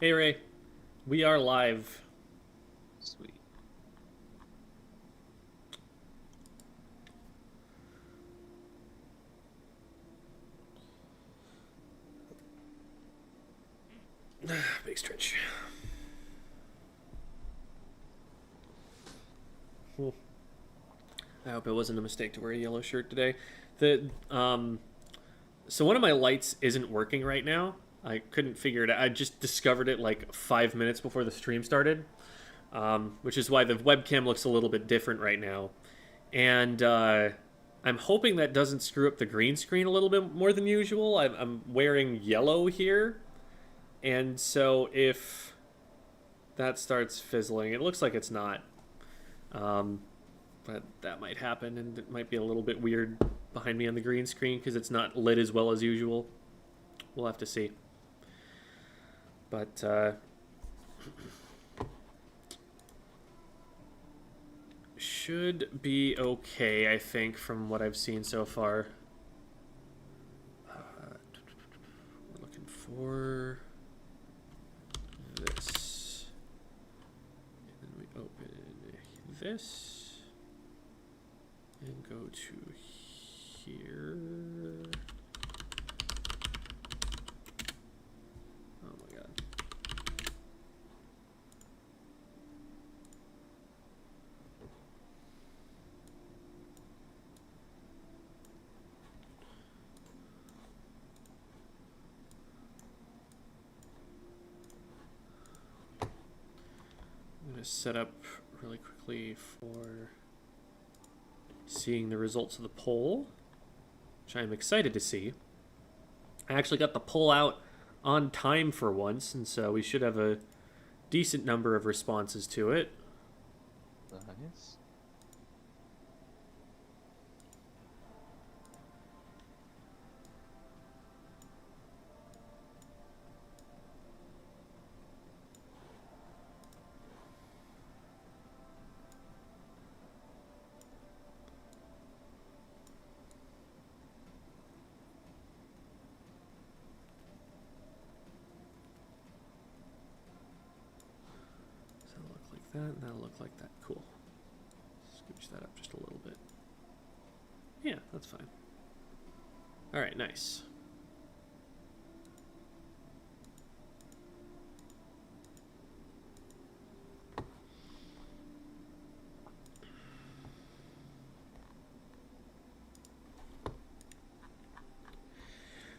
Hey Ray, we are live. Sweet. Big stretch. I hope it wasn't a mistake to wear a yellow shirt today. The so one of my lights isn't working right now. I couldn't figure it out. I just discovered it like 5 minutes before the stream started, which is why the webcam looks a little bit different right now. And I'm hoping that doesn't screw up the green screen a little bit more than usual. I'm wearing yellow here, and so if that starts fizzling, it looks like it's not. Um, but that might happen, and it might be a little bit weird behind me on the green screen because it's not lit as well as usual. We'll have to see. But should be okay, I think, from what I've seen so far. We're looking for this. And then we open this and go to here. Oh my god. I'm going to set up really quickly for seeing the results of the poll, which I'm excited to see. I actually got the poll out on time for once, and so we should have a decent number of responses to it. Nice. So that'll look like that, and that'll look like that. Cool. Scooch that up just a little bit. Yeah, that's fine. All right, nice.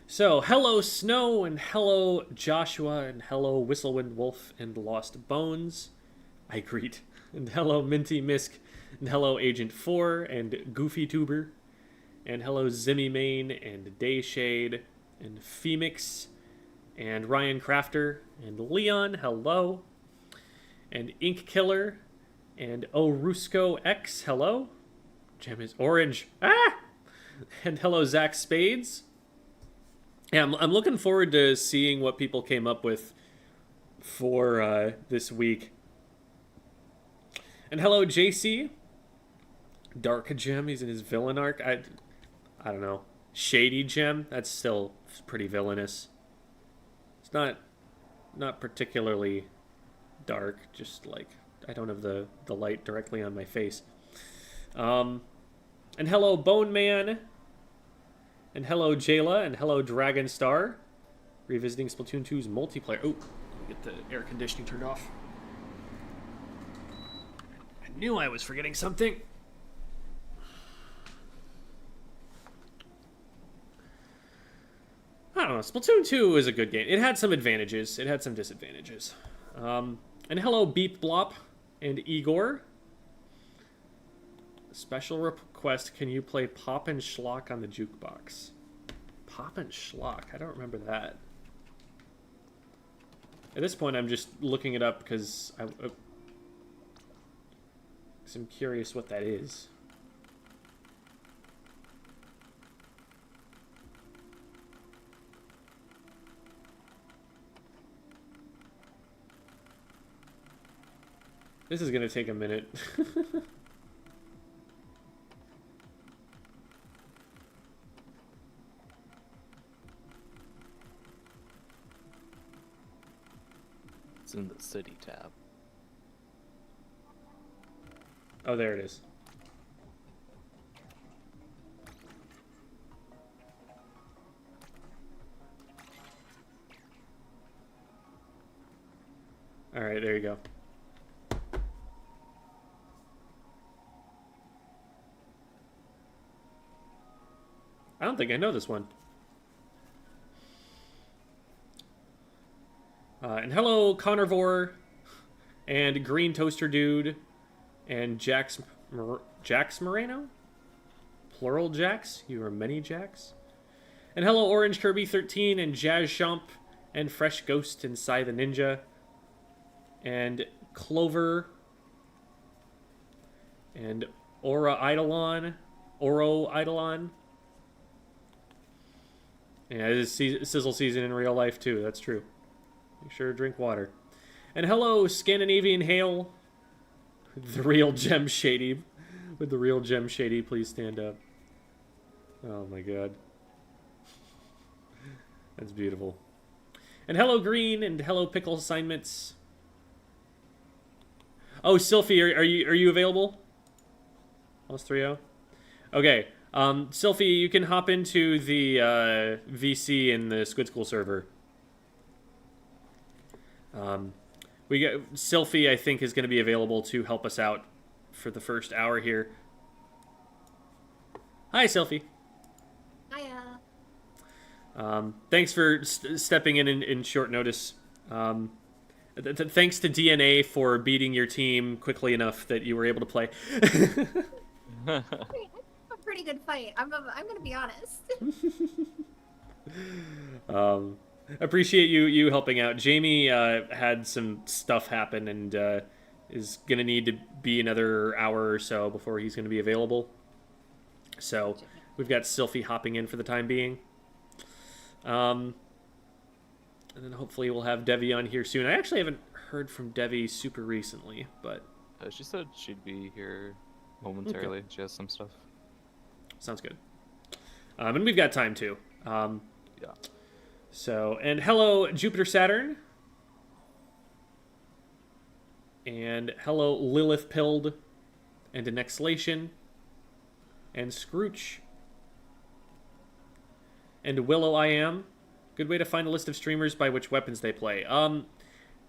So, hello Snow, and hello Joshua, and hello Whistlewind Wolf and Lost Bones. I greet. And hello Minty Misk, and hello Agent 4, and Goofy Tuber, and hello Zimmy Main, and Dayshade, and Femix, and Ryan Crafter, and Leon, hello, and Ink Killer, and Orusco X, hello. Gem is orange. Ah! And hello Zach Spades. Yeah, I'm looking forward to seeing what people came up with for this week. And hello, JC. Dark Gem, he's in his villain arc. I don't know. Shady Gem, that's still pretty villainous. It's not particularly dark, just like I don't have the light directly on my face. And hello, Bone Man. And hello, Jayla, and hello, Dragon Star. Revisiting Splatoon 2's multiplayer. Oh, get the air conditioning turned off. I knew I was forgetting something. I don't know. Splatoon 2 is a good game. It had some advantages. It had some disadvantages. And hello, Beep Blop and Igor. Special request, can you play Pop and Schlock on the jukebox? Pop and Schlock? I don't remember that. At this point, I'm just looking it up because I'm curious what that is. This is going to take a minute. It's in the city tab. Oh, there it is. All right, there you go. I don't think I know this one. And hello, Carnivore, and Green Toaster Dude, and Jax Moreno? Plural Jax? You are many Jacks? And hello, Orange Kirby 13, and Jazz Shump, and Fresh Ghost, and Sai the Ninja, and Clover, and Oro Eidolon. Yeah, it is Sizzle season in real life, too. That's true. Make sure to drink water. And hello, Scandinavian Hail. The real Gem Shady. With the real Gem Shady, please stand up. Oh, my God. That's beautiful. And hello, Green, and hello, Pickle Assignments. Oh, Sylphie, are you available? Almost 3-0? Okay. Sylphie, you can hop into the VC in the Squid School server. We got Sylphie, I think, is going to be available to help us out for the first hour here. Hi, Sylphie. Hiya. Thanks for stepping in short notice. Thanks to DNA for beating your team quickly enough that you were able to play. A pretty good fight. I'm gonna be honest. Appreciate you helping out. Jamie had some stuff happen and is gonna need to be another hour or so before he's gonna be available. So we've got Sylphie hopping in for the time being. And then hopefully we'll have Devi on here soon. I actually haven't heard from Devi super recently, but She said she'd be here momentarily. Okay. She has some stuff. Sounds good. And we've got time too. Yeah. So, and hello, Jupiter Saturn. And hello, Lilith Pilled. And Annexlation. And Scrooch. And Willow I Am. Good way to find a list of streamers by which weapons they play.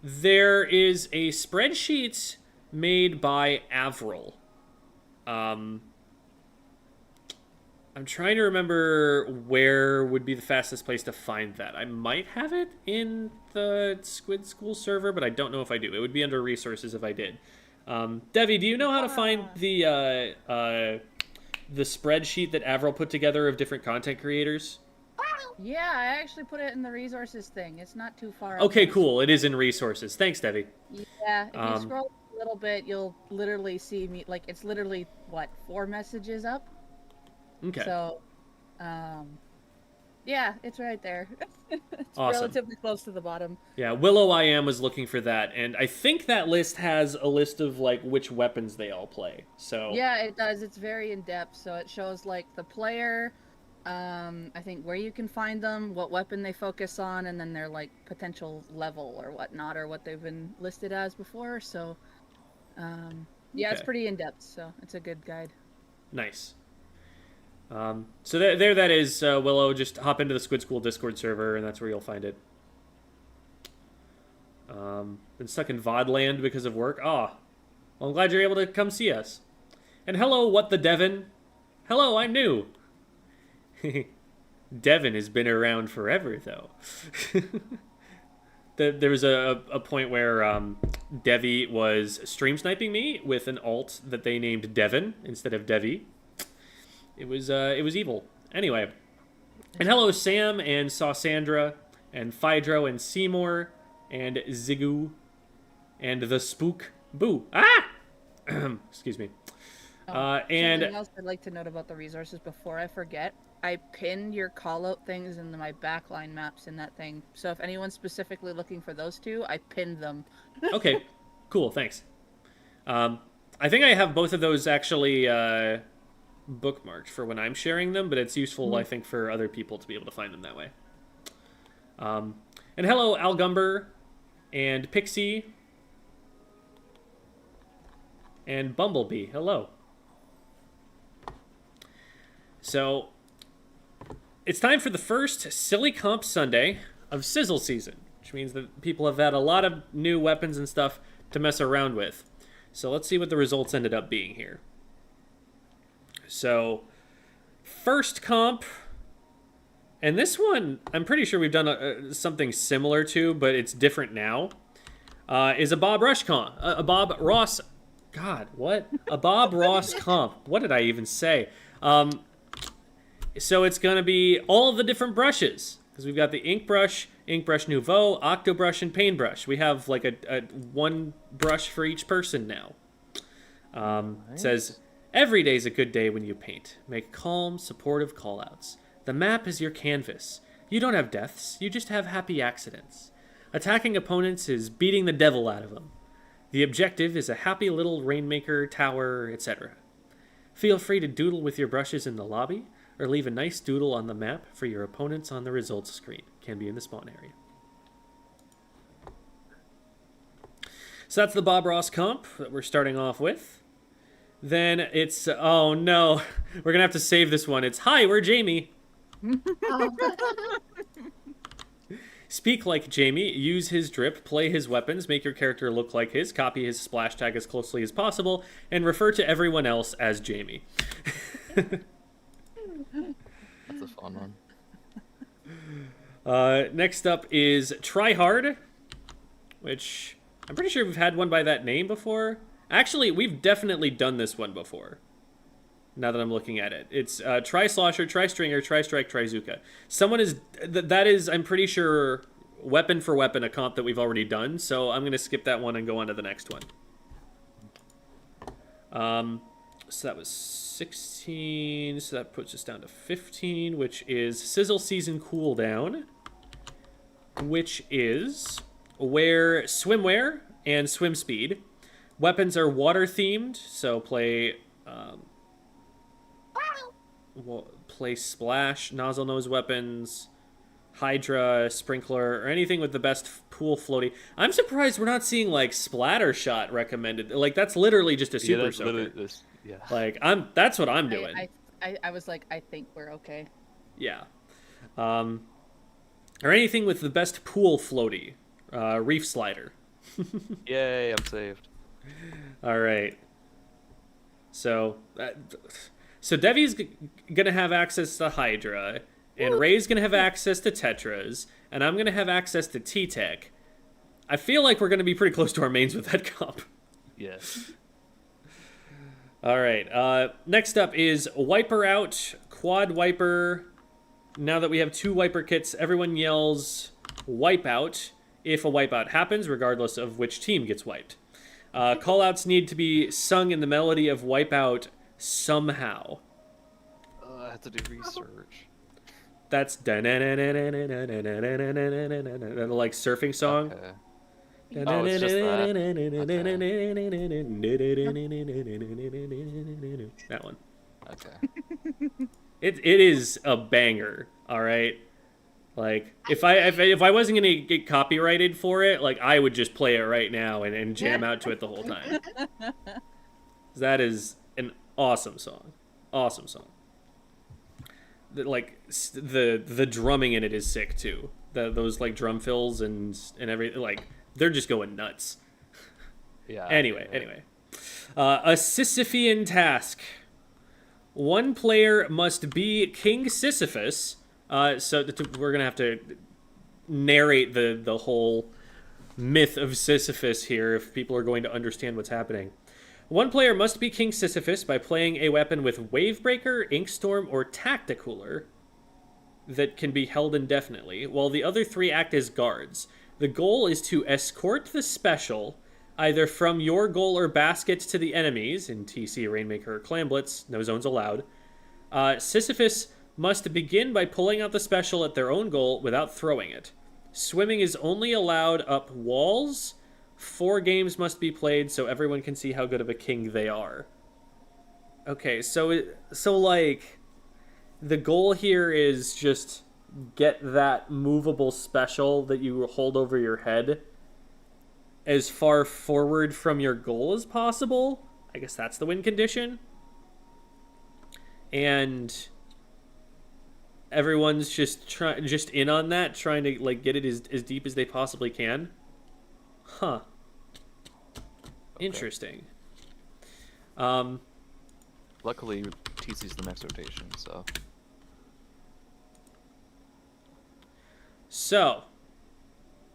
There is a spreadsheet made by Avril. I'm trying to remember where would be the fastest place to find that. I might have it in the Squid School server, but I don't know if I do. It would be under resources if I did. Devi, do you know how to find the spreadsheet that Avril put together of different content creators? Yeah, I actually put it in the resources thing. It's not too far. Okay, cool. It is in resources. Thanks, Devi. Yeah, if you scroll a little bit, you'll literally see me. Like, it's literally, what, 4 messages up? Okay. So, yeah, it's right there. It's Awesome. relatively close to the bottom. Yeah, Willow I Am was looking for that, and I think that list has a list of, like, which weapons they all play. So Yeah, it does. It's very in-depth. So it shows, like, the player, I think where you can find them, what weapon they focus on, and then their, like, potential level or whatnot, or what they've been listed as before. So, yeah, it's Okay. pretty in-depth, so it's a good guide. Nice. So there that is, Willow. Just hop into the Squid School Discord server, and that's where you'll find it. Been stuck in VOD land because of work. Ah, well, I'm glad you're able to come see us. And hello, what the Devon? Hello, I'm new. Devon has been around forever, though. There was a point where Devi was stream sniping me with an alt that they named Devon instead of Devi. It was evil. Anyway, and hello Sam and Sandra and Phydro and Seymour and Zigu and the Spook Boo. Ah, excuse me. And something else I'd like to note about the resources before I forget. I pinned your call-out things into my backline maps in that thing. So if anyone's specifically looking for those two, I pinned them. Okay, cool. Thanks. I think I have both of those actually bookmarked for when I'm sharing them, but it's useful, I think, for other people to be able to find them that way. And hello, Al Gumber and Pixie, and Bumblebee. Hello. So, it's time for the first Silly Comp Sunday of Sizzle season, which means that people have had a lot of new weapons and stuff to mess around with. So let's see what the results ended up being here. So, first comp, and this one I'm pretty sure we've done something similar to, but it's different now, is a Bob Rush comp. A Bob Ross, God, what? A Bob Ross comp. What did I even say? So it's going to be all of the different brushes, because we've got the ink brush nouveau, octo brush, and paintbrush. We have like a one brush for each person now. It says, every day's a good day when you paint. Make calm, supportive callouts. The map is your canvas. You don't have deaths, you just have happy accidents. Attacking opponents is beating the devil out of them. The objective is a happy little rainmaker, tower, etc. Feel free to doodle with your brushes in the lobby, or leave a nice doodle on the map for your opponents on the results screen. Can be in the spawn area. So that's the Bob Ross comp that we're starting off with. Then it's, oh no, we're going to have to save this one. It's, hi, we're Jamie. Speak like Jamie, use his drip, play his weapons, make your character look like his, copy his splash tag as closely as possible, and refer to everyone else as Jamie. That's a fun one. Next up is Try Hard, which I'm pretty sure we've had one by that name before. Actually, we've definitely done this one before, now that I'm looking at it. It's Try Slosher, Try Stringer, Try Strike, Try Zuka. Someone is, that is, I'm pretty sure, weapon for weapon, a comp that we've already done, so I'm going to skip that one and go on to the next one. So that was 16, so that puts us down to 15, which is Sizzle Season Cooldown, which is wear swimwear and swim speed. Weapons are water themed, so play splash, nozzle nose weapons, hydra, sprinkler, or anything with the best pool floaty. I'm surprised we're not seeing like splatter shot recommended. Like that's literally just a super soaker. Yeah. Like that's what I'm doing. I was like, I think we're okay. Yeah. Or anything with the best pool floaty. Reef slider. Yay, I'm saved. All right. So Devi's gonna have access to Hydra, and Ray's gonna have access to Tetras, and I'm gonna have access to T-Tech. I feel like we're gonna be pretty close to our mains with that comp. Yes. All right. Next up is Wiper Out, Quad Wiper. Now that we have 2 Wiper kits, everyone yells Wipeout if a Wipeout happens, regardless of which team gets wiped. Callouts need to be sung in the melody of Wipeout somehow. I have to do research. That's like surfing song. Okay. Oh, it's just that. That one. Okay. It is a banger. All right. Like if I wasn't gonna get copyrighted for it, like I would just play it right now and jam out to it the whole time. That is an awesome song. Awesome song. The drumming in it is sick too. Those like drum fills and everything, like they're just going nuts. Yeah. Anyway. A Sisyphean task. One player must be King Sisyphus. So we're gonna have to narrate the whole myth of Sisyphus here if people are going to understand what's happening. One player must be King Sisyphus by playing a weapon with Wavebreaker, Inkstorm, or Tacticooler that can be held indefinitely, while the other 3 act as guards. The goal is to escort the special either from your goal or basket to the enemies, in TC, Rainmaker, or Clamblitz, no zones allowed. Sisyphus must begin by pulling out the special at their own goal without throwing it. Swimming is only allowed up walls. 4 games must be played so everyone can see how good of a king they are. Okay, so like, the goal here is just get that movable special that you hold over your head as far forward from your goal as possible. I guess that's the win condition. And everyone's just in on that, trying to like get it as deep as they possibly can. Huh. Okay. Interesting. Luckily, TC's the next rotation, so. So,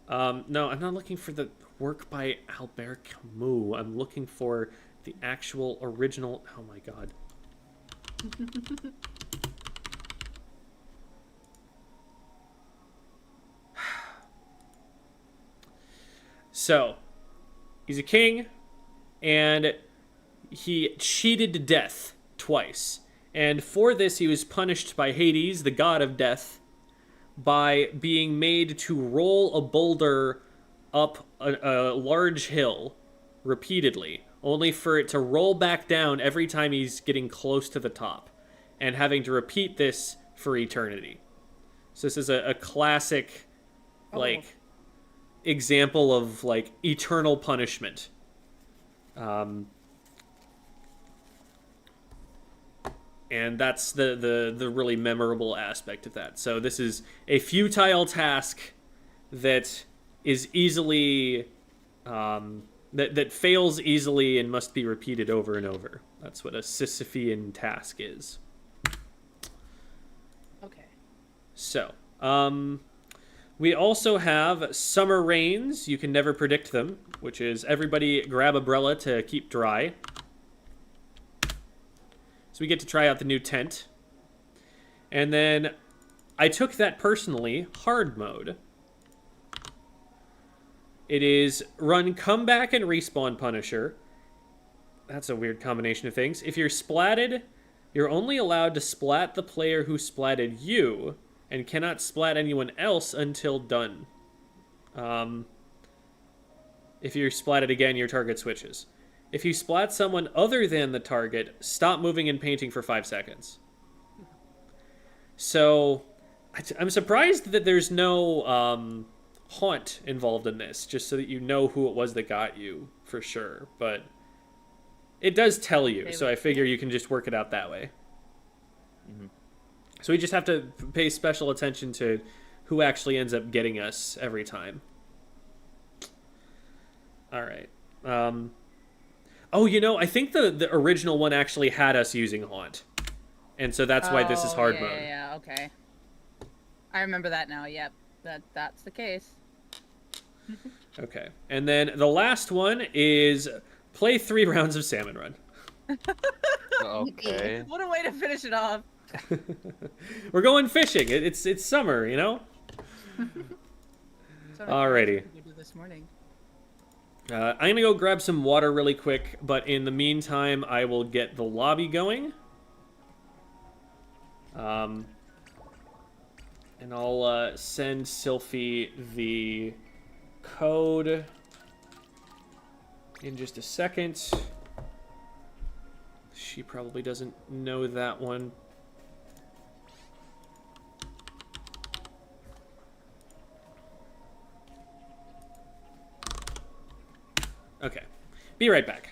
no, I'm not looking for the work by Albert Camus. I'm looking for the actual original. Oh my god. So, he's a king, and he cheated to death twice. And for this, he was punished by Hades, the god of death, by being made to roll a boulder up a large hill repeatedly, only for it to roll back down every time he's getting close to the top, and having to repeat this for eternity. So this is a classic, like, example of, like, eternal punishment. And that's the really memorable aspect of that. So this is a futile task that is easily that fails easily and must be repeated over and over. That's what a Sisyphean task is. Okay. So, we also have summer rains. You can never predict them, which is everybody grab umbrella to keep dry. So we get to try out the new tent. And then I took that personally, hard mode. It is run comeback and respawn Punisher. That's a weird combination of things. If you're splatted, you're only allowed to splat the player who splatted you, and cannot splat anyone else until done. If you're splatted again, your target switches. If you splat someone other than the target, stop moving and painting for 5 seconds. So, I'm surprised that there's no haunt involved in this, just so that you know who it was that got you, for sure. But it does tell you, so I figure you can just work it out that way. Mm-hmm. So we just have to pay special attention to who actually ends up getting us every time. All right. Oh, you know, I think the original one actually had us using haunt. And so that's why this is hard mode. Yeah, okay. I remember that now, yep. That's the case. Okay. And then the last one is play 3 rounds of Salmon Run. Okay. What a way to finish it off. We're going fishing. It's summer, you know? Alrighty. This morning. I'm going to go grab some water really quick, but in the meantime, I will get the lobby going. And I'll send Sylphie the code in just a second. She probably doesn't know that one. Okay. Be right back.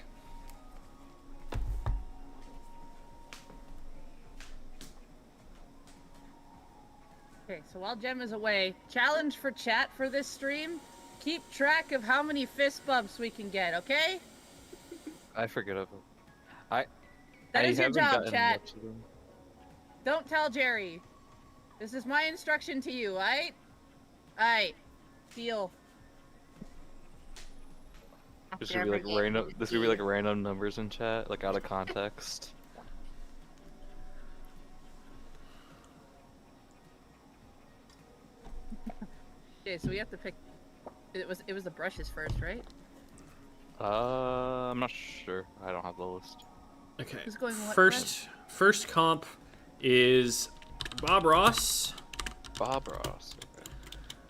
Okay, so while Jem is away, challenge for chat for this stream, keep track of how many fist bumps we can get, okay? I forget of it. That I is your haven't job, gotten chat. much of them. Don't tell Jerry. This is my instruction to you, alright? Alright. Deal. This would be like random. This would be like random numbers in chat, like out of context. Okay, so we have to pick. It was the brushes first, right? I'm not sure. I don't have the list. Okay. Who's going what First comp is Bob Ross. Bob Ross. Okay.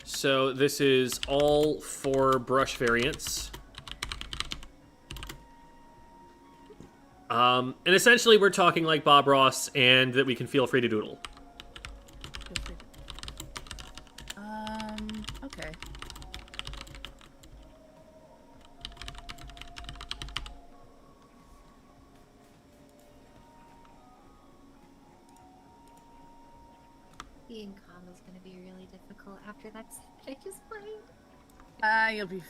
So this is all 4 brush variants. And essentially we're talking like Bob Ross and that we can feel free to doodle. Okay. keeping calm is going to be really difficult after that set I just played. You'll be.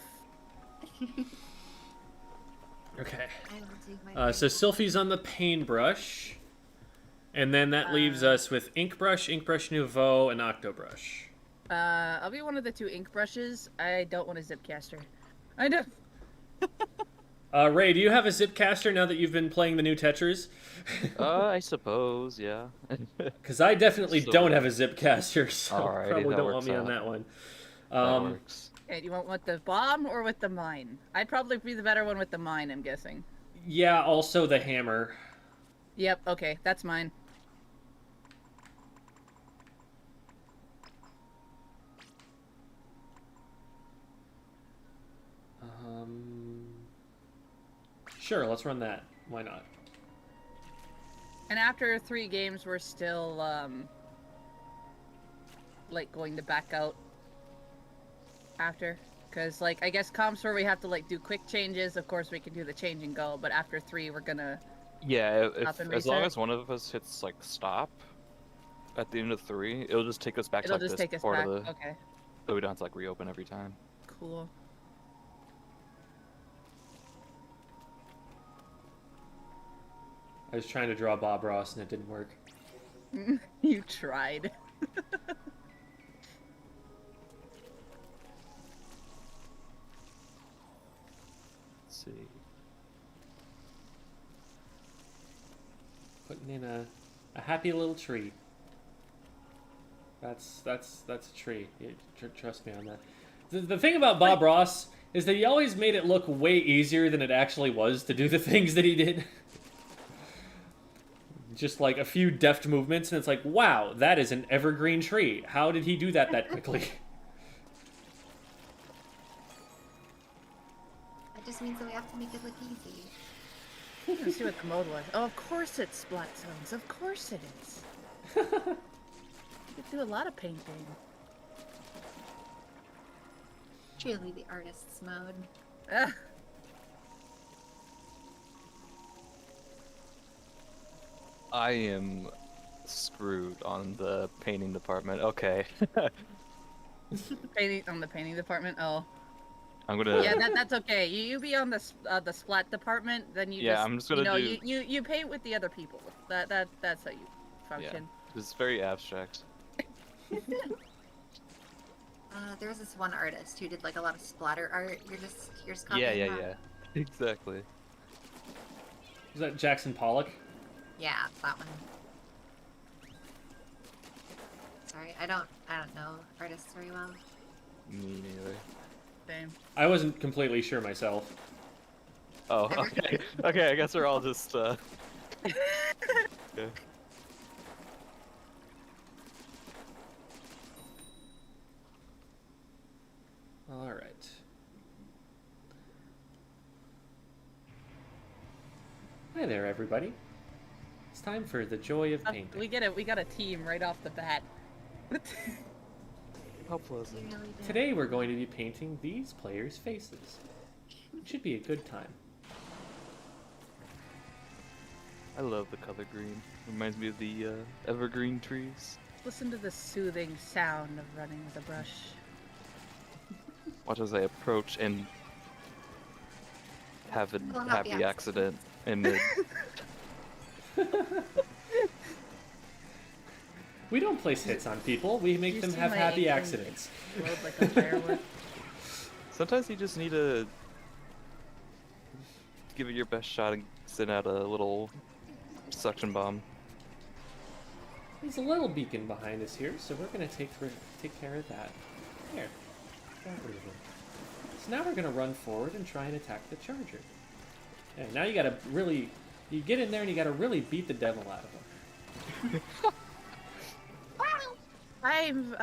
Okay. I will take my. So Sylphie's on the paintbrush. And then that leaves us with Inkbrush, Inkbrush Nouveau, and Octobrush. I'll be one of the 2 ink brushes. I don't want a zip caster. I don't. Ray, do you have a Zipcaster now that you've been playing the new Tetris? I suppose, yeah. Because I definitely So- don't have a Zipcaster, so Alrighty, probably that don't want works me on out. that one. That works. Okay, do you want with the bomb or with the mine? I'd probably be the better one with the mine, I'm guessing. Yeah, also the hammer. Yep, okay, that's mine. Sure, let's run that. Why not? And after 3 games, we're still, like, going to back out after. Because, like, I guess comps where we have to, like, do quick changes, of course we can do the change and go, but after 3, we're gonna... Yeah, Stop and as long restart? as one of us hits like stop at the end of 3, it'll just take us back to It'll like just this take us part back. of the, Okay, so we don't have to like reopen every time. cool. I was trying to draw Bob Ross and it didn't work. You tried. Let's see. Putting in a happy little tree. That's a tree. Trust me on that. The thing about Bob Ross is that he always made it look way easier than it actually was to do the things that he did. Just like a few deft movements, and it's like, wow, that is an evergreen tree. How did he do that quickly? That just means that we have to make it look easy. Let's see what the mode was. Oh, of course it's splat zones. Of course it is. You could do a lot of painting. Truly the artist's mode. Ah, I am screwed on the painting department. Okay. painting on the painting department. Oh, I'm gonna. yeah, that's okay. You be on the splat department, then you Yeah, just, I'm just gonna do- you paint with the other people. That's how you function. It's very abstract. There was this one artist who did like a lot of splatter art. You're just Yeah, copying yeah, that. yeah. Exactly. Is that Jackson Pollock? Yeah, that one. Sorry, I don't know artists very well. Me neither. Same. I wasn't completely sure myself. Oh, okay. Okay, I guess we're all just. Yeah. All right. Hi there, everybody. It's time for the joy of painting. We got a team right off the bat. How You pleasant. really did. Today we're going to be painting these players' faces. It should be a good time. I love the color green. Reminds me of the evergreen trees. Listen to the soothing sound of running with a brush. Watch as I approach and have a Well, happy happy accident in mid. We don't place hits on people, we make You them see have my happy ankle? accidents. Explode like a firework. Sometimes you just need to give it your best shot and send out a little suction bomb. There's a little beacon behind us here, so we're going to take care of that. There. Got rid of it. So now we're going to run forward and try and attack the charger. And now you got to really... You get in there and you got to really beat the devil out of him. I've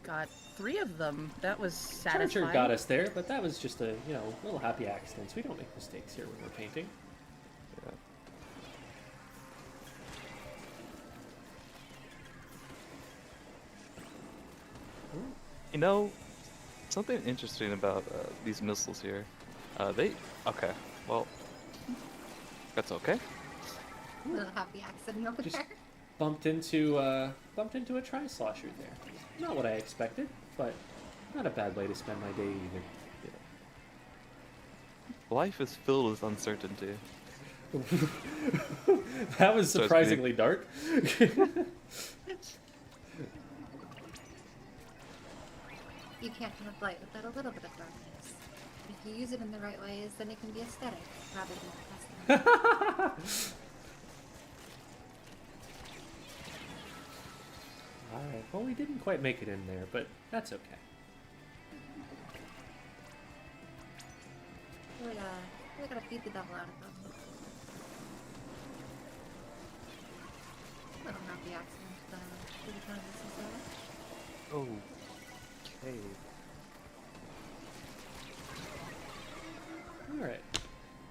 got 3 of them. That was satisfying. Charger got us there, but that was just a, little happy accidents. We don't make mistakes here when we're painting. Yeah. You know, something interesting about these missiles here. Okay, well, that's okay. A little happy accident over Just- there. bumped into a tri-slosher there. Not what I expected, but not a bad way to spend my day either. Life is filled with uncertainty. That was So it's surprisingly dark. You can't have light without a little bit of darkness. If you use it in the right ways, then it can be aesthetic rather than depressing. Alright, well we didn't quite make it in there, but that's okay. We gotta feed the devil out of them. Little happy accident for the time this is over. Okay. Alright.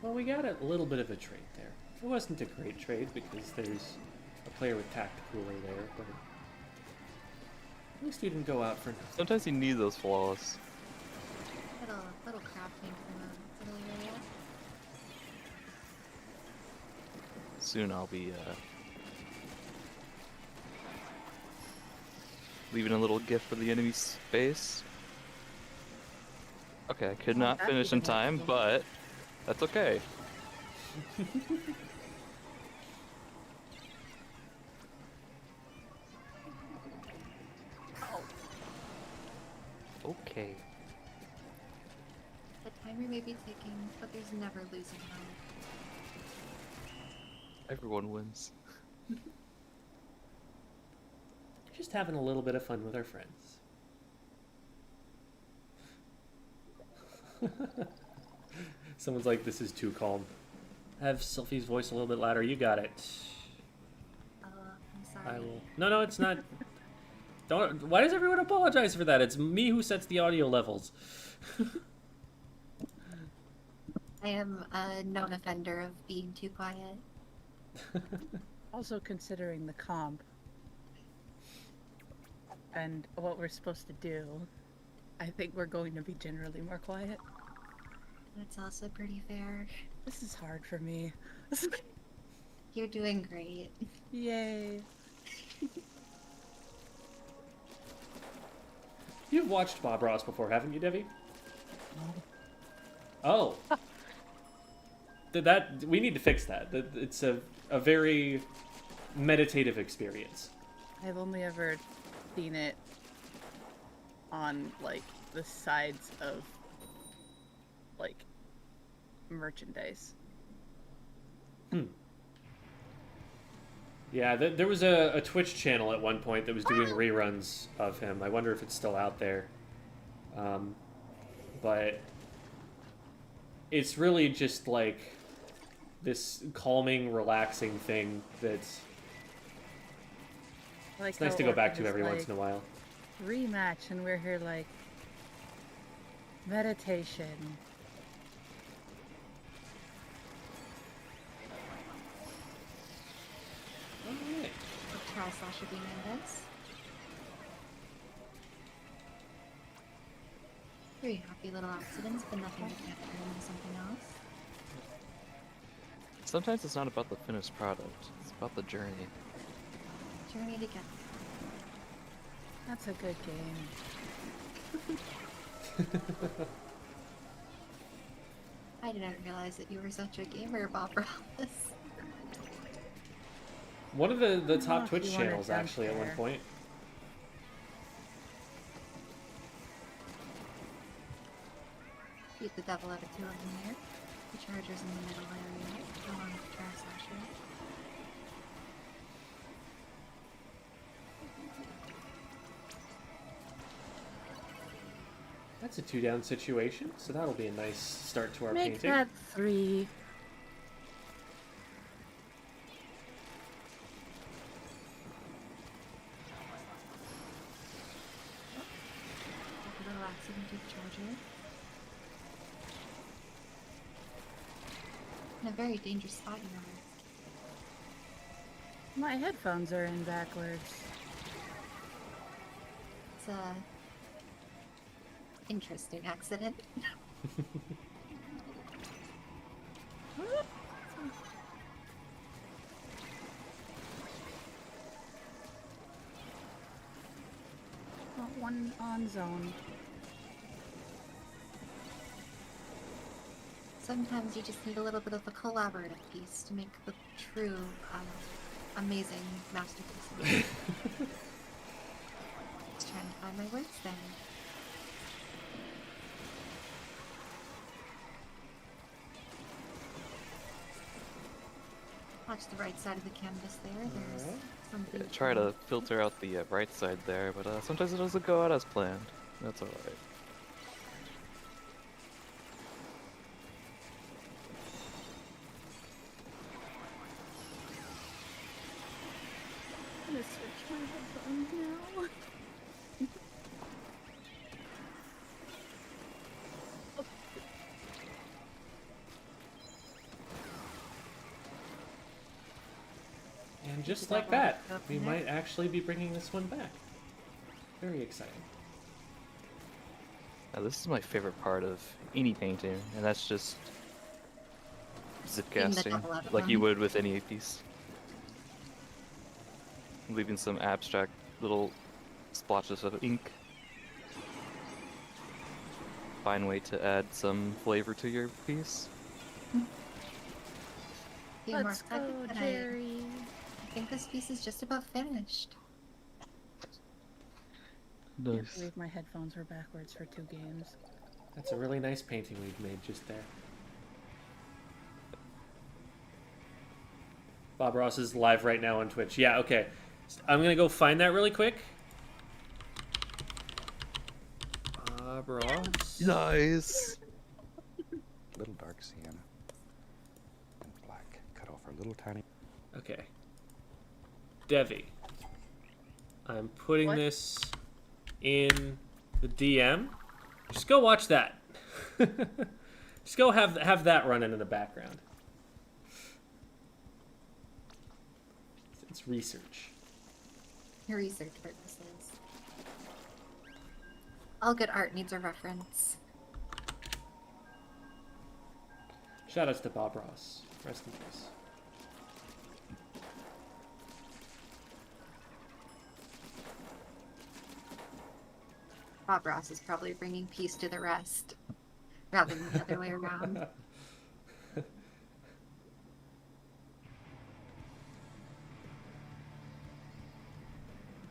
Well, we got a little bit of a trade there. It wasn't a great trade because there's a player with tactical there, but at least we didn't go out for nothing. Sometimes you need those flaws. Little crafting from a little area. Soon I'll be leaving a little gift for the enemy space. Okay, I could not that's finish in even time, nice. but that's okay. Okay. The timer may be ticking, but there's never losing hope. Everyone wins. Just having a little bit of fun with our friends. Someone's like, this is too calm. Have Sylphie's voice a little bit louder. You got it. I'm sorry. I will. No, it's not. Don't. Why does everyone apologize for that? It's me who sets the audio levels. I am a known offender of being too quiet. Also considering the comp and what we're supposed to do, I think we're going to be generally more quiet. That's also pretty fair. This is hard for me. You're doing great. Yay. You've watched Bob Ross before, haven't you, Debbie? Oh. That we need to fix that. It's a very meditative experience. I've only ever seen it on, like, the sides of, like, merchandise. Yeah, there was a Twitch channel at one point that was doing reruns of him. I wonder if it's still out there. But it's really just like this calming, relaxing thing that's Like it's nice how to go back Orchid to is every once like, in a while. Rematch, and we're here like meditation. Alright. Try Sasha being in this. Very happy little accidents, but nothing that can't turn into something else. Sometimes it's not about the finished product, it's about the journey. Journey to get there. That's a good game. I didn't realize that you were such a gamer, Bob Ross. One of the if top Twitch you want it channels, done actually, at one fair. point. Beat the devil out of two of them there. The charger's in the middle area, along with the Try Sasha. That's a 2-down situation, so that'll be a nice start to our Make painting. that 3. A little accident to the charger. In a very dangerous spot you are. My headphones are in backwards. It's a interesting accident. one on zone. Sometimes you just need a little bit of a collaborative piece to make the true, amazing masterpiece. Just trying to find my words there. Watch the right side of the canvas there. There's Alright. something. Yeah, try to filter out the right side there, but sometimes it doesn't go out as planned. That's alright. I'm gonna switch my headphones now. And just like that, we might actually be bringing this one back. Very exciting. Now, this is my favorite part of any painting, and that's just zip Getting the casting, devil out of like you them. would with any piece. Leaving some abstract little splotches of ink. Fine way to add some flavor to your piece. Few more Let's go, seconds, and Jerry. I think this piece is just about finished. Can't Nice. believe my headphones were backwards for 2 games. That's a really nice painting we've made just there. Bob Ross is live right now on Twitch. Yeah, okay. I'm gonna go find that really quick. Bob Ross. Nice. Little dark sienna and black. Cut off our little tiny. Okay. Devi. I'm putting What? this in the DM. Just go watch that. Just go have that running in the background. It's research. For research purposes. All good art needs a reference. Shoutouts to Bob Ross. Rest in peace. Bob Ross is probably bringing peace to the rest, rather than the other way around.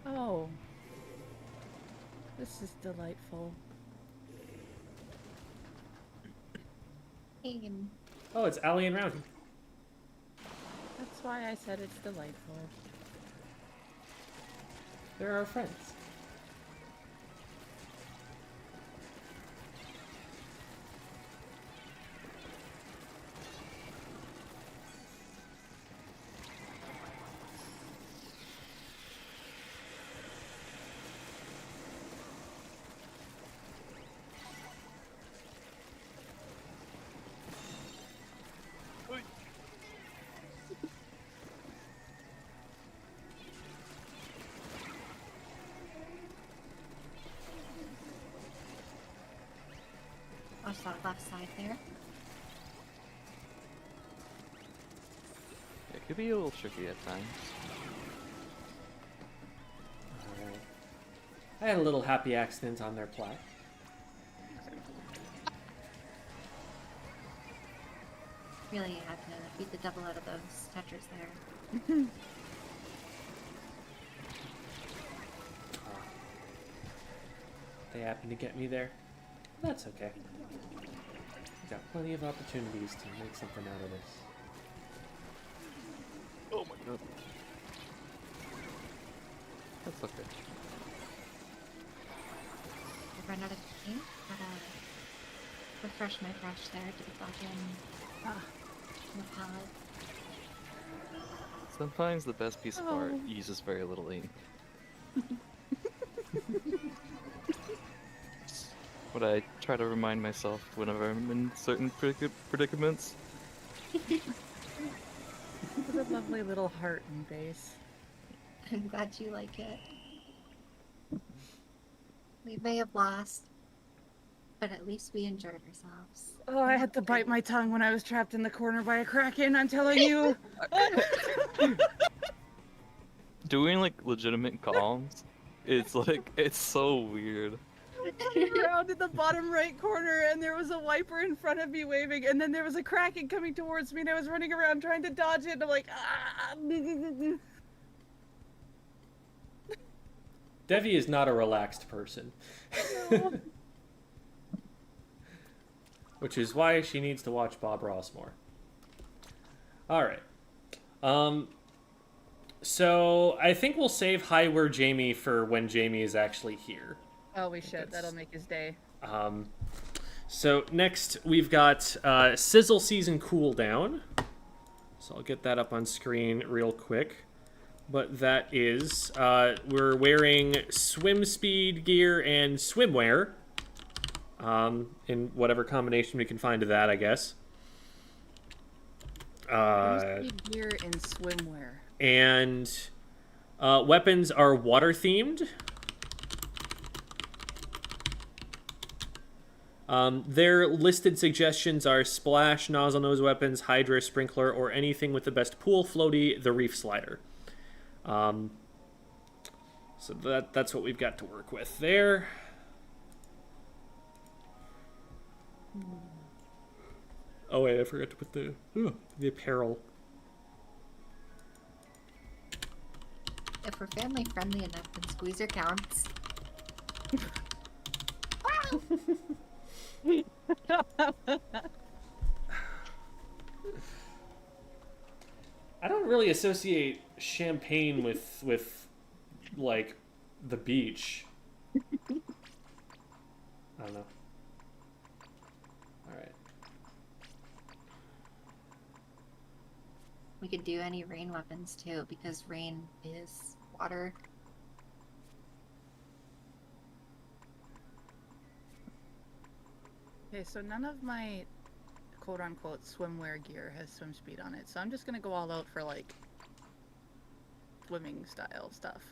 Oh. This is delightful. Pain. Oh, it's Allie and Rowdy. That's why I said it's delightful. They're our friends. Watch that left side there. It could be a little tricky at times. Alright. I had a little happy accident on their plaque. Really had to beat the devil out of those touchers there. They happened to get me there. That's okay. We've got plenty of opportunities to make something out of this. Oh my god. That's okay. I've run out of ink. Gotta refresh my brush there to get back in the palette. Sometimes the best piece of art Oh. uses very little ink. What I try to remind myself whenever I'm in certain predicaments. It's a lovely little heart and base. I'm glad you like it. We may have lost, but at least we enjoyed ourselves. Oh, I had to bite my tongue when I was trapped in the corner by a kraken, I'm telling you. Doing like legitimate columns It's like, it's so weird. Around in the bottom right corner, and there was a wiper in front of me waving, and then there was a kraken coming towards me, and I was running around trying to dodge it, and I'm like, ah. Devi is not a relaxed person. No. Which is why she needs to watch Bob Ross more. Alright. So I think we'll save Hi, We're Jamie for when Jamie is actually here. Oh, we should. That'll make his day. So next we've got Sizzle Season Cooldown. So I'll get that up on screen real quick. But that is, we're wearing swim speed gear and swimwear. In whatever combination we can find of that, I guess. Gear and swimwear. And weapons are water themed. Their listed suggestions are splash, nozzle nose weapons, hydra, sprinkler, or anything with the best pool floaty, the reef slider. So that's what we've got to work with there. Oh wait, I forgot to put the apparel. If we're family friendly enough, then squeezer counts. I don't really associate champagne with like the beach. I don't know. All right. We could do any rain weapons too, because rain is water. Okay, so none of my quote-unquote swimwear gear has swim speed on it, so I'm just gonna go all out for like swimming style stuff.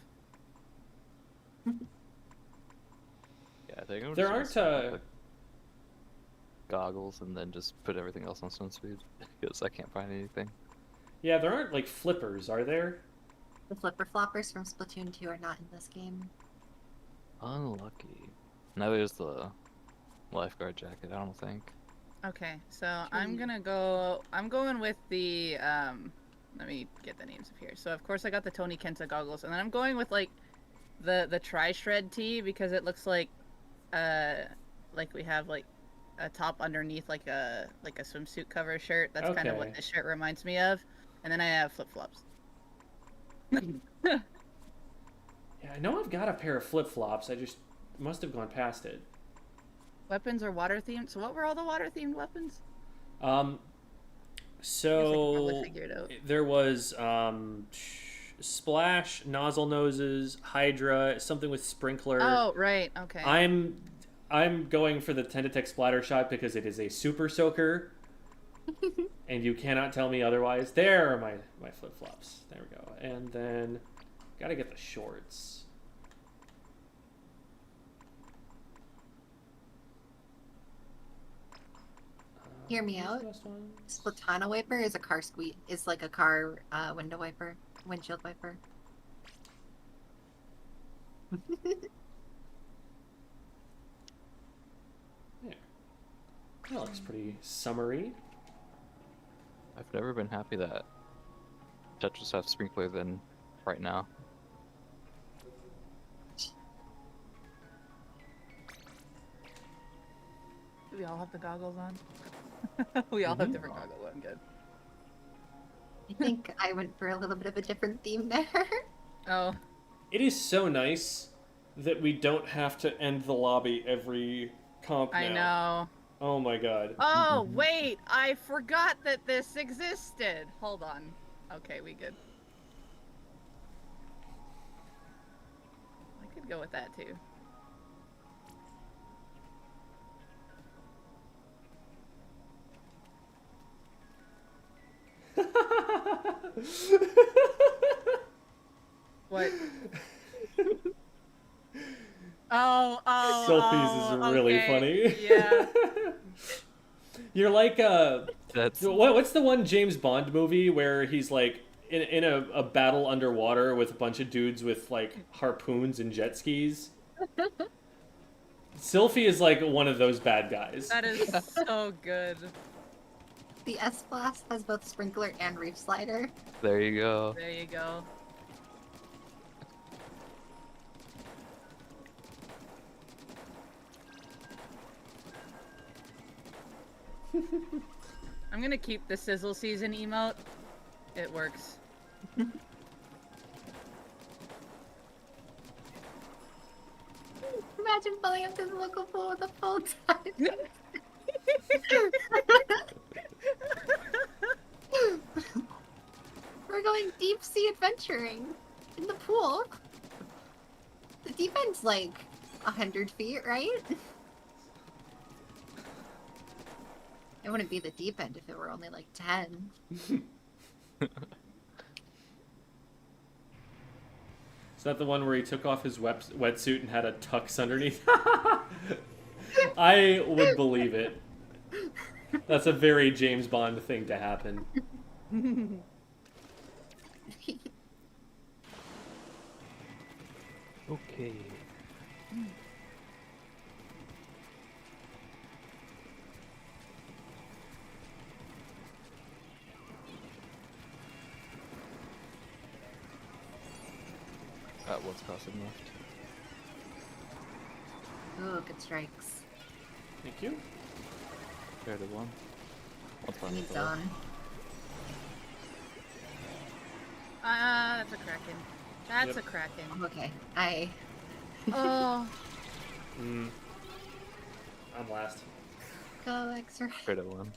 Yeah, I think I'm There just aren't, gonna put goggles and then just put everything else on swim speed because I can't find anything. Yeah, there aren't like flippers, are there? The flipper floppers from Splatoon 2 are not in this game. Unlucky. Now there's the lifeguard jacket, I don't think. Okay, so I'm going with the let me get the names up here. So of course I got the Tony Kenta goggles, and then I'm going with like the tri-shred tee because it looks like we have like a top underneath like a swimsuit cover shirt. That's kind of what this shirt reminds me of. And then I have flip-flops. Yeah, I know I've got a pair of flip-flops. I just must have gone past it. Weapons are water themed. So what were all the water themed weapons? So figure it out. there was splash, nozzle noses, hydra, something with sprinkler. Oh, right. Okay. I'm going for the Tentatek splatter shot because it is a super soaker. And you cannot tell me otherwise. There are my flip-flops. There we go. And then gotta get the shorts. Hear me out. Splatana wiper is a car is like a car window wiper, windshield wiper. Yeah. That looks pretty summery. I've never been happy that Tetris have sprinkler than right now. Do we all have the goggles on? We all have different goggles on. Good. I think I went for a little bit of a different theme there. Oh. It is so nice that we don't have to end the lobby every comp now. I know. Oh my god. Oh, wait! I forgot that this existed! Hold on. Okay, we good. I could go with that, too. What? Selfies is really okay. funny. Yeah. You're like That's what's the one James Bond movie where he's like in a battle underwater with a bunch of dudes with like harpoons and jet skis. Sylphie is like one of those bad guys. That is so good. The S-Blast has both sprinkler and reef slider. There you go. There you go. I'm gonna keep the Sizzle season emote. It works. Imagine filling up this local pool with a full time. We're going deep sea adventuring in the pool. The deep end's like 100 feet, right? It wouldn't be the deep end if it were only like 10. Is that the one where he took off his wetsuit and had a tux underneath? I would believe it. That's a very James Bond thing to happen. Okay. What's crossing left? Ooh, good strikes. Thank you. Fair to one. What's behind Need the pillar? zone. That's a Kraken. That's Yep. a Kraken. Okay, Oh, I'm last. go X-ray. Fair to one.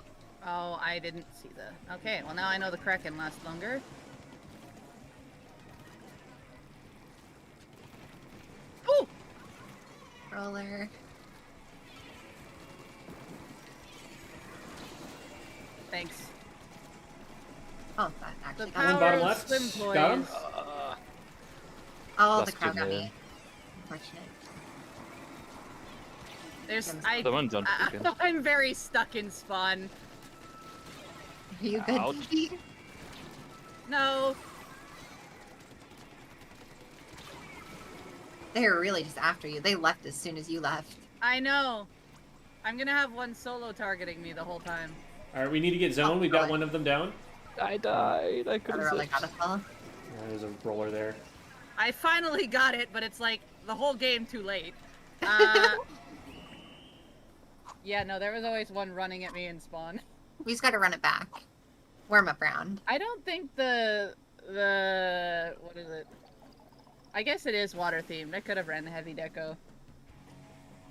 oh, I didn't see the. Okay, well now I know the Kraken lasts longer. Ooh! Roller. Thanks. Oh, that The actually got One power bottom of left. swim Got him. toys. Oh, the Busted crowd got there. me. Unfortunate. There's The one done freaking. I'm very stuck in spawn. Are you good, Ouch. Phoebe? No. They were really just after you. They left as soon as you left. I know. I'm gonna have one solo targeting me the whole time. All right, we need to get zone. We got one of them down. I died. I could Other have roller got us all. Yeah, there's a roller there. I finally got it, but it's like the whole game too late. Yeah, no, there was always one running at me in spawn. We just gotta run it back. Warm up round. I don't think the what is it? I guess it is water themed. I could have ran the heavy deco.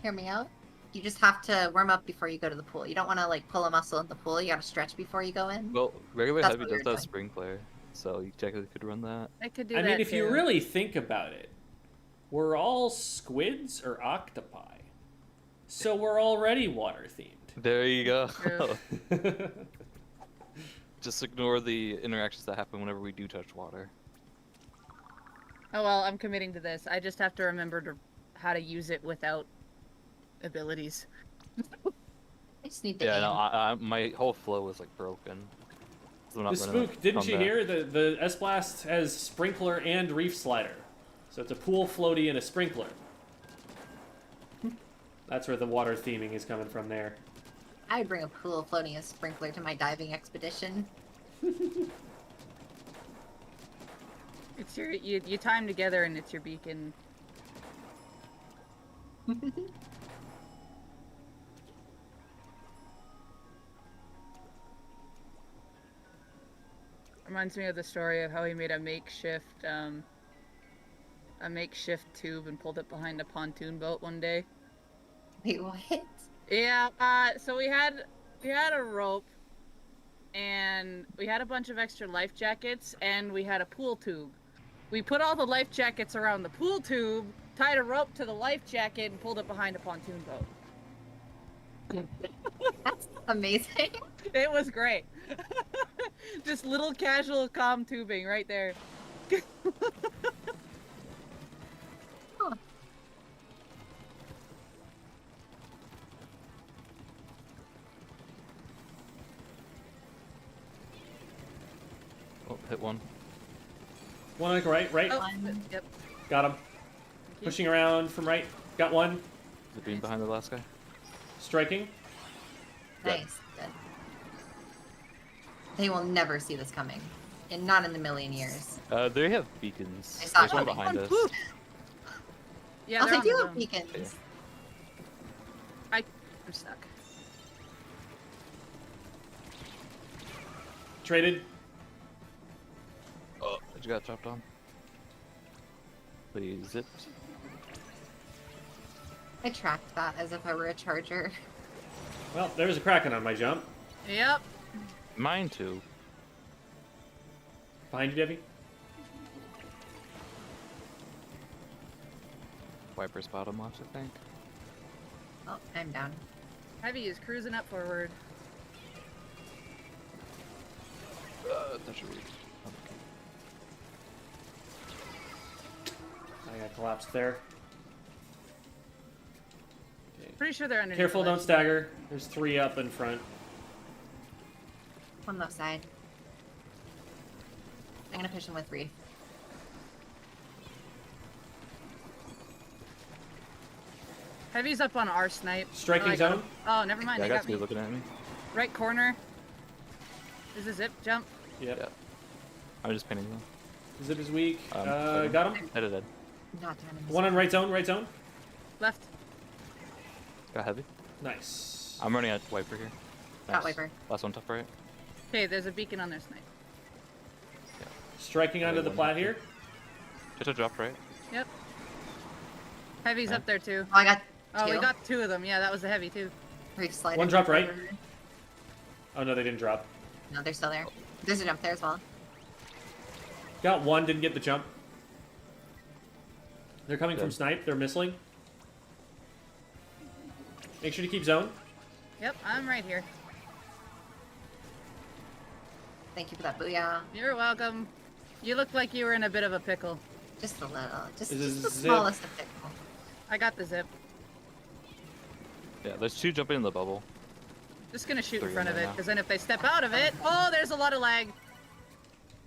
Hear me out. You just have to warm up before you go to the pool. You don't want to like pull a muscle in the pool. You gotta stretch before you go in. Well, regular That's heavy what does you're that doing. sprinkler, so you technically could run that. I could do I that mean, if you too. really think about it, we're all squids or octopi, so we're already water themed. There you go. True. Just ignore the interactions that happen whenever we do touch water. Oh well, I'm committing to this. I just have to remember how to use it without abilities. I just need to Yeah, aim. no, my whole flow was like broken. So I'm not The running spook, didn't from you that. hear? The S-Blast has sprinkler and reef slider. So it's a pool floaty and a sprinkler. That's where the water theming is coming from there. I would bring a pool floating and sprinkler to my diving expedition. It's your you time together and it's your beacon. Reminds me of the story of how he made a makeshift tube and pulled it behind a pontoon boat one day. Wait, what? Yeah, so we had a rope and we had a bunch of extra life jackets and we had a pool tube. We put all the life jackets around the pool tube, tied a rope to the life jacket and pulled it behind a pontoon boat. That's amazing. It was great. Just little casual comm tubing right there. Huh. Oh, hit one. One on the right. Oh, One. yep. Got him. Thank you. Pushing around from right. Got one. The beam behind the last guy. Striking. Nice. Good. They will never see this coming. And not in a million years. They have beacons. I saw There's one it. behind us. Yeah, Oh, they're they on do the have dome. beacons. I'm stuck. Traded. Oh, I just got chopped on. Please zipped. I tracked that as if I were a charger. Well, there's a Kraken on my jump. Yep. Mine too. Behind you, Debbie. Wiper's bottom left, I think. Oh, I'm down. Heavy is cruising up forward. That should be. I got collapsed there. Pretty sure they're underneath. Careful, the don't ledge. stagger. There's 3 up in front. One left side. I'm gonna push him with Reef. Heavy's up on our snipe. Striking I got zone? him. Oh, never mind. Yeah, I they got got me. two looking at me. Right corner. Is a zip jump. Yep. Yeah. I'm just pinning them. Zip is weak. Second. Got him. Headed dead. Not down in this One on right zone. Left. Got heavy. Nice. I'm running out Wiper here. Got Wiper. Last one top right. Okay, there's a beacon on their snipe. Striking onto the one plat left here. Just a drop right. Yep. Heavy's Okay. up there too. Oh, I got Oh, we two. got 2 of them. Yeah, that was the heavy too. Reef sliding. One drop right. Oh no, they didn't drop. No, they're still there. There's a jump there as well. Got one, didn't get the jump. They're coming from Good. snipe. They're missing. Make sure to keep zone. Yep, I'm right here. Thank you for that booyah. You're welcome. You look like you were in a bit of a pickle. Just a little. Just Is it the zip? smallest of pickle. I got the zip. Yeah, there's 2 jumping in the bubble. Just gonna shoot in 3 front in of there it, now. because then if they step out of it, oh, there's a lot of lag.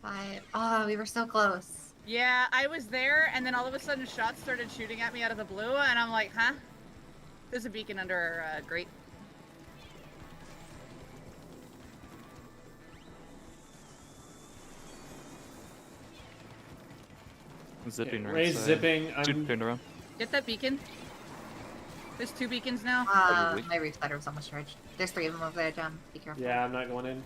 5. Oh, we were so close. Yeah, I was there, and then all of a sudden shots started shooting at me out of the blue, and I'm like, huh? There's a beacon under our grate. Zipping right Ray's side. zipping. Two I'm turned around. Get that beacon. There's 2 beacons now. Probably. My Reef slider was almost charged. There's 3 of them over there, John. Be careful. yeah, I'm not going in.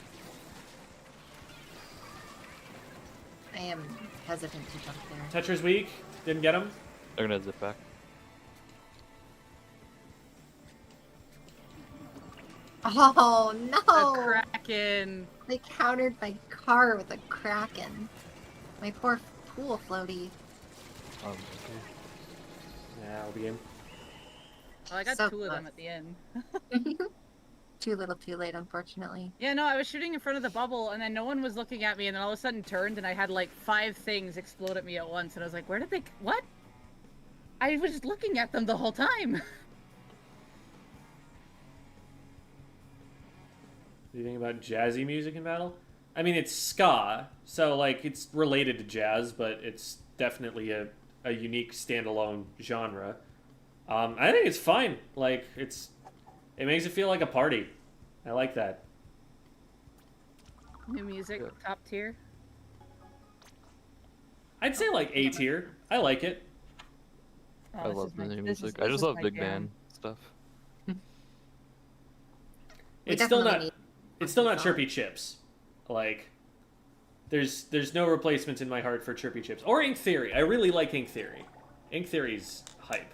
I am hesitant to jump there. Tetcher's weak. Didn't get him. They're gonna zip back. Oh The no! Kraken. They countered my car with a Kraken. My poor pool floaty. Okay. Yeah, I'll be in. Well, I got So 2 of them close. at the end. Too little, too late, unfortunately. Yeah, no, I was shooting in front of the bubble, and then no one was looking at me, and then all of a sudden turned, and I had like 5 things explode at me at once, and I was like, where did they... What? I was just looking at them the whole time. Do you think about jazzy music in battle? I mean, it's ska, so like it's related to jazz, but it's definitely a unique standalone genre. I think it's fine. Like it makes it feel like a party. I like that. New music, Good. top tier. I'd say like A tier. I like it. Oh, I this love is the my- new this is- music. I this just is love my big jam. band stuff. We It's still definitely not. need It's still not song. chirpy chips. Like, there's no replacement in my heart for chirpy chips or Ink Theory. I really like Ink Theory. Ink Theory's hype.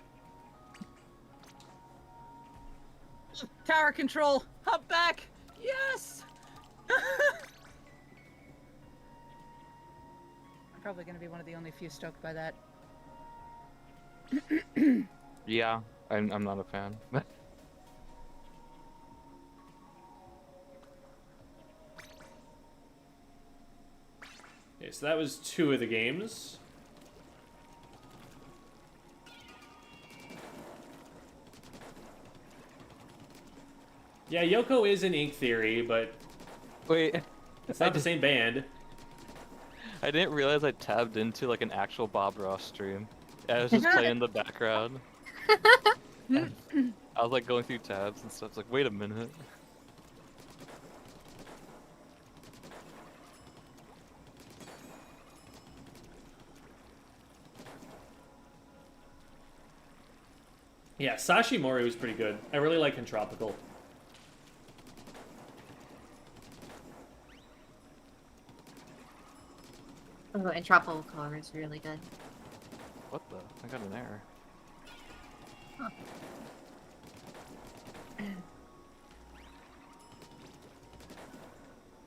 Tower control, hop back. Yes. I'm probably gonna be one of the only few stoked by that. Yeah, I'm not a fan. Okay, so that was 2 of the games. Yeah, Yoko is in Ink Theory, but Wait, it's not the same band. I didn't realize I tabbed into like an actual Bob Ross stream. I was just playing in the background. And I was like going through tabs and stuff. It's like, wait a minute. Yeah, Sashi Mori was pretty good. I really like Tropical. Oh, and Tropical Color is really good. What the? I got an error. Huh.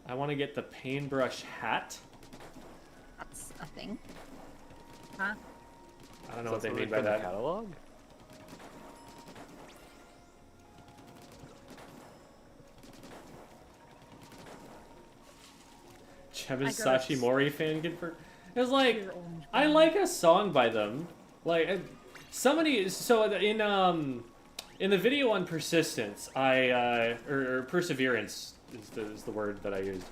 I want to get the paintbrush hat. That's a thing. Huh? I don't know what they mean by The that. catalog? Cheva's I got Sashi a Mori fan good for. It was like Pure orange I brown. like a song by them. Like somebody. So in the video on persistence, or perseverance is the word that I used.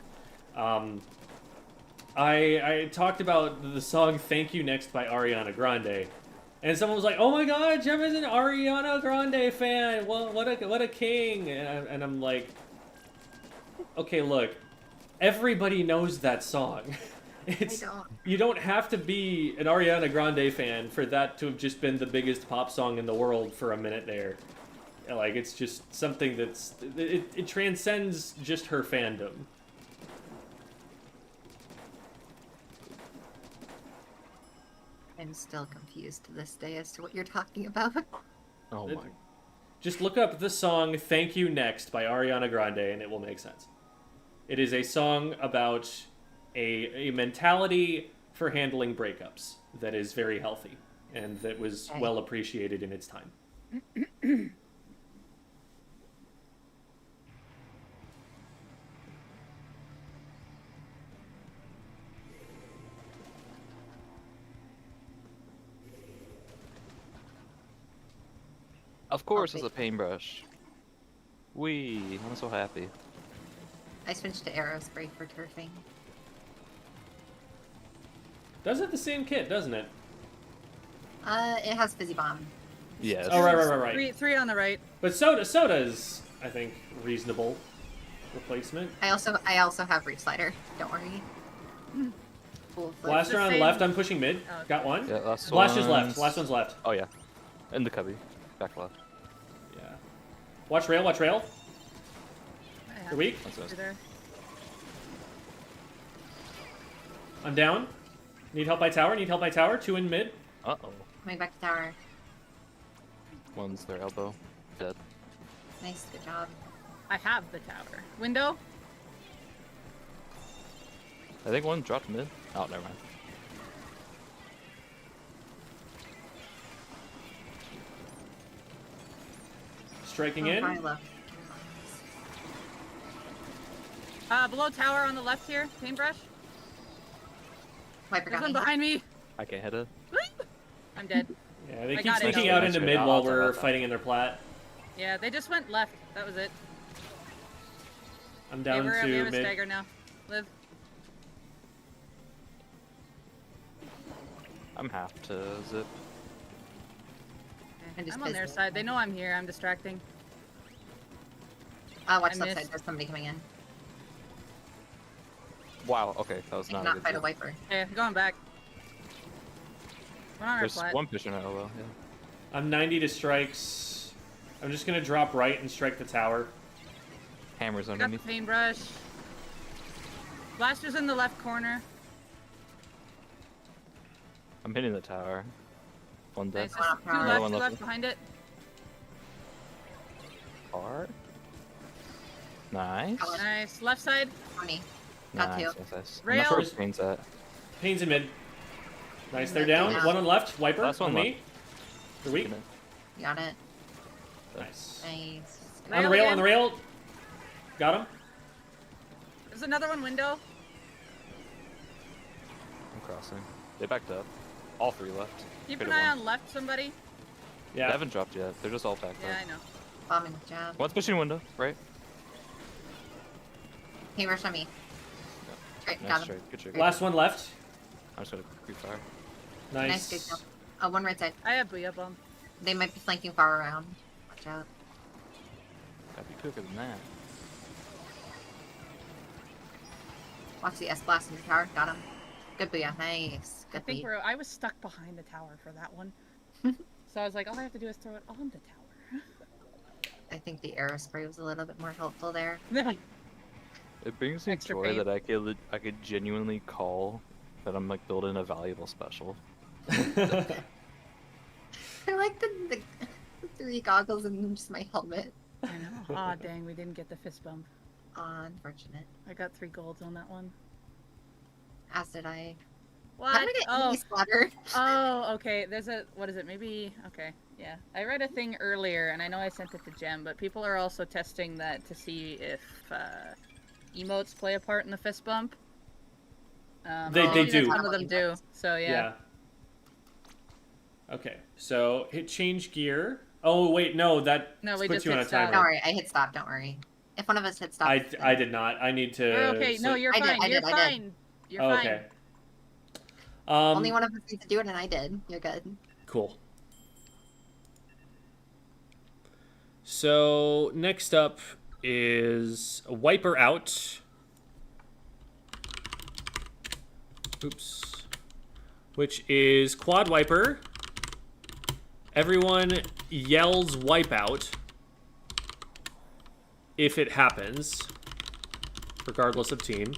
I talked about the song "Thank You Next" by Ariana Grande, and someone was like, "Oh my God, Jem is an Ariana Grande fan. Well, what a king!" And I'm like, "Okay, look, everybody knows that song. It's I don't. you don't have to be an Ariana Grande fan for that to have just been the biggest pop song in the world for a minute there. Like it's just something that's it transcends just her fandom." I'm still confused to this day as to what you're talking about. Oh It- my. Just look up the song "Thank You Next" by Ariana Grande and it will make sense. It is a song about a mentality for handling breakups that is very healthy and that was Okay. well appreciated in its time. Of course, Okay. it's a paintbrush. Wee, I'm so happy. I switched to Aerospray for turfing. Does it the same kit, doesn't it? It has Fizzy Bomb. Yes. Oh, right. Three on the right. But soda's, I think, reasonable replacement. I also have Reach Slider. Don't worry. Cool. Blaster the on same- left, I'm pushing mid. Oh, okay. Got one. Yeah, last Blaster's left. one's- Last one's left. Oh yeah, in the cubby, back left. Yeah. Watch rail, watch rail. I have You're weak. That's nice. There. I'm down. Need help by tower, need help by tower. Two in mid. Uh oh. Coming back to tower. One's their elbow. Dead. Nice, good job. I have the tower. Window? I think one dropped mid. Oh, never mind. Striking Oh, in. probably left. Below tower on the left here. Paintbrush. Wiper There's got one me. behind me. I can't hit it. I'm dead. Yeah, they I keep got it. sneaking No, out that's into good. mid while I'll we're that. fighting in their plat. Yeah, they just went left. That was it. I'm Okay, down we to have a mid. stagger now. Live. I'm half to zip. I just I'm on their fizzed it. side. They know I'm here. I'm distracting. Watch I left side. missed. There's somebody coming in. Wow. Okay, that was I not a cannot good fight a zip. wiper. Okay, going back. We're on our There's flat. one pushing at elbow. Yeah. I'm 90 to strikes. I'm just gonna drop right and strike the tower. Hammers Got the underneath. paintbrush. Blaster's in the left corner. I'm hitting the tower. One dead. Nice. There's two Another left, one two left. left behind it. Hard. Nice. Got Nice. Left side. 20. Got Nice, two. nice. I'm Rail. not sure where Pain's at. Pains in mid. Nice, they're Left down. down. One on left. Wiper Last one on me. You're weak. You got it. Nice. Nice. On the Rail rail, again. on the rail. Got him. There's another one window. I'm crossing. They backed up. All three left. Keep Could've an eye won. on left, somebody. They Yeah. haven't dropped yet. They're just all backed Yeah, up. I know. Bombing with jab. One's pushing window, right? Hey, rush on me. Great, Nice got him. straight. Good trick. Last one left. I'm just gonna creep fire. Nice, good kill. Oh, one right side. I have Booyah Bomb. They might be flanking far around. Watch out. Gotta be quicker than that. Watch the S-Blast in the tower. Got him. Good booyah. Nice. I Good think beat. I was stuck behind the tower for that one. So I was like, all I have to do is throw it on the tower. I think the arrow spray was a little bit more helpful there. It brings me Extra joy pain. that I could genuinely call that I'm like building a valuable special. I like the 3 goggles and just my helmet. I know. Aw, dang, we didn't get the fist bump. Unfortunate. I got 3 golds on that one. As did I. What? How did I get enemy splatter? Oh, okay. There's a, what is it? Maybe, okay. Yeah. I read a thing earlier, and I know I sent it to Jem, but people are also testing that to see if emotes play a part in the fist bump. They I see that do. Some of them do. So, yeah. Okay, so hit change gear. Oh wait, no, that No, we puts just you on a hit stop. timer. Don't worry, I hit stop. Don't worry. If one of us hit stop, I did not. I need to. You're okay. No, you're I did, fine. I You're did, I did. fine. You're Oh, fine. okay. only one of us needs to do it, and I did. You're good. Cool. So next up is Wipeout. Oops. Which is quad wiper. Everyone yells Wipeout if it happens, regardless of team.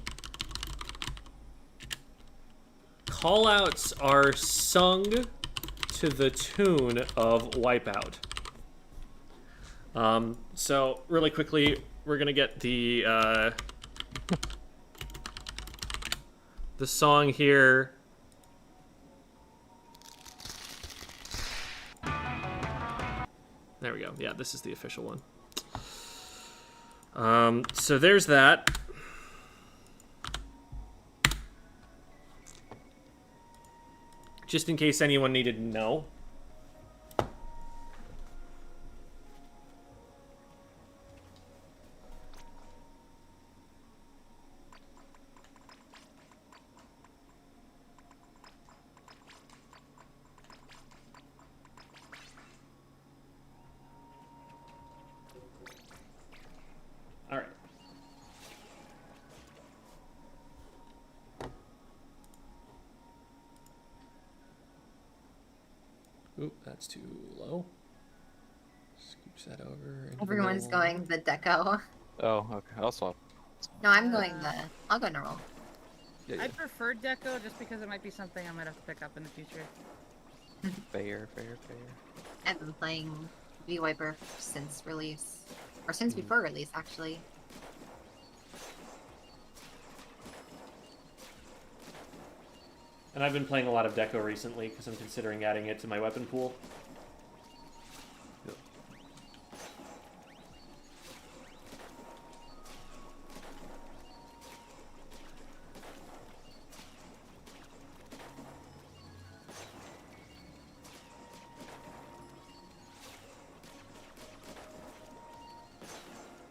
Callouts are sung to the tune of Wipeout. So really quickly, we're gonna get the song here. There we go. Yeah, this is the official one. So there's that. Just in case anyone needed to know. All right. Oop, that's too low. Scooch that over. into the Everyone's middle. going the deco. Oh, okay. I'll swap. No, I'm going the. I'll go normal. Yeah, yeah. I prefer Deco just because it might be something I might have to pick up in the future. Fair. I've been playing V-Wiper since release. Or since before release, actually. And I've been playing a lot of Deco recently because I'm considering adding it to my weapon pool. Yep.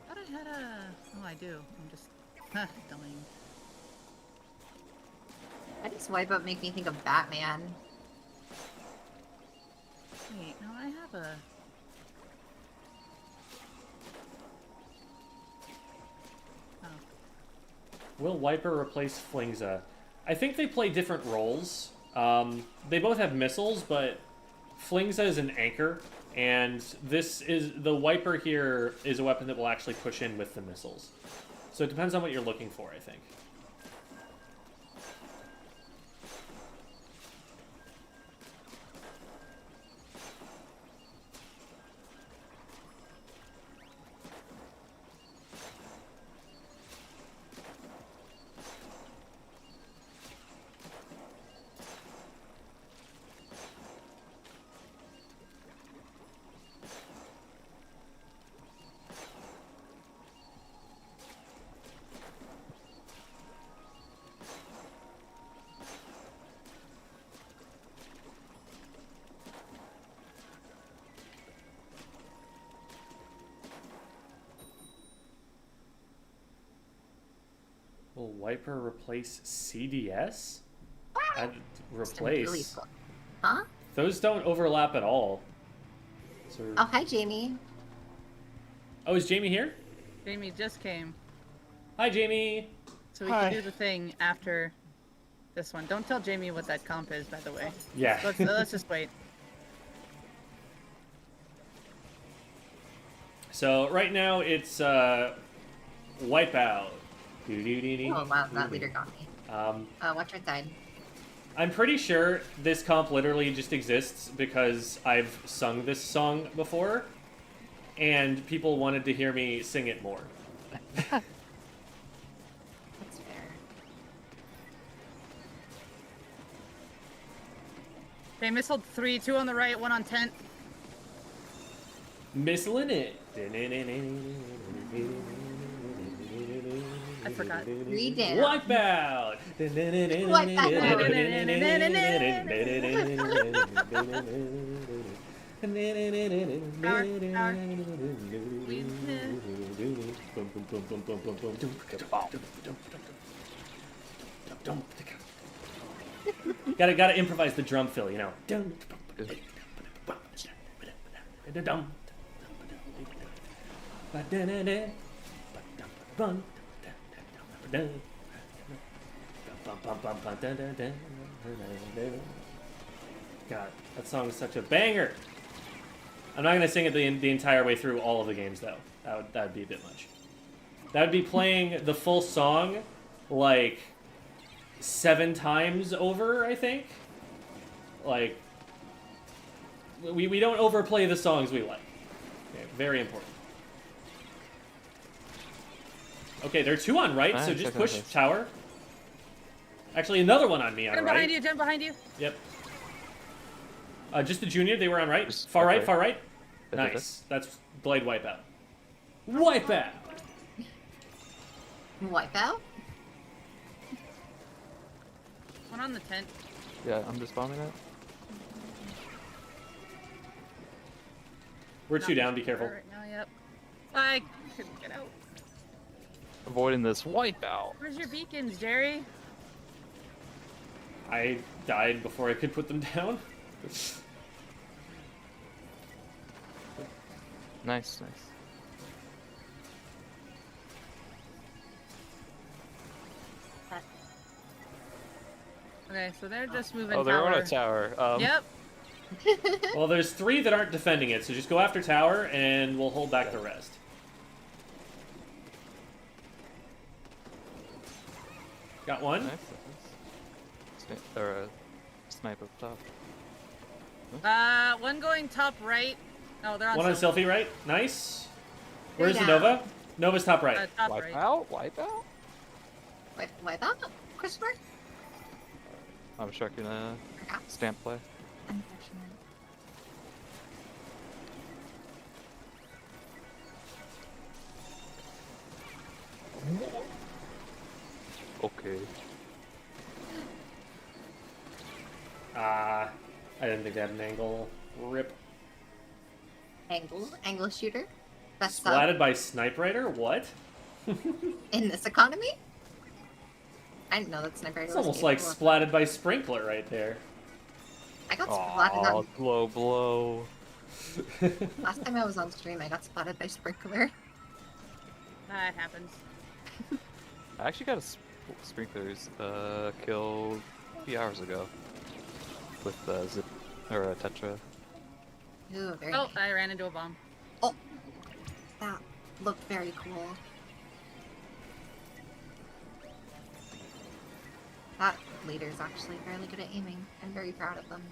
Thought I had a... Oh, I do. I'm just... dying. Why does Wipeout make me think of Batman? Wait, no, I have a... Oh. Will Wiper replace Flingza? I think they play different roles. They both have missiles, but Flingza is an anchor, and the Wiper here is a weapon that will actually push in with the missiles. So it depends on what you're looking for, I think. Will Wiper replace CDS? Add, Just a really replace. full- Huh? Those don't overlap at all. So, Oh, hi, Jamie. oh, is Jamie here? Jamie just came, Hi, Jamie. so we Hi. can do the thing after this one. Don't tell Jamie what that comp is, by the way. Yeah. Let's just wait. So right now it's Wipeout. Oh, wow, that leader got me. Watch your side. I'm pretty sure this comp literally just exists because I've sung this song before, and people wanted to hear me sing it more. That's fair. Okay, missile 3, 2 on the right, 1 on tent. Missling it. I forgot. Three down. Wipeout. Gotta improvise the drum fill, you know. God, that song is such a banger. I'm not gonna sing it the entire way through all of the games though. That'd be a bit much. That would be playing the full song like 7 times over, I think. Like we don't overplay the songs we like. Okay, very important. Okay, there are 2 on right, so just push tower. Actually, another one on me on Jen right. behind you, Jen behind you. Yep. Just the junior, they were on right. Just Far right, okay. far right. That's it. Nice. That's Blade Wipeout. Wipeout! Wipeout? 1 on the tent. Yeah, I'm just bombing it. We're 2 down, be careful. Right now, yep. I couldn't get out. Avoiding this wipeout. Where's your beacons, Jerry? I died before I could put them down. Nice, nice. Okay, so they're just moving Oh, they're tower. on a tower. Yep. Well, there's 3 that aren't defending it, so just go after tower, and we'll hold back the rest. Got one. Nice. Or a snipe up top. 1 going top right. Oh, they're on. One on Sizzle. selfie right. Nice. Where's the down. Nova? Nova's top right. Top right. Wipeout? Wipeout? Wipeout? Question mark? I'm sharking a Perhaps. stamp play. Unfortunate. Okay. I didn't think they had an angle. Rip. Angle shooter? Best Splatted by Snipe Rider? What? sub in this economy? I didn't know that sniper It's was almost like capable of- splatted by Sprinkler right there. I got splatted Oh, on blow, blow. last time I was on stream. I got splatted by sprinkler. That happens. I actually got a sprinklers kill a few hours ago with zip or a tetra. Ooh, very Oh, nice. I ran into a bomb. Oh, that looked very cool. That leader's actually fairly good at aiming. I'm very proud of them.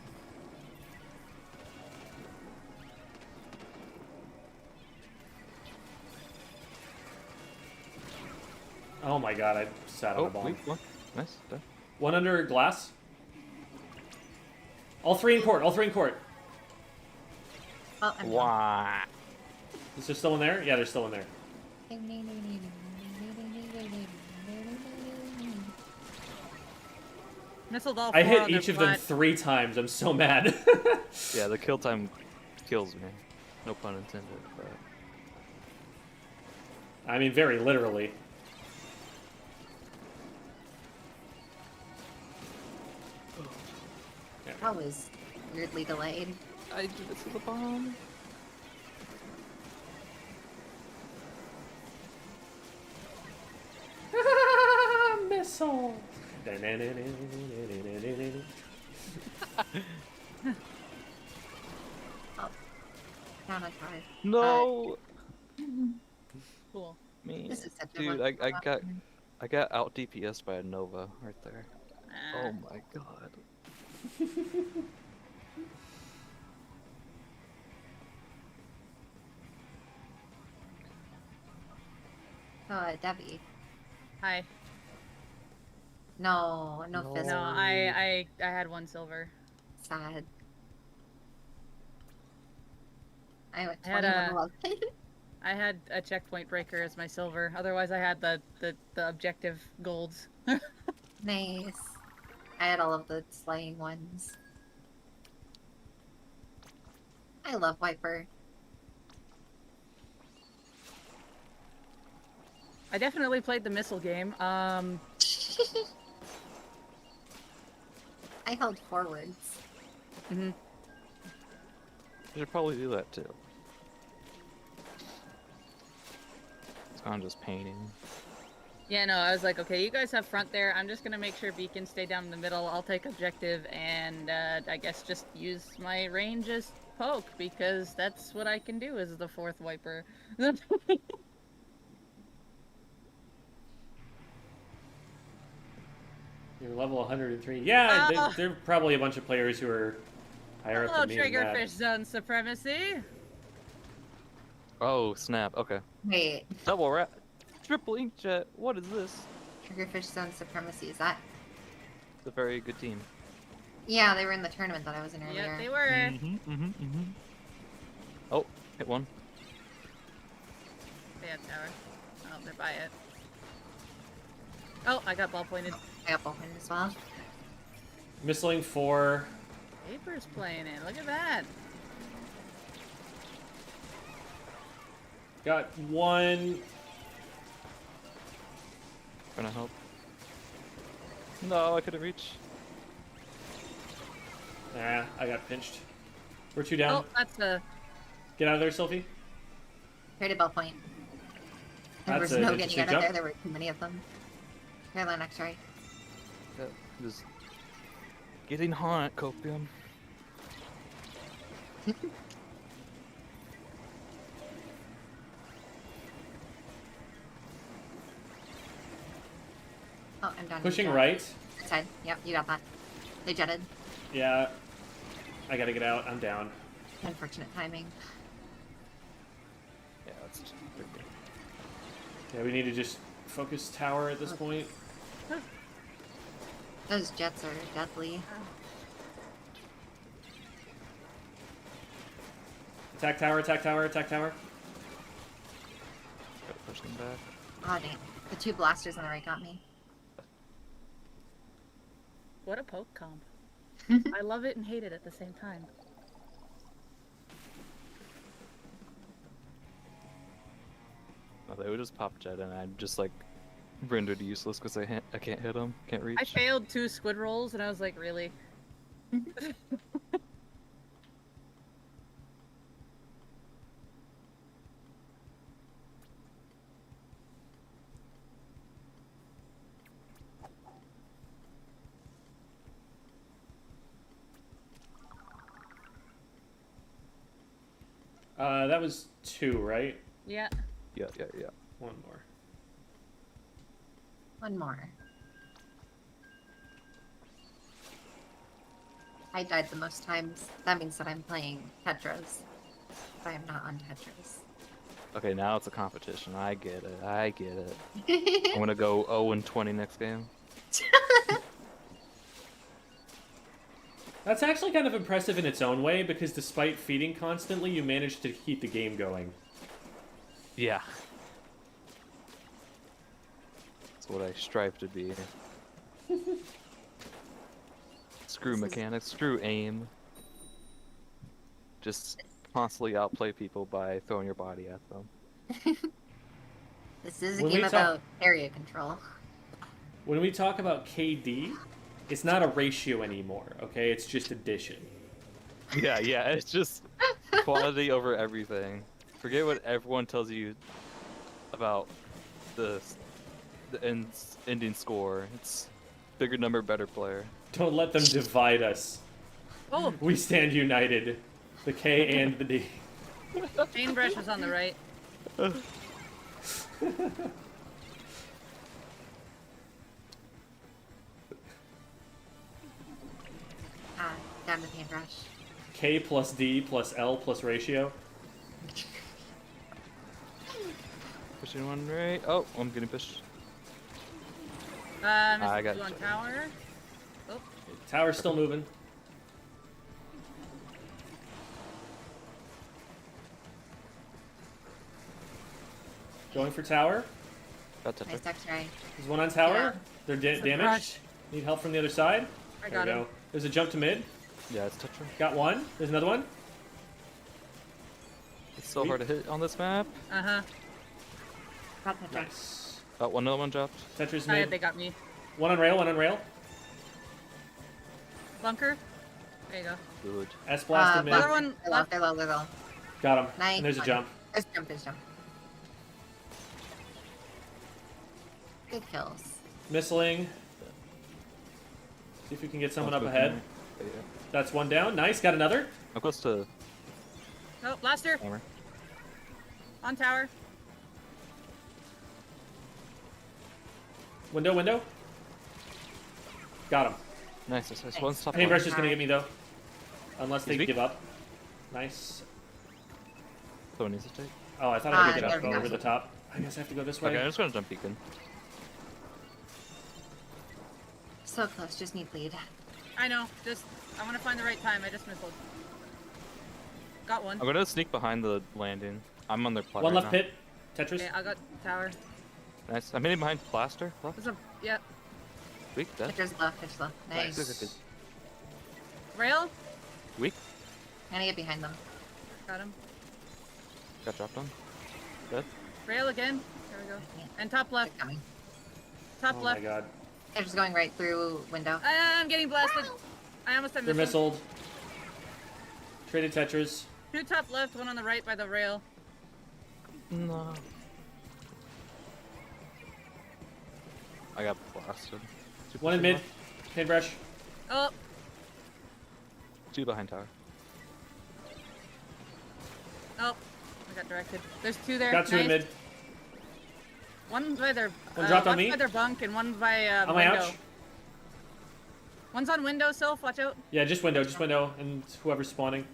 Oh my god, I sat on Oh, a bomb. wait, one. Nice. Done. One under glass. All 3 in court, all 3 in court. Oh, I'm Wah. Is there still in there? Yeah, there's still in there. Missiled all I 4 hit on their each of them flat. 3 times. I'm so mad. Yeah, the kill time kills me. No pun intended, but I mean, very literally. That was weirdly delayed. I did it to the bomb. Missile. Down a car. No. Cool. Me. This is such a Dude, lucky I spot. got out DPS by a Nova right there. Ah. Oh my god. Debbie. Hi. No No. fist. No, I had 1 silver. Sad. I went I had 21 I had a checkpoint breaker as my silver. Otherwise, I had the objective golds. Nice. I had all of the slaying ones. I love Wiper. I definitely played the missile game. I held forwards. You should probably do that too. It's kind of just painting. Yeah, no, I was like, okay, you guys have front there. I'm just gonna make sure beacons stay down in the middle. I'll take objective and I guess just use my range as poke because that's what I can do as the 4th wiper. You're level 103. Yeah, there are probably a bunch of players who are higher up Hello, than me than that. triggerfish zone supremacy. Oh snap! Okay. Wait, Double rat. Triple inkjet. What is this? Triggerfish Zone Supremacy, is that? It's a very good team. Yeah, they were in the tournament that I was in earlier. Yep, they were. Oh, hit one. They had tower. Oh, they're by it. Oh, I got ball pointed. I got both in as well. Missling 4. Vapor's playing it. Look at that. Got 1. Trying to help. No, I couldn't reach. Nah, I got pinched. We're 2 down. Oh, that's a. Get out of there, Sylphie. Created ball point. There That's was an no getting interesting out of jump. there. There were too many of them. Caroline X-ray. Yeah, just getting hot, copium. Oh, I'm done. Pushing Yeah. right. Right side. Yep, you got that. They jetted. Yeah. I gotta get out. I'm down. Unfortunate timing. Yeah, that's just pretty good. Yeah, we need to just focus tower at this point. Those jets are deadly. Attack tower, attack tower, attack tower. Gotta push them back. Oh, dang. The 2 blasters on the right got me. What a poke comp. I love it and hate it at the same time. No, they would just pop jet and I'm just like rendered useless because I can't hit them, can't reach. I failed 2 squid rolls and I was like, really? That was 2, right? Yeah. Yeah. 1 more. One more. I died the most times. That means that I'm playing Tetras. But I am not on Tetras. Okay, now it's a competition. I get it. I'm gonna go 0-20 next game. That's actually kind of impressive in its own way, because despite feeding constantly, you managed to keep the game going. Yeah. That's what I strive to be. Screw mechanics, screw aim. Just constantly outplay people by throwing your body at them. This is a When we game talk- about area control. When we talk about KD, It's not a ratio anymore, okay? It's just addition. Yeah, it's just quantity over everything. Forget what everyone tells you about the ending score. It's bigger number, better player. Don't let them divide us. Oh, We stand united. The K and the D. paintbrush was on the right. Down the paintbrush. K plus D plus L plus ratio. Pushing one right. Oh, I'm getting pushed. I got on it. tower. Tower's still moving. Going for tower. Got touch. Nice duck try. There's one on tower. Yeah. They're It's a damaged. crush. Need help from the other side. I There we got him. go. There's a jump to mid. Yeah, it's toucher. Got one. There's another one. It's so Sweet. hard to hit on this map. Uh-huh. Got the duck. Nice. Oh, another one dropped. Tetris Oh, yeah, mid. they got me. One on rail. One on rail. Bunker. There you go. Good. S blasted mid. Another one They're low, left. they're low, they're low. Got him. Nice. And there's a jump. There's jump, there's jump. Good kills. Missiling. See if we can get someone up Close ahead. with me. Yeah. That's one down. Nice. Got another. I'm close to Oh, blaster. hammer. On tower. Window. Window. Got him. Nice. Nice. One stop. Paintbrush is gonna get me though. Unless they He's weak. give up. Nice. Someone needs to take. Oh, I thought I could get there up we go. over the top. I guess I have to go this way. Okay, I'm just gonna jump beacon. So close, just need lead. I know. Just I want to find the right time. I just missed. Got one. I'm gonna sneak behind the landing. I'm on their plat One right left now. pit. Tetris. Okay, I got tower. Nice. I'm hitting behind blaster. Left. There's a yeah. Weak. Dead. Pitcher's low, pitcher's low. Nice. Good, good, good. Rail. Weak. I'm gonna get behind them. Got him. Got dropped on. Dead. Rail again. There we go. Yeah. And top They're left. coming. Top Oh my left. god. They're just going right through window. I'm getting blasted. I almost had They're missile. missiled. Traded Tetris. Two top left, one on the right by the rail. No. I got blasted. One in mid. Paintbrush. Oh, Two behind tower. oh. I got directed. There's two there. Got two in Nice. mid. One by their One dropped on one's me. by their bunk and one by On my window. ouch. One's on window, Sylph. Watch out. Yeah, just window, and whoever's spawning.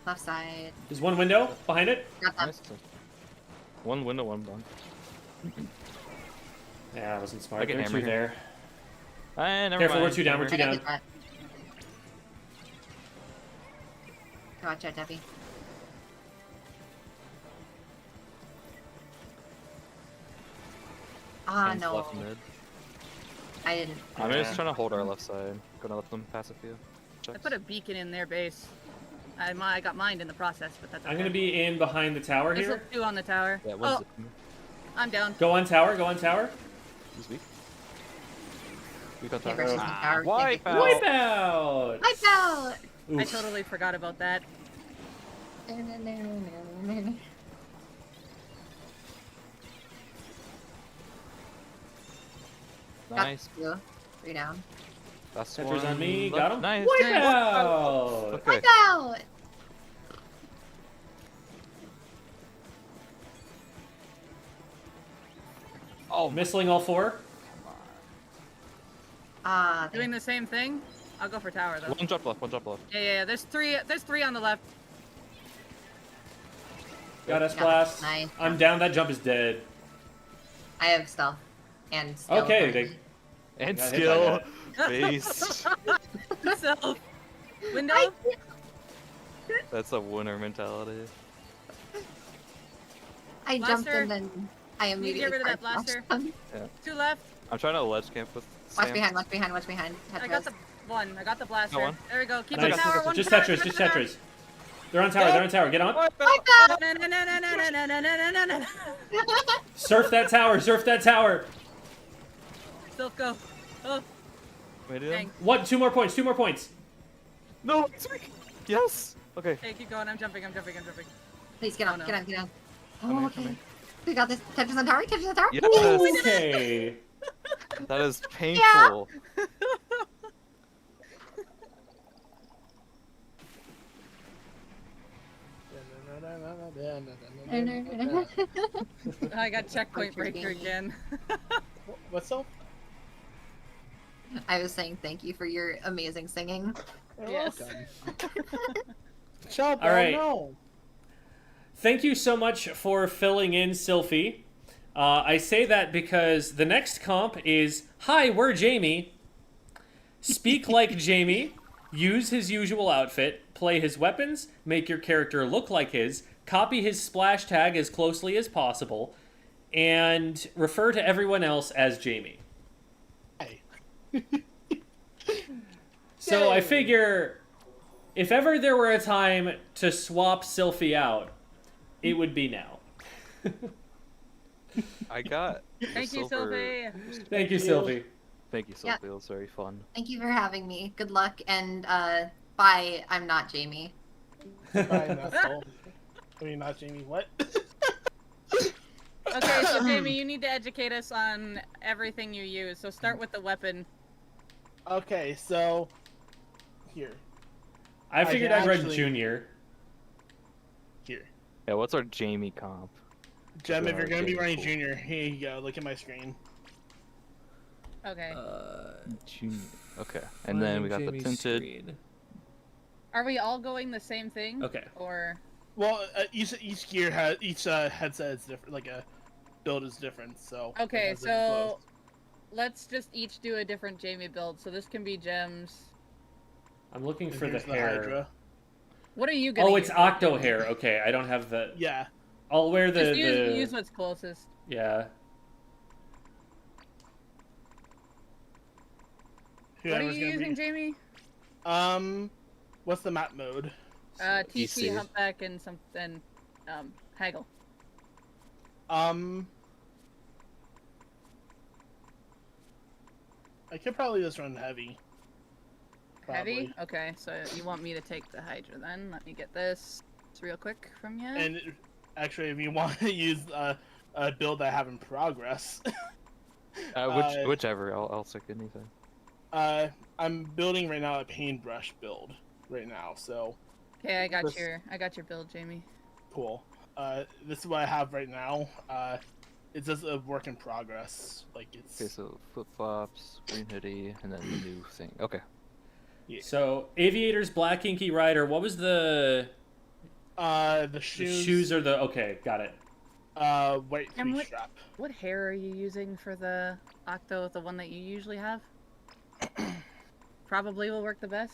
Left side. There's one window behind it. Got them. Nice. One window, one bunk. Yeah, that wasn't I smart. get There are hammer two here. there. Never Careful, mind. we're two down, we're I two gotta down. get that. Watch out, Debbie. Ah, Hands no. left mid. I didn't. I'm Yeah. just trying to hold our left side. Gonna let them pass a few. I Checks. put a beacon in their base. I got mined in the process, but that's okay. I'm gonna be in behind the tower There's here. two on the tower. Yeah, Oh, one's I'm down. Go on tower, go on tower. He's weak. Weak on Can't tower. versus the tower. Can't get- Wipeout! Wipeout! Wipeout! I Oof. totally forgot about that. Nice. Got two. 3 down. That's Tetris one on me, left. got him. Nice. Wipeout! Okay. Wipeout! Oh, Missiling all four. Ah, Doing the same thing. I'll go for tower though. one drop left. One drop left. Yeah. There's three on the left. Got S Yeah, blast. nice. I'm down. That jump is dead. I have stealth. And skill. Okay, currently. And Got hit skill. by Base. So, window. I- That's a winner mentality. I jumped Blaster. and then I Need to get immediately rid of that flashed blaster. them. Two left. I'm trying to ledge camp with Watch Sam. behind, watch behind, watch behind. I got the one. I got the blaster. one. There we go. Keep Nice. the tower. One Just tower, Tetris, keep just the tower. Tetris. They're on tower, they're on tower. Get on. Wipeout! No, no, no, no, no, no, no, no, no, no, no. Surf that tower, surf that tower. Still go. Oh, Wait, dang. What? 2 more points. 2 more points. No, it's me. Yes. Okay. Hey, keep going. I'm jumping. Please get Oh, on, no. get on, get on. Come Oh, here, okay. come here. We got this. Catch us on tower, catch us on tower. Yes. Okay. That is painful. I got checkpoint breaker again. What's up? I was saying thank you for your amazing singing. You're Yes. welcome. Chop, All right. no. Thank you so much for filling in, Sylphie. I say that because the next comp is, hi, we're Jamie. Speak like Jamie. Use his usual outfit. Play his weapons. Make your character look like his. Copy his splash tag as closely as possible. And refer to everyone else as Jamie. Hey. So I Yay. figure, if ever there were a time to swap Sylphie out, it would be now. I got. the Thank you, silver- Sylvie. Thank you, Sylphie. Thank you, Yeah. Sophie. It was very fun. Thank you for having me. Good luck, and bye. I'm not Jamie. Fine, that's all. I mean, not Jamie. What? Okay, so Jamie, you need to educate us on everything you use. So start with the weapon. Okay, so here, I figured I'd run actually- Junior. here, Yeah, what's our Jamie comp? Gem. If you're gonna be Jamie, running cool. Junior, here you go. Look at my screen. Okay. Junior. Okay. And then we got the tinted. Are we all going the same thing? Okay. Or Well, each gear has each headset is different. Like a build is different. So. it okay, has different so clothes. let's just each do a different Jamie build. So this can be gems. I'm looking And for the here's hair. Hydra. What are you gonna Oh, use? it's Octo hair. Okay, I don't have the. Yeah. I'll wear the. Just use, the... use what's closest. Yeah. What are Whoever's you gonna using, be... Jamie? What's the map mode? TC, EC. Humpback, and Haggle. I could probably just run heavy. Heavy? Probably. Okay, so you want me to take the Hydra then? Let me get this real quick from you. And actually, if you want to use a build I have in progress, Whichever. I'll stick anything. I'm building right now a paintbrush build right now. So Okay, I got this- your build, Jamie. cool. This is what I have right now. It's just a work in progress. Like it's Okay, so flip flops, green hoodie, and then the new thing. Okay. yeah. So, Aviator's Black Inky Rider. What was the. The The shoes. shoes are the. Okay, got it. White And three what- strap. What hair are you using for the Octo, the one that you usually have? Probably will work the best.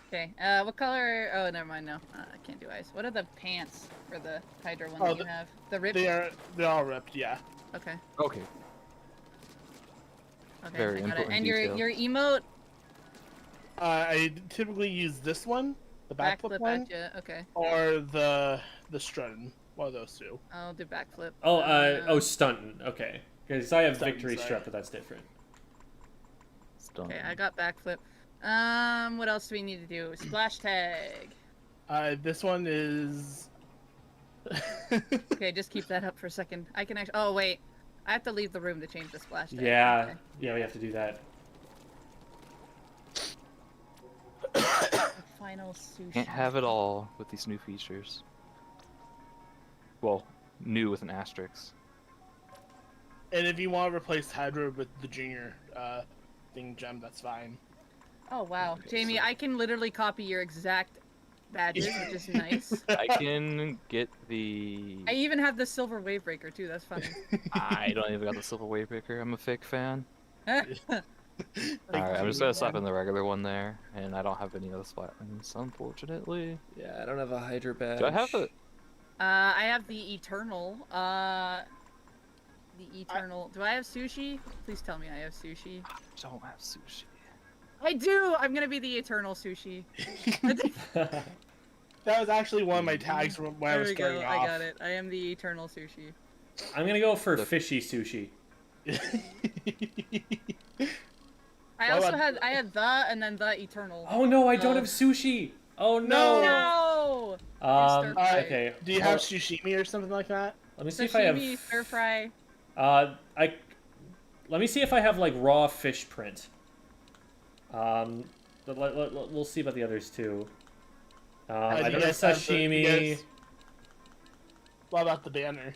Okay, what color? Oh, never mind, no. I can't do ice. What are the pants for the Hydra one Oh, that you have? The ripped? They're all ripped. Yeah. Okay, Okay. okay, Very I got it. important And detail. your emote, I typically use this one, the backflip backflip one, at you. Okay, or the strutting. One of those two. I'll do backflip. Oh, stunting. Okay. Because I have Stunting, Victory sorry. Strut, but that's different. Stunning. Okay, I got backflip. What else do we need to do? Splash tag. This one is. Okay, just keep that up for a second. I can actually. Oh wait, I have to leave the room to change the splash tag. Yeah. Okay. Yeah, we have to do that. Final sushi. Can't have it all with these new features. Well, new with an asterisk. And if you want to replace Hydra with the junior thing gem, that's fine. Oh wow, Okay, Jamie, so- I can literally copy your exact badges, which is nice. I can get the. I even have the silver wave breaker too. That's funny. I don't even got the silver wave breaker. I'm a fake fan. Thank Alright, I'm you, just gonna man. slap in the regular one there, and I don't have any other splatins, unfortunately. Yeah, I don't have a Hydra badge. Do I have it? I have the eternal. The eternal. Do I have sushi? Please tell me I have sushi. I don't have sushi. I do. I'm gonna be the eternal sushi. That was actually one of my tags from when I There was we starting go. off. I got it. I am the eternal sushi. I'm gonna go for The- fishy sushi. I What also about- had the and then the eternal. Oh no, I don't Oh. have sushi. Oh No. no. No. Stir fry. Okay. Do you have sushimi or something like that? Let me see if I have. Sashimi, stir fry. Let me see if I have like raw fish print. But we'll see about the others too. I do don't you have guys have the- you sashimi. guys- What about the banner?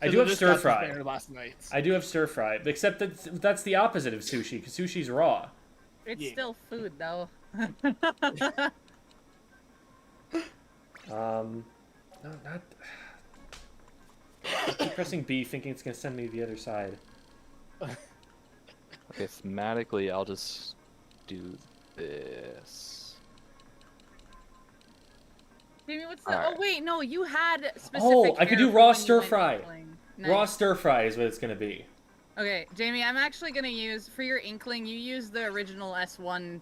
I do have just stir got this fry. banner last night. I do have stir fry, except that's the opposite of sushi, because sushi's raw. It's Yeah. still food though. No, not. I keep pressing B, thinking it's gonna send me to the other side. Okay, thematically, I'll just do this. Jamie, what's the? Alright. Oh wait, no, you had specific. Oh, I could do hair raw when you stir went fry. inkling. Raw Nice. stir fry is what it's gonna be. Okay, Jamie, I'm actually gonna use for your inkling. You use the original S1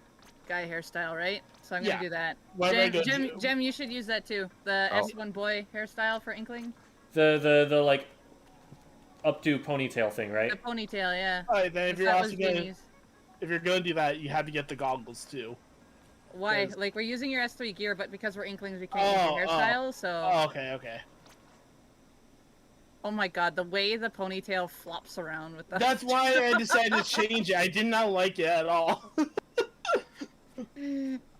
guy hairstyle, right? So I'm gonna Yeah. do that. What am I gonna Jem, do? Jem, you should use that too. The Oh. S1 boy hairstyle for inkling. The like updo ponytail thing, right? The ponytail, yeah. Alright, then if you're That also was gonna Jamie's. if you're gonna do that, you have to get the goggles too. Why? Because- Like we're using your S3 gear, but because we're inklings, we can't Oh, use your oh. hairstyle. So. Oh, okay. Oh my god, the way the ponytail flops around with the. That's why I decided to change it. I did not like it at all.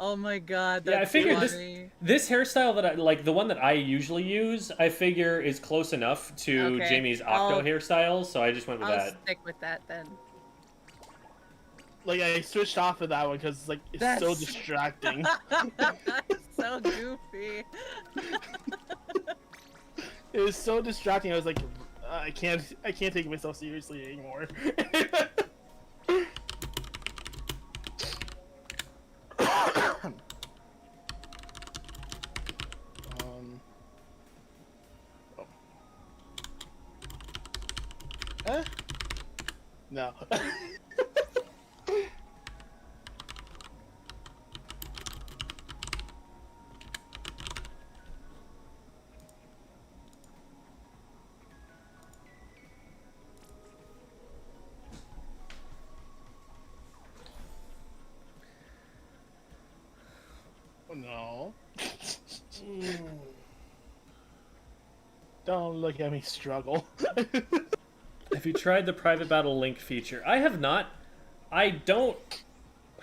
Oh my god. Yeah, I That's figured funny. this hairstyle that I like, the one that I usually use, I figure is close enough to Okay, Jamie's Octo I'll- hairstyle, so I just went with I'll that. stick with that then. Like I switched off of that one because like it's so That's- distracting. So goofy. It was so distracting. I was like, I can't take myself seriously anymore. Oh. No. Oh, no. Don't look at me struggle. Have you tried the private battle link feature? I have not. I don't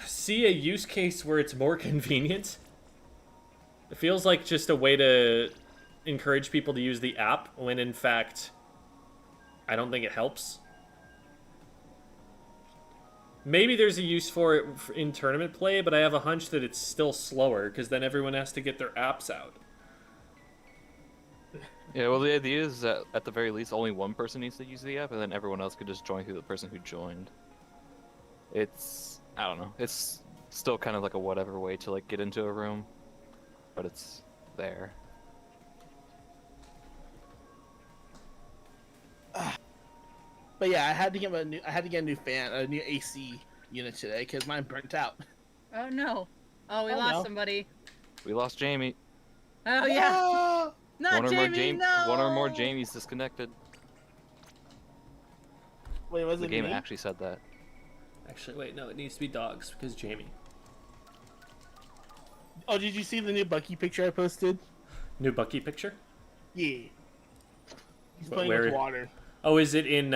see a use case where it's more convenient. It feels like just a way to encourage people to use the app when in fact I don't think it helps. Maybe there's a use for it in tournament play, but I have a hunch that it's still slower because then everyone has to get their apps out. Yeah, well, the idea is that at the very least, only one person needs to use the app, and then everyone else could just join through the person who joined. It's, I don't know, it's still kind of like a whatever way to like get into a room, but it's there. But yeah, I had to get a new fan, a new AC unit today because mine burnt out. Oh no. Oh, we Oh, lost no. somebody. We lost Jamie. Oh yeah. Ah! Not Jamie, no. One or more Jamies disconnected. Wait, was The it game me? actually said that. Actually, wait, no, it needs to be dogs because Jamie. Oh, did you see the new Bucky picture I posted? New Bucky picture? Yeah. He's But playing where- with water. Oh, is it in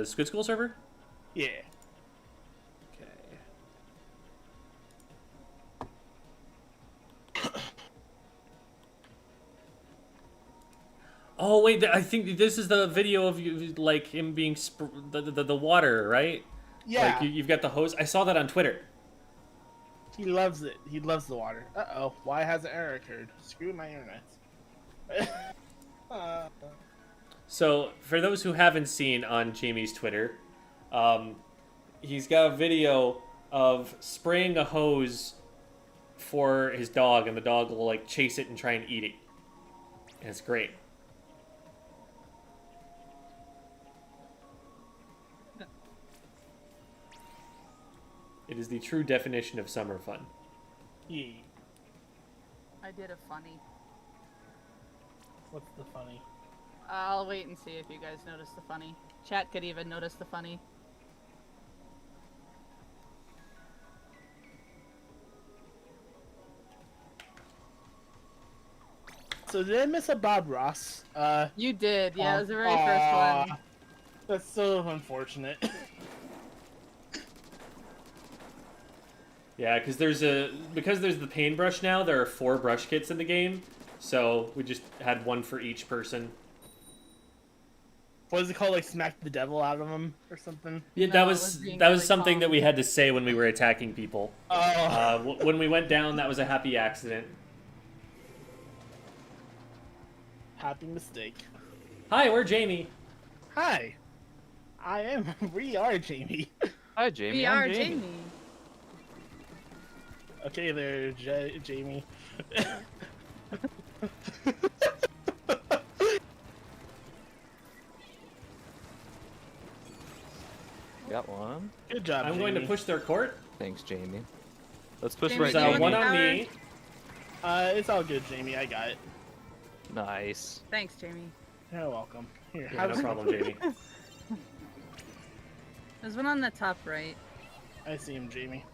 Squid School server? Yeah. Okay. Oh wait, I think this is the video of you, like him being the water, right? Yeah. Like you've got the hose. I saw that on Twitter. He loves it. He loves the water. Uh-oh. Why has an error occurred? Screw my internet. So for those who haven't seen on Jamie's Twitter, he's got a video of spraying a hose for his dog, and the dog will like chase it and try and eat it. And it's great. It is the true definition of summer fun. Yeah. I did a funny. What's the funny? I'll wait and see if you guys notice the funny. Chat could even notice the funny. So did I miss a Bob Ross? You did, yeah, it was the very first one. That's so unfortunate. Yeah, because there's the paintbrush now. There are 4 brush kits in the game, so we just had one for each person. What is it called? Like smack the devil out of him or something? Yeah, No, that it was was being that was really something calm. that we had to say when we were attacking people. Oh, When we went down, that was a happy accident. happy mistake. Hi, we're Jamie. Hi, I am. We are Jamie. Hi, Jamie. We I'm are Jamie. Okay, there, Jamie. Got one. Good job. I'm going to push their court. Thanks, Jamie. Let's push Jamie, right do you So want now. one the on tower? me. It's all good, Jamie. I got it. Nice. Thanks, Jamie. You're welcome. Here, Yeah, have no some. problem, Jamie. There's one on the top right. I see him, Jamie.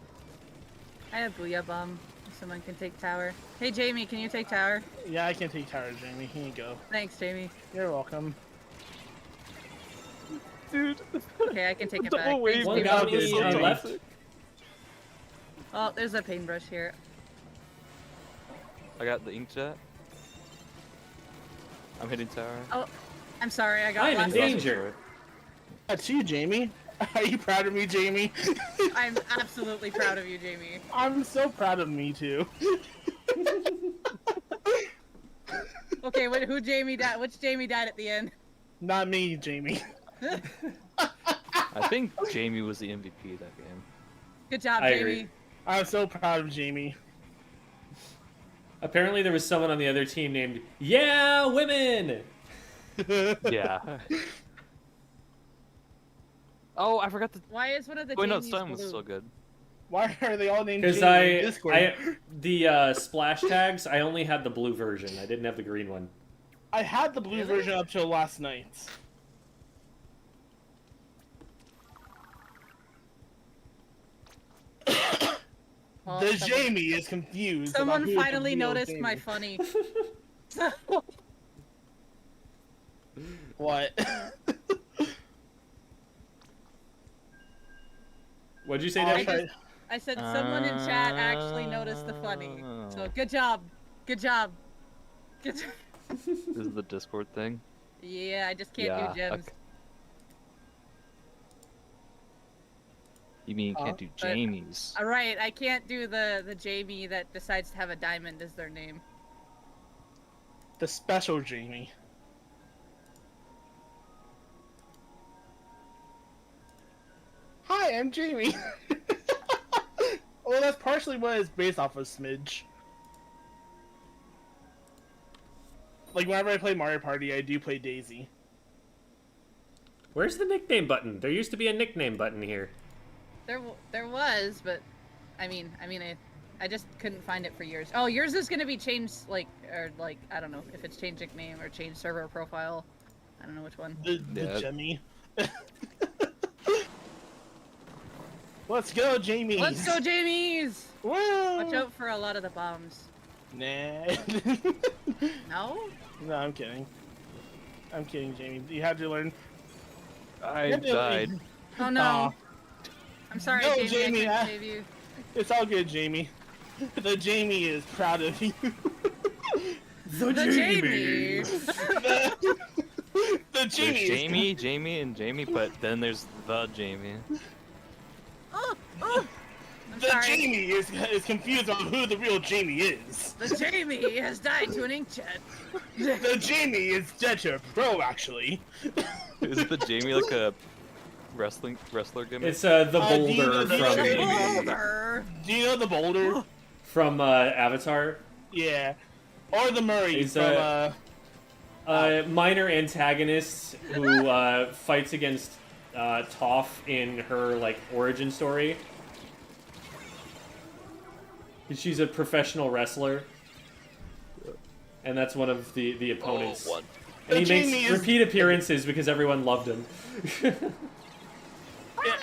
I have Booyah Bomb. If someone can take tower. Hey, Jamie, can you take tower? Yeah, I can take tower, Jamie. Here you go. Thanks, Jamie. You're welcome. Dude. Okay, I can take it back. Double wave Thanks, One Jamie. got Okay, me so Jamie. left. Oh, there's a paintbrush here. I got the inkjet. I'm hitting tower. Oh, I'm sorry, I got I'm in lost. danger. That's you, Jamie. Are you proud of me, Jamie? I'm absolutely proud of you, Jamie. I'm so proud of me too. Okay, who Jamie died? Which Jamie died at the end? Not me, Jamie. I think Jamie was the MVP of that game. Good job, I Jamie. agree. I'm so proud of Jamie. Apparently, there was someone on the other team named Yeah Women. Yeah. Oh, I forgot the. Why is one of the Wait, no, Jamies Stun was blue? still good. Why are they all named Because Jamie in Discord? the splash tags, I only had the blue version. I didn't have the green one. I had the blue Really? version up till last night. Oh, The someone- Jamie is confused. Someone about who is the finally real noticed Jamie. my funny. What? What'd you say, I'll Debbie? try- I said someone in chat actually noticed the funny. So Oh. good job. Good job. Good job. This is the Discord thing. Yeah, I just can't Yeah, do gems. okay. You mean you can't do But- Jamie's? Alright, I can't do the Jamie that decides to have a diamond as their name. The special Jamie. Hi, I'm Jamie. Well, that's partially what it's based off of, Smidge. Like, whenever I play Mario Party, I do play Daisy. Where's the nickname button? There used to be a nickname button here. There was, but I just couldn't find it for yours. Oh, yours is gonna be changed, I don't know if it's changed nickname or changed server profile. I don't know which one. The Yeah. Jemmy. Let's go, Jamie. Let's go, Jamies! Woo! Watch out for a lot of the bombs. Nah. No? No, I'm kidding. I'm kidding, Jamie. You have to learn. I You have to died. learn- Oh no. Aw. I'm sorry, No, Jamie, Jamie, I I- couldn't save you. It's all good, Jamie. The Jamie is proud of you. The The Jamie! The There's Jamie is Jamie, and Jamie, but then there's the Jamie. Oh, oh. I'm The sorry. Jamie is confused on who the real Jamie is. The Jamie has died to an inkjet. The Jamie is dead to a pro, actually. Is the Jamie like a wrestler gimmick? It's the do you know- boulder do you know- from Boulder. Do you know the Boulder? Avatar. Yeah. Or the Murray It's, from Minor antagonist who fights against Toph in her origin story. She's a professional wrestler, and that's one of the opponents. Oh, And he Jamie makes is- repeat appearances because everyone loved him.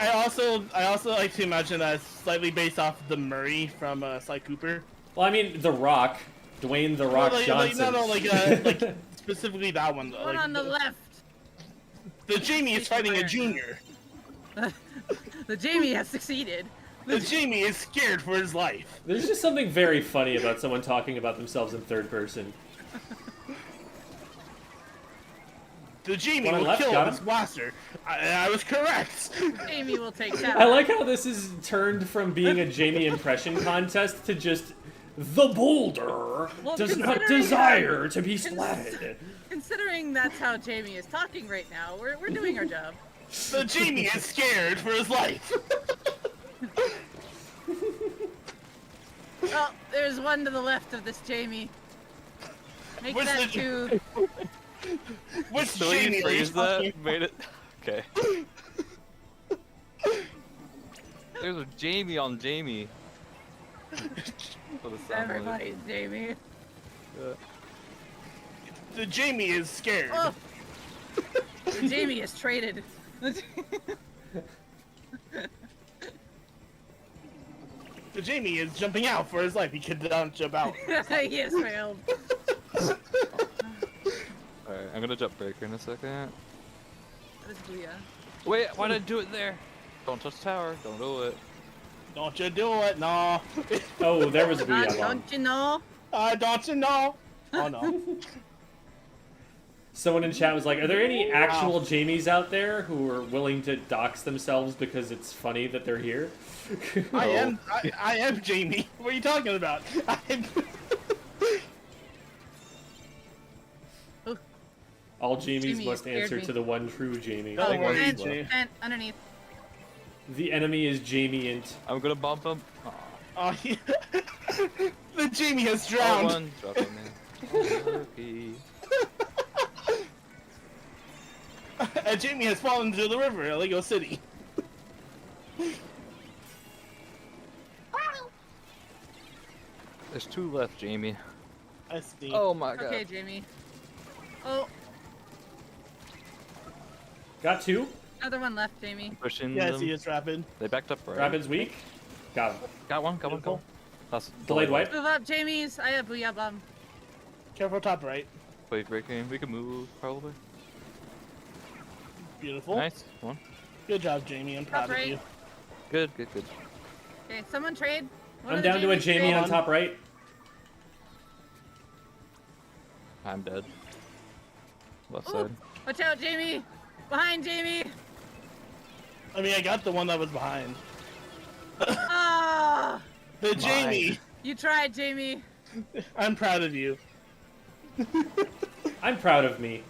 I also like to imagine that it's slightly based off the Murray from Sly Cooper. Well, I mean, The Rock. Dwayne The Rock Johnson. Like specifically that one. One on the left. The Jamie is fighting a junior. The Jamie has succeeded. The Jamie is scared for his life. There's just something very funny about someone talking about themselves in third person. The Jamie One on will left, kill got this him. blaster. I was correct. Jamie will take that. I like how this is turned from being a Jamie impression contest to just the boulder Well, does not considering desire to be splatted. Considering that's how Jamie is talking right now, we're doing our job. The Jamie is scared for his life. Oh, there's one to the left of this Jamie. Make Where's that the- two. Which The way Jamie you are you phrased that talking? made it. Okay. There's a Jamie on Jamie. What it sounded like. Everybody's Jamie. The Jamie is scared. Oh! The Jamie is traded. The Jamie is jumping out for his life. He cannot jump out. He has failed. Alright, I'm gonna jump breaker in a second. This booyah. Wait, why did I do it there? Don't touch tower. Don't do it. Don't you do it, no. Oh, there was a booyah bomb. Don't you know? Don't you know? Oh no. Someone in chat was like, are there any actual Jamies out there who are willing to dox themselves because it's funny that they're here? I am Jamie. What are you talking about? I'm... All Jamies Jamie must scared answer me. to the one true Jamie. Don't worry, And, Jamie. and underneath. The enemy is Jamie-int. I'm gonna bump him. Aw. Oh, yeah. The Jamie has Oh, drowned. one. Dropping me. Okay. A Jamie has fallen into the river in Lego City. There's two left, Jamie. I see. Oh my god. Okay, Jamie. Oh, Got two. another one left, Jamie. Pushing Yeah, I them. see it's rapid. They backed up right. Rapid's weak. Got him. Got one. Got one. Got Beautiful. one. That's Delayed wipe. Move up, Jamies. I have booyah bomb. Careful top right. Wait, breaking. We can move probably. Beautiful. Nice. One. Good job, Jamie. I'm proud Top of right. you. Good. Good. Good. Okay, someone trade. One I'm of the down to a Jamies Jamie trade. on top right. I'm dead. Left Ooh, side. watch out, Jamie. Behind Jamie. I mean, I got the one that was behind. Ah, The Jamie. you tried, Jamie. I'm proud of you. I'm proud of me.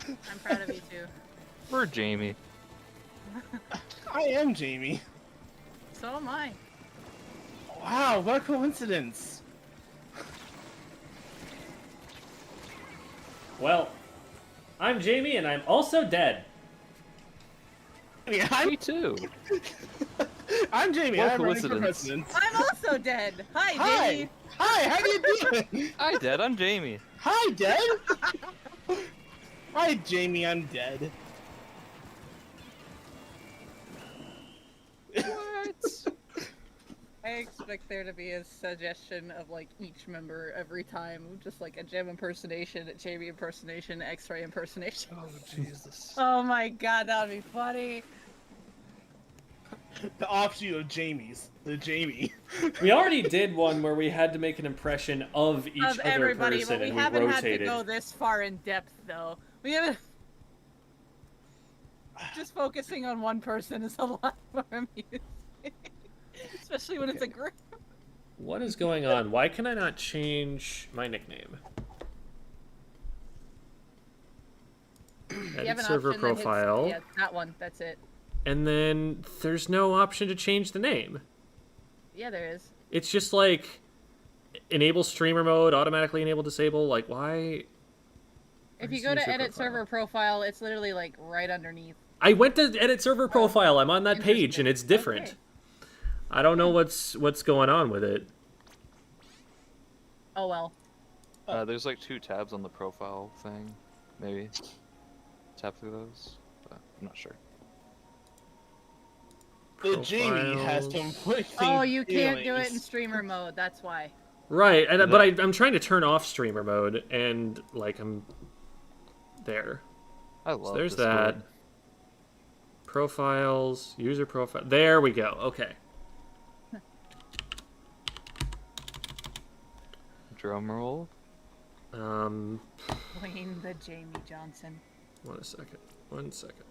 I'm proud of you too. We're Jamie. I am Jamie. So am I. Wow, what a coincidence. Well, I'm Jamie and I'm also dead. I mean, I'm, Me too. I'm Jamie. What I'm running for coincidence. president. I'm also dead. Hi, Hi. Jamie. Hi, how do you doing? Hi, dead. I'm Jamie. Hi, dead. Hi, Jamie. I'm dead. What? I expect there to be a suggestion of like each member every time, just like a Gem impersonation, a Jamie impersonation, X-ray impersonation. Oh Jesus. Oh my god, that would be funny. The offshoot of Jamie's. The Jamie. We already did one where we had to make an impression of each Of other everybody, person but we and we haven't rotated. had to go this far in depth though. We haven't. Just focusing on one person is a lot more amusing, especially when it's a group. What is going on? Why can I not change my nickname? You Edit have an server option that hits- profile. yeah, that one. That's it. And then there's no option to change the name. Yeah, there is. It's just like enable streamer mode, automatically enable disable. Like, why? If you Where's go to user edit profile? server profile, it's literally like right underneath. I went to edit server profile. I'm on that page and it's different. Okay. I don't know what's going on with it. Oh well. There's like two tabs on the profile thing. maybe tap through those, but I'm not sure. The Jamie has Profiles. conflicting Oh, you can't do it in feelings. streamer mode. That's why. Right, and, Is but it- I'm trying to turn off streamer mode, and like I'm there. I love So there's Discord. that. Profiles, user profile. There we go. Okay. Drum roll. Wayne the Jamie Johnson. 1 second. 1 second.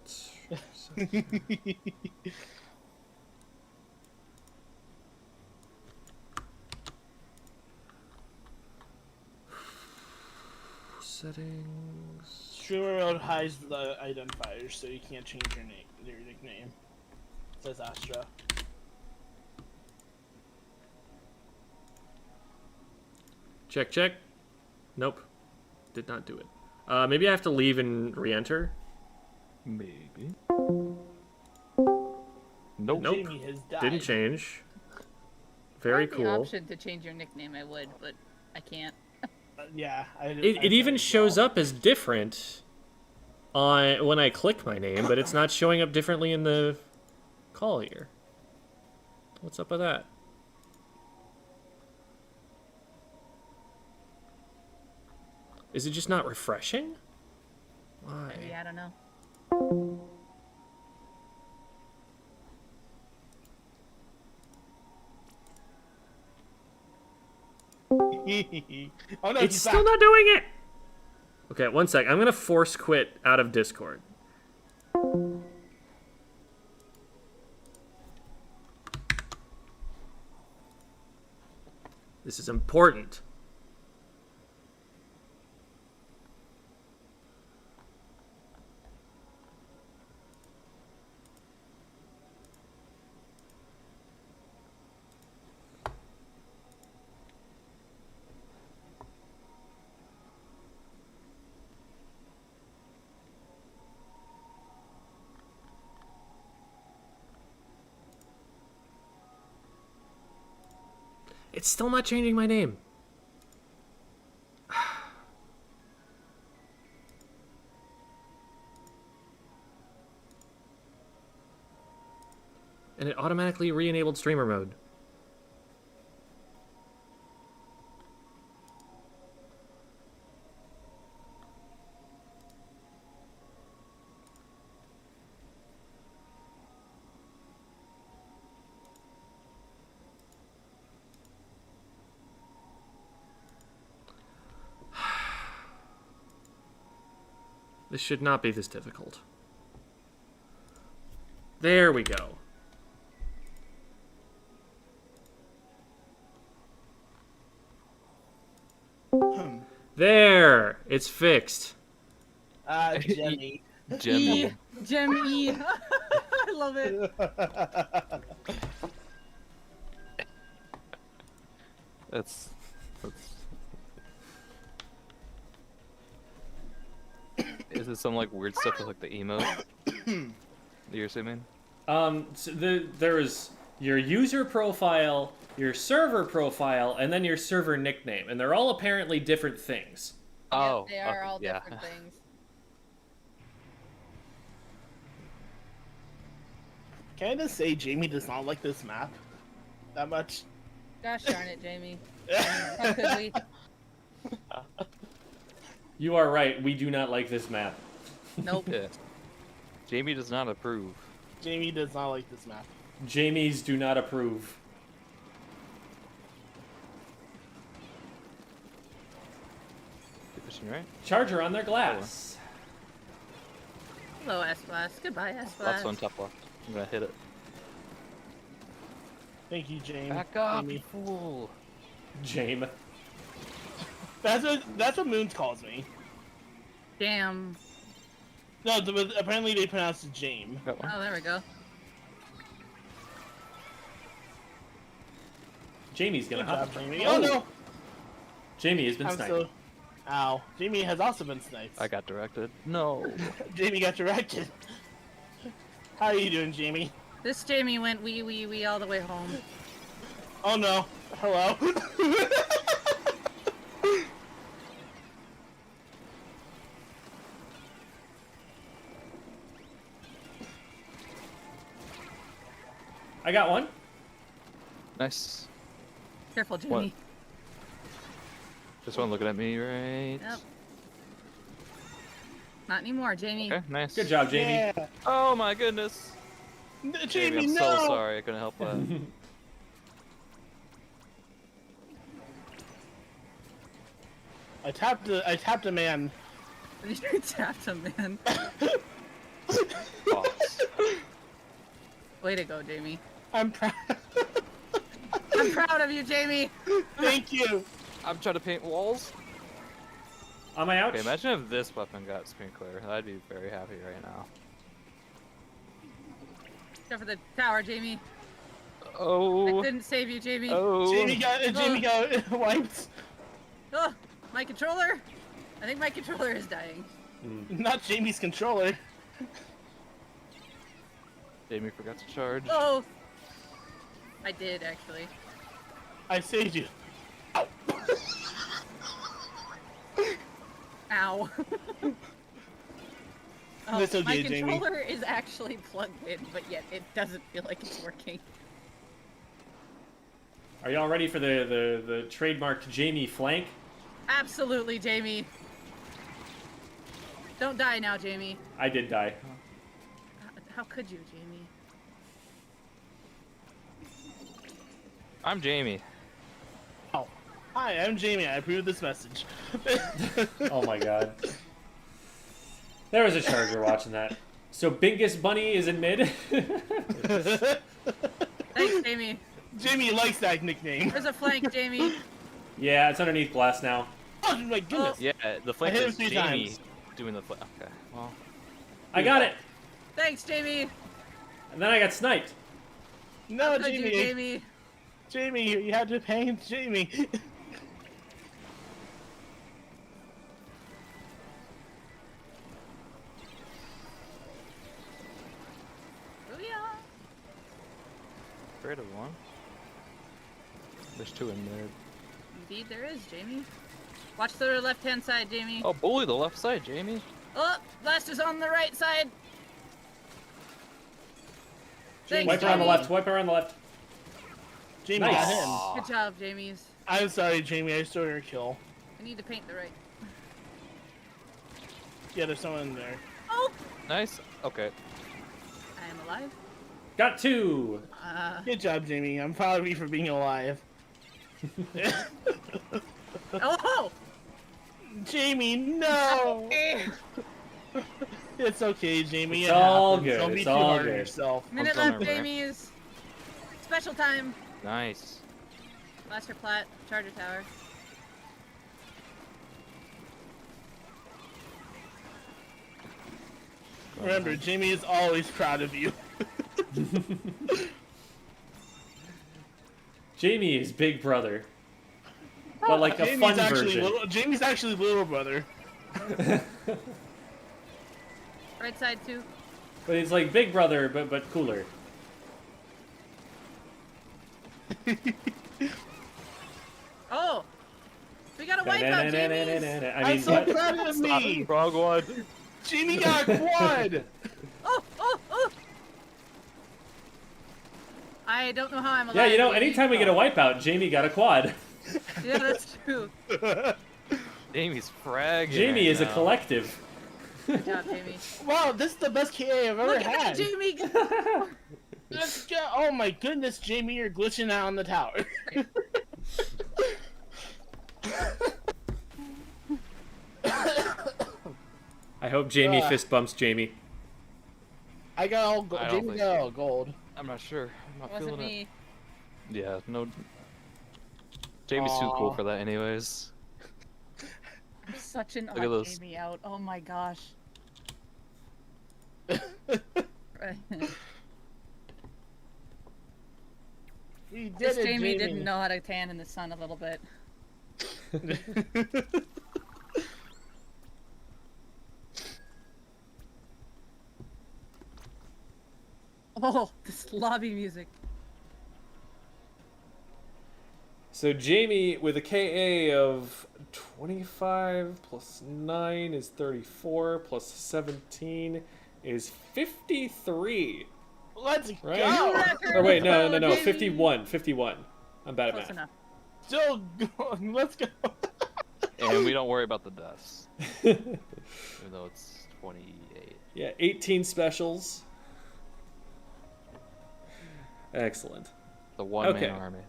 Settings. Streamer mode hides the identifiers, so you can't change your nickname. Says Astra. Check, check. Nope. Did not do it. Maybe I have to leave and re-enter. Maybe. Nope. Nope. Jamie has died. Didn't change. If Very I had the cool. option to change your nickname, I would, but I can't. Yeah. It even shows up as different on when I click my name, but it's not showing up differently in the call here. What's up with that? Is it just not refreshing? Why? Maybe, I don't know. Oh no, It's he's still back. not doing it! Okay, 1 sec. I'm gonna force quit out of Discord. This is important. It's still not changing my name. And it automatically re-enabled streamer mode. This should not be this difficult. There we go. There! It's fixed. Jenny. Jimmy. Jimmy. I love it. That's. Is it some like weird stuff with like the emote that you're assuming? So there is your user profile, your server profile, and then your server nickname, and they're all apparently different things. Oh, They are okay, all yeah. different things. Can I just say Jamie does not like this map that much? Gosh darn it, Jamie. How could we? You are right, we do not like this map. Nope. Yeah. Jamie does not approve. Jamie does not like this map. Jamies do not approve. Fishing, right? Charger on their glass. Hello, S-Blast. Goodbye, That's S-Blast. on top left. I'm gonna hit it. Thank you, Jamie. Back up, Jamie. you fool! Jame. That's what Moons calls me. Damn. No, apparently they pronounce it Jame. Got one. Oh, there we go. Jamie's gonna Good job, hop. Jamie. Oh no! Jamie has been I'm sniped. so. Ow. Jamie has also been sniped. I got directed. No. Jamie got directed. How are you doing, Jamie? This Jamie went wee all the way home. Oh no. Hello. I got one. Nice. Careful, Jamie. What? This one looking at me, right? Yep. Not anymore, Jamie. Okay, nice. Good job, Jamie. Yeah. Oh my goodness. Jamie, I'm no. so sorry. I couldn't help that. I tapped a man. You tapped him, man. Boss. Way to go, Jamie. I'm proud. I'm proud of you, Jamie. Thank you. I'm trying to paint walls. On my ouch. Okay, imagine if this weapon got sprinkler. I'd be very happy right now. Go for the tower, Jamie. I Oh. couldn't save you, Jamie. Oh. Jamie got wiped. Oh, my controller. I think my controller is dying. Not Jamie's controller. Jamie forgot to charge. Oh. I did, actually. I saved you. Ow. Oh, That's okay, my Jamie. controller is actually plugged in, but yet it doesn't feel like it's working. Are y'all ready for the trademarked Jamie flank? Absolutely, Jamie. Don't die now, Jamie. I did die. How could you, Jamie? I'm Jamie. Oh. Hi, I'm Jamie. I approve this message. Oh my god. There was a charger watching that. So Bingus Bunny is in mid. Thanks, Jamie. Jamie likes that nickname. There's a flank, Jamie. Yeah, it's underneath glass now. Oh my goodness. Yeah, the flank hit him is 3 Jamie times. doing the flank. Okay, well. I got it. Thanks, Jamie. And then I got sniped. No, How could you, Jamie? Jamie, you had to pay Jamie. Booyah. Afraid of one. There's 2 in there. Indeed, there is, Jamie. Watch the left-hand side, Jamie. Oh, bully the left side, Jamie. Oh, blast is on the right side. Thanks, Wipe her on the Jamie. left. Wipe her on the left. Jamie Nice. got him. Good job, Jamie's. I'm sorry, Jamie. I stole your kill. I need to paint the right. Yeah, there's someone in there. Oh, Nice. Okay. I am alive. Got 2. Good job, Jamie. I'm proud of you for being alive. Oh, Jamie, no! eh. It's okay, Jamie. It's it all happens. good, Don't be it's too all hard on good. yourself. Minute done left, over there. Jamie's. Special time. Nice. Blaster plat, charger tower. Remember, Jamie is always proud of you. Jamie is big brother. But like a fun version. Jamie's actually little brother. Right side too. But he's like big brother, but cooler. Oh, we got a wipeout, Jamie's. I I'm mean, so what? proud of me. Wrong one. Jamie got a quad. Oh, oh, oh. I don't know how I'm alive. Yeah, you know, Jamie. anytime we get a wipeout, Jamie got a quad. Yeah, that's true. Jamie's fragging. Jamie right is a now. collective. Good job, Jamie. Wow, this is the best KA I've ever Look at had. that, Jamie. Let's go. Oh my goodness, Jamie, you're glitching out on the tower. I hope Jamie fist bumps Jamie. I got all gold. I don't Jamie think got so. all gold. I'm not sure. I'm not Wasn't feeling me. it. Yeah, no. Jamie's too cool Aw. for that, anyways. I'm such an Look at odd this. Jamie out. Oh my gosh. We did This it, Jamie didn't know how to tan in the sun a little bit. Oh, this lobby music. So Jamie with a KA of 25 plus 9 is 34 plus 17 is 53. Let's Right? go. Or wait, no, Baby. 51. 51. I'm bad at Close math. enough. Still going. Let's go. And we don't worry about the deaths, even though it's 28. Yeah, 18 specials. Excellent. The one-man Okay. army.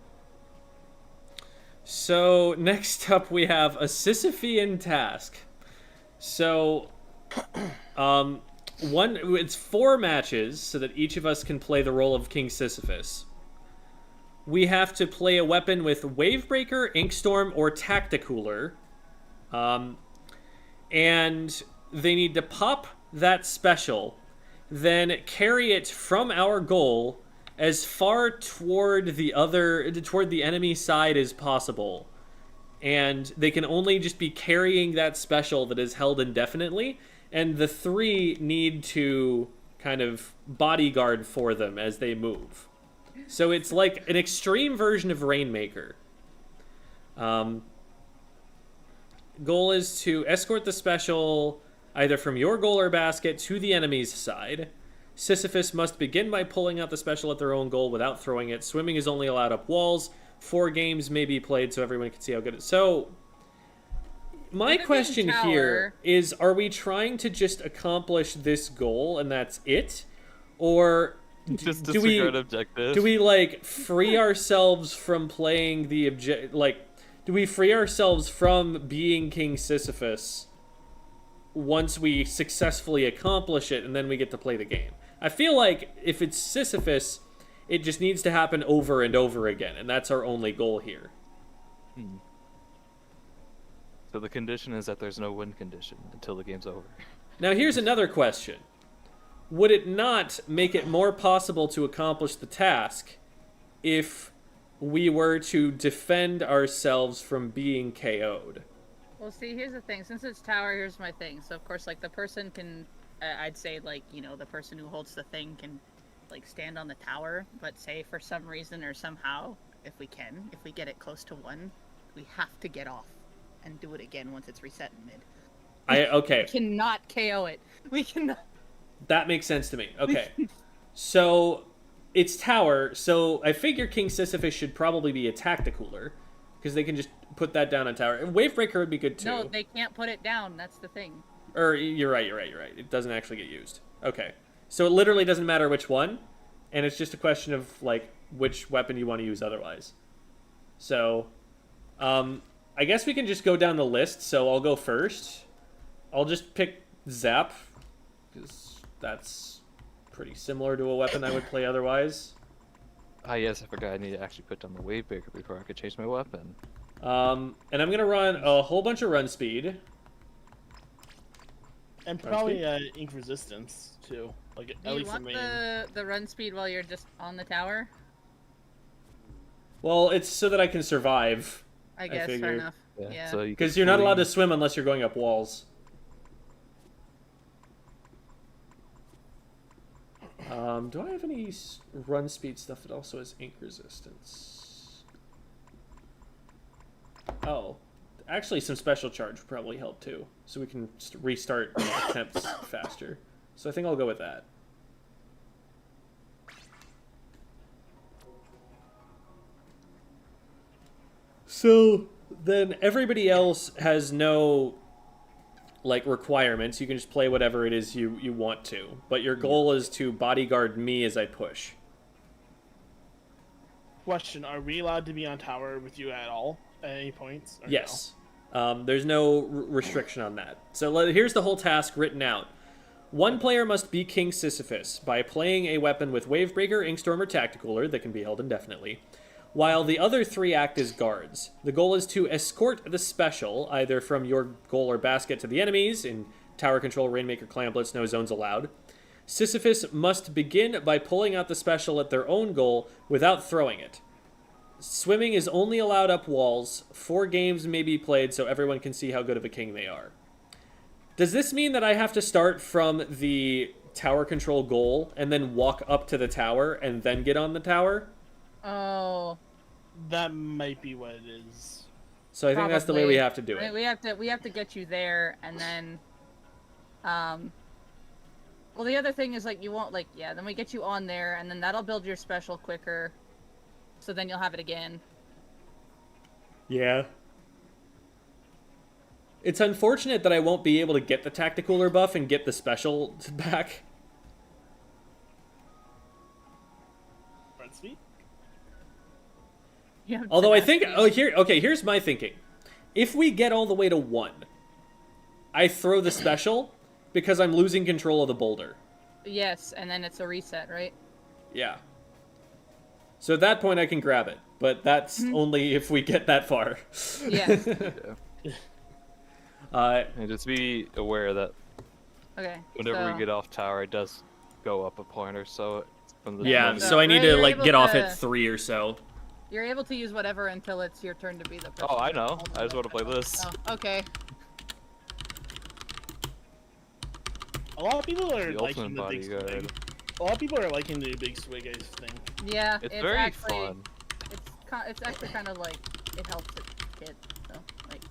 So next up we have a Sisyphean task. So, it's 4 matches so that each of us can play the role of King Sisyphus. We have to play a weapon with Wavebreaker, Inkstorm, or Tacticooler. And they need to pop that special, then carry it from our goal as far toward the enemy side as possible. And they can only just be carrying that special that is held indefinitely, and the 3 need to kind of bodyguard for them as they move. So it's like an extreme version of Rainmaker. Goal is to escort the special either from your goal or basket to the enemy's side. Sisyphus must begin by pulling out the special at their own goal without throwing it. Swimming is only allowed up walls. 4 games may be played so everyone can see how good it is. So, my question here is, are we trying to just accomplish this goal and that's it? Or Just do we objective. do we like free ourselves from playing the do we free ourselves from being King Sisyphus once we successfully accomplish it and then we get to play the game? I feel like if it's Sisyphus, it just needs to happen over and over again, and that's our only goal here. So the condition is that there's no win condition until the game's over. Now here's another question. Would it not make it more possible to accomplish the task if we were to defend ourselves from being KO'd? Well, see, here's the thing. Since it's tower, here's my thing. So, of course, like, the person can... I'd say, like, you know, the person who holds the thing can, like, stand on the tower. But say, for some reason or somehow, if we get it close to 1, we have to get off and do it again once it's reset in mid. Okay. We cannot KO it. We cannot... That makes sense to me. Okay. So, it's tower, so I figure King Sisyphus should probably be a Tacticooler, because they can just put that down on tower. And Wavebreaker would be good too. No, they can't put it down. That's the thing. Or, you're right. It doesn't actually get used. Okay. So it literally doesn't matter which one, and it's just a question of, like, which weapon you want to use otherwise. So, I guess we can just go down the list, so I'll go first. I'll just pick Zap, because that's pretty similar to a weapon I would play otherwise. Ah, yes, I forgot I need to actually put down the Wavebreaker before I could change my weapon. And I'm going to run a whole bunch of run speed. And probably ink resistance too. Like Do at you least want the main. the run speed while you're just on the tower? Well, it's so that I can survive. I guess, figure. fair enough. Yeah. So Because you're not allowed to swim unless you're going up walls. Do I have any run speed stuff that also has ink resistance? Oh. Actually, some special charge would probably help too. So we can restart attempts faster. So I think I'll go with that. So then everybody else has no like requirements. You can just play whatever it is you want to. But your goal is to bodyguard me as I push. Question: are we allowed to be on tower with you at all at any points? Or Yes. There's no restriction on that. So here's the whole task written out. One player must be King Sisyphus by playing a weapon with Wavebreaker, Inkstorm, or Tacticooler that can be held indefinitely, while the other 3 act as guards. The goal is to escort the special, either from your goal or basket to the enemies, in Tower Control, Rainmaker, Clamblitz, no zones allowed. Sisyphus must begin by pulling out the special at their own goal without throwing it. Swimming is only allowed up walls. 4 games may be played so everyone can see how good of a king they are. Does this mean that I have to start from the tower control goal and then walk up to the tower and then get on the tower? Oh. That might be what it is. So I think that's the way we have to do I mean, it. we have to get you there, and then Well, the other thing is, like, you won't, like, yeah, then we get you on there, and then that'll build your special quicker. So then you'll have it again. Yeah. It's unfortunate that I won't be able to get the Tacticooler buff and get the special back. Front speed. You have Although I think, tenacity. here's my thinking. If we get all the way to 1, I throw the special because I'm losing control of the boulder. Yes, and then it's a reset, right? Yeah. So at that point I can grab it, but that's only if we get that far. Yes. And just be aware that Okay. whenever so we get off tower, it does go up a point or so. From the Yeah, moment- so I need to You're like able get off to- at 3 or so. You're able to use whatever until it's your turn to be the person. Oh, I know. I just want to play this. Oh, okay. A lot of people are The liking ultimate the big bodyguard. swig. A lot of people are liking the big swig ice thing. Yeah, It's very actually, fun. It's actually kind of like it helps a kid. So like,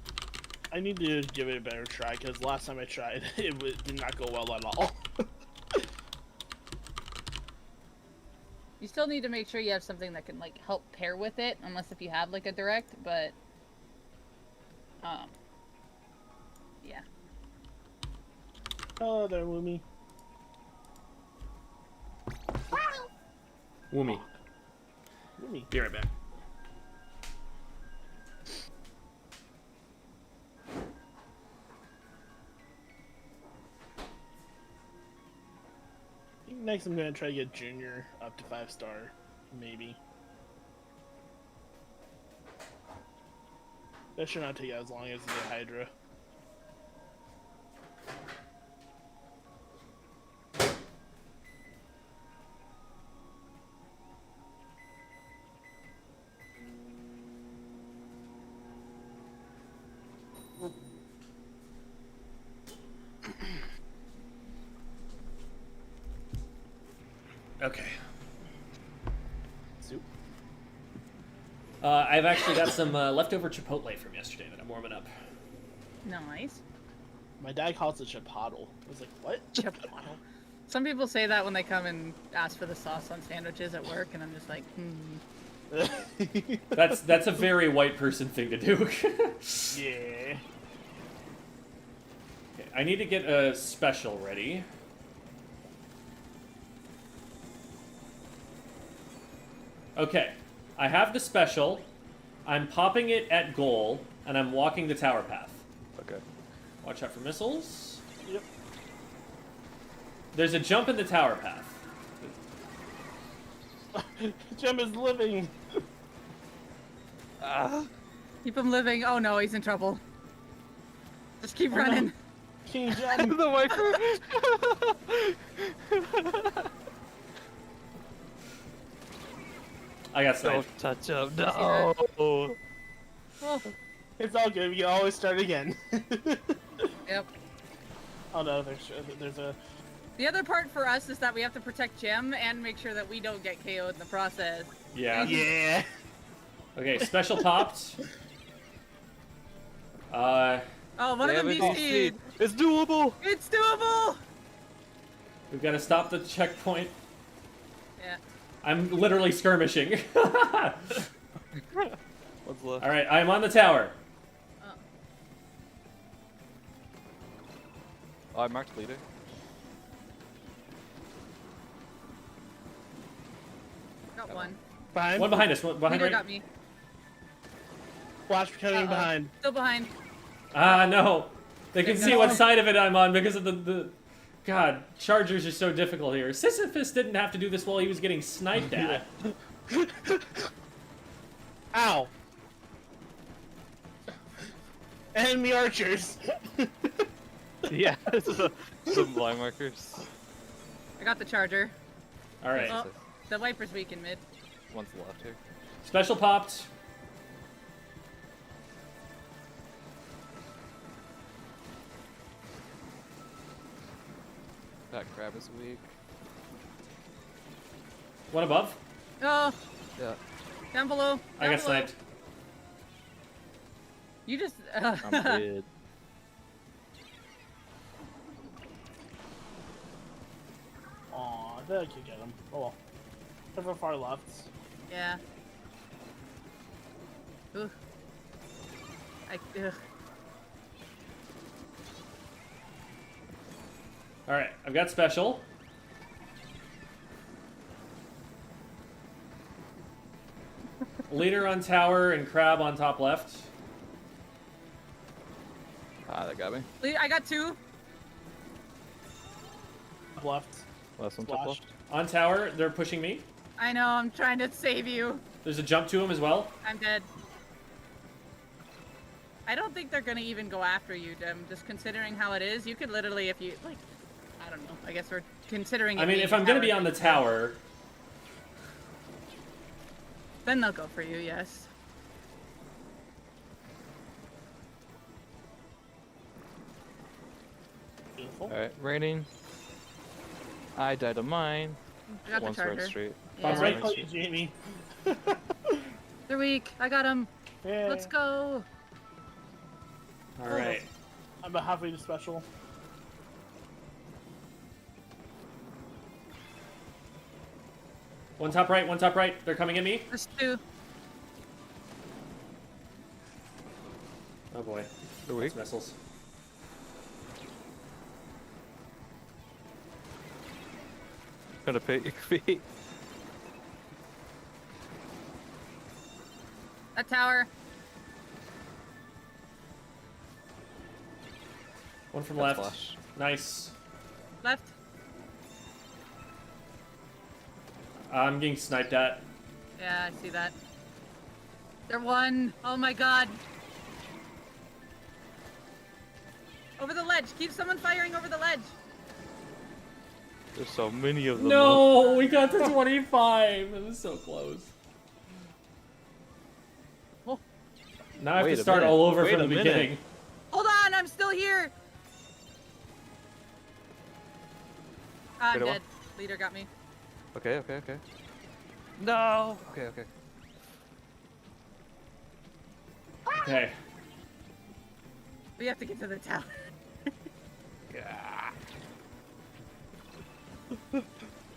I need to give it a better try because last time I tried, did not go well at all. you still need to make sure you have something that can like help pair with it, unless if you have like a direct. But yeah. Oh, there, Woomy. Woomy. Woomy. Be right back. I think next I'm gonna try to get Junior up to 5-star, maybe. That should not take as long as the Hydra. Okay. Soup. I've actually got some leftover Chipotle from yesterday that I'm warming up. Nice. My dad calls it Chipotle. I was like, what? Chipotle. Some people say that when they come and ask for the sauce on sandwiches at work, and I'm just like, That's a very white person thing to do. Yeah. Okay, I need to get a special ready. Okay, I have the special. I'm popping it at goal, and I'm walking the tower path. Okay. Watch out for missiles. Yep. There's a jump in the tower path. Gem is living. keep him living. Oh no, he's in trouble. Just keep running. King Gem. The wiper. I got sniped. Don't touch him. No. Oh, It's all good. We can always start again. yep. Oh no, there's a. The other part for us is that we have to protect Gem and make sure that we don't get KO'd in the process. Yeah. Yeah. Okay, special popped. Oh, one of them DC'd. It's doable. It's doable! We've got to stop the checkpoint. Yeah. I'm literally skirmishing. What's left? All right, I'm on the tower. Oh, I marked leader. Got one. Behind. One behind us. One behind Leader right. got me. Watch coming Uh-oh. behind. Still behind. Ah, no. They can There see you what go. side of it I'm on because of the... God, chargers are so difficult here. Sisyphus didn't have to do this while he was getting sniped at. Ow. Enemy archers. Yeah. Some line markers. I got the charger. All right. Oh, the wiper's weak in mid. One's left here. Special popped. That crab is weak. One above. Oh, Yeah. down below. I down got below. sniped. You just. I'm dead. bet I could get him. Oh well. They're far left. Yeah. Ugh. Ugh. All right, I've got special. Leader on tower and crab on top left. Ah, that got me. I got 2. Left. Last one, top Splash. left. On tower, they're pushing me. I know, I'm trying to save you. There's a jump to him as well. I'm dead. I don't think they're gonna even go after you, Dim. Just considering how it is, you could literally, if you, like, I don't know. I guess we're considering. I mean, if I'm gonna be on the tower, then they'll go for you. Yes. Beautiful. All right, raining. I died of mine. I got One's the right charger. straight. Bomb Yeah. right. Right, you, Jamie. They're weak. I got him. Yeah. Let's go. all right. I'm about halfway to special. One top right, one top right. They're coming at me. There's 2. Oh boy, The weak. it's missiles. Gonna pay your feet. That tower. One from That's left. flash. Nice. Left. I'm getting sniped at. Yeah, I see that. They're 1. Oh my god. Over the ledge. Keep someone firing over the ledge. There's so many of them. No, we got to 25. It was so close. Oh. Now I have Wait to a start minute. all over Wait from the a minute. beginning. Hold on, I'm still here. I'm Wait a dead. Leader got me. Okay, okay, okay. No. Okay, okay. Okay. We have to get to the tower.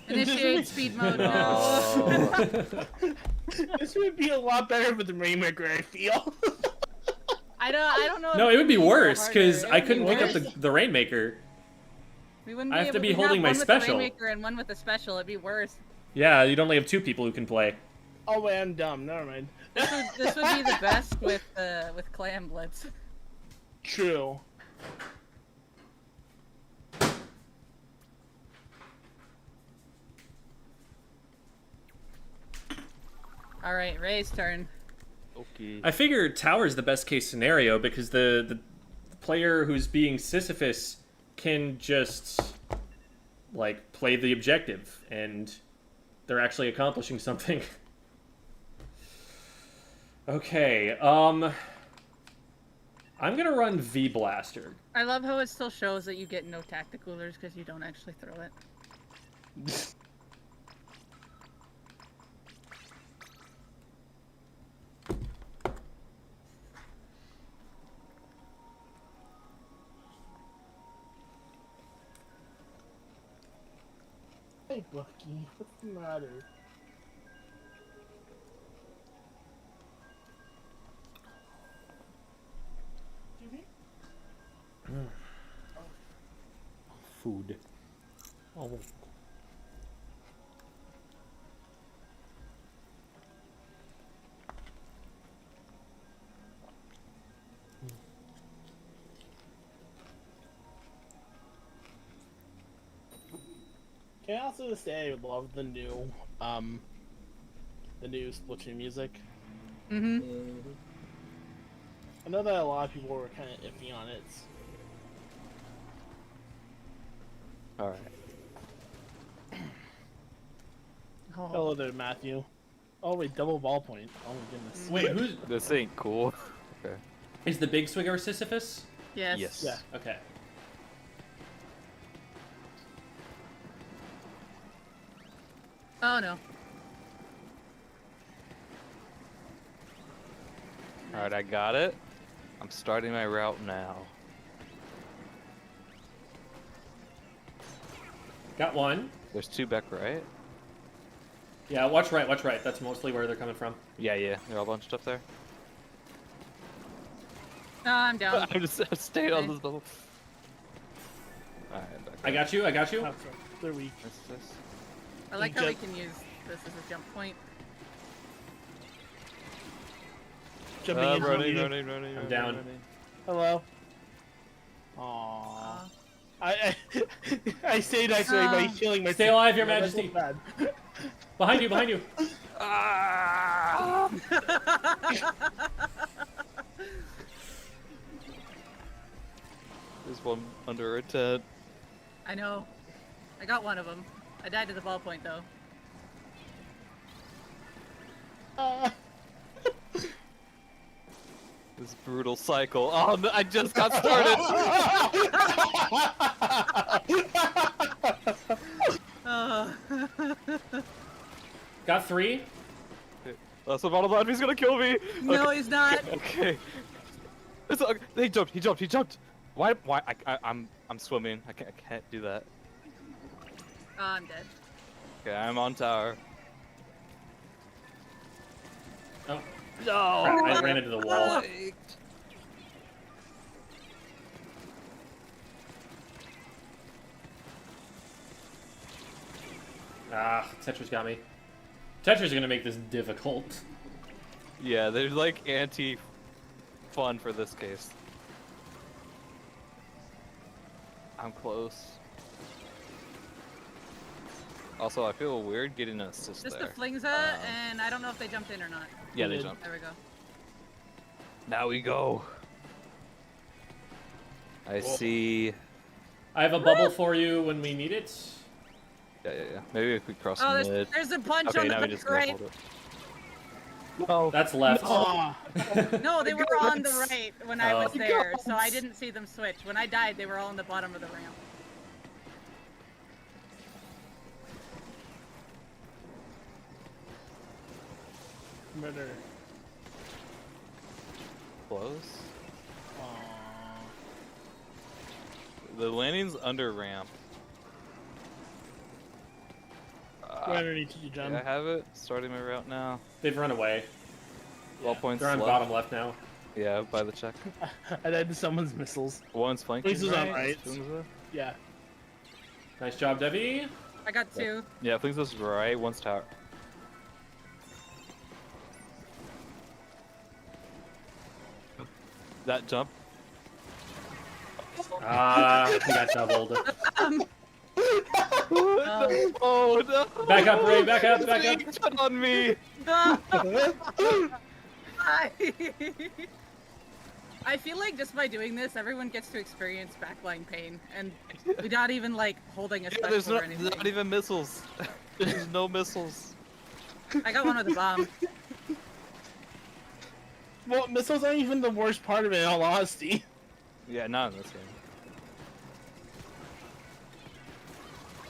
Initiate speed mode now. No. This would be a lot better with the Rainmaker, I feel. I don't know. No, if it would be could go worse harder. because It I would be couldn't pick up worse. the Rainmaker. We wouldn't I have to able be holding my one with special. The Rainmaker and one with the special. It'd be worse. Yeah, you'd only have 2 people who can play. Oh wait, I'm dumb. Never mind. This would be the best with Clam Blitz. True. All right, Ray's turn. Okay. I figure tower's the best case scenario because the player who's being Sisyphus can just like play the objective and they're actually accomplishing something. Okay, I'm gonna run V Blaster. I love how it still shows that you get no tacticoolers because you don't actually throw it. Hey, Bucky, what's the matter? Food. Oh. Can I also say I love the new Splatoon music? Mm-hmm. I know that a lot of people were kind of iffy on it. All right. Oh. Hello there, Matthew. Oh wait, double ballpoint. Oh my goodness. Wait, who's This ain't cool. Okay. is the big swigger Sisyphus? Yes. Yes. Yeah. Okay. Oh no. All right, I got it. I'm starting my route now. Got one. There's 2 back right. Yeah, watch right, watch right. That's mostly where they're coming from. Yeah, they're all bunched up there. No, I'm down. I'm just staying on this bubble. Alright, I got you, I got you. Oh, sorry. They're weak. This. I like how we can use this as a jump point. Jumping in. Running. I'm down. Hello. Aww. I stayed actually by healing myself. Stay alive, Your Yeah, Majesty. that's bad. Behind you, behind you. Ah! There's one under a tent. I know. I got one of them. I died to the ballpoint though. This brutal cycle. Oh, no, I just got started. Got 3. That's what bottle he's gonna kill me. No, Okay. he's not. Okay. It's, he jumped. Why? I'm swimming. I can't do that. Oh, I'm dead. Okay, I'm on tower. Oh, No. crap, I ran into the wall. Ah, Tetra's got me. Tetra's gonna make this difficult. Yeah, there's like anti-fun for this case. I'm close. Also, I feel weird getting an assist Just there. the flingza, and I don't know if they jumped in or not. Yeah, they jumped. There we go. Now we go. I see. I have a bubble for you when we need it. Yeah. Maybe if we cross Oh, mid. there's a bunch Okay, on now the we just right. hold it. No. That's left. Aw. No, they were on the right when I was Oh. there, so I didn't see them switch. When I died, they were all on the bottom of the ramp. Murder. Close. Aww. The landing's under ramp. Right underneath you, John. I have it. Starting my route now. They've run away. All points They're on left. bottom left now. Yeah, by the check. I died to someone's missiles. One's flanking. Flinks is on right. Flingza? Yeah. Nice job, Devi. I got 2. Yeah, Flingza's right. One's tower. That jump. Ah, we got doubled. Oh no! Back up, Ray. Back up. Back up. Shut on me! I feel like just by doing this, everyone gets to experience backline pain, and without even like holding a Yeah, special there's or anything. not even missiles. There's no missiles. I got one with a bomb. Well, missiles aren't even the worst part of it, in all honesty. Yeah, not in this game.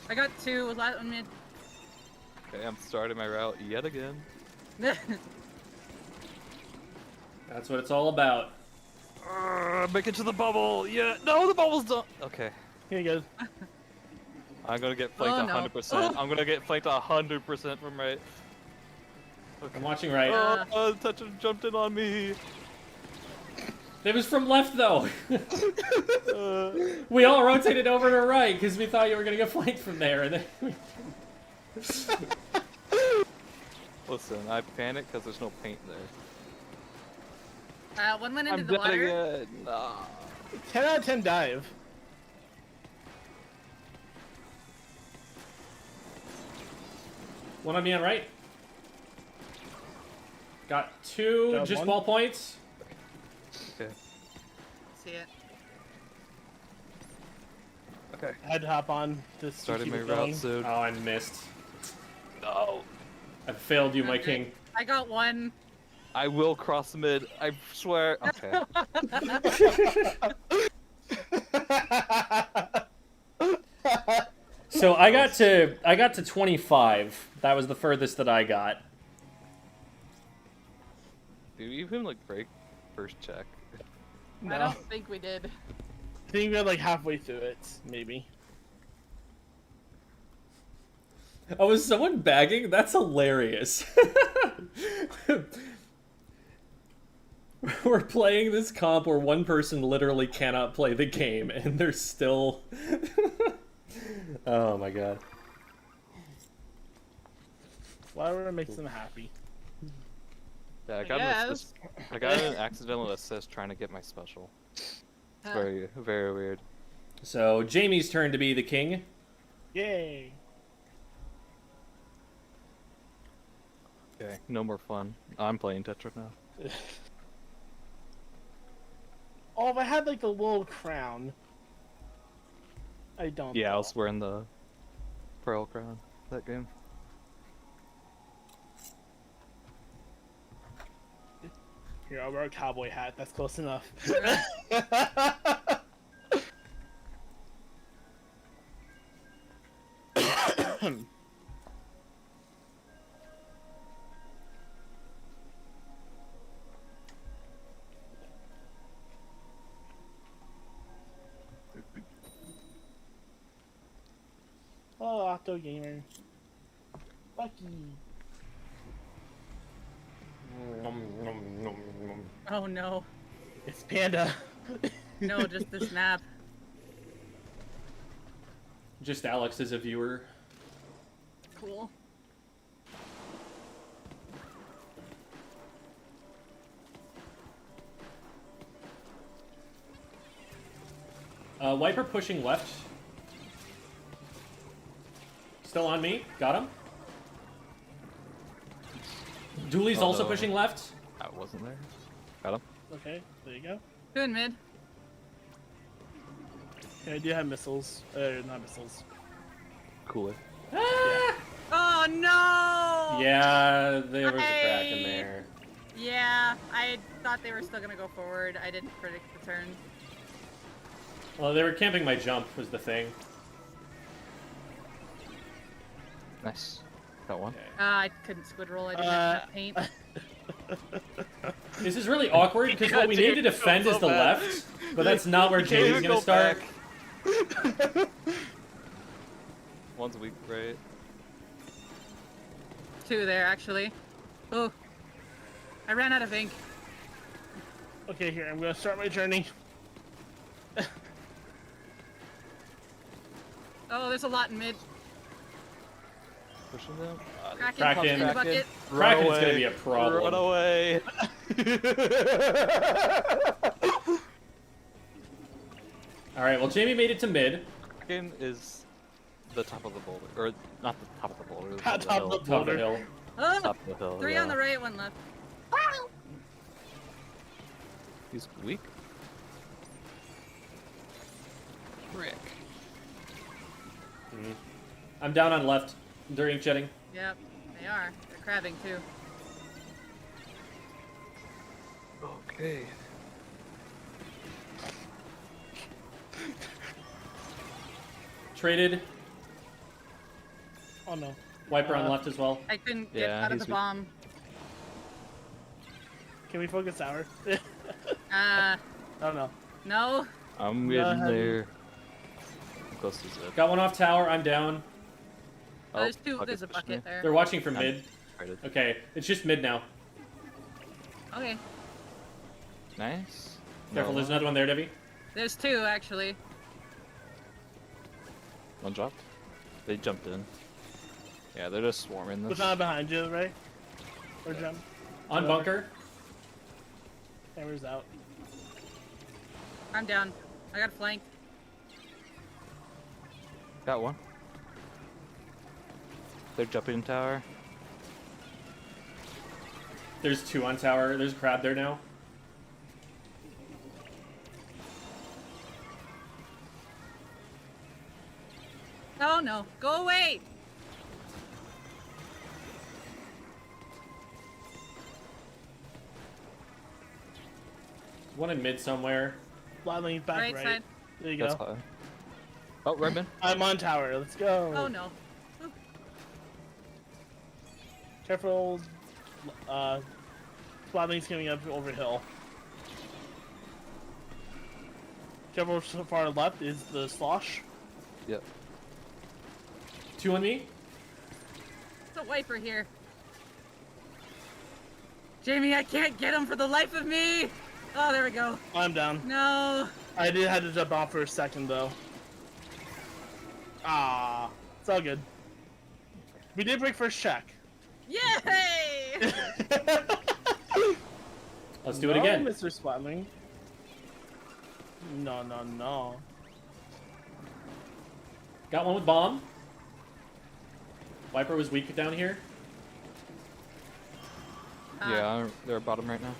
I got 2 with last mid. Okay, I'm starting my route yet again. That's what it's all about. Make it to the bubble! Yeah! No, the bubble's done! Okay. Here you go. I'm gonna get flanked Oh, no. 100%. I'm gonna get flanked 100% from right. I'm watching right. Oh, Touch jumped in on me! It was from left though. We all rotated over to right because we thought you were gonna get flanked from there, and then. Listen, I panicked because there's no paint there. One went into I'm the dead water. again. Nah. 10 out of 10 dive. One on me on right. Got 2 Got just 1. ball points. Okay. See it. Okay. I had to hop on to Starting keep my it route going. soon. Oh, I missed. No. I failed you, my Okay. king. I got 1. I will cross mid. I swear. Okay. So I got to 25. That was the furthest that I got. Did we even like break first check? No. I don't think we did. I think we're like halfway through it, maybe. Oh, is someone bagging? That's hilarious. We're playing this comp where one person literally cannot play the game, and they're still... Oh my god. Whatever makes them happy. Yeah, I I got an guess. I got an accidental assist trying to get my special. It's very, very weird. So, Jamie's turn to be the king. Yay! Okay, no more fun. I'm playing Tetra now. Oh, if I had like the little crown. I don't. Yeah, I though. was wearing the pearl crown that game. Here, I'll wear a cowboy hat. That's close enough. Oh, Octo Gamer. Lucky. Oh no. It's Panda. No, just the snap. Just Alex as a viewer. Cool. Wiper pushing left. Still on me. Got him. Dooley's Oh, also no. pushing left. I wasn't there. Got him. Okay, there you go. Two in mid. Okay, I do have missiles. Not missiles. Cooler. Oh no! Yeah, there was a crack in I- there. Yeah, I thought they were still gonna go forward. I didn't predict the turn. Well, they were camping my jump was the thing. Nice. Got one. I couldn't squid roll. I didn't have enough paint. This is really awkward because what we need to defend is the left, but that's not where Can't Jamie's even gonna go start. back. One's weak, right? Two there, actually. Oh, I ran out of ink. Okay, here, I'm gonna start my journey. Oh, there's a lot in mid. Pushing them. Kraken, Kraken. in the bucket. Kraken's Run gonna away. be a problem. Run away. Alright, well, Jamie made it to mid. Kraken is the top of the boulder, or not the top of the boulder. The Top of the hill. Top of the Boulder. hill. Oh, Top of the hill. three yeah. on the right, one left. He's weak. Frick. I'm down on left during jetting. Yep, they are. They're crabbing too. Okay. Traded. Oh no. Wiper on left as well. I couldn't get Yeah, out of the he's weak. bomb. Can we focus tower? Oh no. No. I'm Go getting ahead. there. I'm close to zip. Got one off tower. I'm down. Oh, there's two. bucket There's a pushed bucket me. there. They're watching from I'm mid. traded. Okay, it's just mid now. Okay. Nice. Careful, No. there's another one there, Debbie. There's two actually. One dropped. They jumped in. Yeah, they're just swarming What's this. not behind you, right? Or jump. On bunker. Camera's out. I'm down. I got flanked. Got one. They're jumping tower. There's two on tower. There's a crab there now. Oh no. Go away. One in mid somewhere. Flatline's back Right right. side. There you That's go. high. Oh, Redman. I'm on tower. Let's go. Oh no. Ooh. Careful. Flatline's coming up over hill. Careful, so far left is the slosh. Yep. Two on me. a wiper here. Jamie, I can't get him for the life of me! Oh, there we go. I'm down. No! I did have to jump off for a second though. Ah, it's all good. We did break first check. Yay! Let's do it again. Mr. Splatling. No, no, no. Got one with bomb. Viper was weak down here. Yeah, they're bottom right now.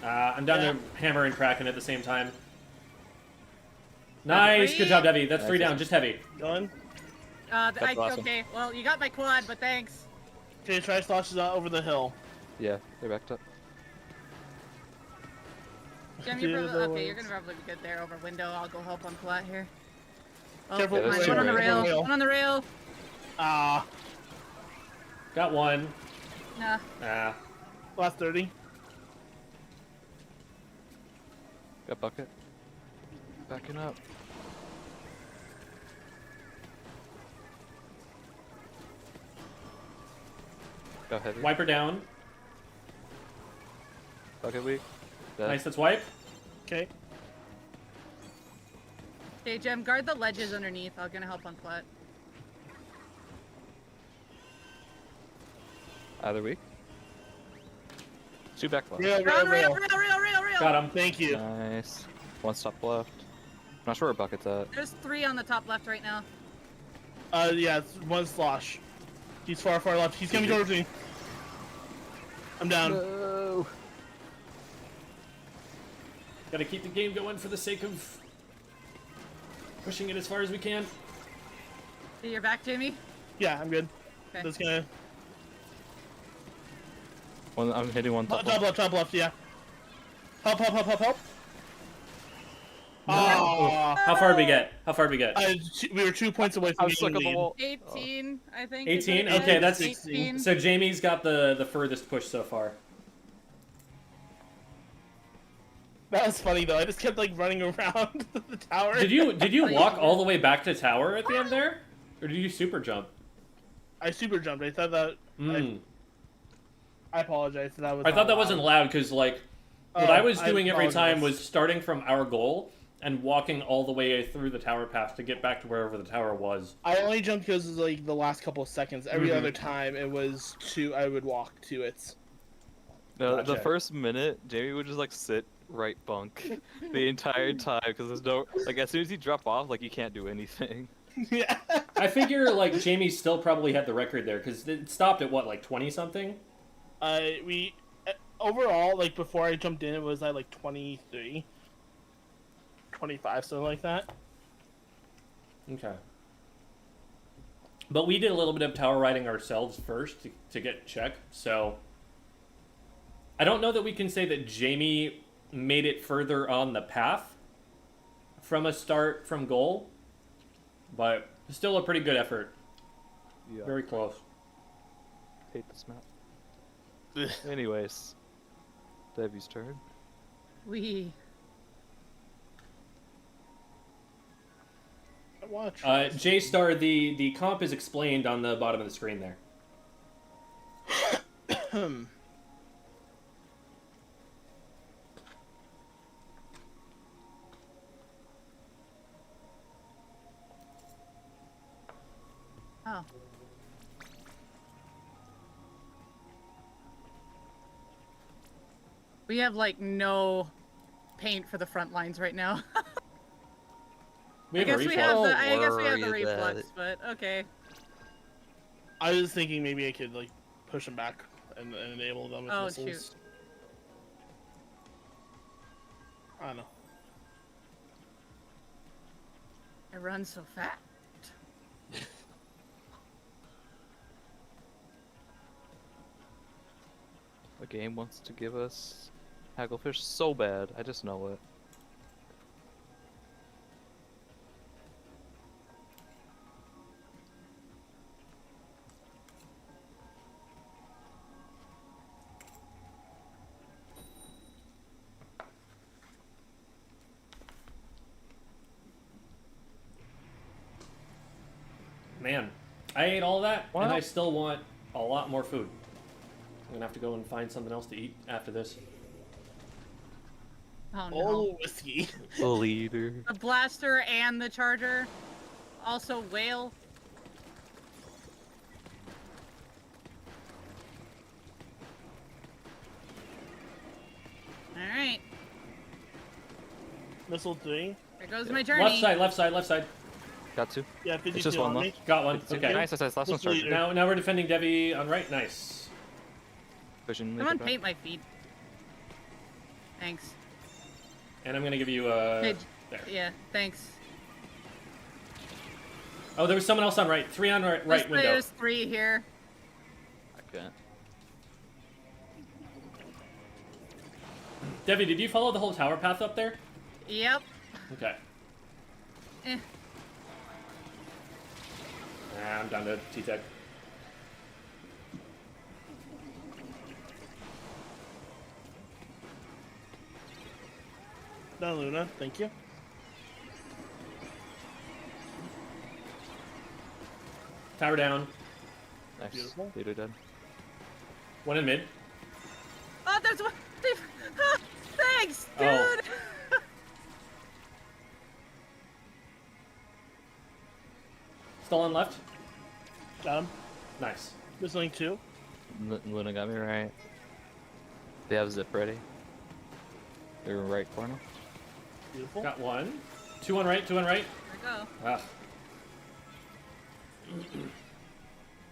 I'm down to hammer and kraken at the same time. Nice, good job, Debbie. That's 3 down, just heavy. Going. That's awesome. Okay, well, you got my quad, but thanks. Okay, try slashes out over the hill. Yeah, they're backed up. Jem, you're gonna probably be good there over window. I'll go help on flat here. Oh, Careful, Yeah, that's one on the two rail. rail. One on the rail. Ah, Got one. Nah. Ah. last 30. Got bucket. Backing up. Got heavy. Wiper down. Bucket weak. Dead. Nice, that's wipe. Okay. Okay, Jem, guard the ledges underneath. I'm gonna help on flat. Either weak. 2 back left. Rail, rail, Rail, rail. rail. Got him. Thank you. Nice. 1 stop left. Not sure where bucket's at. There's 3 on the top left right now. Yeah, it's 1 slosh. He's far, far left. He's coming towards me. I'm down. No. Gotta keep the game going for the sake of pushing it as far as we can. See, you're back, Jamie? Yeah, I'm good. Okay. Just gonna. I'm hitting 1 top left. Top left, yeah. Help, help, help, help, help. Oh, How far did we get? How far did we get? we were 2 points away I from was stuck getting on the lead. wall. 18, I think. 18? is what it Okay, is. that's 18. So Jamie's got the furthest push so far. That was funny though. I just kept like running around the tower. Did you walk all the way back to tower at the end there? Or did you super jump? I super jumped. I thought that. I apologize. That was. I not thought that allowed. wasn't allowed because like what Oh, I was doing every time apologize. was starting from our goal and walking all the way through the tower path to get back to wherever the tower was. I only jumped because it was like the last couple of seconds. Every Mhm. other time it was I would walk to it. No, the Gotcha. first minute, Jamie would just like sit right bunk the entire time because there's no like as soon as you drop off, like you can't do anything. Yeah. I figure like Jamie still probably had the record there because it stopped at what, like 20 something? We overall like before I jumped in it was at like 23, 25, something like that. Okay. But we did a little bit of tower riding ourselves first to get check, so I don't know that we can say that Jamie made it further on the path from a start from goal, but still a pretty good effort. Yeah. Very close. Hate this map. Anyways, Debbie's turn. We. Watch. J-Star, the comp is explained on the bottom of the screen there. Oh. We have like no paint for the front lines right now. We I have a guess we reflex. have the I guess we have the worry about reflux, it. but okay. I was thinking maybe I could like push them back and enable them with Oh, missiles. shoot. I don't know. I run so fast. The game wants to give us Hagglefish so bad. I just know it. Man, I ate all that, and Well- I still want a lot more food. I'm gonna have to go and find something else to eat after this. Oh no. Oh, whiskey. The leader. The blaster and the charger. Also whale. Alright. Missile 3. There goes my journey. Left side, left side, left side. Got two. Yeah, 52 It's just on one me. left. Got one. It's Okay. Nice. Last one's Just charger. leader. Now we're defending Debbie on right. Nice. Vision. Someone paint my feet. Thanks. And I'm gonna give you Hey, there. yeah, thanks. Oh, there was someone else on right. 3 on right window. There's 3 here. I can't. Debbie, did you follow the whole tower path up there? Yep. Okay. Eh. I'm down to T-Tech. No, Luna. Thank you. Tower down. Nice. Beautiful. Leader dead. One in mid. Oh, there's one. Thanks, dude. Oh. Still on left. Got him. Nice. Missile 2. Luna got me right. They have zip ready. They're in right corner. Beautiful. Got one. 2 on right. 2 on right. There we go. Ah.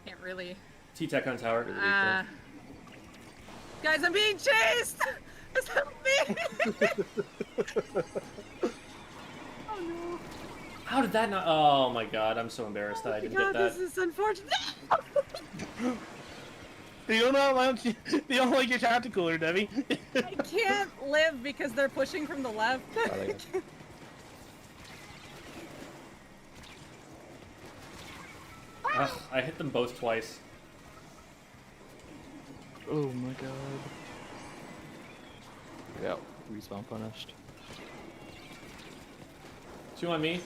Can't really. T-Tech on tower. Really weak there. Guys, I'm being chased. Just help me. Oh no. How did that not? Oh my god, I'm so embarrassed that I didn't God, get that. this is unfortunate. They don't know. They don't like your shot to cooler, Debbie. I can't live because they're pushing from the left. I like it. Ugh, I hit them both twice. Oh my god. I got respawn punished. 2 on me.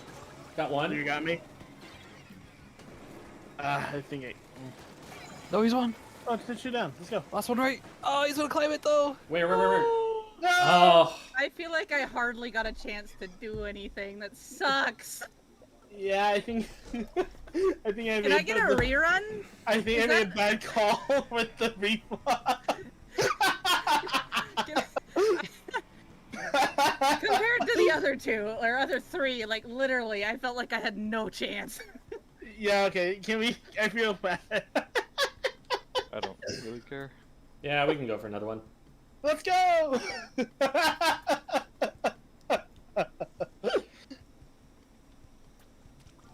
Got You 1. got me. I think I. No, he's one. Oh, just shoot down. Let's go. Last one right. Oh, he's gonna climb it though. Where? No! Oh. I feel like I hardly got a chance to do anything. That sucks. Yeah, I think. I think I made. Can I get a rerun? I think I Is made a that- bad call with the refund. Compared to the other 2 or other 3, like literally, I felt like I had no chance. Yeah. Okay. Can we? I feel bad. I don't really care. Yeah, we can go for another one. Let's go.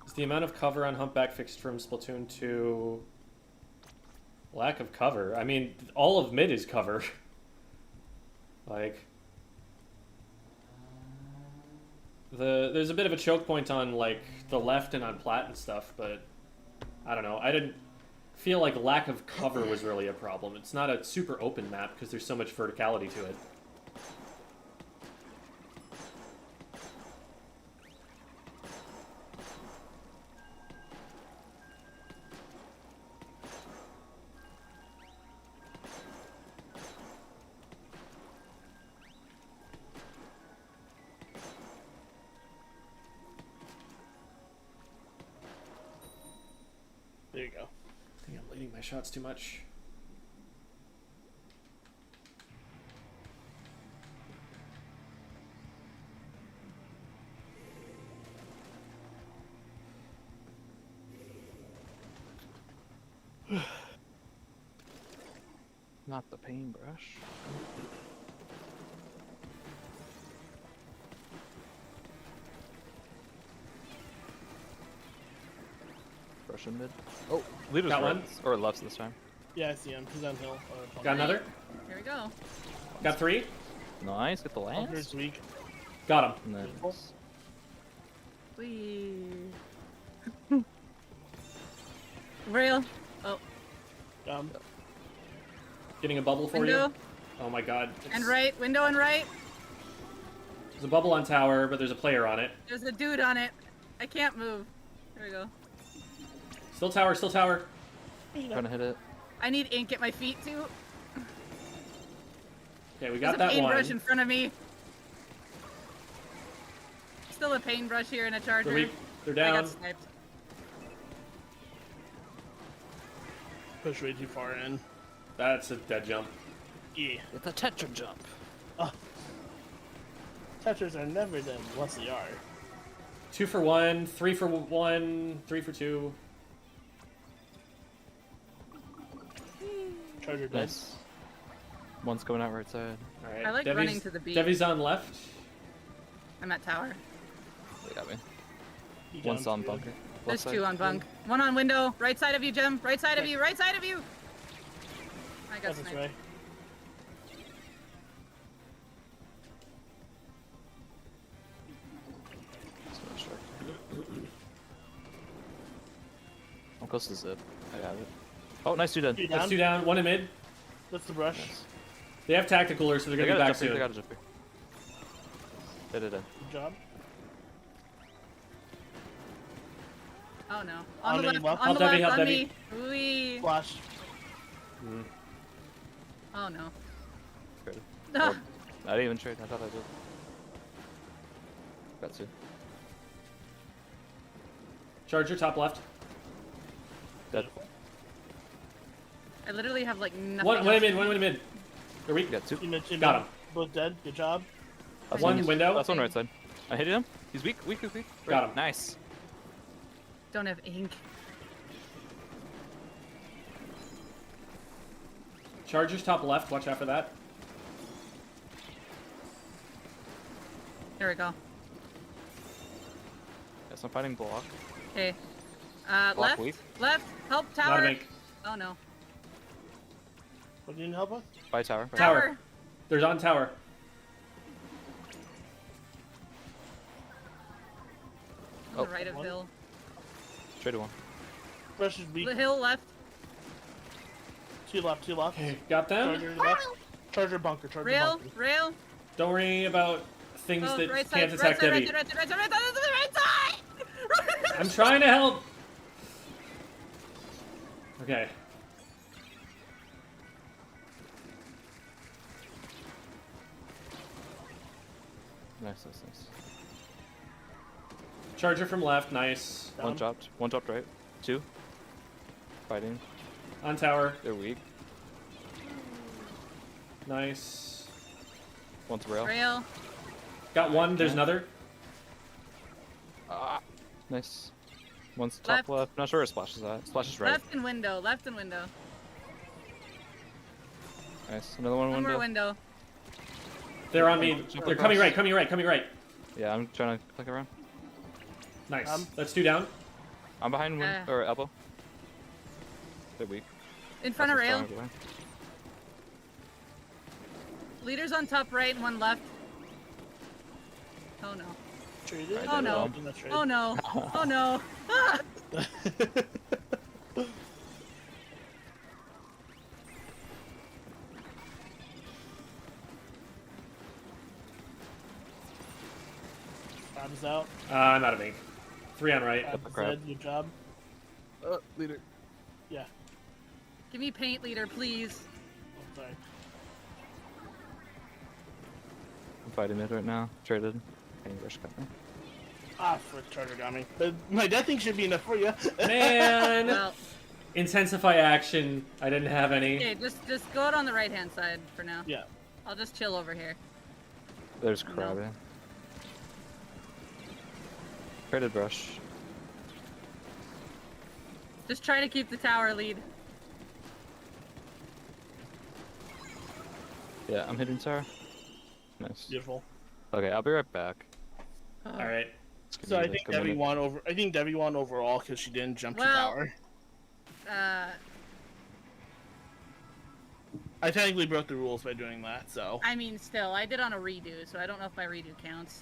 Is the amount of cover on Humpback fixed from Splatoon 2? Lack of cover. I mean, all of mid is cover. Like, there's a bit of a choke point on like the left and on plat and stuff, but I don't know. I didn't feel like lack of cover was really a problem. It's not a super open map because there's so much verticality to it. There you go. I think I'm leading my shots too much. Not the paintbrush. Russian mid. Oh, leader's Got right. one. Or left this time. Yeah, I see him. He's on hill. Got another? Here we go. Got 3? Nice, get the Bunker's lance. weak. Got him. And then Please. Real. Oh, Getting a bubble for window you. Oh my god. and right. Window and right. There's a bubble on tower, but there's a player on it. There's a dude on it. I can't move. There we go. Still tower, still tower. Trying to hit it. I need ink at my feet too. Okay, we There's got a that paintbrush one. in front of me. Still a paintbrush here and a charger. They're I down. got sniped. Push way too far in. That's a dead jump. Yeah. It's a tetra jump. Tetras are never dead unless they are. 2 for 1, 3 for 1, 3 for 2. Charger dead. Nice. One's coming out right side. All right. I like running to the beat. Devi's on left. I'm at tower. They got me. He One's down on two. bunker. There's Left two side. on bunk. One on window. Right side of you, Jim. Right side of you. Right side of you. I got That's his sniped. way. I'm close to zip. I got it. Oh, nice dude. Two That's down. 2 down, 1 in mid. That's the brush. They have tacticalers, so they're They gonna be got a back jumper. soon. They got a jumper. They did it. Good job. Oh no. On On the me, left. left. On Help the Debbie, left. help On Debbie. me. Wee. Flash. Oh no. Traded. Ah. Or- I didn't even trade. I thought I did. Got two. Charger top left. Dead. I literally have like nothing. One in else. mid, one in mid. Are we? Got two. Got him. Both dead. Good job. Last One one's- window. Last one right side. I hit him. He's weak. Weak. Got Right. him. Nice. Don't have ink. Charger's top left. Watch out for that. There we go. Yes, I'm fighting block. Okay. Block Left. weak. Left. Help Not tower. a make. Oh no. What do you need help with? By tower. By Tower. There's on tower. On Oh. the right of One. Bill. Traded one. Brush is weak. The hill left. Two left. Two left. Okay, got them. Charger left. Charger bunker. Charger Rail. bunker. Rail. Don't worry about things Oh, that right side. can't Right attack side. Debbie. Right side. Right side. Right side. Right side. Right side. I'm trying to help. Okay. Nice. Nice. Nice. Charger from left. Nice. One dropped. One dropped right. Two. Fighting. On tower. They're weak. Nice. One's rail. Rail. Got one. There's another. Ah. Nice. One's top left. Not sure where Splash is at. Splash is right. Left and window. Left and window. Nice. Another one One window. more window. They're on me. Jump They're across. coming right. Coming right. Coming right. Yeah, I'm trying to click around. Nice. That's 2 down. I'm behind or elbow. They're weak. In front of That's rail. what's wrong with Leaders on top right and one left. Oh no. Traded. Right, Oh no. In the trade. Oh no. Oh no. Ah! Bob's out. I'm out of ink. 3 on right. Bob's crap. dead. Good job. Leader. Yeah. Give me paint leader, please. Oh, sorry. I'm fighting mid right now. Traded. Rush got me. Ah, frick, Charger got me. But my death thing should be enough for you. Man. Well, Intensify action. I didn't have any. okay, just go out on the right hand side for now. Yeah. I'll just chill over here. There's No. crab. Yeah. Traded brush. Just try to keep the tower lead. Yeah, I'm hitting tower. Nice. Beautiful. Okay, I'll be right back. All right. Just give So me I like think a Debbie minute. won over. I think Debbie won overall because she didn't jump to Well- tower. I technically broke the rules by doing that. So. I mean, still, I did on a redo, so I don't know if my redo counts.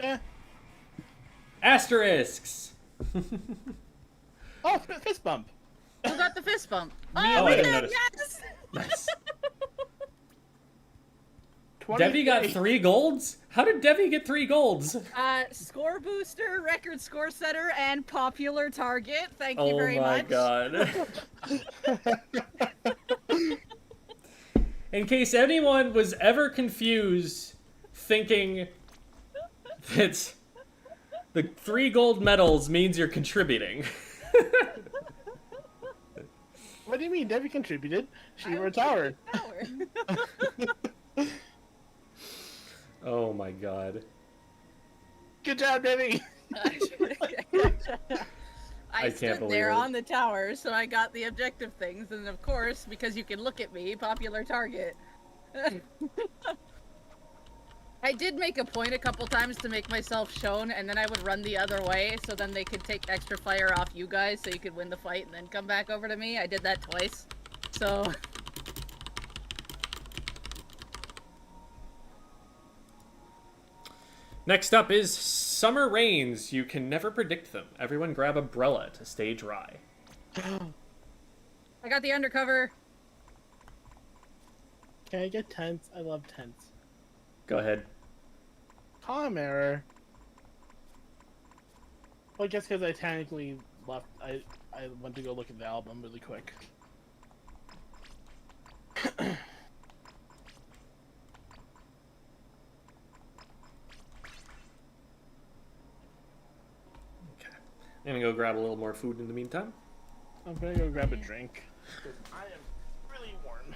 Eh. Asterisks. Oh, fist bump. Who got the fist bump? Oh, Oh, I we didn't did! notice. Yes! Nice. Debbie got 3 golds? How did Debbie get 3 golds? Score booster, record score setter, and popular target. Thank you Oh very my much. god. In case anyone was ever confused, thinking that the 3 gold medals means you're contributing. What do you mean? Debbie contributed. She I wrote tower. Tower. Oh my god. Good job, Debbie. I I can't stood believe there it. on the tower, so I got the objective things, and of course, because you can look at me, popular target. I did make a point a couple times to make myself shown, and then I would run the other way, so then they could take extra fire off you guys, so you could win the fight and then come back over to me. I did that twice. So... Next up is summer rains. You can never predict them. Everyone grab umbrella to stay dry. I got the undercover. Can I get tents? I love tents. Go ahead. Column error. Well, I guess because I technically left. I went to go look at the album really quick. I'm gonna go grab a little more food in the meantime. I'm gonna go grab a drink. I am really warm.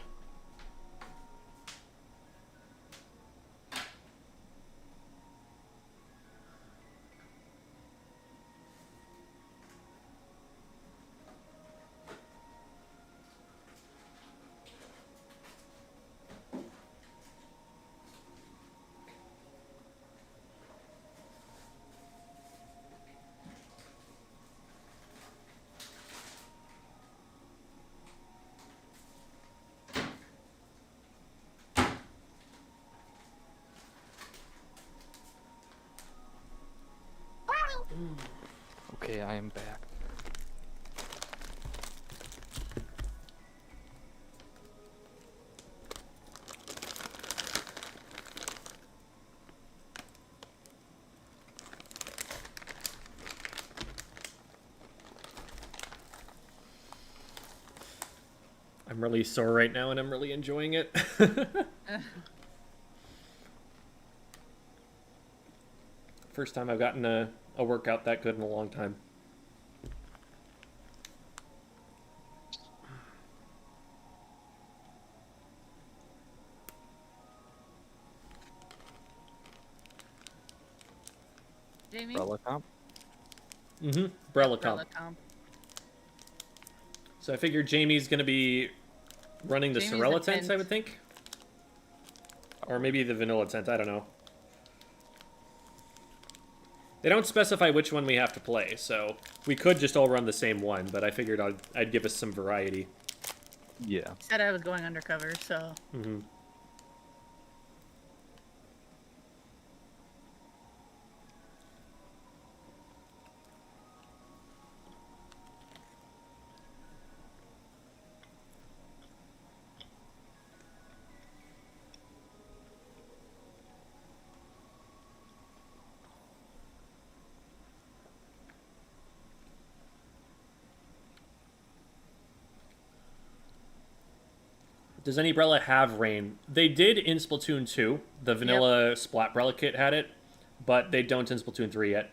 Okay, I am back. I'm really sore right now and I'm really enjoying it. First time I've gotten a workout that good in a long time. Jamie? Umbrella comp? Mm-hmm. Umbrella Umbrella comp. comp. So I figured Jamie's gonna be running the Jamie's Sorella a tents, I tent. would think. Or maybe the vanilla tent, I don't know. They don't specify which one we have to play, so we could just all run the same one, but I figured I'd give us some variety. Yeah. Said I was going undercover, so... Mm-hmm. Does any Brella have rain? They did in Splatoon 2. The vanilla Splat Brella kit had it, but they don't in Splatoon 3 yet.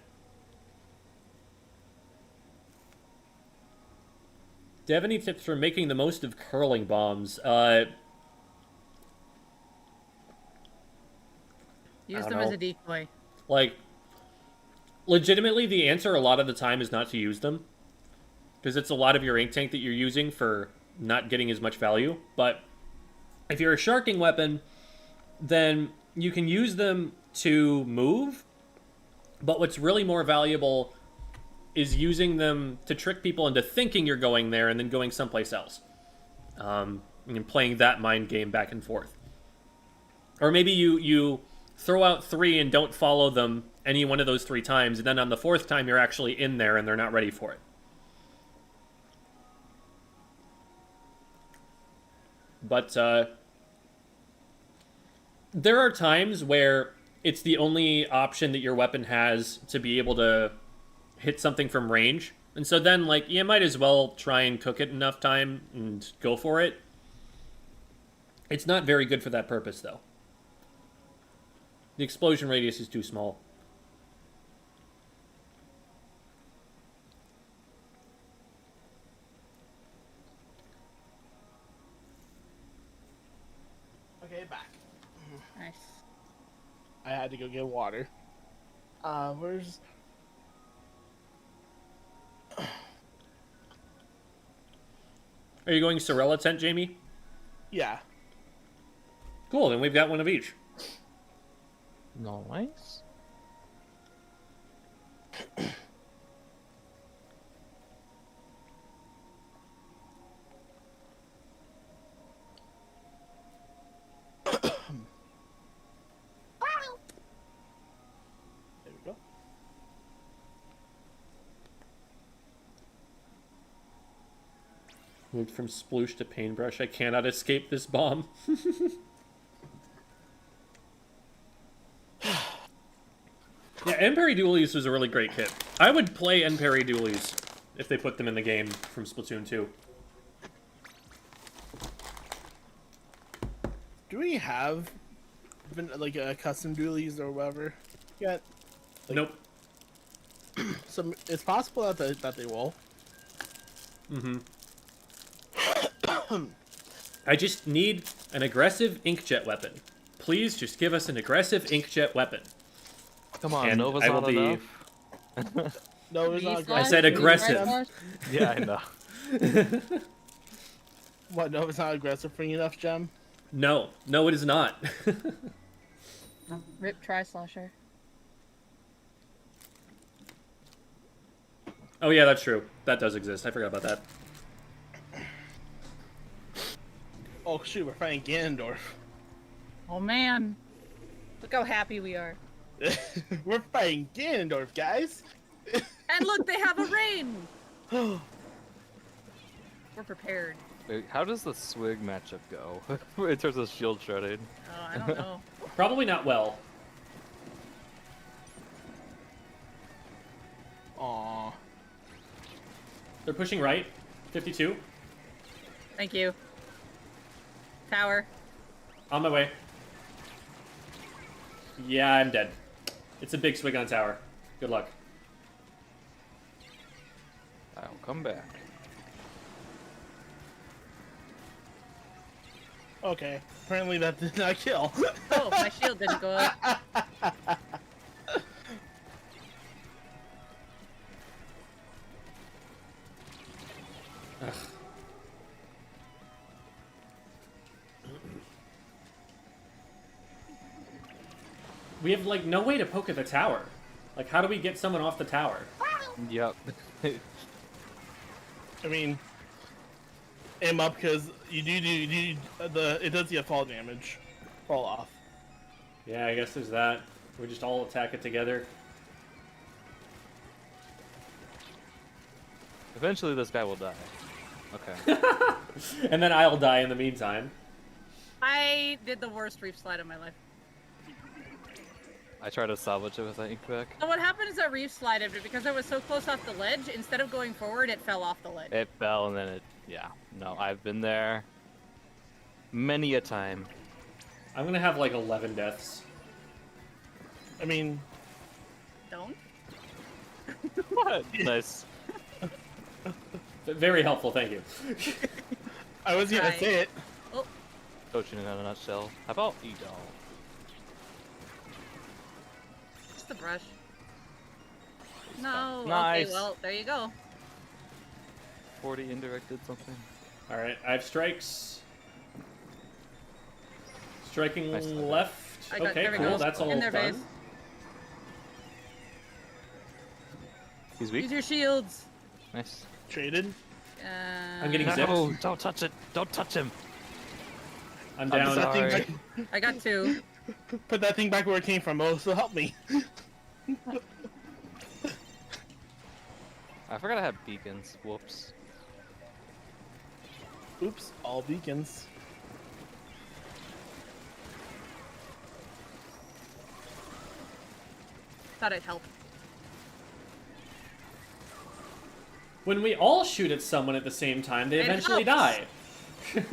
Do you have any tips for making the most of curling bombs? Use don't them as know. a decoy. Like, legitimately, the answer a lot of the time is not to use them. Because it's a lot of your ink tank that you're using for not getting as much value. But if you're a sharking weapon, then you can use them to move. But what's really more valuable is using them to trick people into thinking you're going there and then going someplace else. And playing that mind game back and forth. Or maybe you throw out 3 and don't follow them any one of those 3 times, and then on the 4th time you're actually in there and they're not ready for it. But, there are times where it's the only option that your weapon has to be able to hit something from range. And so then, like, you might as well try and cook it enough time and go for it. It's not very good for that purpose, though. The explosion radius is too small. Okay, back. Nice. I had to go get water. Where's... Are you going Sorella tent, Jamie? Yeah. Cool, then we've got one of each. Nice. There we go. Moved from sploosh to paintbrush. I cannot escape this bomb. Yeah, N-Parry Dualies was a really great kit. I would play N-Parry Dualies if they put them in the game from Splatoon 2. Do we have like a custom dualies or whatever yet? Like, Nope. So it's possible that they will. Mm-hmm. I just need an aggressive inkjet weapon. Please just give us an aggressive inkjet weapon. Come on, And Nova's I will not be- enough. No, it's not Reflush, I said aggressive. aggressive. Yeah, I know. What? No, it's not aggressive for you enough, Gem. No, it is not. Rip Tri-Slosher. Oh yeah, that's true. That does exist. I forgot about that. Oh shoot, we're fighting Ganondorf. Oh man. Look how happy we are. We're fighting Ganondorf, guys. And look, they have a rain! We're prepared. Wait, how does the Swig matchup go in terms of shield shredding? Oh, I don't know. Probably not well. Aw. They're pushing right. 52. Thank you. Tower. On my way. Yeah, I'm dead. It's a big swig on tower. Good luck. I'll come back. Okay. Apparently that did not kill. Oh, my shield didn't go up. We have, like, no way to poke at the tower. Like, how do we get someone off the tower? Yep. I mean, aim up because you do it does get fall damage, fall off. Yeah, I guess there's that. We just all attack it together. Eventually, this guy will die. Okay. And then I'll die in the meantime. I did the worst reef slide of my life. I tried to salvage it with that ink back. So what happened is I reef slided, but because I was so close off the ledge, instead of going forward, it fell off the ledge. It fell and then it. Yeah. No, I've been there many a time. I'm gonna have, like, 11 deaths. I mean, Don't? What? Nice. Very helpful, thank you. I was gonna Right. say it. Oh, Coaching in a nutshell. How about E-Doll? just the brush. No. Nice. Okay, well, there you go. 40 indirected something. Alright, I have strikes. Striking Nice. left. I got, Okay, there we cool. go. That's all In their done. base. He's weak. Use your shields. Nice. Traded. I'm getting No, zipped. don't touch it. Don't touch him. I'm I'm down. Put that thing sorry. back- I got two. Put that thing back where it came from. Oh, so help me. I forgot I had beacons. Whoops. Oops, all beacons. thought it'd help. When we all shoot at someone at the same time, they It eventually helps. die.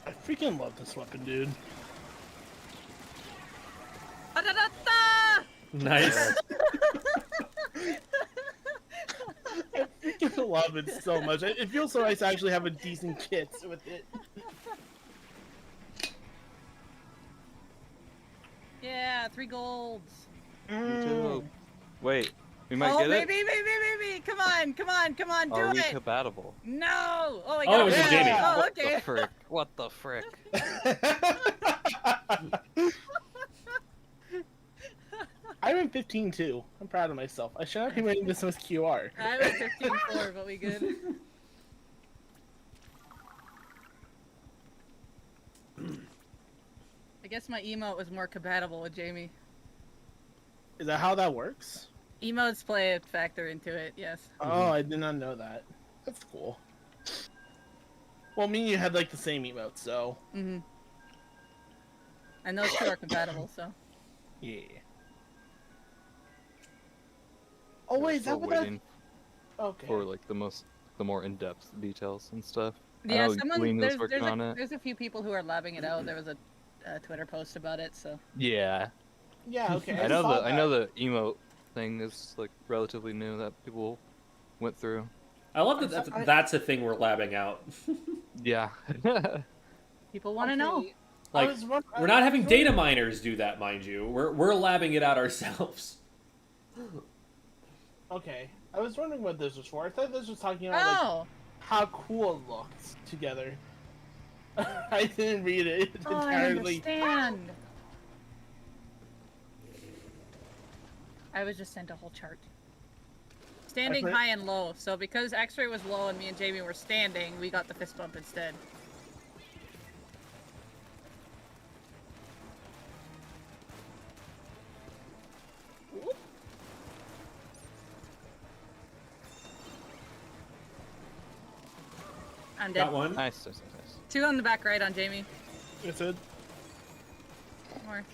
I freaking love this weapon, dude. Da-da-da-da! Nice. I freaking love it so much. It feels so nice to actually have a decent kit with it. Yeah, 3 golds. Me too. Wait, we might Oh, get maybe, it. maybe. Come on, do Are we it. compatible? No. Oh, I Oh, got it was with Jamie. Oh, What okay. the frick? What the frick? I'm in 15 too. I'm proud of myself. I should not be winning this with QR. I was 15-4, but we good. I guess my emote was more compatible with Jamie. Is that how that works? Emotes play a factor into it, yes. Oh, I did not know that. That's cool. Well, me and you had like the same emote, so Mm-hmm. And those two are compatible, so. yeah. Oh wait, is that Still what that? waiting Okay. for like the more in-depth details and stuff. Yeah, I know Lean was working on it. there's a few people who are labbing it out. There was a Twitter post about it, so. Yeah, Yeah. Okay. I know the emote thing is like relatively new that people went through. I love that that's a thing we're labbing out. Yeah. People want to know. Like, we're not having data miners do that, mind you. We're labbing it out ourselves. Okay. I was wondering what this was for. I thought this was talking about like Oh! how cool it looked together. I didn't read it Oh, I entirely. understand. I was just sent a whole chart. Standing X-ray? high and low. So because X-ray was low and me and Jamie were standing, we got the fist bump instead. I'm dead. Got one. Nice. 2 on the back right on Jamie. It's a More.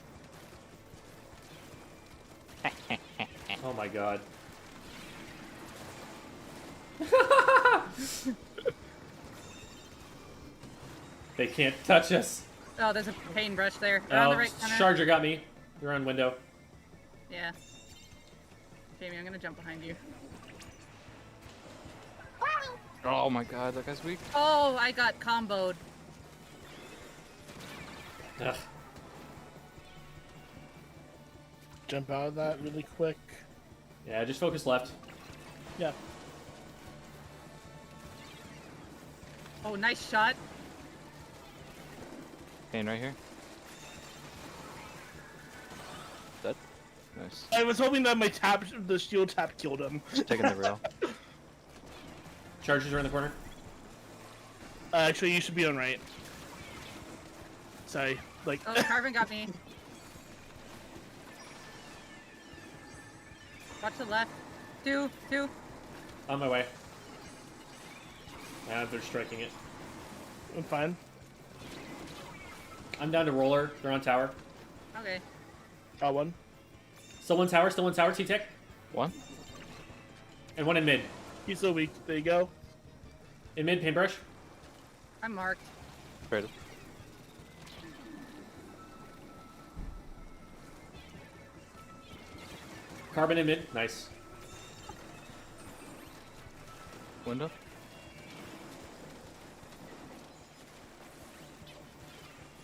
Oh my god. They can't touch us. Oh, there's a paintbrush there. Around Oh, the right corner. Charger got me. You're on window. Yeah. Jamie, I'm gonna jump behind you. Oh my god, that guy's weak. Oh, I got comboed. Ugh. jump out of that really quick. Yeah, just focus left. Yeah. Oh, nice shot. Pain right here. Dead. Nice. I was hoping that the shield tap killed him. Just taking the rail. Chargers are in the corner. Actually, you should be on right. Sorry, like. Oh, Carvin got me. Watch the left. Two. On my way. Yeah, they're striking it. I'm fine. I'm down to roller. They're on tower. Okay. Got one. Still one tower, T-Tech. One. And one in mid. He's so weak. There you go. In mid, paintbrush. I'm marked. Traded. Carbon in mid. Nice. Window.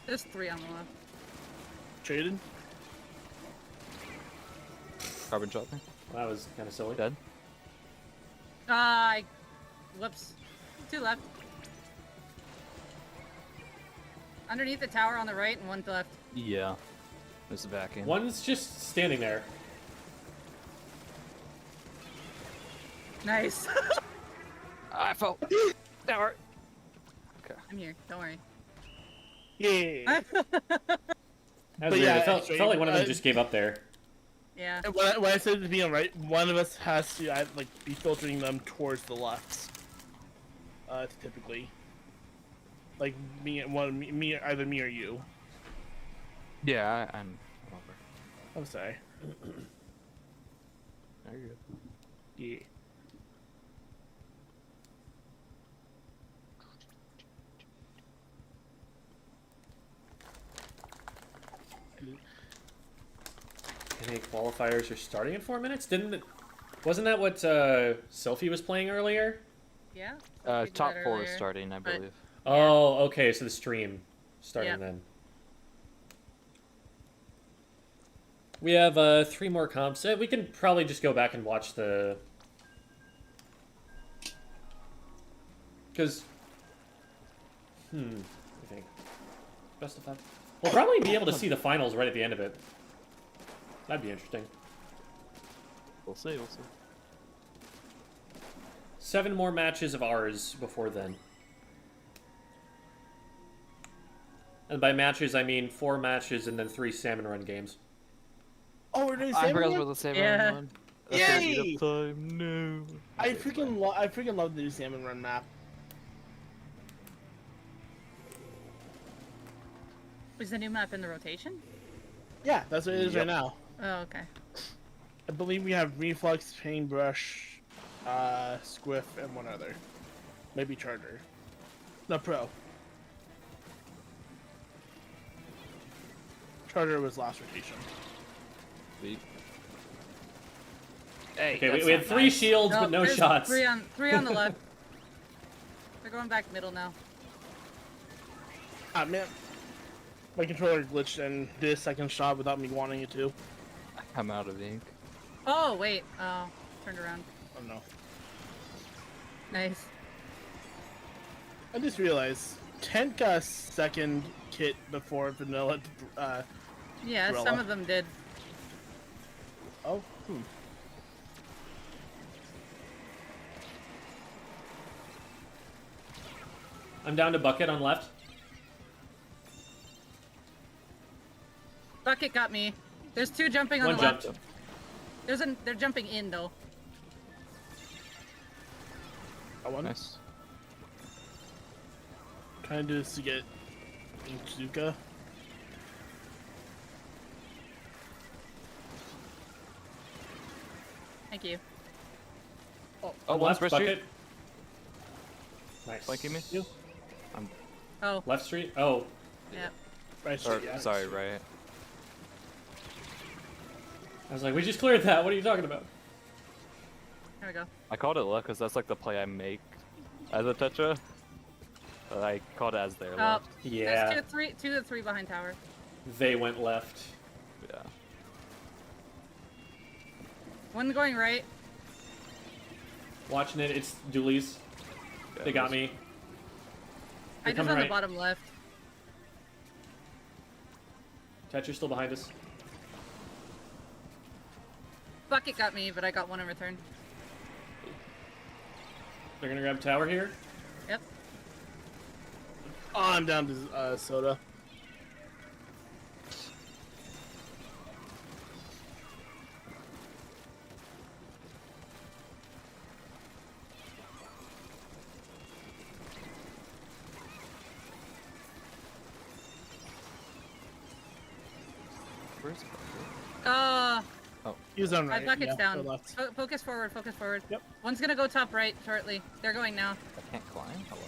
There's 3 on the left. Traded. Carbon shot me. Well, that was kind of silly. Dead. Whoops. 2 left. Underneath the tower on the right and 1 left. Yeah. There's a back end. One's just standing there. Nice. I fell. Tower. Okay. I'm here. Don't worry. Yeah. That was But weird. yeah, It felt straight- like one of them just gave up there. Yeah. And when I said to be on right, one of us has to like be filtering them towards the left. Typically. Like either me or you. Yeah, I'm over. I'm sorry. No, you're good. Yeah. NA qualifiers are starting in 4 minutes. Wasn't that what Sophie was playing earlier? Yeah. so we did Top that 4 is earlier. starting, I but- believe. Oh, okay. So the stream starting Yep. then. We have 3 more comps. We can probably just go back and watch the. Because. I think. Best of 5. We'll probably be able to see the finals right at the end of it. That'd be interesting. We'll see, we'll see. 7 more matches of ours before then. And by matches, I mean 4 matches and then 3 Salmon Run games. Oh, we're doing I Salmon forgot Run? about the Salmon Yeah. Run. That's gonna eat Yay! up time. No. I freaking love the new Salmon Run map. Was the new map in the rotation? Yeah, that's what it is Yep. right now. Oh, okay. I believe we have Reflux, Paintbrush, Squiff, and one other. Maybe Charger. No, Pro. Charger was last rotation. Sweet. Hey, Okay, that's we had not 3 nice. shields, but no there's shots. Three on the left. They're going back middle now. Ah, man. My controller glitched and did a second shot without me wanting it to. I'm out of ink. Oh, wait. Oh, turned around. Oh no. Nice. I just realized Tent got a second kit before Vanilla. Yeah, Umbrella. some of them did. Oh, I'm down to bucket on left. Bucket got me. There's 2 jumping on One the jumped. left. They're jumping in though. I won. Nice. Trying to do this to get Inkzuka. Thank you. Oh, On one left spread bucket. street. Nice. Flanking me? You? Oh, Left street. Oh, yeah. Right, Or, yeah. sorry, right. I was like, we just cleared that. What are you talking about? There we go. I called it luck because that's like the play I make as a Tetra. But I called it as their Oh, luck. Yeah, there's 2 to 3 behind tower. they went left. Yeah. One going right. Watching it. It's Doolies. Yeah, They got those- me. I They're just coming on the right. bottom left. Tetcher's still behind us. Bucket got me, but I got one in return. They're gonna grab tower here. Yep. Oh, I'm down to soda. Where's the bucket? He was on My right. bucket's yeah, down. or left. Focus forward, focus forward. Yep. One's gonna go top right shortly. They're going now. I can't climb? Hello?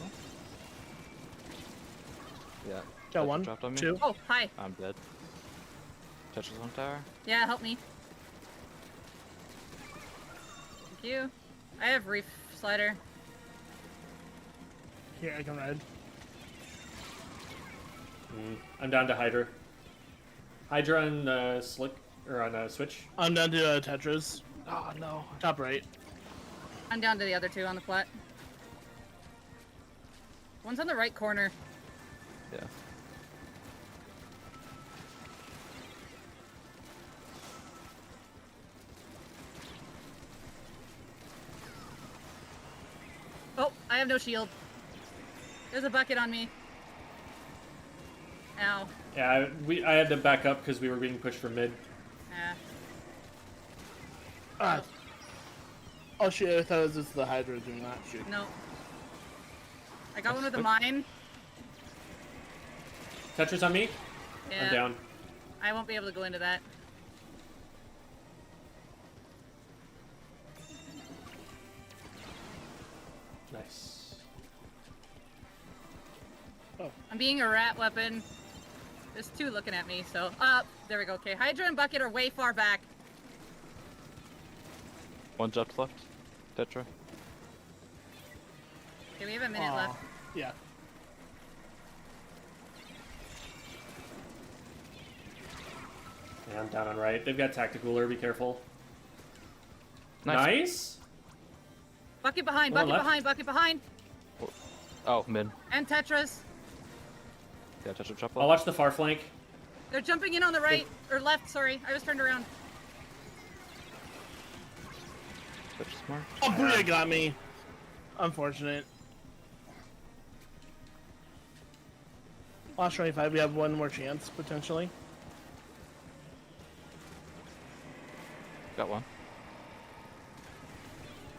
Yeah. Got Tetra one, dropped on me. 2. Oh, hi. I'm dead. Tetra's on tower. Yeah, help me. Thank you. I have reef slider. Here, I can ride. I'm down to Hydra. Hydra on Slick or on Switch. I'm down to Tetras. Oh no. Top right. I'm down to the other 2 on the flat. One's on the right corner. Yeah. Oh, I have no shield. There's a bucket on me. Ow. Yeah, I had to back up because we were being pushed from mid. Yeah. Ah. Oh shit, I thought it was just the Hydra doing that. Shoot. No. I got one with the mine. Tetris on me? Yeah. I'm down. I won't be able to go into that. Nice. I'm being a rat weapon. There's two looking at me, so there we go. Okay, Hydra and Bucket are way far back. One just left. Tetra. Okay, we have a minute left. Yeah. Yeah, I'm down on right. They've got Tacticooler, be careful. Nice. Nice. Bucket behind, One Bucket left. behind, Bucket behind, Oh, mid. and Tetras. Yeah, Tetra jump I'll up. watch the far flank. They're jumping in on the right or left. Sorry, I was turned around. Tetra smart. Oh, Booyah got me. Unfortunate. Last 25, we have one more chance, potentially. Got one.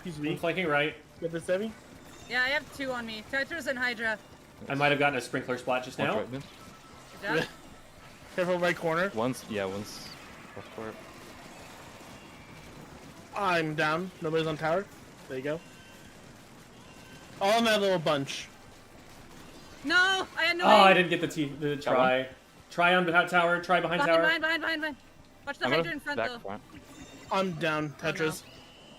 He's I'm weak. flanking right. Get this heavy. Yeah, I have two on me. Tetras and Hydra. I might have gotten a sprinkler splat just One's now. right mid. Good job. Careful right corner. One's left for it. I'm down. Nobody's on tower. There you go. All in that little bunch. No, I had no Oh, aim. I didn't get the try. Try on behind tower. Try behind tower. Behind. Watch the I'm Hydra gonna in front back though. front. I'm down. Tetris.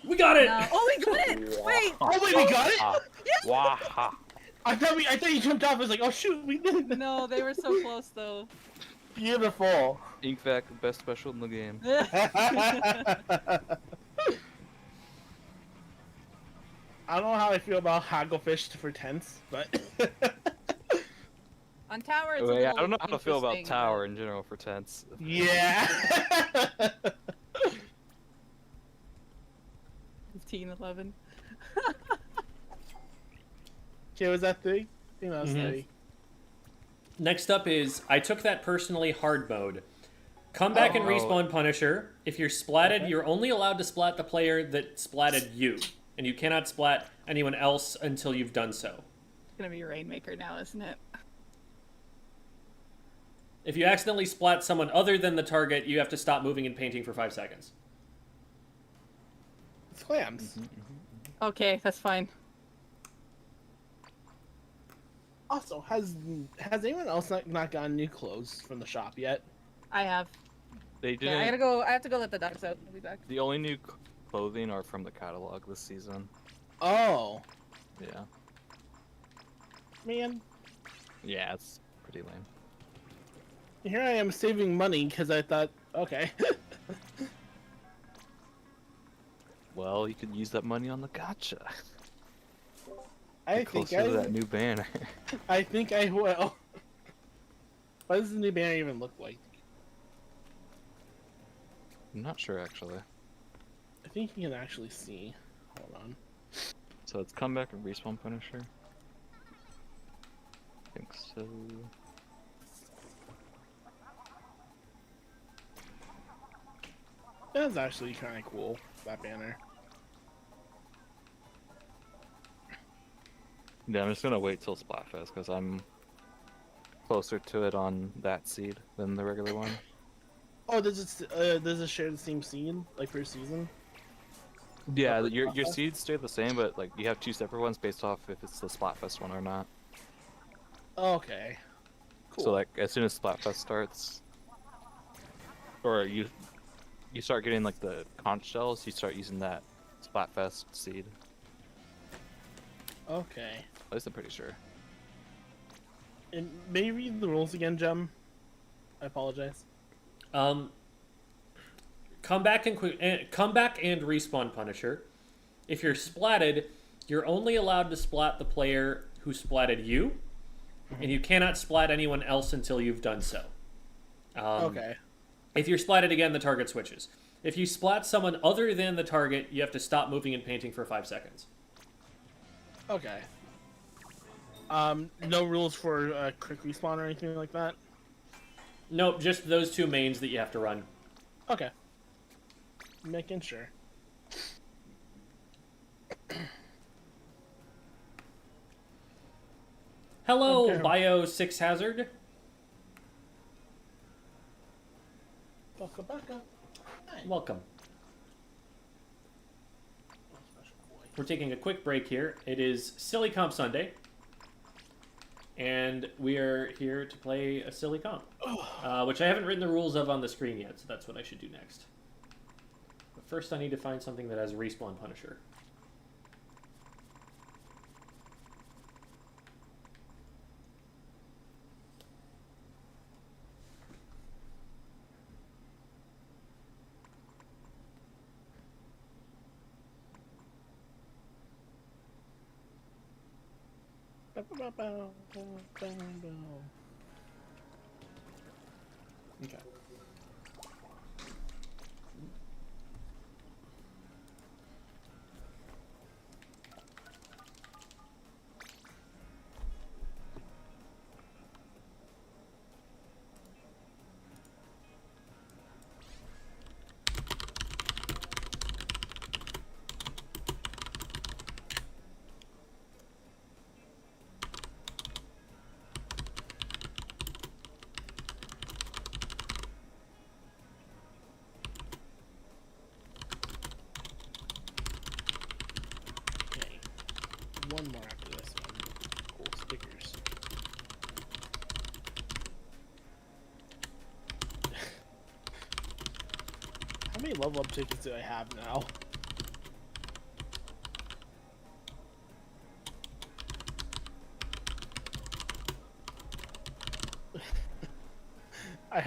We got it. No. Oh, we got it! Wait! Oh wait, we got it! Ah. Waha. I thought you jumped off. I was like, oh shoot, we did it. No, they were so close though. Beautiful. Inkvac, best special in the game. I don't know how I feel about hagglefish for tents, but On tower, it's a Wait, I little don't know how to feel about interesting, tower in general for tents. yeah. 15, 11. Okay, was that 3? I think that was Mhm. 3. Next up is I took that personally hard mode. Come back and Oh. respawn Punisher. If you're splatted, Okay. you're only allowed to splat the player that splatted you, and you cannot splat anyone else until you've done so. It's gonna be Rainmaker now, isn't it? If you accidentally splat someone other than the target, you have to stop moving and painting for 5 seconds. It's clams. Okay, that's fine. Also, has anyone else not gotten new clothes from the shop yet? I have. They Yeah, I didn't. gotta go. I have to go let the dogs out. I'll be back. The only new clothing are from the catalog this season. Oh, Yeah. man. Yeah, it's pretty lame. Here I am saving money because I thought, okay. Well, you could use that money on the gacha. I Get think closer to that new banner. I think I will. What does the new banner even look like? I'm not sure actually. I think you can actually see. Hold on. So it's comeback and respawn Punisher. I think so. That's actually kind of cool, that banner. Yeah, I'm just gonna wait till Splatfest because I'm closer to it on that seed than the regular one. Oh, does it share the same scene, like per season? Yeah, your seeds stay the same, but like you have two separate ones based off if it's the Splatfest one or not. Okay. Cool. So like as soon as Splatfest starts, or you start getting like the conch shells, you start using that Splatfest seed. Okay. At least I'm pretty sure. And maybe read the rules again, Jem. I apologize. Come back and respawn Punisher. If you're splatted, you're only allowed to splat the player who splatted you, and you cannot splat anyone else until you've done so. Okay. If you're splatted again, the target switches. If you splat someone other than the target, you have to stop moving and painting for 5 seconds. Okay. No rules for quick respawn or anything like that? Nope, just those two mains that you have to run. Okay. Making sure. Hello, Okay. Bio 6 Hazard. Baka baka. Hi. Welcome. Oh, special boy. We're taking a quick break here. It is Silly Comp Sunday. And we are here to play a silly comp. Which I haven't written the rules of on the screen yet, so that's what I should do next. But first I need to find something that has Respawn Punisher. Okay. Okay. One more after this one. Cool stickers. How many level up tickets do I have now? I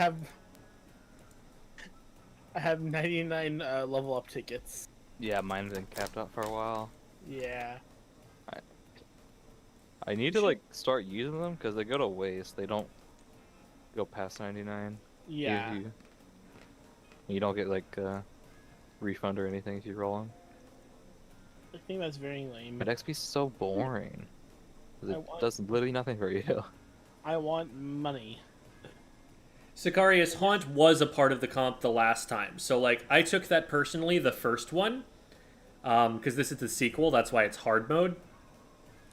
have 99 level up tickets. Yeah, mine's been capped out for a while. Yeah. I need to like start using them because they go to waste. They don't go past 99. Yeah. You don't get like refund or anything if you roll them. I think that's very lame. But XP's so boring. 'Cause I it want- does literally nothing for you. I want money. Sicarius, Haunt was a part of the comp the last time. So, like, I took that personally, the first one, because this is the sequel, that's why it's hard mode.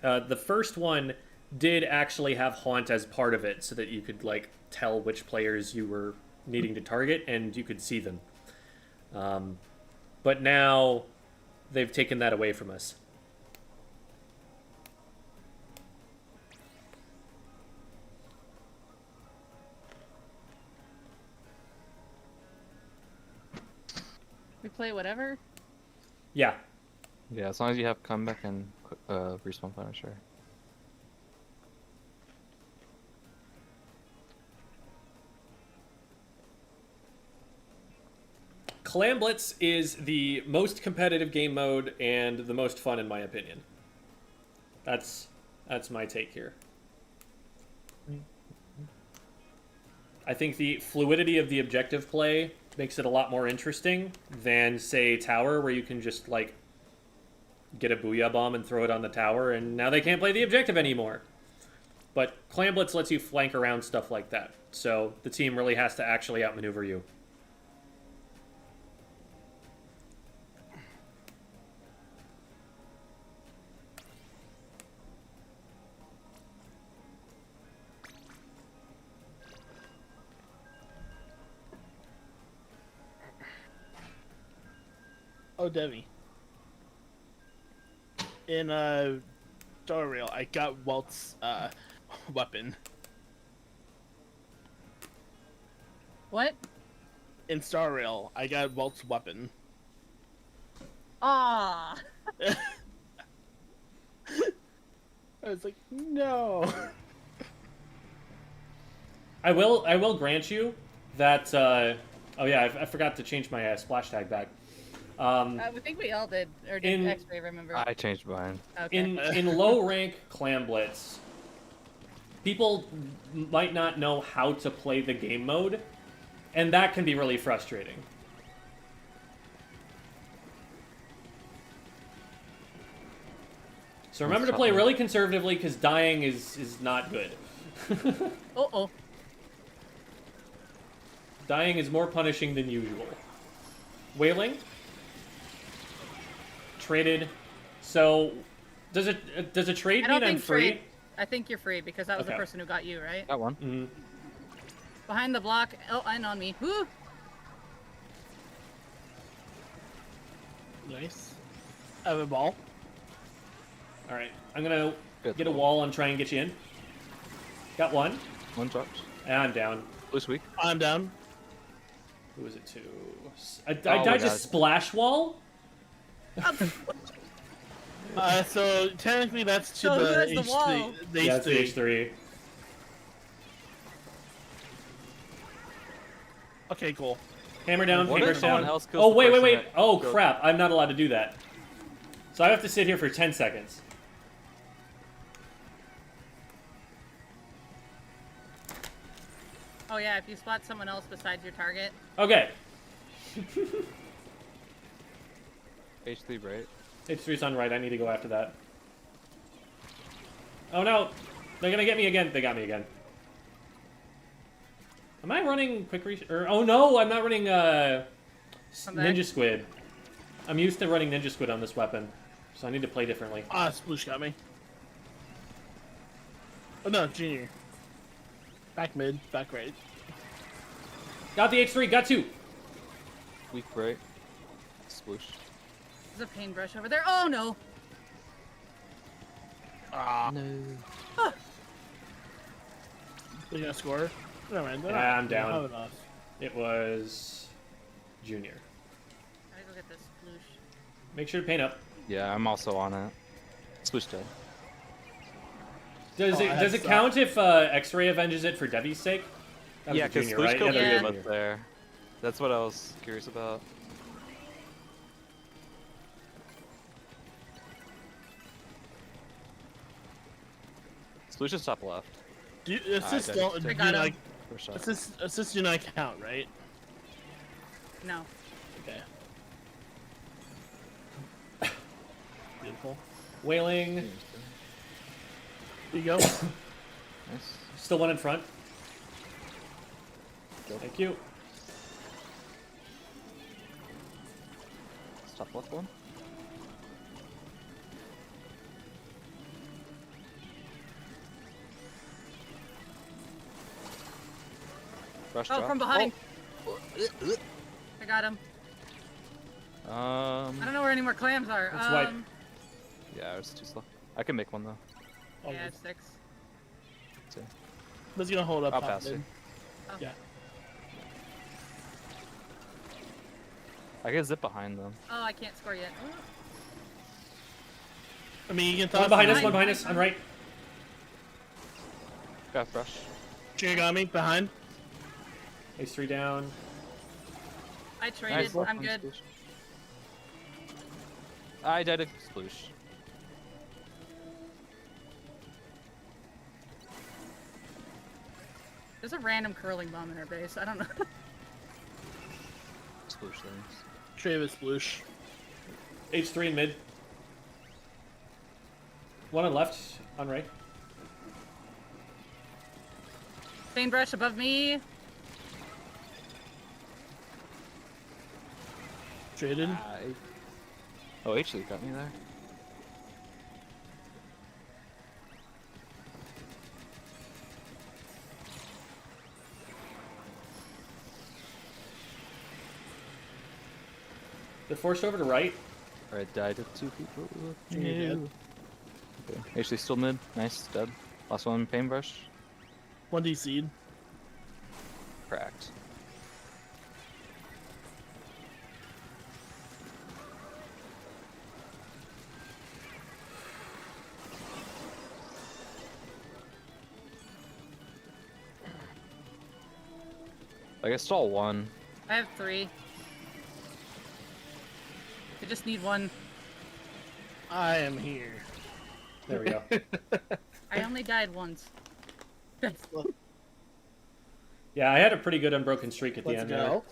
The first one did actually have Haunt as part of it, so that you could, like, tell which players you were needing to target, and you could see them. But now, they've taken that away from us. We play whatever. Yeah. Yeah, as long as you have comeback and respawn Punisher. Clam Blitz is the most competitive game mode and the most fun in my opinion. That's my take here. I think the fluidity of the objective play makes it a lot more interesting than, say, Tower, where you can just, like, get a Booyah Bomb and throw it on the tower, and now they can't play the objective anymore. But Clam Blitz lets you flank around stuff like that, so the team really has to actually outmaneuver you. Oh, Debbie. In Star Rail, I got Welt's weapon. What? In Star Rail, I got Welt's weapon. Ah. I was like, no. I will grant you that. Oh yeah, I forgot to change my splash tag back. I think we all did, or did In- X-Ray remember? I changed mine. Okay. In low rank Clam Blitz, people might not know how to play the game mode, and that can be really frustrating. So remember to play really conservatively, because dying is not good. Uh-oh. Dying is more punishing than usual. Wailing. Traded. So, does a trade I mean don't I'm think free? I think you're free because that was the Okay. person who got you, right? Got one. Mm-hmm. Behind the block. Oh, and on me. Woo! Nice. I have a ball. All right, I'm gonna Good. get a wall and try and get you in. Got one. One dropped. And I'm down. Blue's weak. I'm down. Who was it to? I Oh my died to God. splash wall. So technically that's to So who the has the H3. wall? The Yeah, it's the H3. H3. Okay, cool. Hammer down, What hammer if someone down. else kills Oh the wait, wait, person wait! that Oh goes- crap! I'm not allowed to do that. So I have to sit here for 10 seconds. Oh yeah, if you spot someone else besides your target. Okay. H3 right. H3's on right. I need to go after that. Oh no! They're gonna get me again. They got me again. Am I running quick or oh no! I'm not running Come back. Ninja Squid. I'm used to running Ninja Squid on this weapon, so I need to play differently. Ah, Sploosh got me. Oh no, Junior. Back mid, back right. Got the H3. Got two. Weak right. Sploosh. There's a paintbrush over there. Oh no! Ah, No. they gonna score? Never mind. they're Yeah, not- I'm they don't down. have enough. It was Junior. I gotta go get this sploosh. Make sure to paint up. Yeah, I'm also on it. Sploosh dead. Does Oh, it I does have it count if X-Ray avenges it for Debbie's sake? That was Yeah, a because Junior, Sploosh right? killed Yeah, Yeah. that him was a up Junior. there. That's what I was curious about. Sploosh is top left. Do assists I don't did. do I got him. not First shot. assists do not count, right? No. Okay. Beautiful. Wailing. Here you go. Nice. Still one in front. Thank you. It's top left one. Rush Oh, drop. from behind. I got him. I don't know where any more clams are. Let's wipe. Yeah, it's too slow. I can make one though. Oh, Yeah, it's 6. See. Let's gonna hold up. I'll top pass mid. you. Oh. Yeah. I can zip behind them. Oh, I can't score yet. Ooh. I mean, you can toss. One behind us, them. one behind us, on right. Got rush. Junior got me behind. H3 down. I traded. left I'm one, good. Sploosh. I died to Sploosh. There's a random curling bomb in our base. I don't know. Sploosh things. Travis Sploosh. H3 in mid. One on left, on right. Paintbrush above me. Traded. Oh, H3 got me there. They're forced over to right. Alright, died to 2 people. Junior dead. Okay. H3 still mid. Nice, dead. Last one, paintbrush. 1D seed. Cracked. I guess stall 1. I have 3. I just need 1. I am here. There we go. I only died once. Yeah, I had a pretty good unbroken streak at the Let's end go.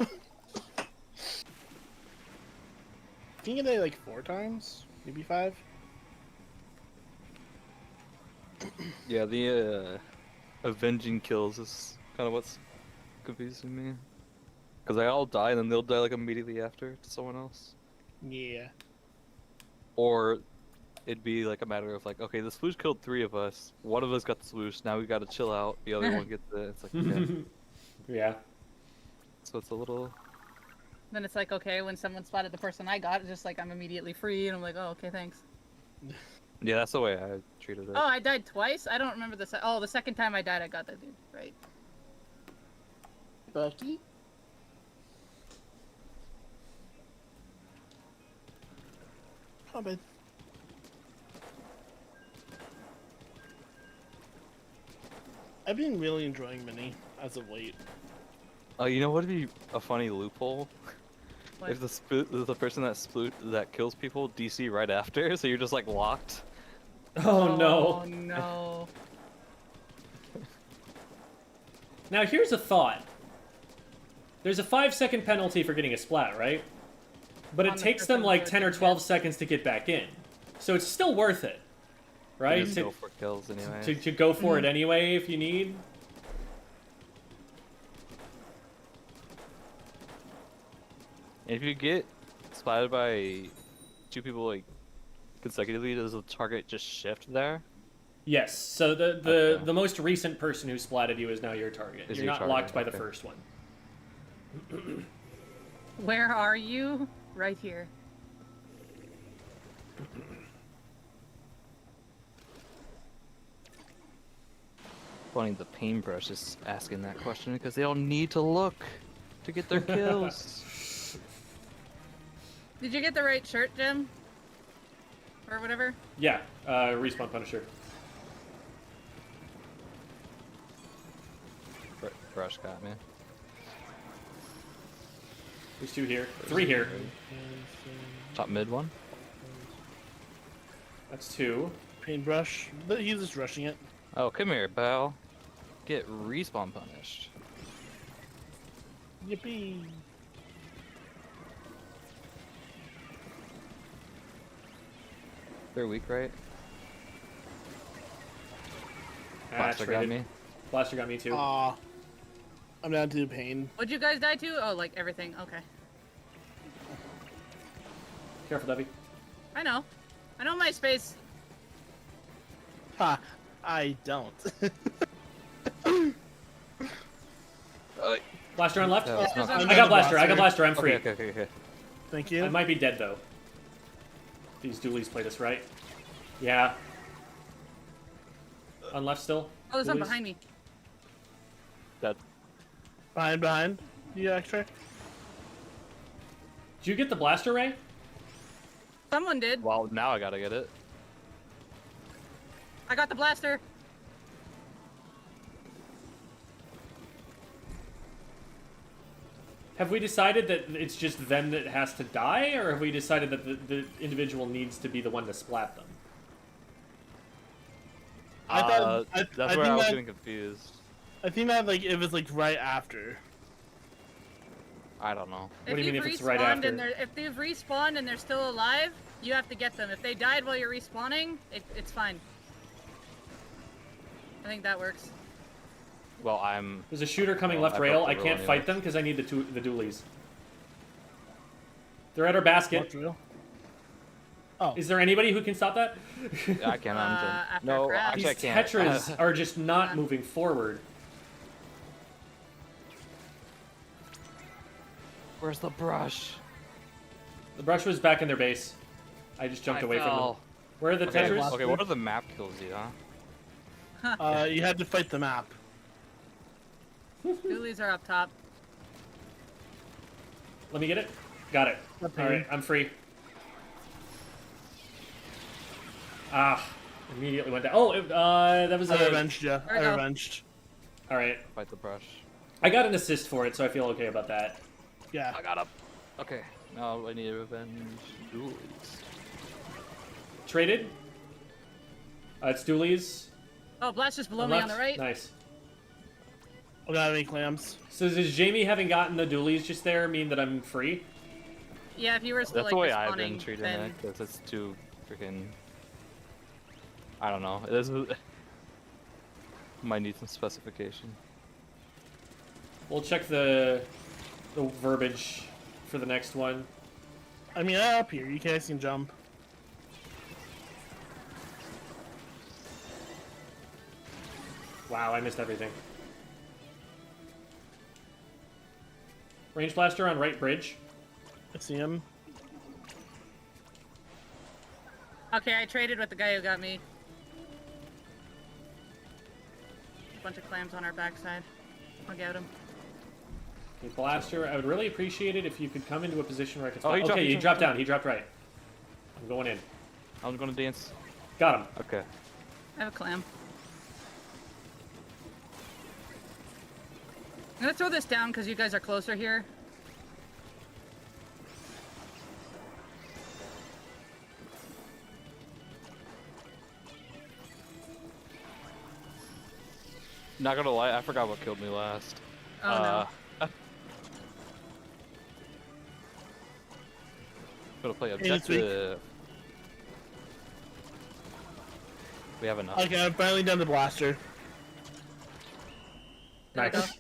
Can you get it like 4 times? Maybe 5? Yeah, the avenging kills is kind of what's confusing me. Because I all die and then they'll die like immediately after to someone else. Yeah. Or it'd be like a matter of like, okay, the sploosh killed 3 of us. One of us got the sploosh. Now we got to chill out. The other one gets it. It's like, okay. Yeah. So it's a little. Then it's like, okay, when someone spotted the person I got, it's just like I'm immediately free, and I'm like, oh, okay, thanks. Yeah, that's the way I treated it. Oh, I died twice? I don't remember the second time I died, I got that dude, right. Bucky? Not bad. I've been really enjoying Mini as of late. Oh, you know what would be a funny loophole? What? If the person that kills people DC right after, so you're just like locked. Oh no. Oh no. Now here's a thought. There's a 5-second penalty for getting a splat, right? But it On the takes them person like who 10 or did 12 it. seconds to get back in. So it's still worth it, right? Just go for kills anyway. To go for it anyway if you need. If you get spotted by 2 people like consecutively, does the target just shift there? Yes. So Okay. the most recent person who splatted you is now your target. Is You're your not target, locked by the okay. first one. Where are you? Right here. Funny, the paintbrush is asking that question because they don't need to look to get their kills. Did you get the right shirt, Jim? Or whatever? Yeah. Respawn Punisher. Brush got me. There's 2 here. 3 here. Top mid one. That's 2. Paintbrush, but he's just rushing it. Oh, come here, pal. Get respawn punished. Yippee! They're weak, right? That's Blaster got me. Blaster got me too. Aw. I'm down to pain. What'd you guys die to? Oh, like everything. Okay. Careful, Debbie. I know my space. Ha! I don't. Blaster on left. Yeah, it's not- I got blaster. I got blaster. I'm free. Okay. Thank I you. might be dead though. These dualies played us right. Yeah. On left still. Oh, there's one Dualies. behind me. Dead. Behind. You extract? Did you get the blaster, Ray? Someone did. Well, now I gotta get it. I got the blaster. Have we decided that it's just them that has to die, or have we decided that the individual needs to be the one to splat them? I thought- I That's where think I was that- getting confused. I think that like it was like right after. I don't know. What do you mean if it's right respawned after? and if they've respawned and they're still alive, you have to get them. If they died while you're respawning, it's fine. I think that works. Well, I'm. There's a shooter coming Well, left I rail. broke I the can't rule fight anyways. them because I need the dualies. They're at our basket. What's real? Oh, Is there anybody who can stop that? I can't. I'm after no, crash. actually, I These can't. Tetras are just not moving forward. Where's the brush? The brush was back in their base. I just jumped away from them. Where are the Okay, Tetras? okay, what are the map kills you, huh? you had to fight the map. Doolies are up top. Let me get it. Got it. Okay. All right, I'm free. Ah, immediately went down. Oh, that was I a. revenged you. There we I go. revenged. All right, Fight the brush. I got an assist for it, so I feel okay about that. Yeah. I got up. Okay, now I need to revenge duels. Traded. It's dualies. Oh, blast just below On me left. on the right. Nice. I don't have any clams. So does Jamie having gotten the dualies just there mean that I'm free? Yeah, if you were still That's like the way I've been respawning, treating then it, because it's too freaking. I don't know. This is... might need some specification. We'll check the verbiage for the next one. I mean, I'm up here. You guys can jump. Wow, I missed everything. Range blaster on right bridge. I see him. Okay, I traded with the guy who got me. A bunch of clams on our backside. I'll get him. Okay, blaster. I would really appreciate it if you could come into a position where I could. Oh, he dropped- okay, he he dropped down. He dropped right. I'm going in. I'm gonna dance. Got him. Okay. I have a clam. I'm gonna throw this down because you guys are closer here. Not gonna lie, I forgot what killed me last. Oh no. Gonna play Hey, it's objective. We have enough. Okay, I'm finally done the blaster. There we go. Nice.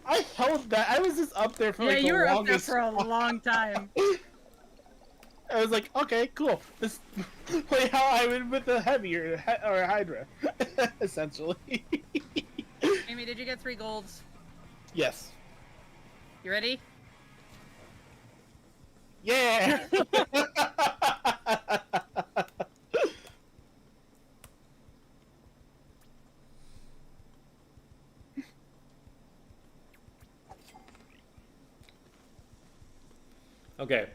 I held that. I was just up there for Yeah, like the you were up there longest. for a long time. I was like, okay, cool. This play how I would with the heavier or Hydra, essentially. Amy, did you get 3 golds? Yes. You ready? Yeah. Okay.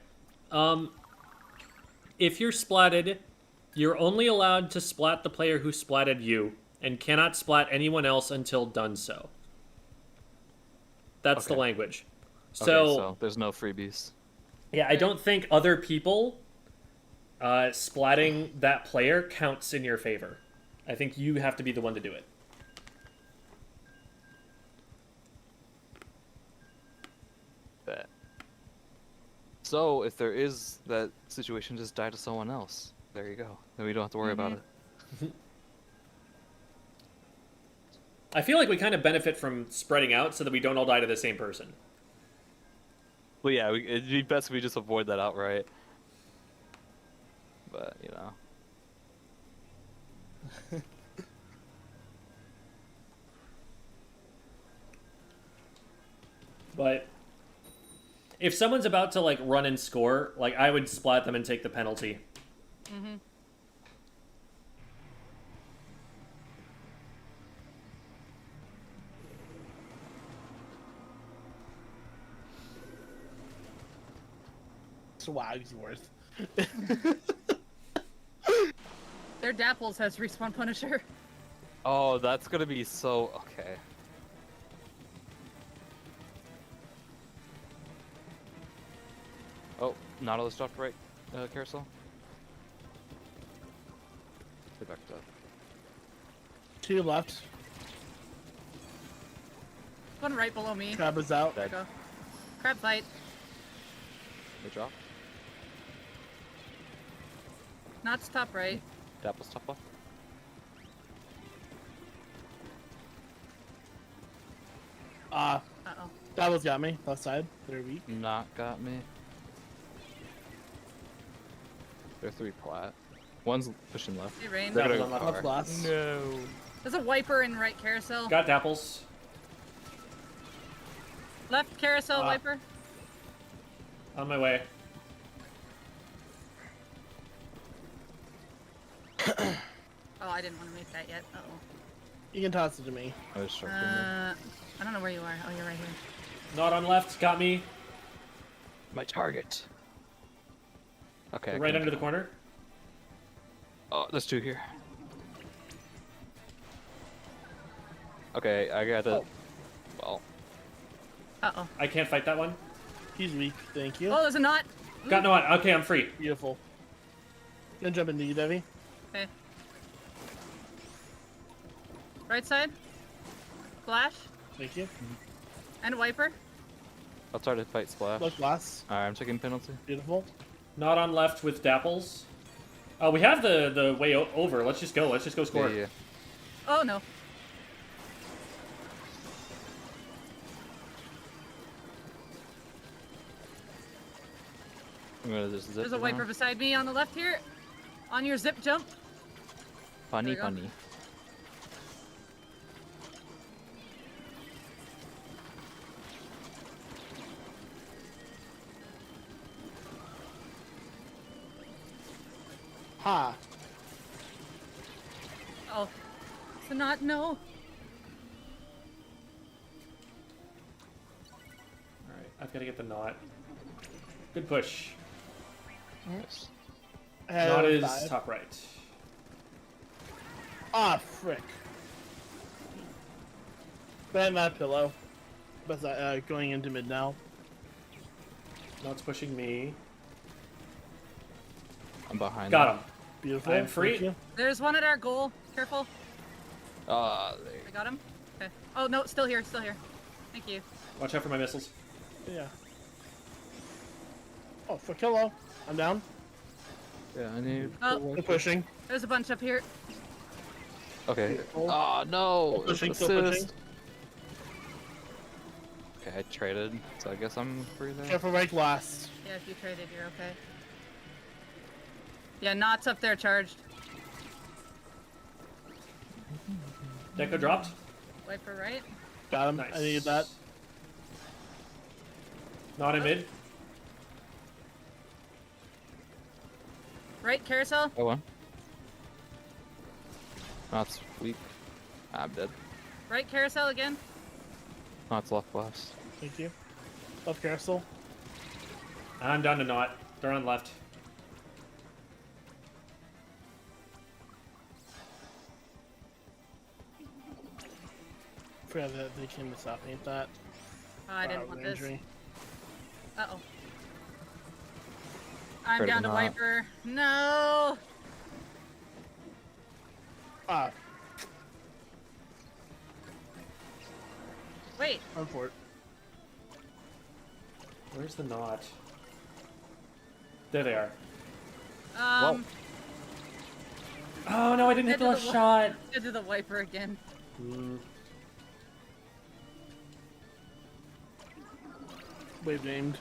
If you're splatted, you're only allowed to splat the player who splatted you, and cannot splat anyone else until done so. That's the Okay. language. Okay, So, so there's no freebies. yeah, I don't think other people splatting that player counts in your favor. I think you have to be the one to do it. Bet. So if there is that situation, just die to someone else. There you go. Then we don't have to worry about it. I feel like we kind of benefit from spreading out so that we don't all die to the same person. Well, yeah, it'd be best if we just avoid that outright. But, you know. But if someone's about to like run and score, like I would splat them and take the penalty. Mm-hmm. Swag's worth. Their Dapples has respawn Punisher. Oh, that's gonna be so... Okay. Oh, Nautilus dropped right, carousel. They backed up. To your left. One right below me. Crab is out. There we go. Crab fight. They dropped. Knots top right. Dapple's top left. Uh-oh. That was got me. Left side. They're weak. Not got me. They're 3 plat. One's pushing left. Hey, Rain. They're Dapples gonna on go left. Left car. last. No. There's a wiper in right carousel. Got Dapples. Left carousel wiper. On my way. Oh, I didn't want to make that yet. Uh-oh. You can toss it to me. I was sharp in there. I don't know where you are. Oh, you're right here. Not on left. Got me. My target. Okay. I Right can- under the corner. Oh, there's 2 here. Okay, I got to... Well, Uh-oh. I can't fight that one. He's weak. Thank you. Oh, there's a knot. Got no one. Okay, I'm free. Beautiful. Gonna jump into you, Debbie. Okay. Right side. Flash. Thank you. And a wiper. I'll try to fight Splash. Look last. Alright, I'm taking penalty. Beautiful. Not on left with Dapples. We have the way over. Let's just go. Let's just go score. Yeah, yeah. Oh, no. I'm gonna just zip There's a around. wiper beside me on the left here. On your zip jump. Funny, There we go. funny. Ha. Oh. So not no. All right, I've got to get the knot. Good push. Nice. Knot is Five. top right. Ah, frick. Ban that pillow. But going into mid now. Knot's pushing me. I'm behind. Got him. Beautiful. I am free. Thank you. There's one at our goal. Careful. Ah, there. I got him. Okay. Oh no, still here, still here. Thank you. Watch out for my missiles. Yeah. Oh, frick, hello. I'm down. Yeah, I need. Oh. I'm pushing. There's a bunch up here. Okay. Beautiful. Oh no! Still pushing, Assist. still pushing. Okay, I traded, so I guess I'm free there. Careful right last. Yeah, if you traded, you're okay. Yeah, knots up there charged. Deco dropped. Wiper right. Got him. Nice. I needed that. Knot in mid. Right, carousel. Oh, one. That's weak. I'm dead. Right, carousel again. Knots left last. Thank you. Left carousel. I'm down to knot. They're on left. Forgot that they came to stop me at that. Oh, I didn't Wow, want this. injury. Uh-oh. I'm Critical down to knot. wiper. No! Ah, Wait. I'm for it. Where's the knot? There they are. Oh no, I didn't hit the Into last the shot. Into the wiper again. Hmm. Wave named.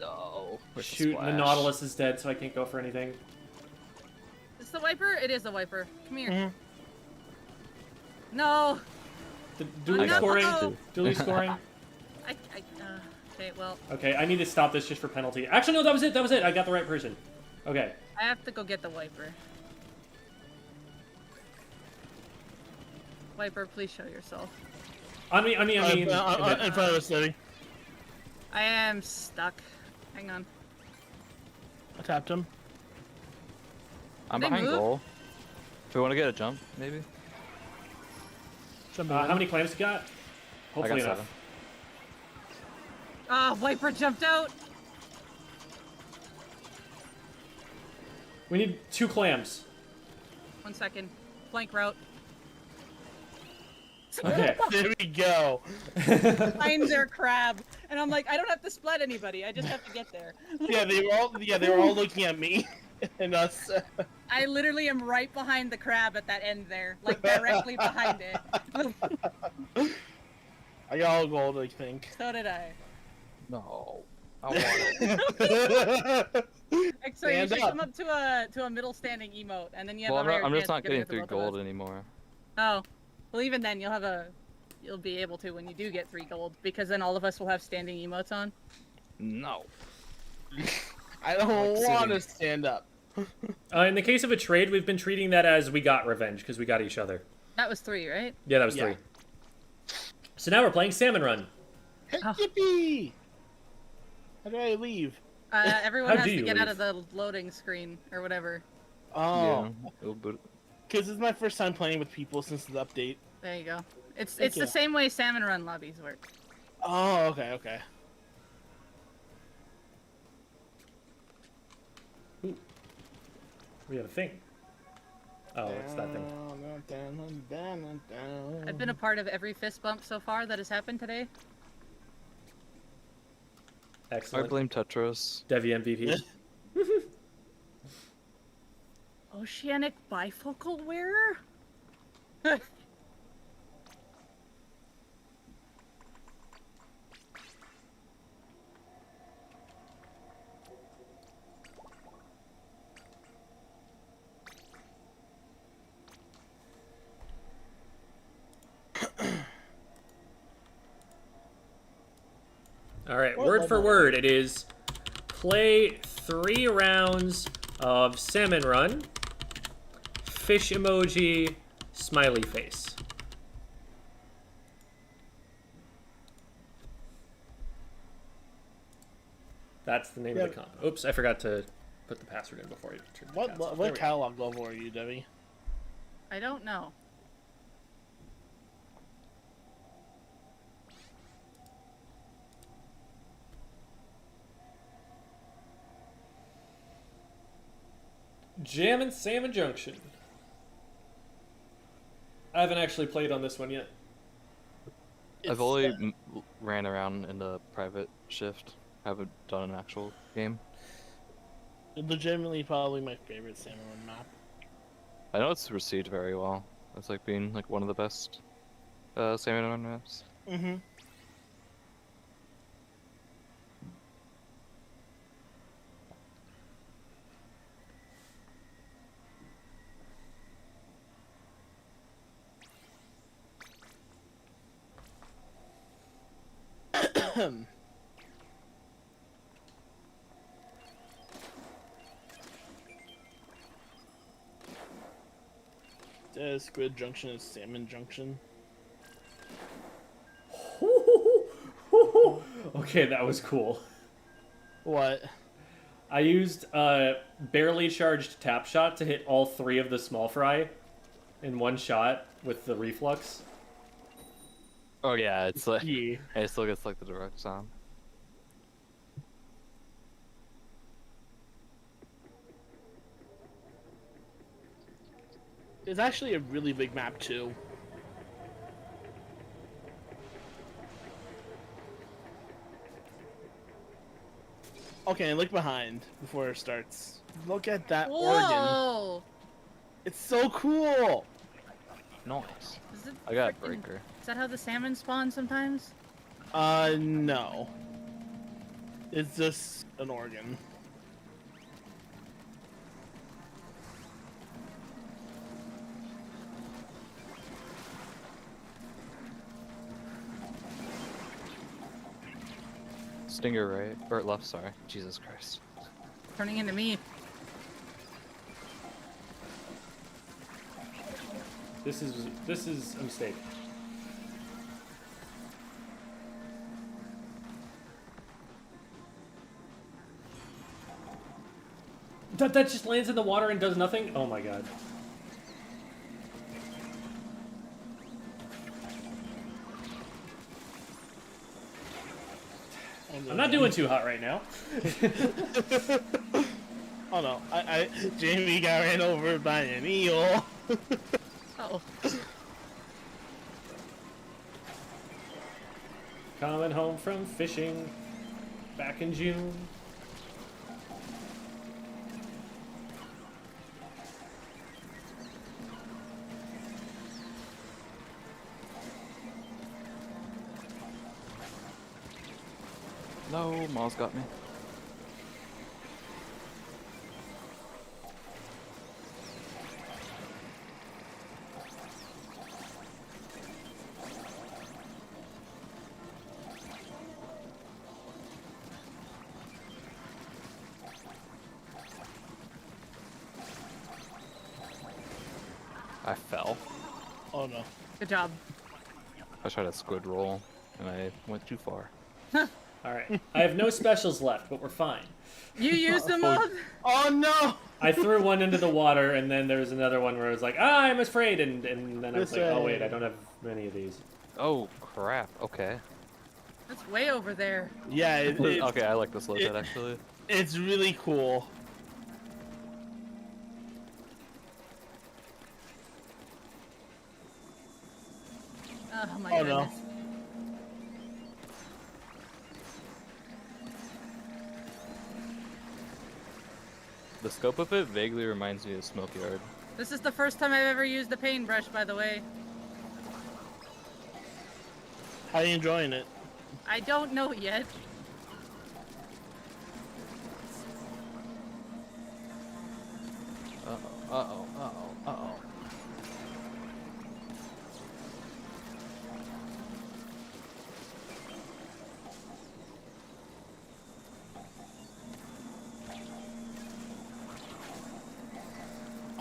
No. Where's the Shoot, the splash? Nautilus is dead, so I can't go for anything. Is the wiper? It is the wiper. Come here. Mhm. No! Dually no! scoring. Dually scoring. Okay, well, Okay, I need to stop this just for penalty. Actually, no, that was it. That was it. I got the right person. Okay. I have to go get the wiper. Wiper, please show yourself. On me, on me, on me. In front of the city. I am stuck. Hang on. I tapped him. I'm They behind move? goal. Do we want to get a jump, maybe? Jumping How in. many claims you got? Hopefully I got enough. Ah, wiper jumped out! We need 2 clams. 1 second. Flank route. Okay. There we go. Find their crab. And I'm like, I don't have to splat anybody. I just have to get there. Yeah, they were all looking at me and us. I literally am right behind the crab at that end there. Like, directly behind it. I got all gold, I think. So did I. No. I want it. Actually, you Stand should up. come up to a middle standing emote, and then you have Well, a higher I'm just chance not of getting getting to 3 both of gold us. anymore. Oh. Well, even then, you'll be able to when you do get 3 gold, because then all of us will have standing emotes on. No. I don't Like want to sitting. stand up. In the case of a trade, we've been treating that as we got revenge because we got each other. That was 3, right? Yeah, that was Yeah. 3. So now we're playing Salmon Run. Hey, Oh. yippee! How do I leave? Everyone How has do to you get out of leave? the loading screen, or whatever. Oh, Yeah. It'll boot. because this is my first time playing with people since the update. There you go. It's Thank the you. same way Salmon Run lobbies work. Oh, okay. We have a thing. Oh, it's that thing. I've been a part of every fist bump so far that has happened today. I Excellent. blame Tetris. Devi MVP. Oceanic bifocal wearer? All right, What word for level? word, it is play 3 rounds of Salmon Run, fish emoji, smiley face. That's the name of the comp. Oops, I forgot to put the password in before you turned the cats off. There What we go. catalog level are you, Debbie? I don't know. Jam and Salmon Junction. I haven't actually played on this one yet. I've only ran around in the private shift. Haven't done an actual game. Legitimately, probably my favorite Salmon Run map. I know it's received very well. It's like being like one of the best Salmon Run maps. Mm-hmm. Squid Junction is Salmon Junction. Okay, that was cool. What? I used barely charged tap shot to hit all 3 of the small fry in one shot with the reflux. Oh yeah, it's like Yeah. it still gets like the direct sound. It's actually a really big map too. Okay, look behind before it starts. Look at that organ. Whoa! It's so cool. Nice. Is it I got frickin- breaker. Is that how the salmon spawn sometimes? No. It's just an organ. Stinger right or left? Sorry. Jesus Christ. Turning into me. This is a mistake. That just lands in the water and does nothing? Oh my god. I'm not doing too hot right now. Oh no, Jamie got ran over by an eel. Oh. Coming home from fishing back in June. No, Maul's got me. I fell. Oh no. Good job. I tried a squid roll and I went too far. Alright. I have no specials left, but we're fine. You used them up? Oh no! I threw one into the water, and then there was another one where I was like, I'm afraid, and then I was This like, oh way. wait, I don't have many of these. Oh crap. Okay. That's way over there. Yeah, Okay, I like this low tide actually. it's really cool. Oh my Oh, no. goodness. The scope of it vaguely reminds me of Smokeyard. This is the first time I've ever used the paintbrush, by the way. How are you enjoying it? I don't know yet. Uh-oh, uh-oh, uh-oh, uh-oh.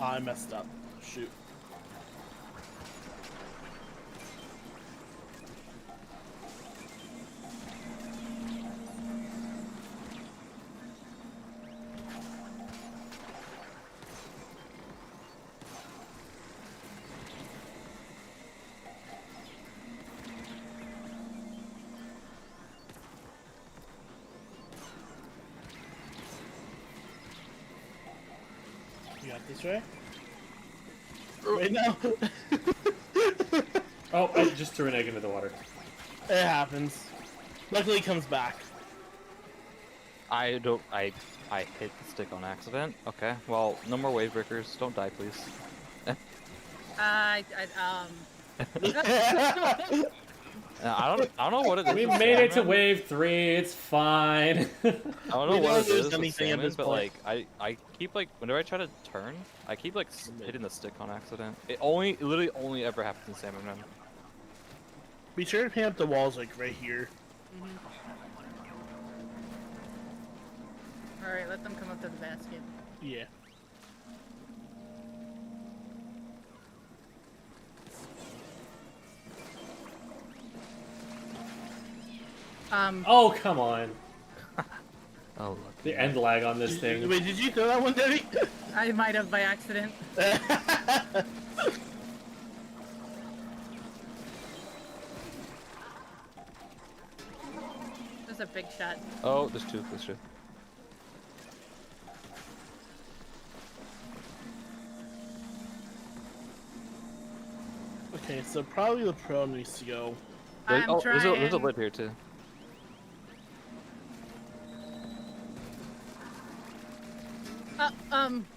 I messed up. Shoot. You got this, right? Wait, no. Oh, I just threw an egg into the water. It happens. Luckily, it comes back. I hit the stick on accident. Okay, well, no more wave breakers. Don't die, please. I I don't know what it is. We with made it to salmon. wave 3. It's fine. I don't know We what don't it lose is with anything at salmon, this but point. like I keep like whenever I try to turn, I keep like hitting the stick on accident. It literally only ever happens in Salmon Run. Be sure to paint up the walls like right here. All right, let them come up to the basket. Yeah. Oh, come on. Oh, The end lag on this thing. Wait, did you throw that one, Debbie? I might have by accident. That's a big shot. oh, there's two. There's two. Okay, so probably the pro needs to go. There's, I'm oh, there's a trying. lip here too.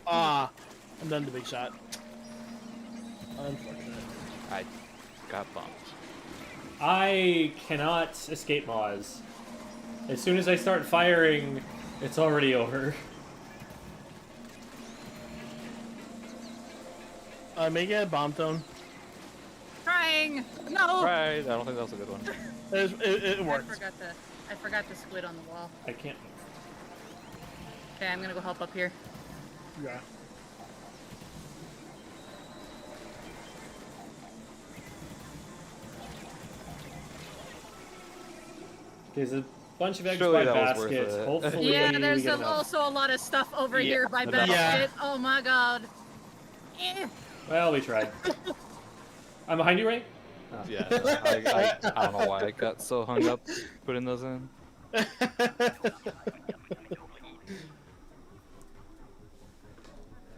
Ah, I'm done the big shot. Unfortunate. I got bumped. I cannot escape Moz. As soon as I start firing, it's already over. Make it a bomb zone. Trying. No. Right, I don't think that was a good one. It I worked. forgot the squid on the wall. I can't. Okay, I'm gonna go help up here. Yeah. There's a bunch of eggs Surely by that was worth baskets. it. Hopefully, Yeah, we there's get enough. also a lot of stuff over Yeah, here by enough. basket. Oh my god. Eh. Well, we tried. I'm behind you, Ray? Oh. Yeah, I don't know why I got so hung up putting those in.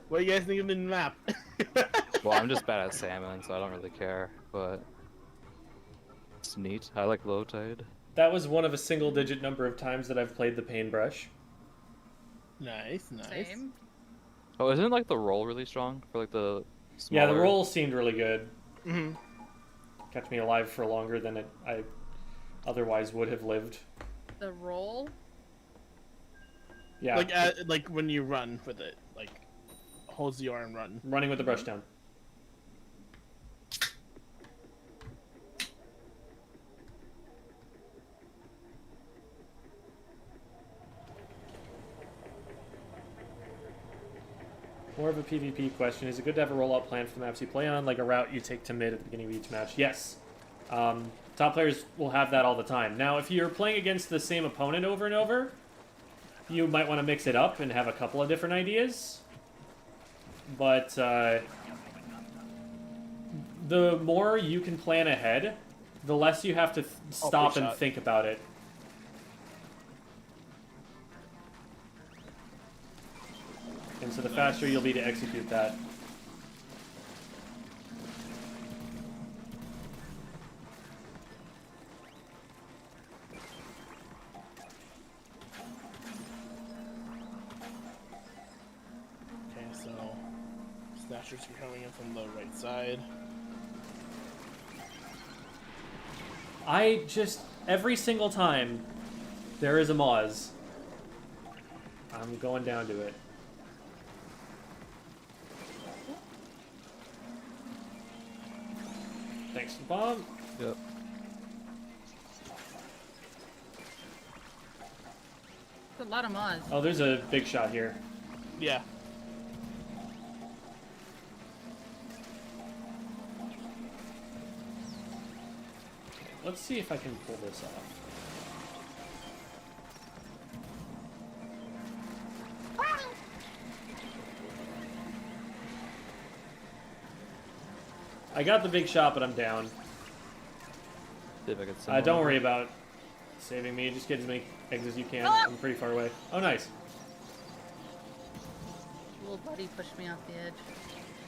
What do you guys think of the map? Well, I'm just bad at salmon, so I don't really care. But it's neat. I like low tide. That was one of a single-digit number of times that I've played the paintbrush. Nice, nice. Same. Oh, isn't like the roll really strong for like the? Yeah, the smaller- roll seemed really good. Mm-hmm. Kept me alive for longer than I otherwise would have lived. The roll. Yeah, Like when you run with it, like hold the R and run. running with the brush down. More of a PvP question. Is it good to have a rollout plan for the maps you play on, like a route you take to mid at the beginning of each match? Yes. Top players will have that all the time. Now, if you're playing against the same opponent over and over, you might want to mix it up and have a couple of different ideas. But the more you can plan ahead, the less you have to stop and shot. think about it. And so the faster you'll be to execute that. Okay, so snatchers are coming in from the right side. I just, every single time there is a Moz, I'm going down to it. Thanks for the bomb. Yep. That's a lot of mods. Oh, there's a big shot here. Yeah. let's see if I can pull this off. I got the big shot, but I'm down. See if I can send Don't one. worry about saving me. Just get as many eggs as you can. I'm pretty far away. Oh, nice. Little buddy pushed me off the edge.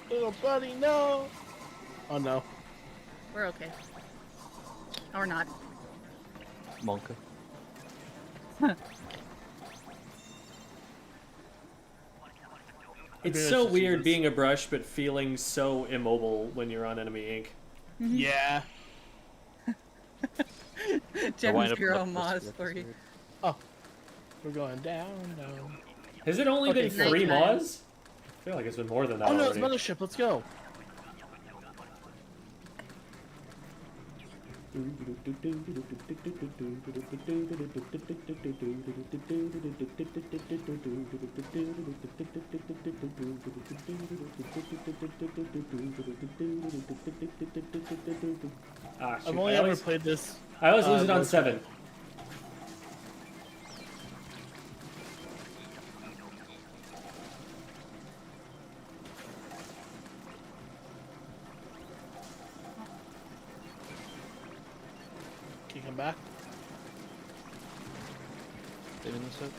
Little buddy, no. Oh no. We're okay. Or not. Monka. It's Maybe so let's just weird use being a brush, but feeling so immobile when you're on enemy ink. Yeah. Gems up grow with moss this for you. episode. Oh. We're going down, down. Has it only Okay, been 3 nighttime. mods? I feel like it's been more than that Oh no, it's already. mothership. Let's go. Ah, shoot. I've only I ever always, played this. I always lose it on mode. 7. Can you come back? Saving this up.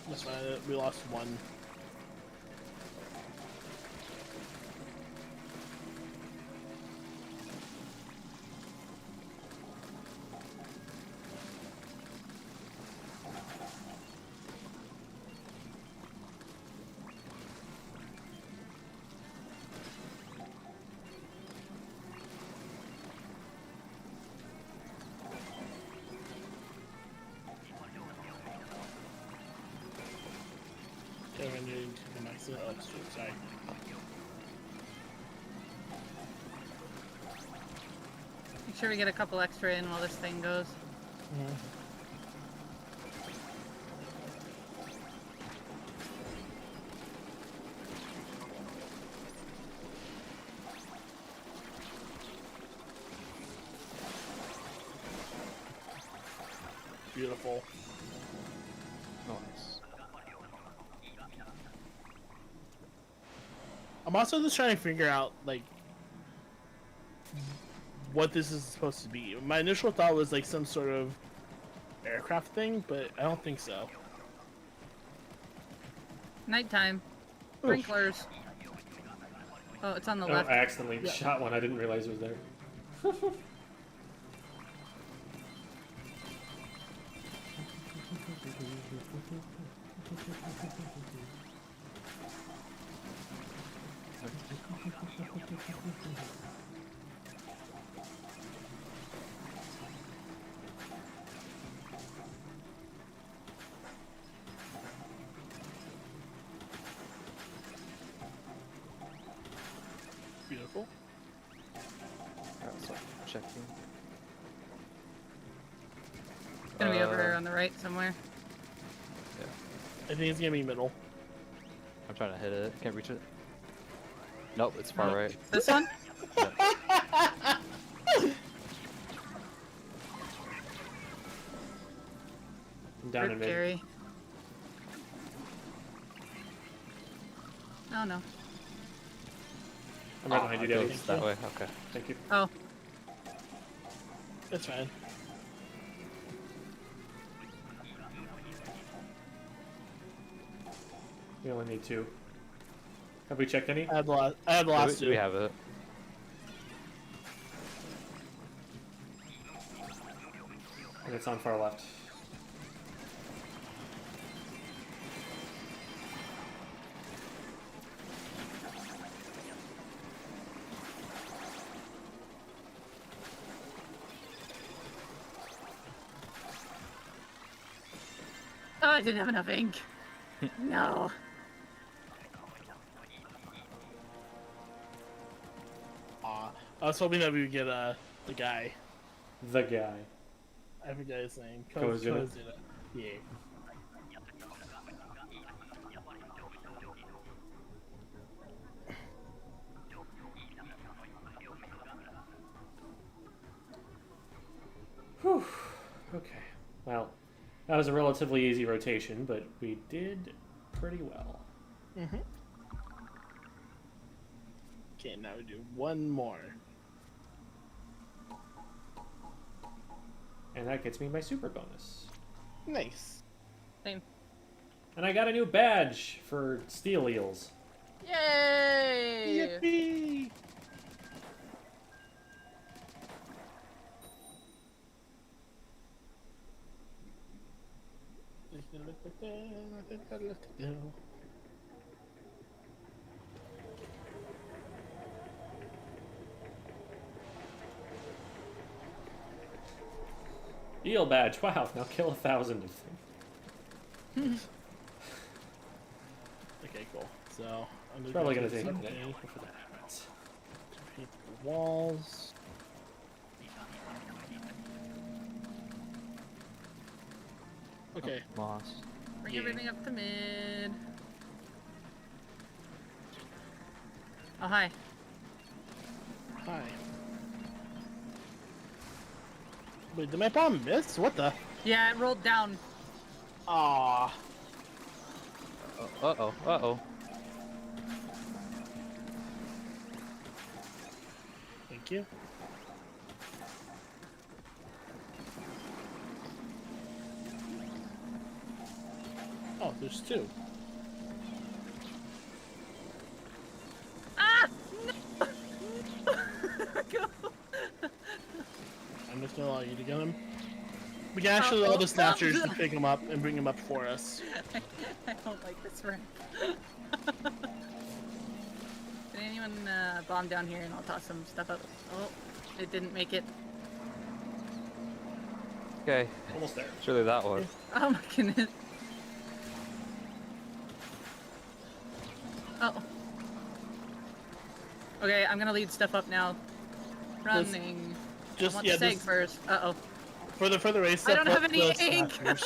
That's fine. We lost one. Okay, we're gonna need to max it up. Sorry. Make sure we get a couple extra in while this thing goes. Beautiful. Nice. I'm also just trying to figure out like what this is supposed to be. My initial thought was like some sort of aircraft thing, but I don't think so. Nighttime. Sprinklers. Oh, it's on the Oh, left. I accidentally shot one. I didn't realize it was there. Beautiful. Alright, so checking. It's gonna be over here on the right somewhere. I think it's gonna be middle. I'm trying to hit it. Can't reach it. Nope, it's far right. This one? I'm down in Rip mid. Jerry. Oh no. I'm right behind you, It Daddy. goes that way. Okay. Thank you. Oh, That's fine. We only need 2. Have we checked any? I had the last two. We have it. And it's on far left. oh, I didn't have enough ink. No. I was hoping that we would get the guy. The guy. I forget his name. Kozuna? Kozuna. Yeah. Well, that was a relatively easy rotation, but we did pretty well. Mm-hmm. Okay, now we do one more. And that gets me my super bonus. Nice. Same. And I got a new badge for steel eels. Yay! Yippee! Eel badge. Wow, now kill 1,000 of them. Okay, cool. So I'm Probably gonna do take a something minute before that happens. to paint the walls. Okay. Moss. Bring Yeah. everything up to mid. Oh, hi. Hi. Wait, did my bomb miss? What the? Yeah, it rolled down. Aw. Uh-oh. Uh-oh. Thank you. Oh, there's two. Ah! Go. I'm just gonna allow you to get him. We can actually allow the snatchers to pick him up and bring him up for us. I don't like this ramp. Can anyone bomb down here and I'll toss some stuff up? Oh, it didn't make it. Okay. Almost there. Surely that one. Oh my goodness. Oh. Okay, I'm gonna lead stuff up now. Running. I Just want yeah, the seg this, first. Uh-oh. for the race. I don't step have up any the ink. snatchers.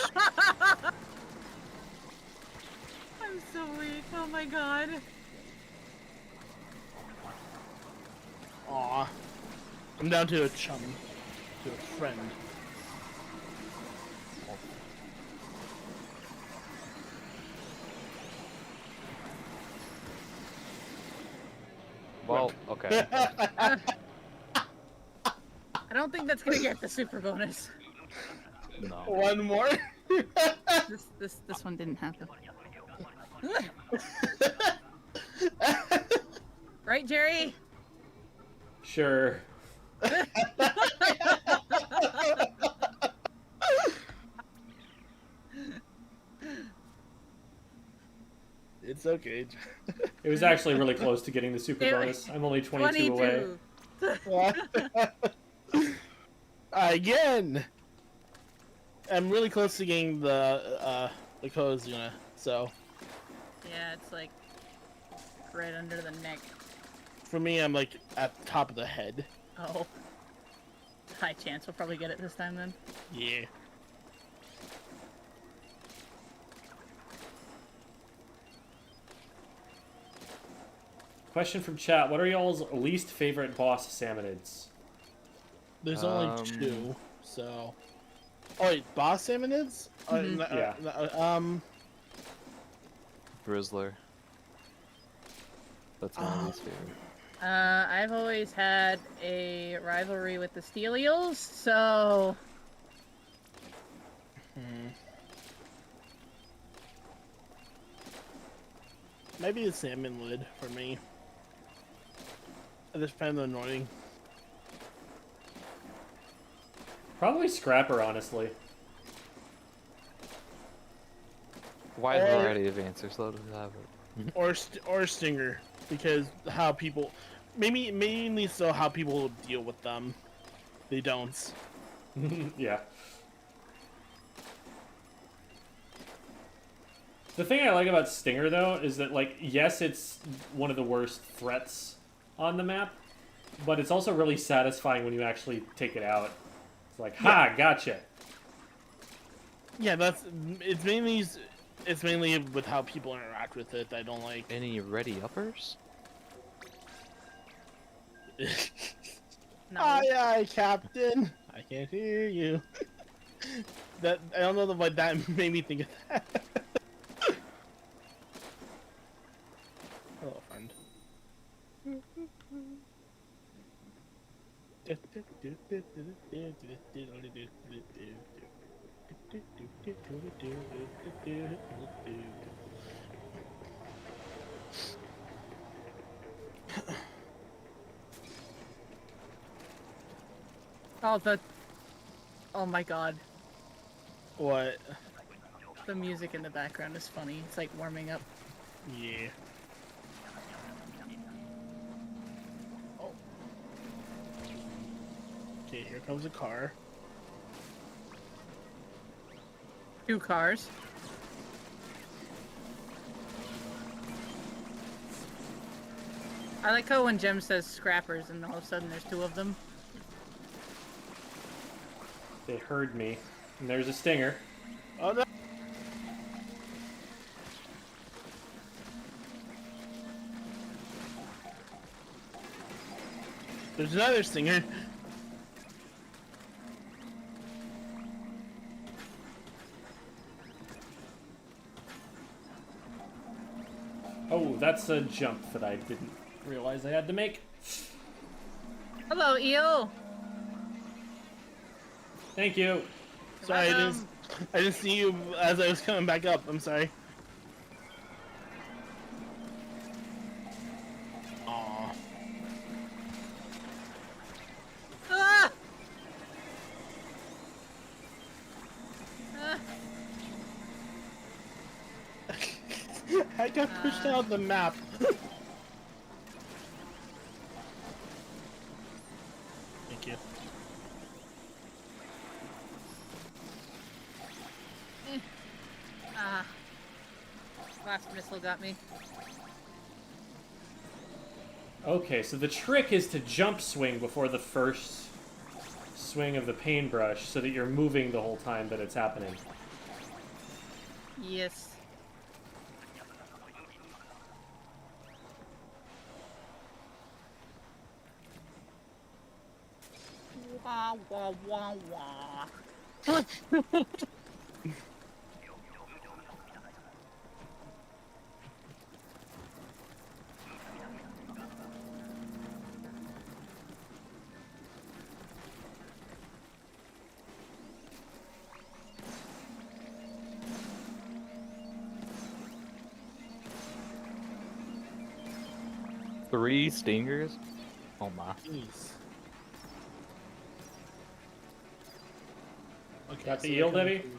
I'm so weak. Oh my god. Aw. I'm down to a chum. To a friend. Well, okay. I don't think that's gonna get the super bonus. No. One more. This one didn't have the. Right, Jerry? Sure. It's okay. It was actually really close to getting the super It- bonus. I'm only 22 away. 22. Again. I'm really close to getting the Kozuna, so Yeah, it's like right under the neck. for me I'm like at the top of the head. Oh. High chance we'll probably get it this time then. Yeah. Question from chat: what are y'all's least favorite boss salmonids? There's only two, so. Oh wait, boss salmonids? Yeah. Brizzler. That's my least favorite. I've always had a rivalry with the Steel Eels, so Maybe the salmon lid for me. I just find it annoying. Probably Scrapper, honestly. Wide Or- variety of answers, though, to have it. Or Stinger, because how people, maybe mainly so how people deal with them. They don't. Yeah. The thing I like about Stinger, though, is that, like, yes, it's one of the worst threats on the map, but it's also really satisfying when you actually take it out. It's like, ha, gotcha. Yeah, it's mainly with how people interact with it. I don't like. Any ready uppers? no. Aye, aye, Captain. I can't hear you. That I don't know why that made me think of that. Hello, friend. Oh my god. What? The music in the background is funny. It's like warming up. Yeah. Oh. Okay, here comes a car. 2 cars. I like how when Jem says scrappers and all of a sudden there's 2 of them. They heard me. And there's a stinger. Oh no! There's another stinger. Oh, that's a jump that I didn't realize I had to make. Hello, eel. Thank you. Sorry, Welcome. I didn't see you as I was coming back up. I'm sorry. Aww. Ah! Ah! I got pushed out of the map. Thank you. Ah. Last missile got me. Okay, so the trick is to jump swing before the first swing of the paintbrush so that you're moving the whole time that it's happening. Yes. Wah, wah, wah, wah. 3 stingers? Oh my. Jeez. Okay, Got the so eel, they're Debbie? coming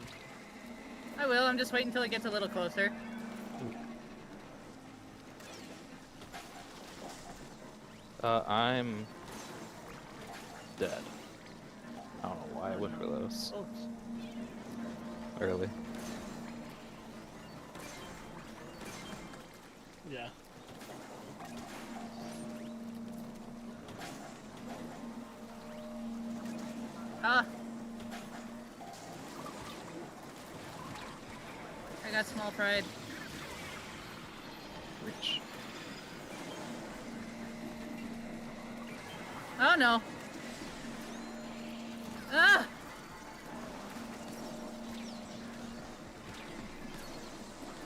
I will. I'm just waiting until it gets a little closer. I'm dead. I don't know why I went for those early. through. Yeah. Ah! I got small pride. Which Oh no! Ah!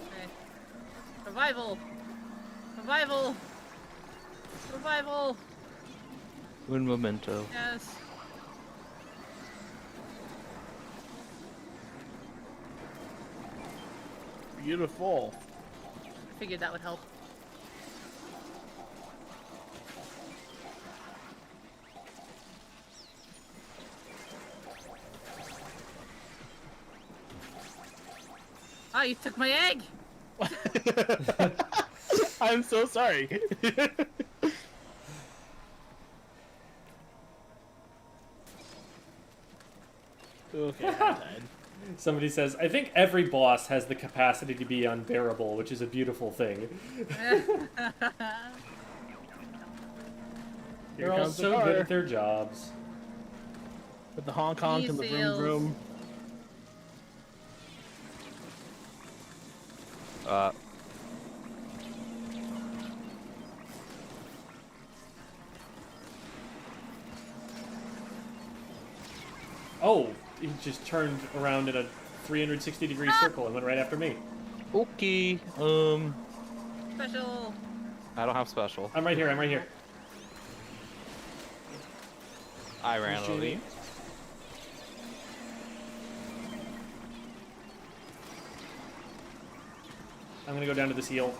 Okay. Revival! Revival! Revival! un momento. Yes. Beautiful. Figured that would help. Ah, you took my egg! I'm so sorry. Okay, I died. Somebody says, I think every boss has the capacity to be unbearable, which is a beautiful thing. They're all comes the so good car. at their jobs. With the honk honk and the vroom seals. vroom. Oh, just turned around in a 360-degree circle and went right after me. Okay. Special. I don't have special. I'm right here. I'm right here. I ran Who's over Jamie? you. I'm gonna go down to this heel.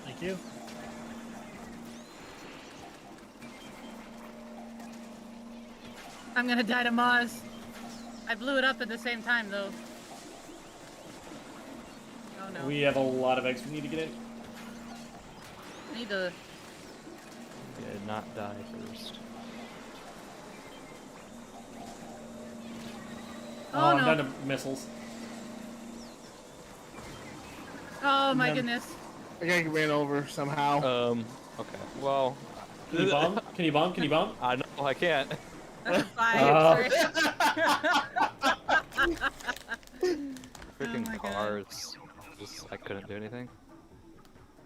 Thank you. I'm gonna die to Moz. I blew it up at the same time, though. Oh no. We have a lot of eggs we need to get in. I need to. Yeah, not die first. Oh, Oh, I'm no. down to missiles. Oh my None. goodness. I got ran over somehow. Okay. Well. Can you bomb? Can you bomb? Can you bomb? I know I can't. Fine. Oh. Freaking my God. cars. I couldn't do anything.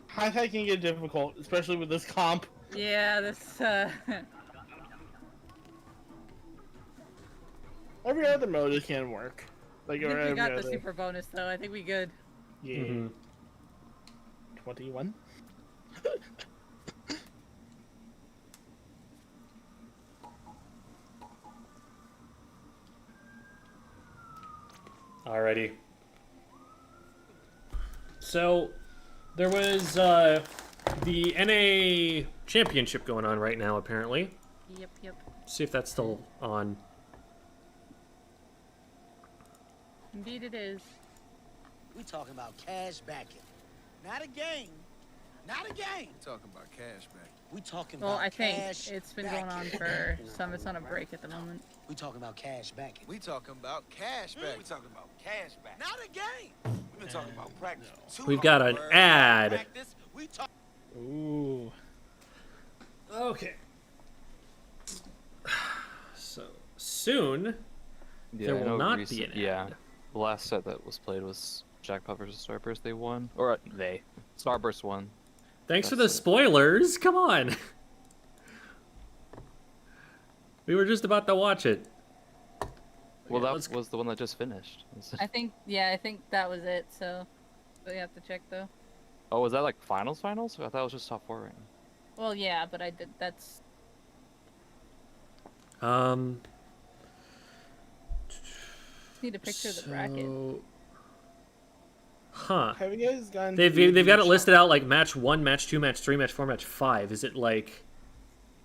High tech can get difficult, especially with this comp. Yeah, this. Every other mode it can work. Like I or think we every got the other. super bonus though. I think we good. Yeah. Mhm. 21. Alrighty. So, there was the NA championship going on right now, apparently. Yep. See if that's still on. Indeed it is. We talking about cash backing. Not a game. Not a game. Talking about cash back. We talking Well, about I think cash it's been going on backing. for some. It's on a break at the moment. We talking about cash backing. We talking about cash back. We talking about cash back. Not a game. We've been talking about practice. We've got an ad. Practice. We talk. Ooh. Okay. So, soon, Yeah, there I will know not recent- be an ad. Yeah. The last set that was played was Jackpot versus Starburst. They won. Or they. Starburst won. Thanks for the That's it. spoilers. Come on. We were just about to watch it. Well, Okay, that let's- was the one that just finished. I think that was it. So we have to check though. Oh, was that like finals? I thought it was just top 4 right now. Well, yeah, but I did. That's need a picture of the bracket. Huh. Have you guys gone? They've got it listed out like match 1, match 2, match 3, match 4, match 5. Is it like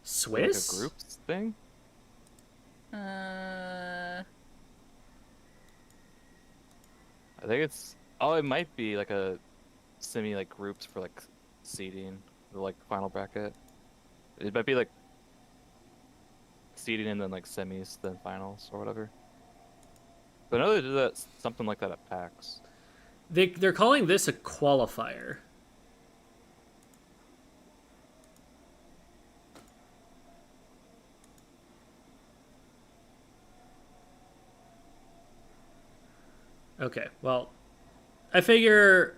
Swiss? Like a groups thing? Uh, I think it's. Oh, it might be like a semi like groups for like seeding, the like final bracket. It might be like seeding and then like semis, then finals or whatever. But I know they did that something like that at PAX. They're calling this a qualifier. Okay, well, I figure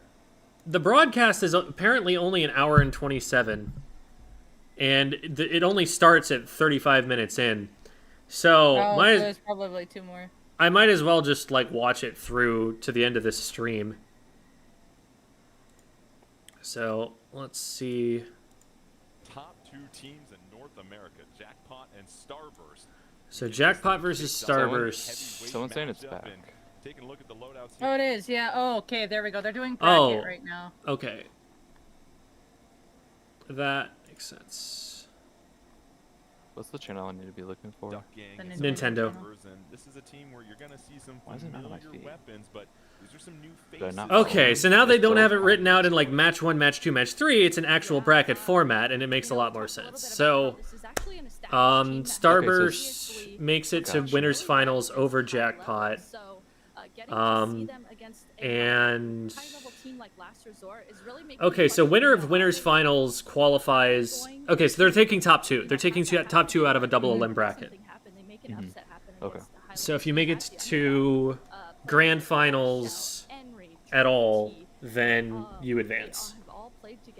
the broadcast is apparently only an hour and 27, and it only starts at 35 minutes in. So, so there's probably 2 more. I might as well just like watch it through to the end of this stream. So, let's see. Top 2 teams in North America, Jackpot and Starburst. So, Jackpot versus Starburst. Someone's saying it's back. Taking a look at the loadouts Oh, here. it is. Yeah. Oh, okay. There we go. They're doing bracket Oh. right now. Okay. That makes sense. What's the channel I need to be looking for? Duck Gang The and Nintendo. Starburst, and this is a team where you're gonna see some Why is it not on my familiar feed? weapons, but these are some new I faces. not Okay, so now they don't have it Still- written out in like match 1, match 2, match 3. It's an actual bracket format, and it makes a lot more sense. So, Starburst makes it to Gotcha. winners finals over Jackpot. And okay, so winner of winners finals qualifies. Okay, so they're taking top 2. They're taking top 2 out of a double elim bracket. Okay. So if you make it to grand finals at all, then you advance.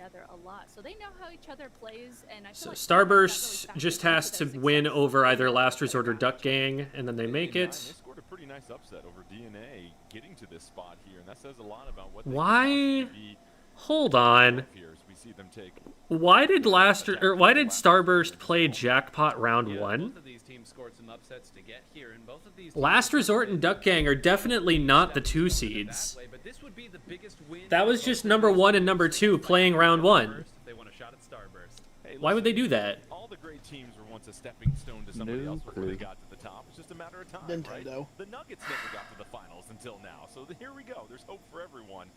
together a lot, so they know how each other plays. And I feel So like Starburst that really just factors has into to their win success. over either Last Resort or Duck Gang, and then they make They it. scored a pretty nice upset over DNA getting to this spot here, and that says a lot about what they Why? could possibly be Hold on. here as we see them take. Why did why did Starburst play Jackpot round 1? Both of these teams scored some upsets to get here, and both of these Last Resort and Duck Gang are definitely not the 2 seeds. but this would be the biggest win. That was just number 1 and number 2 playing round 1. They want a shot at Starburst. Hey, Why would they do that? All the great teams were once a stepping stone to somebody No else before they clue. got to the top. It's just a matter of time, right? Nintendo. The Nuggets never got to the finals until now, so here we go. There's hope for everyone.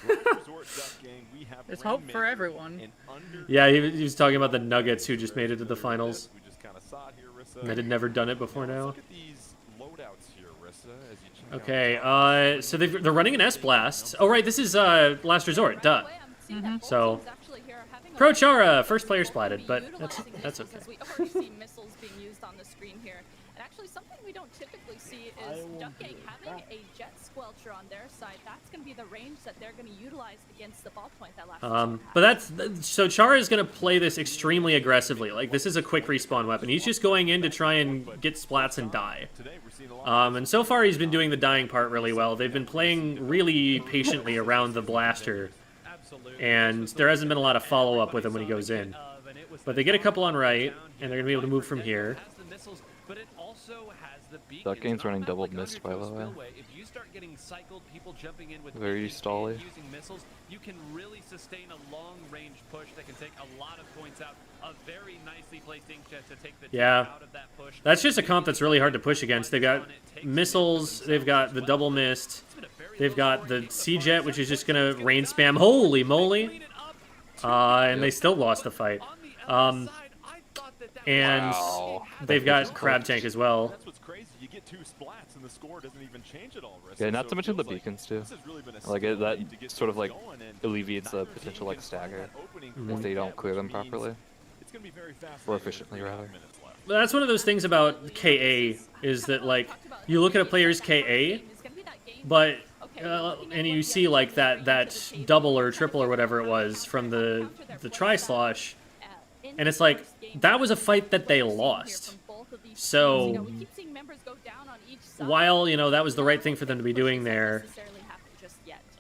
Last Resort, Duck Gang, we have There's hope for Rainmaker everyone. and Under- Yeah, he was talking about the Nuggets who just made it to the finals. We just kind of saw it here, Rissa. That had never done it before Let's now. Look at these loadouts here, Rissa, as you check out Okay, the top. so they're running an S-Blast. Oh, right, this is Last Resort, duh. By the way, I'm seeing that both So, teams actually here are having a Pro really Chara, good first player time splatted, but utilizing that's missiles, okay. as we already see missiles being used on the screen here. And actually, something we don't typically see is Duck Gang having a Jet Squelcher on their side. That's going to be the range that they're going to utilize against the ballpoint that Last Resort But has. so Chara is going to play this extremely aggressively. Like, this is a quick respawn weapon. He's just going in to try and get splats and die. Today we're seeing a lot And so far he's been doing the dying part really well. They've been playing really patiently around the blaster, and there hasn't been a lot of follow-up with him when he goes in. But they get a couple on right, and they're going to be able to move from here. Duck Gang's running double mist, by the way. Very stally. Using missiles, you can really sustain a long-range push that can take a lot of points out. A very nicely placed inkjet to take the team Yeah, out of that push. that's just a comp that's really hard to push against. They've got missiles, they've got the double mist, they've got the C-Jet, which is just going to rain spam. Holy moly! And they still lost the fight. And Wow. they've got Crab Tank as well. That's what's crazy. You get 2 splats and the score doesn't even change at all, Rissa. Yeah, not So to it mention the feels like beacons too. this has really been a Like skill that need to get sort of things like going, and alleviates the neither team potential like can find stagger that opening if point they yet, don't clear which them means properly. it's gonna be very fast Or with efficiently, 3.5 rather. minutes left. But that's one of those things about KA, is that, like, you look at a player's KA, but, and you see, like, that double or triple or whatever it was from the Tri-Slosh, and it's like, that was a fight that they lost. So, while, you know, that was the right thing for them to be doing there,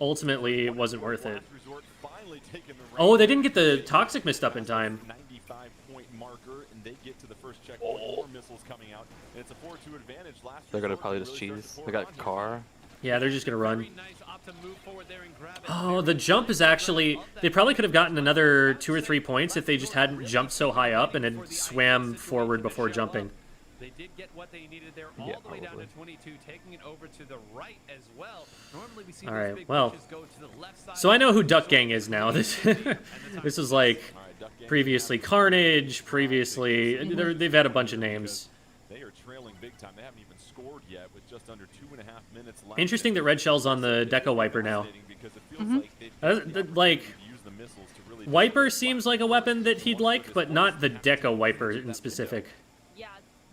ultimately, it wasn't worth it. Last Resort finally taking the Oh, they didn't get the Toxic Mist up in time. 95-point marker, and they get to the first checkpoint. More missiles coming out, and it's a 4-2 advantage. Last They're gonna Resort probably really just starts cheese. to They pour got back car. Yeah, they're just gonna run. Very nice op to move forward there and grab it. Oh, the jump is actually... They probably could have gotten another 2 or 3 points if they just hadn't jumped so high up and had swam forward before jumping. They did get what they needed there, all Yeah, the way down to probably. 22, taking it over to the right as well. Normally we see All those right, big well, pushes go to the left side. So I know who Duck Gang is now. This this is like All right, Duck Gang previously Carnage, previously... They've had a bunch of names. They are trailing big time. They haven't even scored yet with just under 2.5 minutes left. Interesting that Red Shell's on the Deco Wiper now. Because it feels like they've Like, use the missiles to really Wiper seems like a weapon that he'd like, but not the Deco Wiper in specific. Yeah,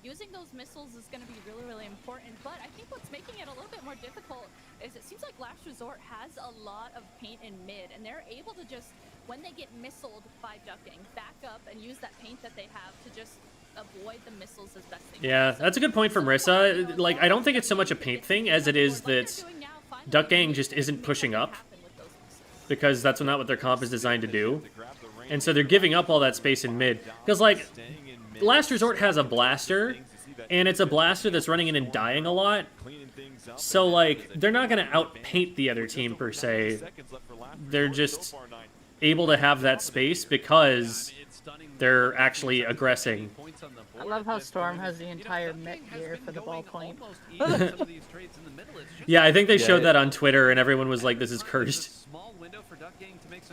using those missiles is going to be really, really important. But I think what's making it a little bit more difficult is it seems like Last Resort has a lot of paint in mid, and they're able to just, when they get missiled by Duck Gang, back up and use that paint that they have to just avoid the missiles as best they can. Yeah, that's a good point from Rissa. Like, I don't think it's so much a paint thing as it is that Duck Gang just isn't pushing up, because that's not what their comp is designed to do. And so they're giving up all that space in mid. Because, like, Last Resort has a blaster, and it's a blaster that's running in and dying a lot. So, like, they're not going to outpaint the other team, per se. They're just able to have that space because they're actually aggressing. I love how Storm has the entire mech gear for the ballpoint. Yeah, I think they showed Yeah. that on Twitter, and everyone was like, this is cursed.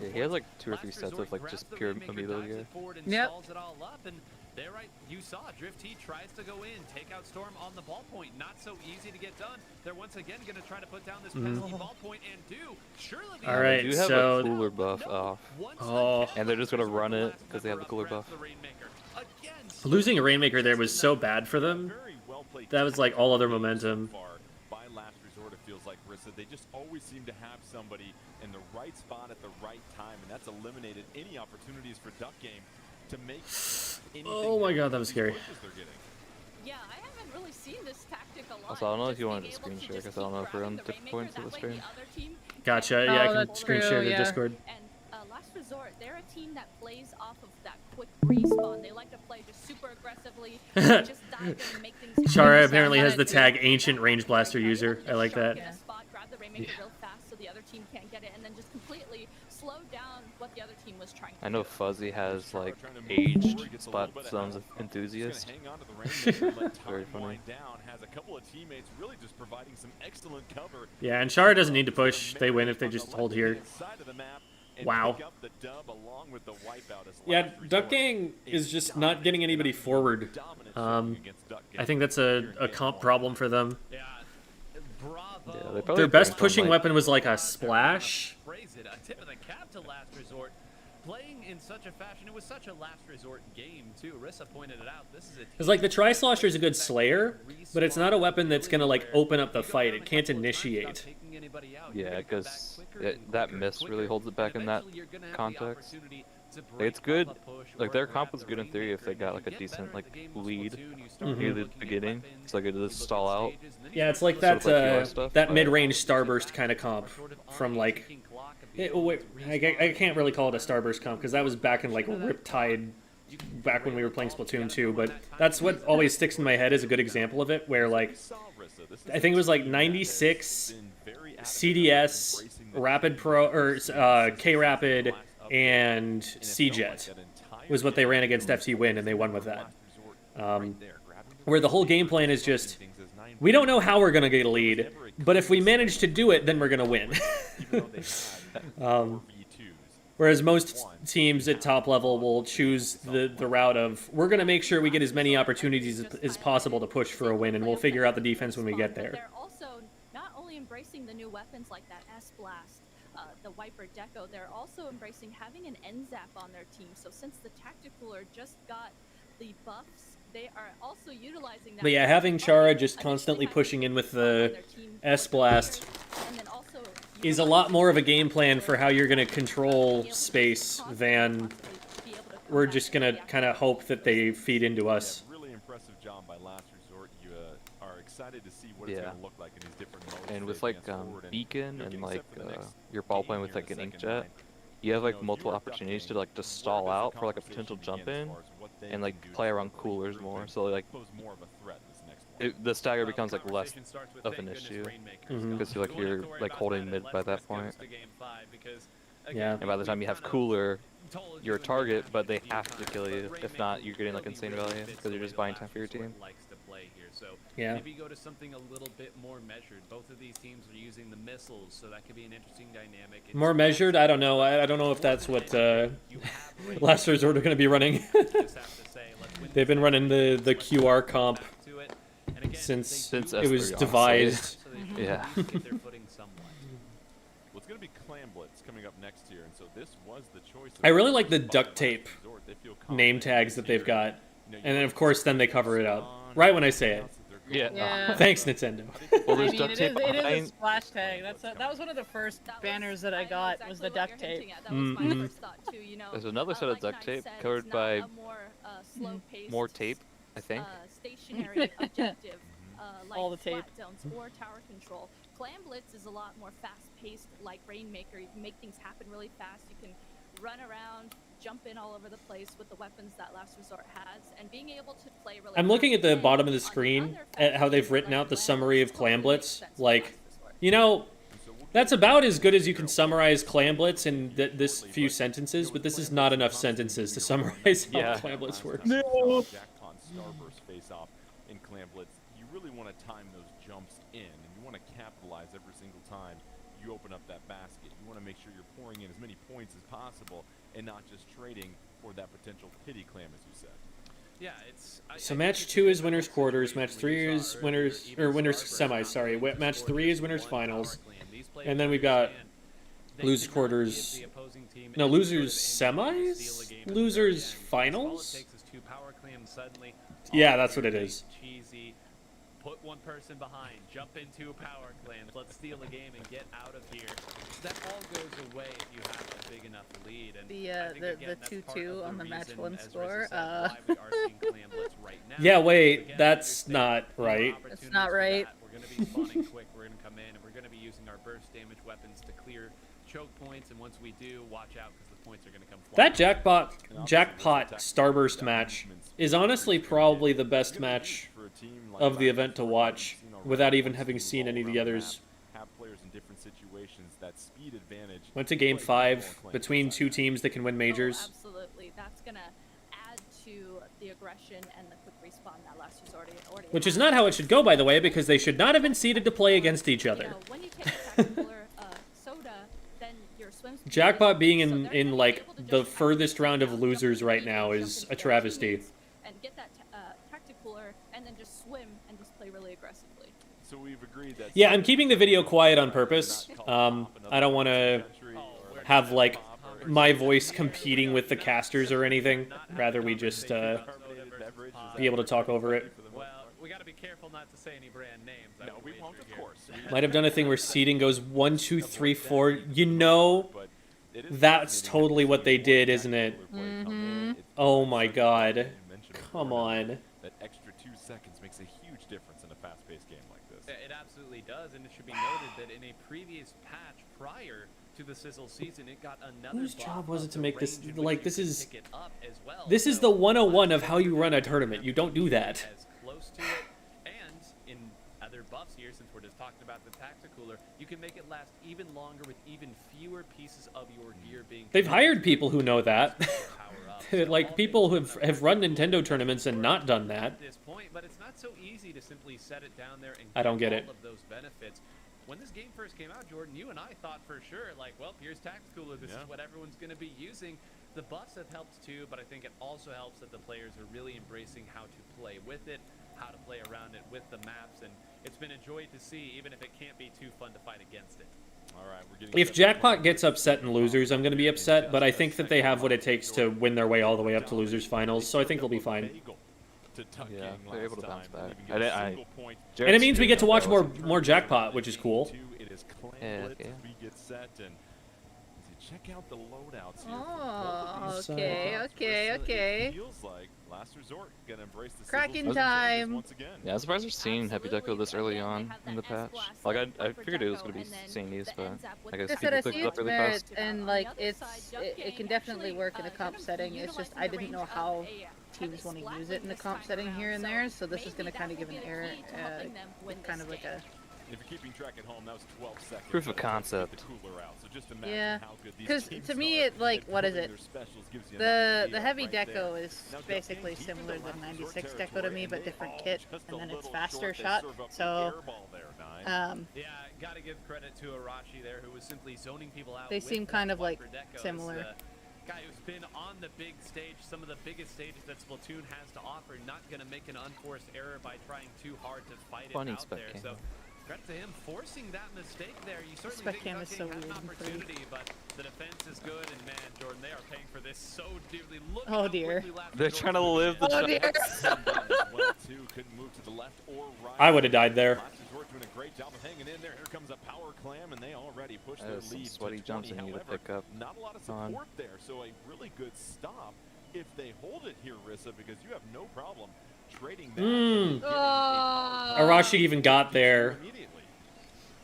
Yeah, he has like 2 or 3 sets of like just pure amiibo gear. Yep. There, right, you saw Drift T tries to go in, take out Storm on the ballpoint. Not so easy to get done. They're once again going to try to put down this pesky ballpoint and do. Surely the All right, They do have so- a cooler buff off. Oh. And they're just gonna run it because they have the cooler buff. Losing a Rainmaker there was so bad for them. That was like all other momentum. By Last Resort, it feels like Rissa Rissa, they just always seem to have somebody in the right spot at the right time, and that's eliminated any opportunities for Duck Game to make anything. Oh my god, that was scary. Yeah, I haven't really seen this tactic a lot. Also, I don't know if just you wanted being to able screen share, just because I don't know keep if we're on grabbing the different Rainmaker, points of that the way stream. other team Gotcha. Oh, Yeah, I can that's screen true, share the yeah. Discord. And Last Resort, they're a team that plays off of that quick respawn. They like to play just super aggressively, just dive in and make things happen. Chara apparently has the tag Ancient Range Blaster User. I like that. Get a spot, grab the Rainmaker real fast so the other team can't get it, and then just completely slow down what the other team was trying to I know do. Fuzzy has like aged spot zones of enthusiast. Very funny. Has a couple of teammates really just providing some excellent cover. Yeah, and Chara doesn't need to push. They win if they just hold here. Wow. Yeah, Duck Gang is just not getting anybody forward. I think that's a comp problem for them. Yeah, bravo. Yeah, they probably Their best bring some, pushing like- weapon was like a splash. Phrase it, a tip of the cap to Last Resort. Playing in such a fashion, it was such a Last Resort game too. Rissa pointed it out. This is a team It's like the Tri-Slosher is a good slayer, but it's not a weapon that's gonna like open up the fight. It can't initiate. Yeah, because that miss really holds it back in that context. Like, it's good. Like their comp was good in theory if they got like a decent like lead near the beginning. It's like it just stall out. Yeah, it's like Sort that of like QR stuff, that but- mid-range starburst kind of comp from like. I can't really call it a starburst comp because that was back in like Riptide, back when we were playing Splatoon 2. But that's what always sticks in my head as a good example of it, where like I think it was like 96 CDS, Rapid Pro or K Rapid and C-Jet was what they ran against FT Win, and they won with that. Where the whole game plan is just, we don't know how we're going to get a lead, but if we manage to do it, then we're going to win. Whereas most teams at top level will choose the route of, we're going to make sure we get as many opportunities as possible to push for a win, and we'll figure out the defense when we get there. They're also not only embracing the new weapons like that S-Blast, the Wiper Deco, they're also embracing having an N-Zap on their team. So since the Tacticooler just got the buffs, they are also utilizing that. But yeah, having Chara just constantly pushing in with the S-Blast is a lot more of a game plan for how you're going to control space than we're just going to kind of hope that they feed into us. Really impressive job by Last Resort. You are excited to see what it's going to look like in these different modes. And with like Beacon and like your ball playing with like an Inkjet, you have like multiple opportunities to like just stall out for like a potential jump in and like play around coolers more. So like the stagger becomes like less of an issue because you're like holding mid by that point. Yeah. And by the time you have cooler, you're a target, but they have to kill you. If not, you're getting like insane value because you're just buying time for your team. Yeah. Maybe go to something a little bit more measured. Both of these teams are using the missiles, so that could be an interesting dynamic. More measured? I don't know. I don't know if that's what Last Resort are going to be running. They've been running the QR comp since it was devised. Yeah. Well, it's going to be Clam Blitz coming up next year, and so this was the choice. I really like the duct tape name tags that they've got, and then of course then they cover it up right when I say it. Yeah. Thanks, Nintendo. Well, I there's mean, duct tape it is behind. a splash tag. That was one of the first banners that I got was the duct tape. That was my first thought too, you know. There's another set of like duct Knight tape said, covered it's by not a more, slow-paced, more tape, I think. Stationary objective, like All the tape. flat zones or tower control. Clam Blitz is a lot more fast-paced, like Rainmaker. You can make things happen really fast. You can run around, jump in all over the place with the weapons that Last Resort has, and being able to play really I'm looking at the fast bottom of the on screen other at how they've fast written like out the Clam summary of Blitz Clam totally Blitz. makes sense for Like, Last Resort. you know, that's about as good as you can summarize Clam Blitz in this few sentences, but this is not enough sentences to summarize how Clam Blitz works. Jackpot Starburst face-off in Clam Blitz. You really want to time those jumps in, and you want to capitalize every single time you open up that basket. You want to make sure you're pouring in as many points as possible and not just trading for that potential pity clam, as you said. Yeah, it's. So match 2 is winners quarters, match 3 is winners semis. Sorry, match 3 is winners finals, and then we've got losers quarters. No, losers semis, losers finals. Yeah, that's what it is. put one person behind, jump into a power clan, let's steal the game and get out of here. That all goes away if you have a big enough lead. And I think, again, that's part 2-2 of on the match reason, one as Rissa score. said, why we are seeing clan blitz right now. Yeah, wait, Again, that's we not understand more right. That's not opportunities for right. that. We're going to be spawning quick. We're going to come in and we're going to be using our burst damage weapons to clear choke points. And once we do, watch out because the points are going to come flying. That jackpot starburst match is honestly probably the best match of the event to watch without even having seen any of the others. Have players in different situations, that speed advantage. Went to game 5 between two teams that can win majors. Oh, absolutely. That's going to add to the aggression and the quick respawn that last resort already Which is had. not how it should go, by the way, because they should not have been seeded to play against each You other. know, when you take a tactical soda, then your swim speed Jackpot is- being so in they're gonna be like able to the just furthest round of jump losers into right the now lead, is jump a into their travesty. teammates, and get that tacticooler, and then just swim and just play really aggressively. So we've agreed that. Yeah, I'm keeping the video quiet on purpose. I don't want to have like my voice competing with the casters or anything. Rather, we just be able to talk over it. Well, we got to be careful not to say any brand names. No, we won't, of course. Might have done a thing where seeding goes 1, 2, 3, 4. You know, that's totally what they did, isn't it? Oh my god. Come on. That extra 2 seconds makes a huge difference in a fast-paced game like this. It absolutely does, and it should be noted that in a previous patch prior to the Sizzle season, it got another Whose buff job was of it to the make this, range in which like, you this could is, pick it up as well. this is So the 101 of how you run a tournament. You don't do that. as close to it, and in other buffs here, since we're just talking about the Tacticooler, you can make it last even longer with even fewer pieces of your gear being. They've hired people who know that. Power up. Like, people who have run Nintendo tournaments and not done that. At this point, but it's not so easy to simply set it down there and I don't get all it. of those benefits. When this game first came out, Jordan, you and I thought for sure, like, well, here's Tacticooler. This is what everyone's going to be using. The buffs have helped too, but I think it also helps that the players are really embracing how to play with it, how to play around it with the maps, and it's been a joy to see, even if it can't be too fun to fight against it. All right, we're getting If Jackpot gets upset in losers, I'm going to be upset, but I think that they have what it takes to win their way all the way up to losers finals, so I think they'll be fine. Yeah, they're able to bounce back. And it means we get to watch more Jackpot, which is cool. Yeah. Check out the loadouts here. Oh, So- okay. Feels like last resort gonna embrace the Cracking Sizzle time. once again. Yeah, I'm surprised we're seeing Heavy Deco this early on in the patch. Like, I figured it was going to be seeing these, but I guess I said I people see picked it up its really merit, fast. and like it can definitely work in a comp setting. It's just I didn't know how teams want to use it in a comp setting here and there, so this is going to kind of give an error, kind of like a. If you're keeping track at home, that was 12 seconds. Proof of Get concept. the cooler out. So just imagine Yeah, how good these because teams to me are it like at what is pulling it? their specials, gives you an The idea heavy right deco there. is Now, basically deep in similar the to last 96 resort deco to territory, me, but and they different all kit, just a and then it's little faster short. They shot. serve up the So airball there, Nine. Yeah, gotta give credit to Arashi there, who was simply zoning people out. They with seem that kind of, like, Viper Deco. It's similar. the guy who's been on the big stage, some of the biggest stages that Splatoon has to offer, not gonna make an unforced error by trying too hard to fight Funny it out there. spectating. So credit to him forcing that mistake there. You certainly think Spectating is so Ducky had an weird and funny. opportunity, but the defense is good, and man, Jordan, they are paying for this so dearly. Look Oh, how dear. quickly Last They're Resort trying to live the Oh dear. Well, too, couldn't move to the left or right. I would have died there. Last resort doing a great job of hanging in there. Here comes a power clam, and they already push their There's some lead sweaty to 20. jumps they need to However, pick up not a lot of on. support there, so a really good stop if they hold it here, Rissa, because you have no problem trading that. and getting a power clam. Arashi even got there. Immediately.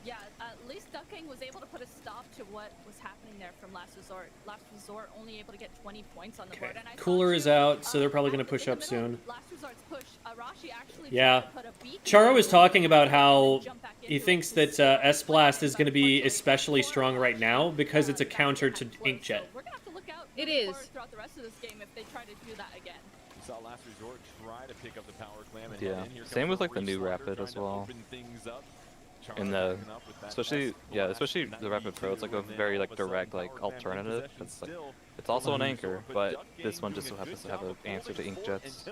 Yeah, at least Ducking was able to put a stop to what was happening there from Last Resort. Last Resort only able to get 20 points on the board. And I saw Cooler is too, out, so they're probably going to after- push in up the middle soon. of Last Resort's push, Arashi actually Yeah. tried to put a beacon Charo was in talking about and how jump back he into thinks it to that see what was S-Blast happening, is going to but be unfortunately especially for strong right now because it's a that counter had to closed. Inkjet. So we're gonna have to look out It really is. hard throughout the rest of this game if they try to do that again. We saw Last Resort try to pick up the power clam. And Yeah. in here Same comes with, like, the Reef new Slugger Rapid trying as to well. open things up. In the, especially the Rapid Pro, it's like a very like direct like alternative. It's like it's also an anchor, but this one just so happens to have an answer to Inkjets.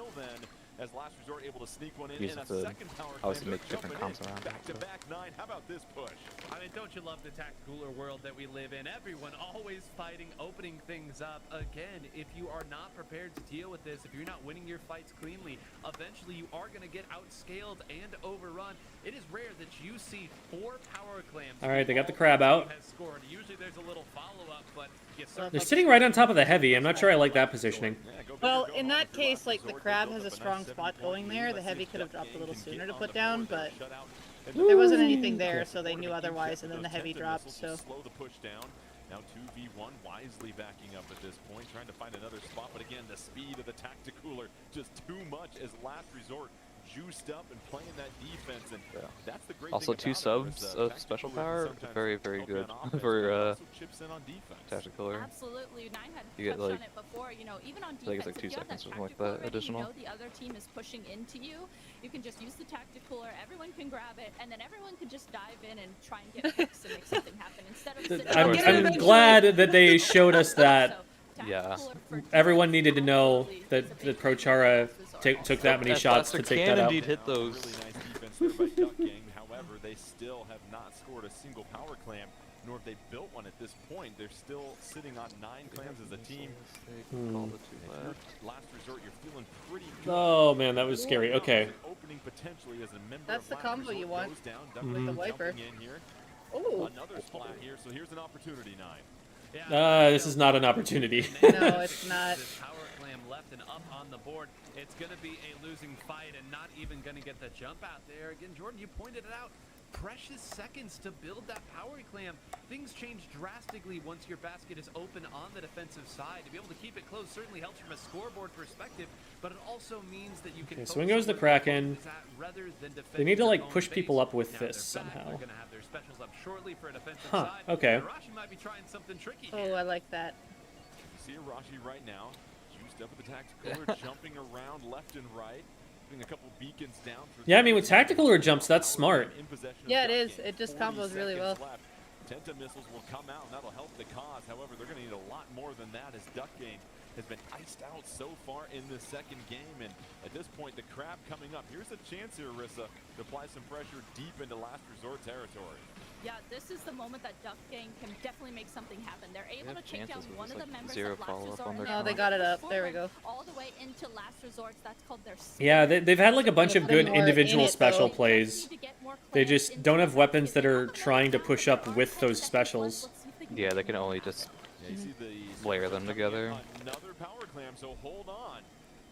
as Last Resort able to sneak one in, Use and a the- second power obviously clam make just different jumping comps in. around it, Back to back 9. How about this push? I mean, don't you love the tacticooler world that we live in? Everyone always fighting, opening things up. Again, if you are not prepared to deal with this, if you're not winning your fights cleanly, eventually you are going to get outscaled and overrun. It is rare that you see 4 power clams. All right, they got the crab out. Has scored. Usually there's a little follow-up, but They're sitting right on top of the heavy. I'm not sure I like that positioning. Well, in that case, like the crab has a strong spot going there. The heavy could have dropped a little sooner to put down, but there wasn't anything there, so they knew otherwise, and then the heavy dropped. So. Slow the push down. Now 2v1, wisely backing up at this point, trying to find another spot, but again, the speed of the Tacticooler just too much as Last Resort juiced up and playing that defense, and that's the great Also, thing 2 about it, subs is, of special power, very, very good for Tacticooler. Absolutely. Nine had You get, touched on like, it before. You know, even on I think defense, it's like 2 if you have seconds or that something like tactical that, already, additional. you know the other team is pushing into you. You can just use the tacticooler. Everyone can grab it, and then everyone can just dive in and try and get picks and make something happen instead of sitting. I'm glad that they showed us that. Yeah. Everyone needed to know that the Prochara took that many shots to take that out. indeed hit those. Really nice defense there by Duck Gang. However, they still have not scored a single power clam, nor have they built one at this point. They're still sitting on 9 clams as a team. Last Resort, you're feeling pretty good. Oh man, that was scary. Okay. Opening potentially as a member That's of the Last combo Resort you want goes down. Duck with Gang the wiper. jumping in here. Ooh. Another splat here, so here's an opportunity, 9. This is not an opportunity. No, it's not. Power clam left and up on the board. It's going to be a losing fight and not even going to get the jump out there. Again, Jordan, you pointed it out. Precious seconds to build that power clam. Things change drastically once your basket is open on the defensive side. To be able to keep it closed certainly helps from a scoreboard perspective, but it also means that you can. Okay, so in goes the Kraken. They need to like push people up with this somehow. They're going to have their specials up shortly for a defensive Huh, side. okay. Arashi might be trying something tricky. Oh, I like that. You see Arashi right now, juiced up with the Tacticooler, jumping around left and right. A couple beacons down for Yeah, I mean with Tacticooler jumps, that's smart. Yeah, it is. It just combos really well. Tenta missiles will come out, and that'll help the cause. However, they're going to need a lot more than that as Duck Game has been iced out so far in the second game. And at this point, the crab coming up. Here's a chance here, Arissa, to apply some pressure deep into Last Resort territory. Yeah, this is the moment that Duck Gang can definitely make something happen. They're able to take down chances with one this, of the like, members 0 of Last follow-up Resort. on their and Oh, they they're got it able to up. There we forward go. all the way into Last Resorts. That's called their. Yeah, they've had like a bunch of good More in individual it, special though. plays. They just don't have weapons that are trying to push up with those specials. Yeah, they can only just Yeah, you see the layer them together. Another power clam, so hold on.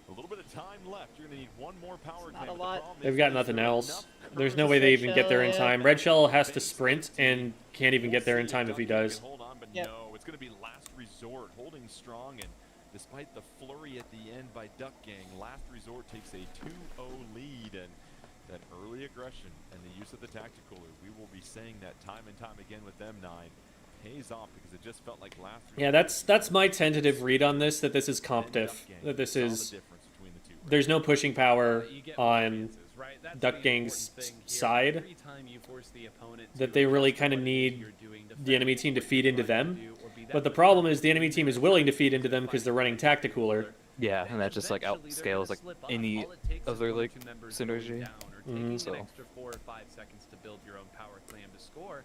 A little bit of time left. You're going to need one more power Not clam. a but the lot. problem They've is got there's nothing not else. enough There's no way they even get there in Shell, time. yeah. Red Shell has to sprint and can't even get there in time if he does. Hold on, but Yep. no, it's going to be Last Resort holding strong, and despite the flurry at the end by Duck Gang, Last Resort takes a 2-0 lead, and that early aggression and the use of the Tacticooler, we will be saying that time and time again with them, 9, pays off because it just felt like Last Resort. Yeah, that's my tentative read on this, that this is comp diff. That this is... There's no pushing power on Duck Gang's side. That they really kind of need the enemy team to feed into them. But the problem is the enemy team is willing to feed into them because they're running Tacticooler. Yeah, and that just like outscales like any of their like synergy. Taking So. an extra 4 or 5 seconds to build your own power clam to score.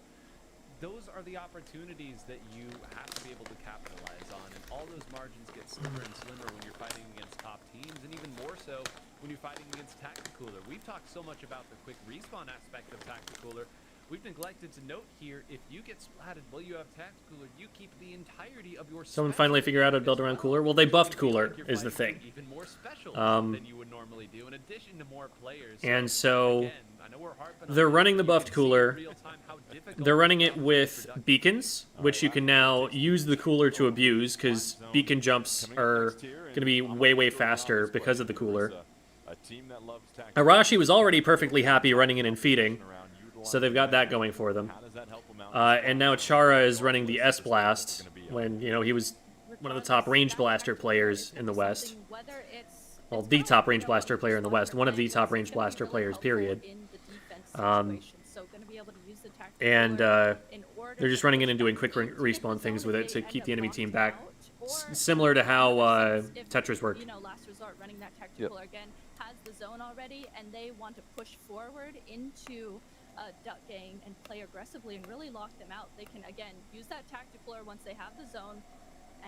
Those are the opportunities that you have to be able to capitalize on, and all those margins get slimmer and slimmer when you're fighting against top teams, and even more so when you're fighting against Tacticooler. We've talked so much about the quick respawn aspect of Tacticooler. We've neglected to note here, if you get splatted while you have Tacticooler, you keep the entirety of your Someone finally figured out how to build around Cooler. Well, they buffed Cooler, is the thing. even more special than you would normally do, in addition to more players. And so Again, I know we're harping on they're this, running the but you buffed can see in Cooler. real time how difficult They're running it it with beacons, which you can now use the Cooler to abuse because beacon jumps are going to be way, way faster because of the Cooler. Arashi was already perfectly happy running in and feeding, so they've got that going for them. And now Chara is running the S-Blast when, you know, he was one of the top range blaster players in the West. Well, the top range blaster player in the West. One of the top range blaster players, period. And they're just running in and doing quick respawn things with it to keep the enemy team back. Similar to how Tetris worked. You know, Last Resort running that Yep. Tacticooler again has the zone already and they want to push forward into Duck Gang and play aggressively and really lock them out, they can again use that tactical once they have the zone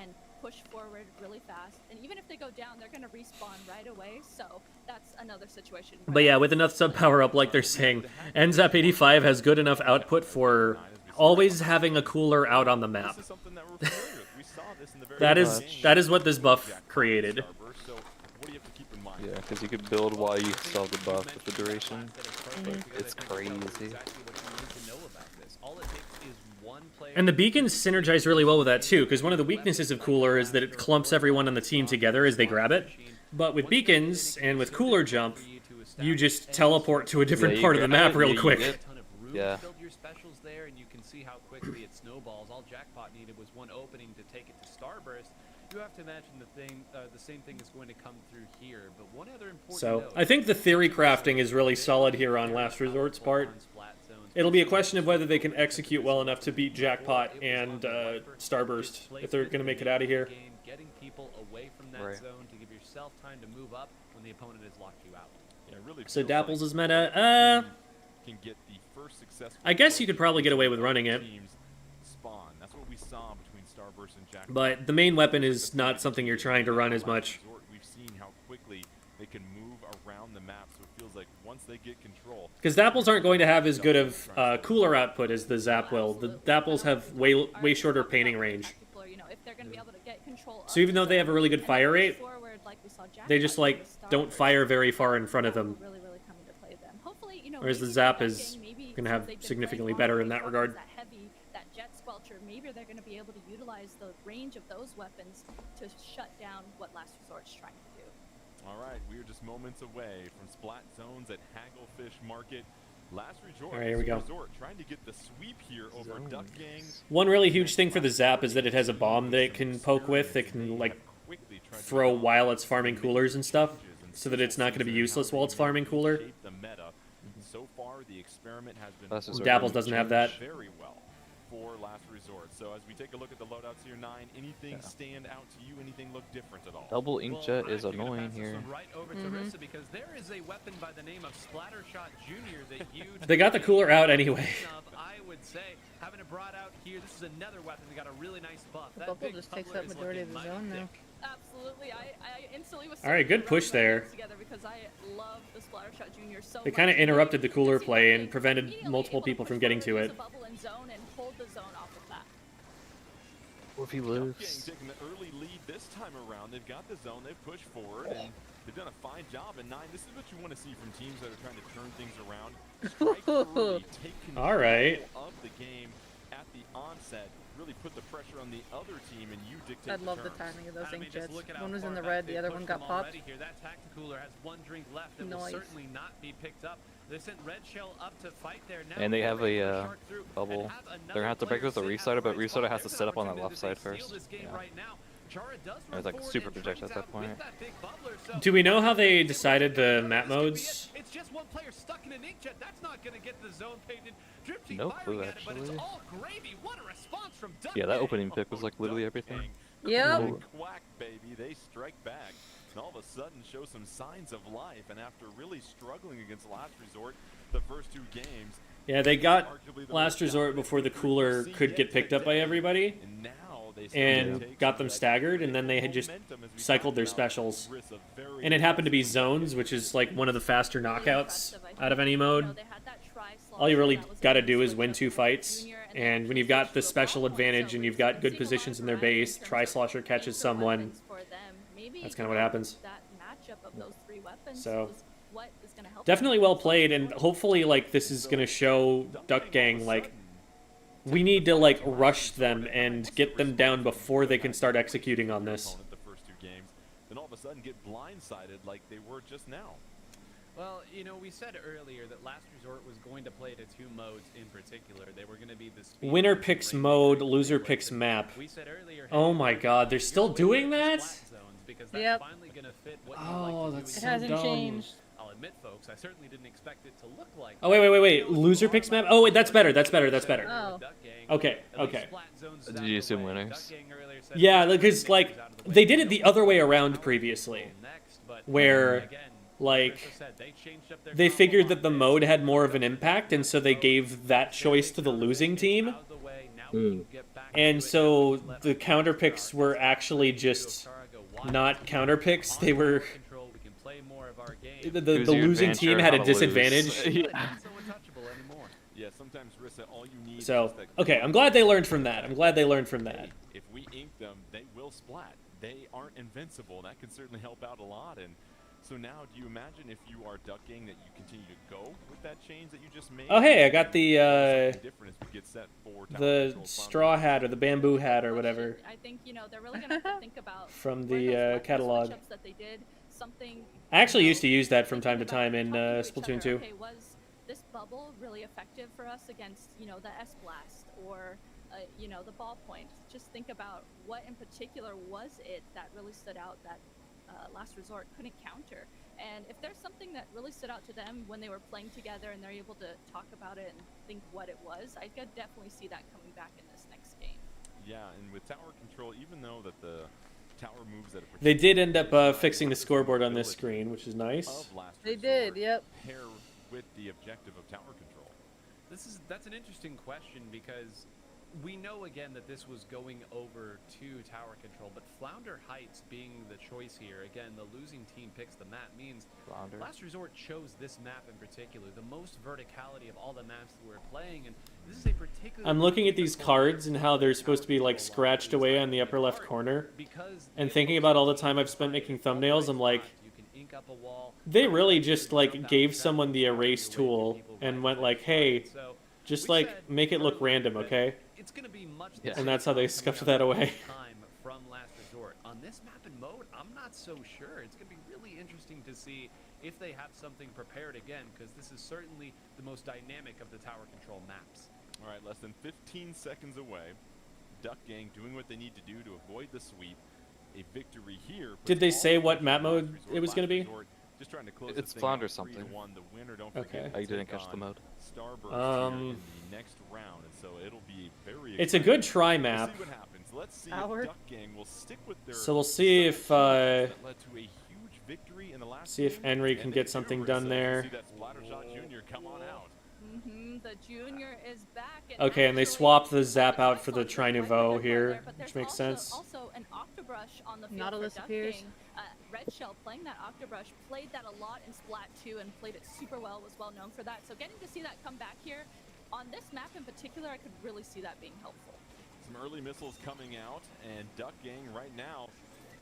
and push forward really fast. And even if they go down, they're going to respawn right away. So that's another situation. But yeah, with enough sub power up, like they're saying, NZAP 85 has good enough output for always having a cooler out on the map. that is what this buff created. Yeah, because you could build while you still have the buff with the duration. It's crazy. And the beacons synergize really well with that too, because one of the weaknesses of Cooler is that it clumps everyone on the team together as they grab it. But with beacons and with Cooler Jump, you just teleport to a different part of the map real quick. Yeah. Build your specials there, and you can see how quickly it snowballs. All Jackpot needed was one opening to take it to Starburst. You have to imagine the same thing is going to come through here. But one other important note, I think the theory crafting is really solid here on Last Resort's part. It'll be a question of whether they can execute well enough to beat Jackpot and Starburst if they're going to make it out of here. Getting people away from that zone to give yourself time to move up when the opponent has locked you out. Yeah, really So Dapples is meta. Can get the first successful I guess you could probably get away with running it. spawn. That's what we saw between Starburst and Jackpot. But the main weapon is not something you're trying to run as much. We've seen how quickly they can move around the map, so it feels like once they get control. Because Dapples aren't going to have as good of cooler output as the Zap will. The Dapples have way shorter painting range. So even though they have a really good fire rate, they just like don't fire very far in front of them. Whereas the Zap is going to have significantly better in that regard. That Jet Squelcher, maybe they're going to be able to utilize the range of those weapons to shut down what Last Resort's trying to do. All right, we are just moments away from Splat Zones at Hagglefish Market. Last Resort, all right, here we go. Trying to get the sweep here over Duck Gang. One really huge thing for the Zap is that it has a bomb that it can poke with that can like throw while it's farming coolers and stuff, so that it's not going to be useless while it's farming cooler. So far, the experiment has been Dapples doesn't have that. Very well for Last Resort. So as we take a look at the loadouts here, 9, anything stand out to you? Anything look different at all? Double Inkjet is annoying here. Right over to Rissa because there is a weapon by the name of Splattershot Jr. that you They got the cooler out anyway. I would say having it brought out here, this is another weapon that got a really nice buff. The bubble just takes up majority of the zone now. Absolutely, I instantly was. All right, good push there. Because I love the Splattershot Jr. so They kind of interrupted the cooler play and prevented multiple people from getting to it. What if he lives? Taking the early lead this time around. They've got the zone. They've pushed forward, and they've done a fine job. And 9, this is what you want to see from teams that are trying to turn things around. Strike early, take control all right. of the game at the onset. Really put the pressure on the other team, and you dictate. I love the timing of those inkjets. One was in the red, the other one got popped. Here. That Tacticooler has one drink left that will certainly not be picked up. They sent Red Shell up to fight there now. And they have a bubble. They're gonna have to break with the restarter, but restarter has to set up on that left side first. Yeah. It was like super projected at that point. Do we know how they decided the map modes? It's just one player stuck in an inkjet. That's not going to get the zone painted. No clue, actually. From yeah, that opening pick was like literally everything. Yep. Quack, baby. They strike back. And all of a sudden show some signs of life. And after really struggling against Last Resort the first 2 games. Yeah, they got Last Resort before the cooler could get picked up by everybody. And got them staggered, and then they had just cycled their specials. And it happened to be zones, which is like one of the faster knockouts out of any mode. All you really got to do is win 2 fights, and when you've got the special advantage and you've got good positions in their base, Tri-Slosher catches someone, that's kind of what happens. So, definitely well played, and hopefully like this is going to show Duck Gang like we need to like rush them and get them down before they can start executing on this. The first 2 games, then all of a sudden get blindsided like they were just now. Well, you know, we said earlier that Last Resort was going to play to 2 modes in particular. They were going to be the winner picks mode, loser picks map. Oh my god, they're still doing that? Yep. Oh, that's it so hasn't dumb. changed. I'll admit, folks, I certainly didn't expect it to look like. Oh wait. Loser picks map. Oh wait, that's better. That's better. Oh. Okay. Did you assume winners? Yeah, because like they did it the other way around previously, where like said, they changed up their they combo figured that the offense. mode had more of an impact, and so they gave that choice to the losing team. Out of the way, now we can get back And into it. so Now what's the left? counter picks were actually just not counter picks. They were Control, we can play more of our game. the Who's your losing adventure, team had how a to lose. disadvantage. Yeah. Not so untouchable anymore. Yeah, sometimes Rissa, all you need So is that okay, I'm glad they learned from that. I'm glad they learned from that. if we ink them, they will splat. They aren't invincible. That can certainly help out a lot. And so now, do you imagine if you are ducking that you continue to go with that change that you just made? Oh hey, I got the Something different as we get set for tower the control straw finally. hat or the bamboo hat or whatever I think, you know, they're really gonna have to think about from were the those weapon catalog. switch-ups that they did something. I actually you used to know, use that from time to thinking time in about talking to each Splatoon other, 2. Okay, was this bubble really effective for us against, you know, the S blast or you know, the ballpoint? Just think about what in particular was it that really stood out that Last Resort couldn't counter. And if there's something that really stood out to them when they were playing together and they're able to talk about it and think what it was, I could definitely see that coming back in this next game. Yeah, and with tower control, even though that the tower moves at a They particular did end up pace, fixing the scoreboard on this ability screen, which is nice. of Last They Resort did, yep. pair with the objective of tower control. That's an interesting question because we know again that this was going over to tower control, but Flounder Heights being the choice here, again, the losing team picks the map, means Flounder. Last Resort chose this map in particular, the most verticality of all the maps that we're playing, and this is a particularly I'm looking at these difficult cards and how they're tower supposed to be like control scratched line away to on the upper left apart corner. because And they thinking focus about all the on time I've spent making all the thumbnails, I'm like, spots. You can ink up a wall. they really just Jump out like gave track someone the and erase away tool people and right went away. like, hey, So just we like said make it look earlier random, that okay? it's going to be much Yeah. And that's how they coming scuffed up that with away. time from Last Resort. On this map and mode, I'm not so sure. It's going to be really interesting to see if they have something prepared again, because this is certainly the most dynamic of the tower control maps. All right, less than 15 seconds away. Duck Gang doing what they need to do to avoid the sweep. A victory here. Did puts they all say the what pressure map on mode Last Resort. it was gonna Last be? Resort just trying to close It's this thing Flounder out 3-1. something. The winner, don't Okay. forget, I will didn't take catch the on mode. Starburst here in Um, the next round, and so it'll be very. It's a good exciting. try We'll map. see what happens. Let's see Hour. if Duck Gang will stick with their. So we'll see if, that led to a huge victory in the last see if game, Henry and can they get do, something Rissa. done You there. See that Splattershot Junior come on out. The junior is back. Okay, and they actually, swapped the zap the out for the Trifunk's Tri right Nouveau there, here, but which there's makes sense. Also, an Octobrush on the field Nautilus for Duck appears. Gang. Red Shell playing that Octobrush, played that a lot in Splat 2 and played it super well, was well known for that. So getting to see that come back here on this map in particular, I could really see that being helpful. Some early missiles coming out, and Duck Gang right now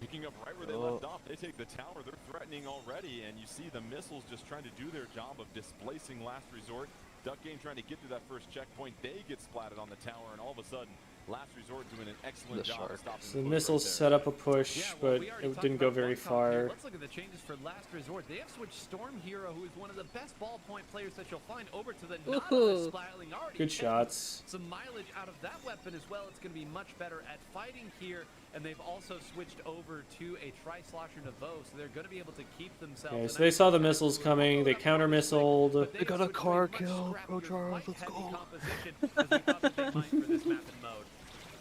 picking up right where they left off. They take the tower. They're threatening already, and you see the missiles just trying to do their job of displacing Last Resort. Duck Gang trying to get to that first checkpoint. They get splatted on the tower, and all of a sudden, Last Resort doing an excellent The job of shark. stopping So the push missiles right set there. up a push, Yeah, well, but we already it talked didn't go about very one comp here. far. Let's look at the changes for Last Resort. They have switched Storm Hero, who is one of the best ballpoint players that you'll find, over to the Nautilus, spiraling already. Good taking shots. some mileage out of that weapon as well. It's going to be much better at fighting here, and they've also switched over to a Tri-Slosher Nouveau, so they're going to be able to keep themselves. Okay, and so they actually saw the Last missiles Resort coming. although They that counter was quick, missiled. but They got a switched to car much kill. Pro scrappier, Charles, fight let's heavy go. composition as we thought that they might for this map and mode.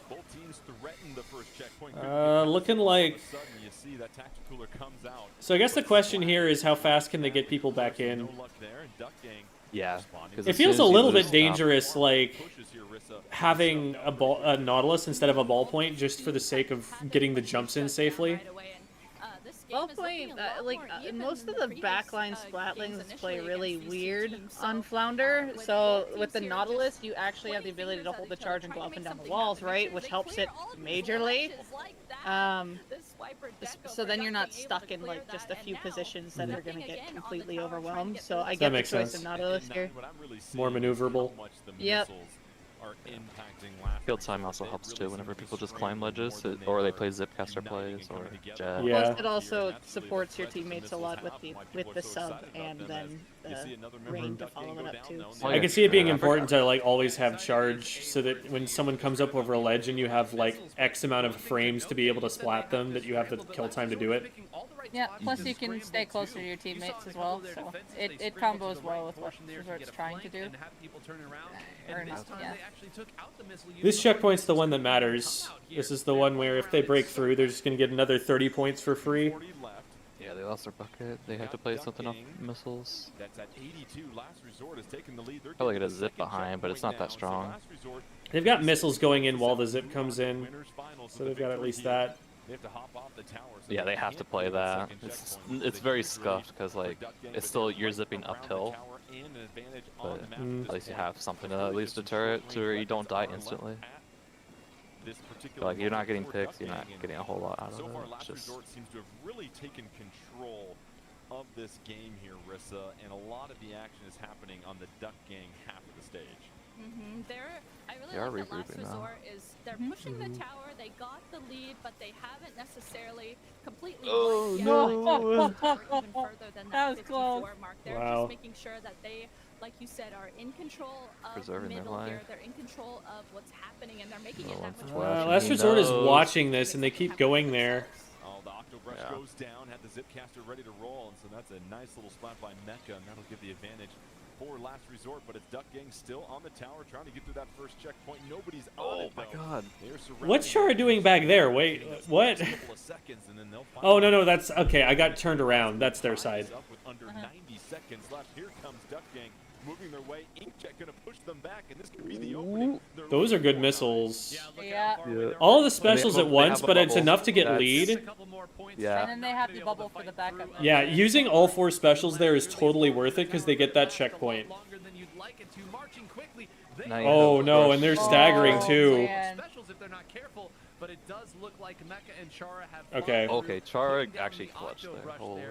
Both teams threaten the first checkpoint. Looking All of a like- sudden, you see that tactical cooler comes out. So I guess the But question Splat here is how fast can they back get people back no in? luck there, and Duck Gang Yeah, responding. 'cause It as soon feels a as you little lose bit stop- dangerous, like Pushes here, Rissa. having a Nautilus instead of a ballpoint just for the sake of getting the jumps in safely. Ballpoint, most of the backline Splatlings play really weird on Flounder, so with the Nautilus, you actually have the ability to hold the charge and go up and down the walls, right, which helps it majorly. So then you're not stuck in like just a few positions that are going to get completely overwhelmed, so I get the makes choice sense. of Nautilus here. More maneuverable. Yep. Field time also helps too whenever people just climb ledges, or they play Zipcaster plays, or Jet. Yeah. Plus, it also supports your teammates a lot with the sub and then the ring to follow it up too. So. I can see it being important to like always have charge so that when someone comes up over a ledge and you have like X amount of frames to be able to splat them, that you have the kill time to do it. Yeah, plus you can stay closer to your teammates as well, so it combos well with what Resort's trying to do. This checkpoint's the one that matters. This is the one where if they break through, they're just going to get another 30 points for free. Yeah, they lost their bucket. They had to play something off missiles. That's at 82. Last Resort has taken the lead. They're Probably getting get a the zip second behind, but it's checkpoint not that now. So strong. Last Resort, They've got they missiles say going in this while is the a zip comes winners in, finals so with they've the got at victory least here. that. They have to hop off the tower, so Yeah, they have to can't play clear that. second It's checkpoint. it's They very get victory scuffed because for like Duck Gang, it's but still they're you're right zipping around the uphill, tower and an advantage on but the map at this least you point. have something There's to at really least just deter some it to where you short-range don't die weapons are instantly. left at this But, particular like you're not moment getting for picks, Duck you're not Gang, and getting a whole lot out of so far, it. Last It's just Resort seems to have really taken control of this game here, Rissa, and a lot of the action is happening on the Duck Gang half of the stage. I really They are like that Last regrouping now. Resort is they're pushing the tower. They got the lead, but they haven't necessarily completely Oh, wiped no. yet by pushing the tower even further than That that was 54 close. mark. They're Wow. just making sure that they, like you said, are in control of Preserving their middle here. life. They're in control of what's happening, and they're making it No that one's much flashing. Last He Resort is knows. watching this, and they keep going there. Oh, the Octobrush Yeah. goes down, had the Zipcaster ready to roll, and so that's a nice little splat by Mecca, and that'll give the advantage for Last Resort, but it's Duck Gang still on the tower trying to get through that first checkpoint. Nobody's on it, my though. God. They are surrounding What's it. Shara doing back there? Wait, Getting this what? next couple of seconds, and then they'll Oh, finally no, that's okay. I got turned around. That's their side. ties up with under 90 seconds left. Here comes Duck Gang moving their way. Inkjet gonna push them back, and this could be the opening. They're Those are good looking for missiles. Look Yeah. how far away they're All from the the specials They at have once, a but it's bubble. enough to get That's- Just a lead. couple more points. Yeah. And then they have to bubble for the backup. Yeah, using all 4 specials there is totally worth it because they get that checkpoint. Now you Oh have no, Rush. and they're staggering Oh, too. man. Specials if they're not careful, but it does look like Mecca and Chara have Okay. Okay, Chara actually clutched there. Holy.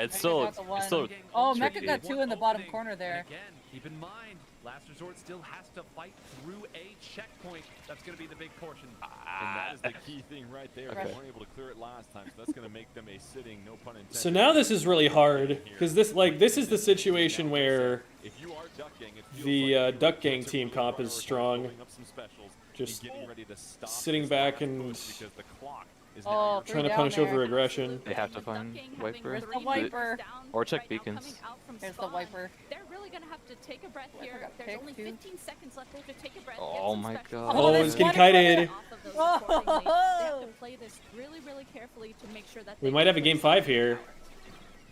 It's still got the one. it's still Oh, Mecca tricky. got 2 in the bottom corner there. Again, keep in mind, Last Resort still has to fight through a checkpoint. That's going to be the big portion. And that is the key thing right there. Okay. They weren't able to clear it last time, so that's going to make them a sitting, no pun intended. So now this is really hard because this is the situation where If you are Duck Gang, it feels the like you Duck are Gang going to team really comp is prioritize strong. building up some specials and Just getting ready to stop sitting this back last and push because the clock is Oh, now your trying to down punish there. over aggression. They have to find Wiper. Where's the Wiper? Or check beacons. Here's the Wiper. They're really gonna have to take a breath Wiper here. got There's picked, only too. 15 seconds left. They have to take a breath. Oh my God. Oh, it's getting kited. They have to play this really, really carefully to make sure that We they might have a don't game lose 5 the here. tower.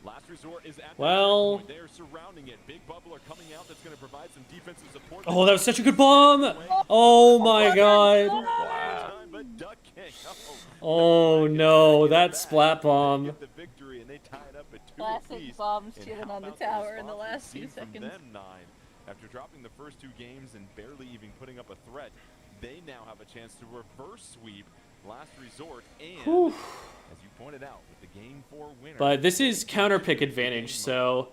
Last Resort is at the Well- checkpoint. They're surrounding it. Big bubble are coming out. That's going to provide some defensive support. Oh, that was such a good bomb! Oh my god. Wow. But Duck Gang, Oh no, that splat bomb. get the victory, and they tie it up at 2 Classic apiece. bombs And chilling how on the about tower in the response last we've few seen from seconds. them, 9. After dropping the first 2 games and barely even putting up a threat, they now have a chance to reverse sweep Last Resort and, Whew. as you pointed out, with the game 4 winner. But this is counter pick advantage, so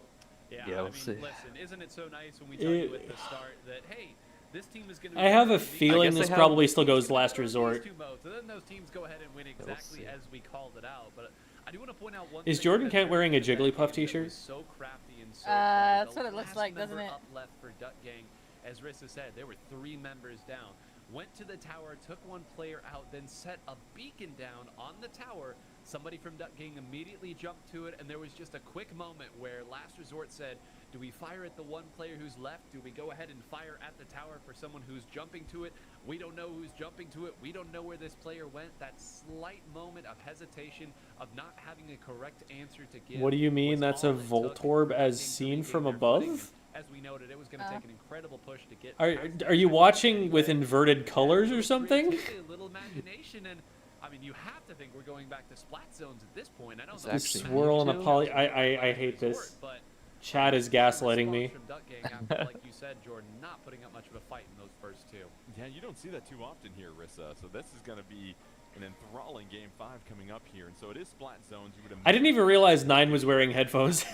Yeah, Yeah, I we'll mean, see. listen, isn't it so nice when we tell you at the start that, hey, this team is going to I have a feeling they this have- probably still goes last resort. Two modes, and then those teams go ahead and win exactly see. as we called it out. But I do want to point out one Is thing Jordan that Kent wearing a that game Jigglypuff that t-shirt? was So crafty and so That's clever. what it looks The like, last doesn't member it? Up left for Duck Gang, as Rissa said, there were 3 members down. Went to the tower, took one player out, then set a beacon down on the tower. Somebody from Duck Gang immediately jumped to it, and there was just a quick moment where Last Resort said, do we fire at the one player who's left? Do we go ahead and fire at the tower for someone who's jumping to it? We don't know who's jumping to it. We don't know where this player went. That slight moment of hesitation, of not having a correct answer to give. What do you mean was that's all a it took Voltorb for as Duck Gang to seen regain from their above? footing. And as we noted, it was going to take an incredible push to get past Are you the watching with inverted colors or something? creativity, a little imagination, and I mean, you have to think we're going back to splat zones at this point. I don't know. The swirl and a poly. I hate this. But Chad is gaslighting me. from Duck Gang after, like you said, Jordan, not putting up much of a fight in those first 2. Yeah, you don't see that too often here, Rissa. So this is going to be an enthralling game 5 coming up here. And so it is splat zones. You would I didn't even realize 9 was wearing headphones.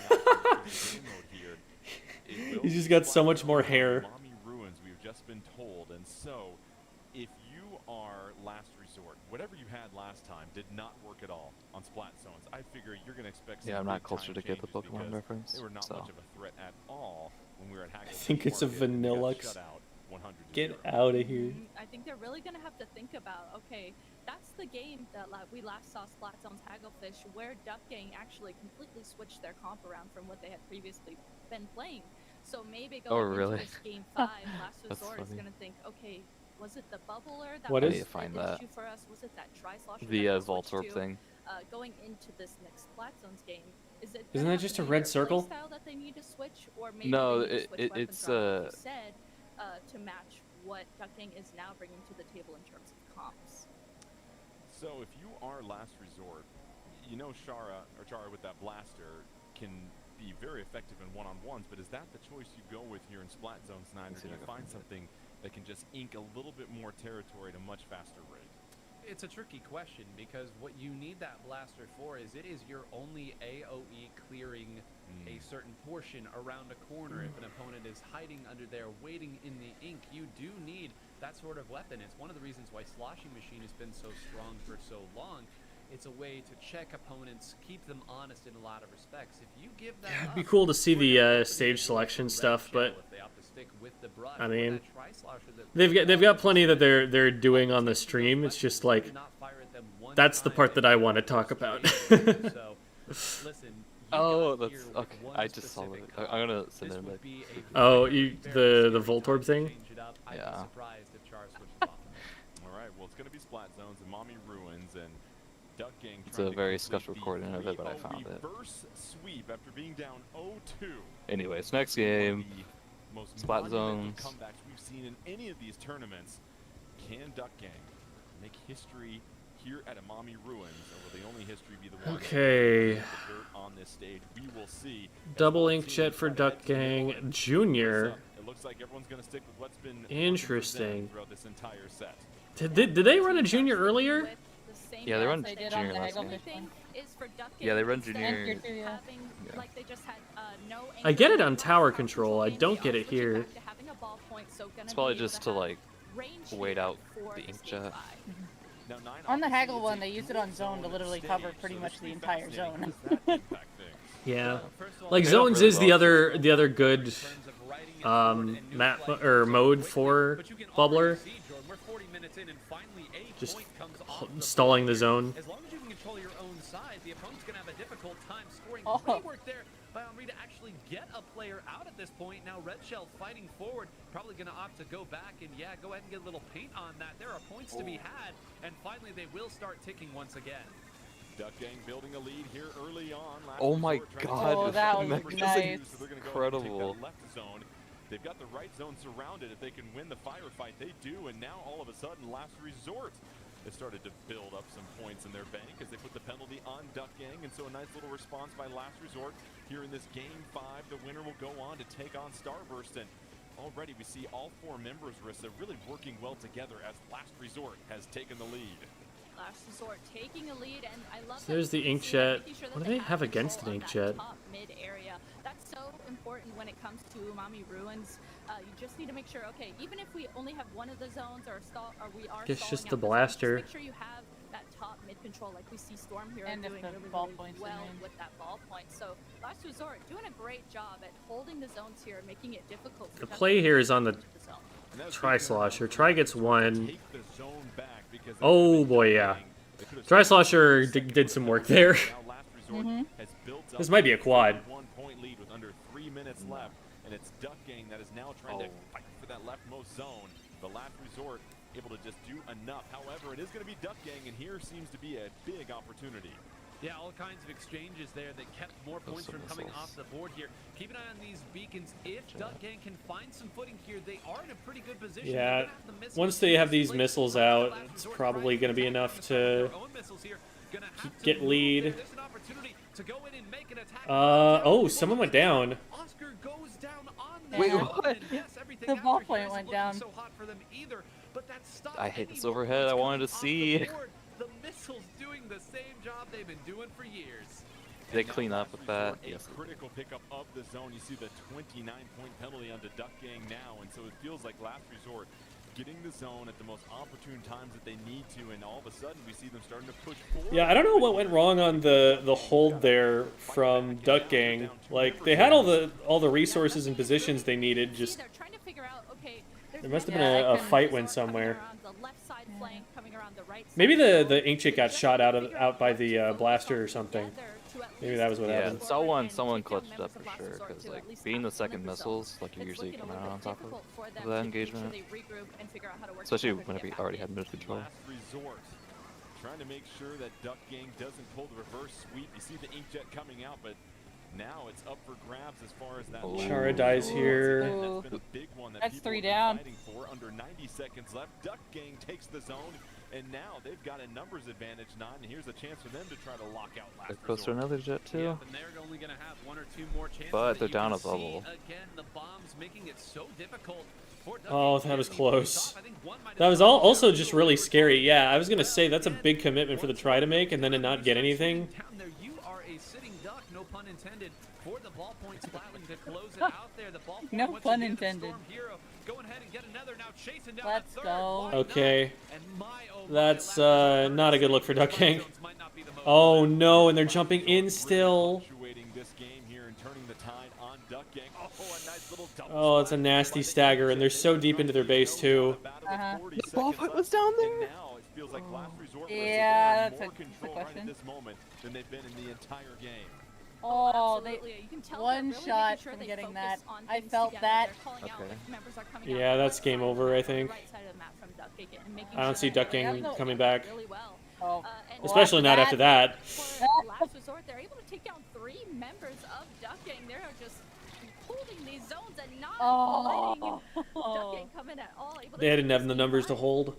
He's just got so much more hair. Mommy ruins, we've just been told. And so, if you are Last Resort, whatever you had last time did not work at all on splat zones. I figure you're going to expect some Yeah, I'm not big closer time to get the changes Pokemon because reference, They were not so. much of a threat at all when we were at Hagel. I think it's a Vanillux. Get 0. out of here. I think they're really gonna have to think about, okay, that's the game that we last saw Splat Zone's Hagglefish, where Duck Gang actually completely switched their comp around from what they had previously been playing. So maybe going really? into this game 5, Last That's Resort is funny. gonna think, okay, was it the bubbler that What was is- the find issue that. for us? Was it that Tri-Slosher The that we switched Voltorb to? thing. going into this next Black Zones game, is it Isn't gonna that just a be red their circle? playstyle that they need to switch, or maybe No, they need to switch weapon it's style, like you said, to match what Duck Gang is now bringing to the table in terms of comps? So if you are Last Resort, you know Chara with that blaster can be very effective in one-on-ones, but is that the choice you go with here in Splat Zones 9, or do you find something that can just ink a little bit more territory at a much faster rate? It's a tricky question because what you need that blaster for is it is your only AoE clearing a certain portion around a corner. If an opponent is hiding under there waiting in the ink, you do need that sort of weapon. It's one of the reasons why Sloshing Machine has been so strong for so long. It's a way to check opponents, keep them honest in a lot of respects. If you give that It'd be cool to see the stage selection stuff, but I mean, they've got plenty that they're doing on the stream. It's just like that's the part that I want to talk about. Oh, that's okay. I just saw it. I'm gonna send it in. Oh, the Voltorb thing? Yeah. All right, well, it's gonna be Splat Zones and Mommy Ruins and Duck Gang. It's a very sketch recording of it, but I found it. Reverse sweep after being down 0-2. Anyways, next game. Most Splat monumental Zones. comebacks we've seen in any of these tournaments. Can Duck Gang make history here at Amami Ruins, or will the only history be the one Okay. the dirt on this stage? We will see. Double inkjet for Duck Gang Junior. It looks like everyone's going to stick with what's been Interesting. throughout this entire set. Did they run a junior earlier? Yeah, they run They did junior on the last Hagel game. fish one. Yeah, they run junior. I get it on tower control. I don't get it here. It's probably just to like wait out the inkjet. On the Hagel one, they used it on zone to literally cover pretty much the entire zone. Yeah, like zones is the other good map or mode for bubbler. Just stalling the zone. As long as you can control your own side, the opponent's going to have a difficult time scoring. Oh. Great work there by Henri to actually get a player out at this point. Now Red Shell fighting forward, probably going to opt to go back and go ahead and get a little paint on that. There are points to be had, and finally they will start ticking once again. Duck Gang building a lead here early on. Oh my god, Oh, that was Max is nice. incredible. They've got the right zone surrounded. If they can win the firefight, they do. And now all of a sudden, Last Resort has started to build up some points in their bank as they put the penalty on Duck Gang. And so a nice little response by Last Resort here in this Game 5. The winner will go on to take on Starburst. And already we see all four members, Rissa, really working well together as Last Resort has taken the lead. Last Resort taking a lead, and I love So there's the inkjet. What do they have against an inkjet? top mid area. That's so important when it comes to Umami Ruins. You just need to make sure, okay, even if we only have one of the zones or we are Guess stalling just out the zone, blaster. Just make sure you have that top mid control, like we see Storm here And if doing the really, ball really points well remain. with that ball point. So Last Resort doing a great job at holding the zones here, making it difficult. For The Duck play Gang here to is on the get to zone. Tri-Slosher. Try gets one. Take the zone back because Oh boy, yeah. Tri-Slosher did some work there. Now Last Resort has built up This might be a quad. 1 point lead with under 3 minutes left, and it's Duck Gang that is now trying to fight for that leftmost zone. The Last Resort able to just do enough. However, it is going to be Duck Gang, and here seems to be a big opportunity. Yeah, all kinds of exchanges there that kept more points from coming off the board here. Keep an eye on these beacons. If Duck Gang can find some footing here, they are in a pretty good position. Yeah, once they have these missiles out, it's probably going to be enough to get lead. Oh, someone went down. Oscar goes down on Wait, them. what? And yes, everything The ball after here point isn't went looking down. So hot for them either, but that stopped I hate any this more overhead. points I wanted to coming off the see. board. The missiles doing the same job they've been doing for years. They clean up with that. A critical pickup of the zone. You see the 29-point penalty onto Duck Gang now, and so it feels like Last Resort getting the zone at the most opportune times that they need to, and all of a sudden we see them starting to push forward. Yeah, I don't know what went wrong on the hold there from Duck Gang. Like they had all the resources and positions they needed. Just They're trying to figure out, okay, there must have been a fight went somewhere. the left side flank, coming around the right side. Maybe the inkjet got shot out by the blaster or something. Maybe that was what Yeah, happened. someone clutched up for sure, because like being the second missiles, like you usually come out on top of that engagement, especially whenever you already had mid control. Last Resort trying to make sure that Duck Gang doesn't pull the reverse sweep. You see the inkjet coming out, but now it's up for grabs as far as that. Chara dies here. That's been a big one that That's people 3 have been down. fighting for. Under 90 seconds left. Duck Gang takes the zone, and now they've got a numbers advantage, 9, and here's a chance for them to try to lock out last They're close to resort. another jet too. Yep, and they're only going to have 1 or 2 more chances. But they're you down can a bubble. see, again, the bombs making it so difficult for Duck Oh, Gang that to was get these close. off. I think one might have That was been also down just to really over scary. 20. Yeah, I was gonna say that's a big commitment for the try to make, and then to not get anything. Down there, you are a sitting duck, no pun intended, for the ballpoint splatling to close it out there. The ballpoint No once pun again, the intended. Storm Hero going ahead and get another, now chasing down Let's a third. go. Why Okay. not? And my, oh my, That's Last not a good look for Duck Gang. zones might not be the most Oh no, and they're jumping in still. Punctuating this game here and turning the tide on Duck Gang. Oh, a nice little double Oh, it's a splash nasty by the stagger, and they're inkjet. so deep into their base too. Uh-huh. The ballpoint was down there. And now it feels like Last Resort was Yeah, more that's a control right question. at this moment than they've been in the entire game. Oh, absolutely. You can tell one they're really shot making sure from they getting focus that. on I things felt together. that. They're calling out Okay. if members are coming Yeah, out that's on game the over, I right think. side of the map from Duck Gang and making I don't sure see that Duck they're Gang able to coming do back. really well. Oh. And Especially not after that. For Last Resort, they're able to take down 3 members of Duck Gang. They're just holding these zones and not letting Duck Gang come in at all. Able to They didn't keep have this the team numbers to alive. hold.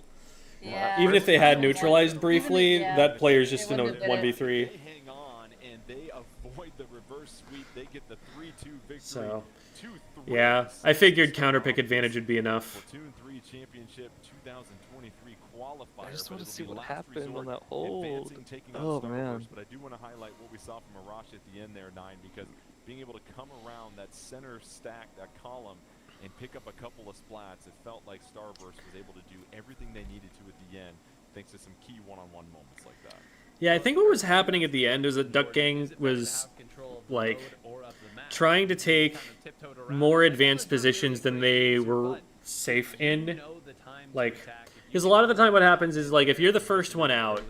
Yeah. Even if they had Yeah. neutralized briefly, Yeah. that player's just in a wouldn't have did it. 1v3. They hang on and they avoid the reverse sweep. They get the 3-2 victory. So, 2-3. yeah, I figured counterpick advantage would be enough. Platoon 3 Championship 2023 qualifier. I just but want to it'll see be what Last happened on Resort that hold. advancing, taking on Oh Starburst. man. But I do want to highlight what we saw from Arash at the end there, 9, because being able to come around that center stack, that column, and pick up a couple of splats, it felt like Starburst was able to do everything they needed to at the end, thanks to some key one-on-one moments like that. Yeah, I think what was happening at the end was that Duck Gang was like trying to take more advanced positions than they were safe in. Like, because a lot of the time what happens is, like, if you're the first one out,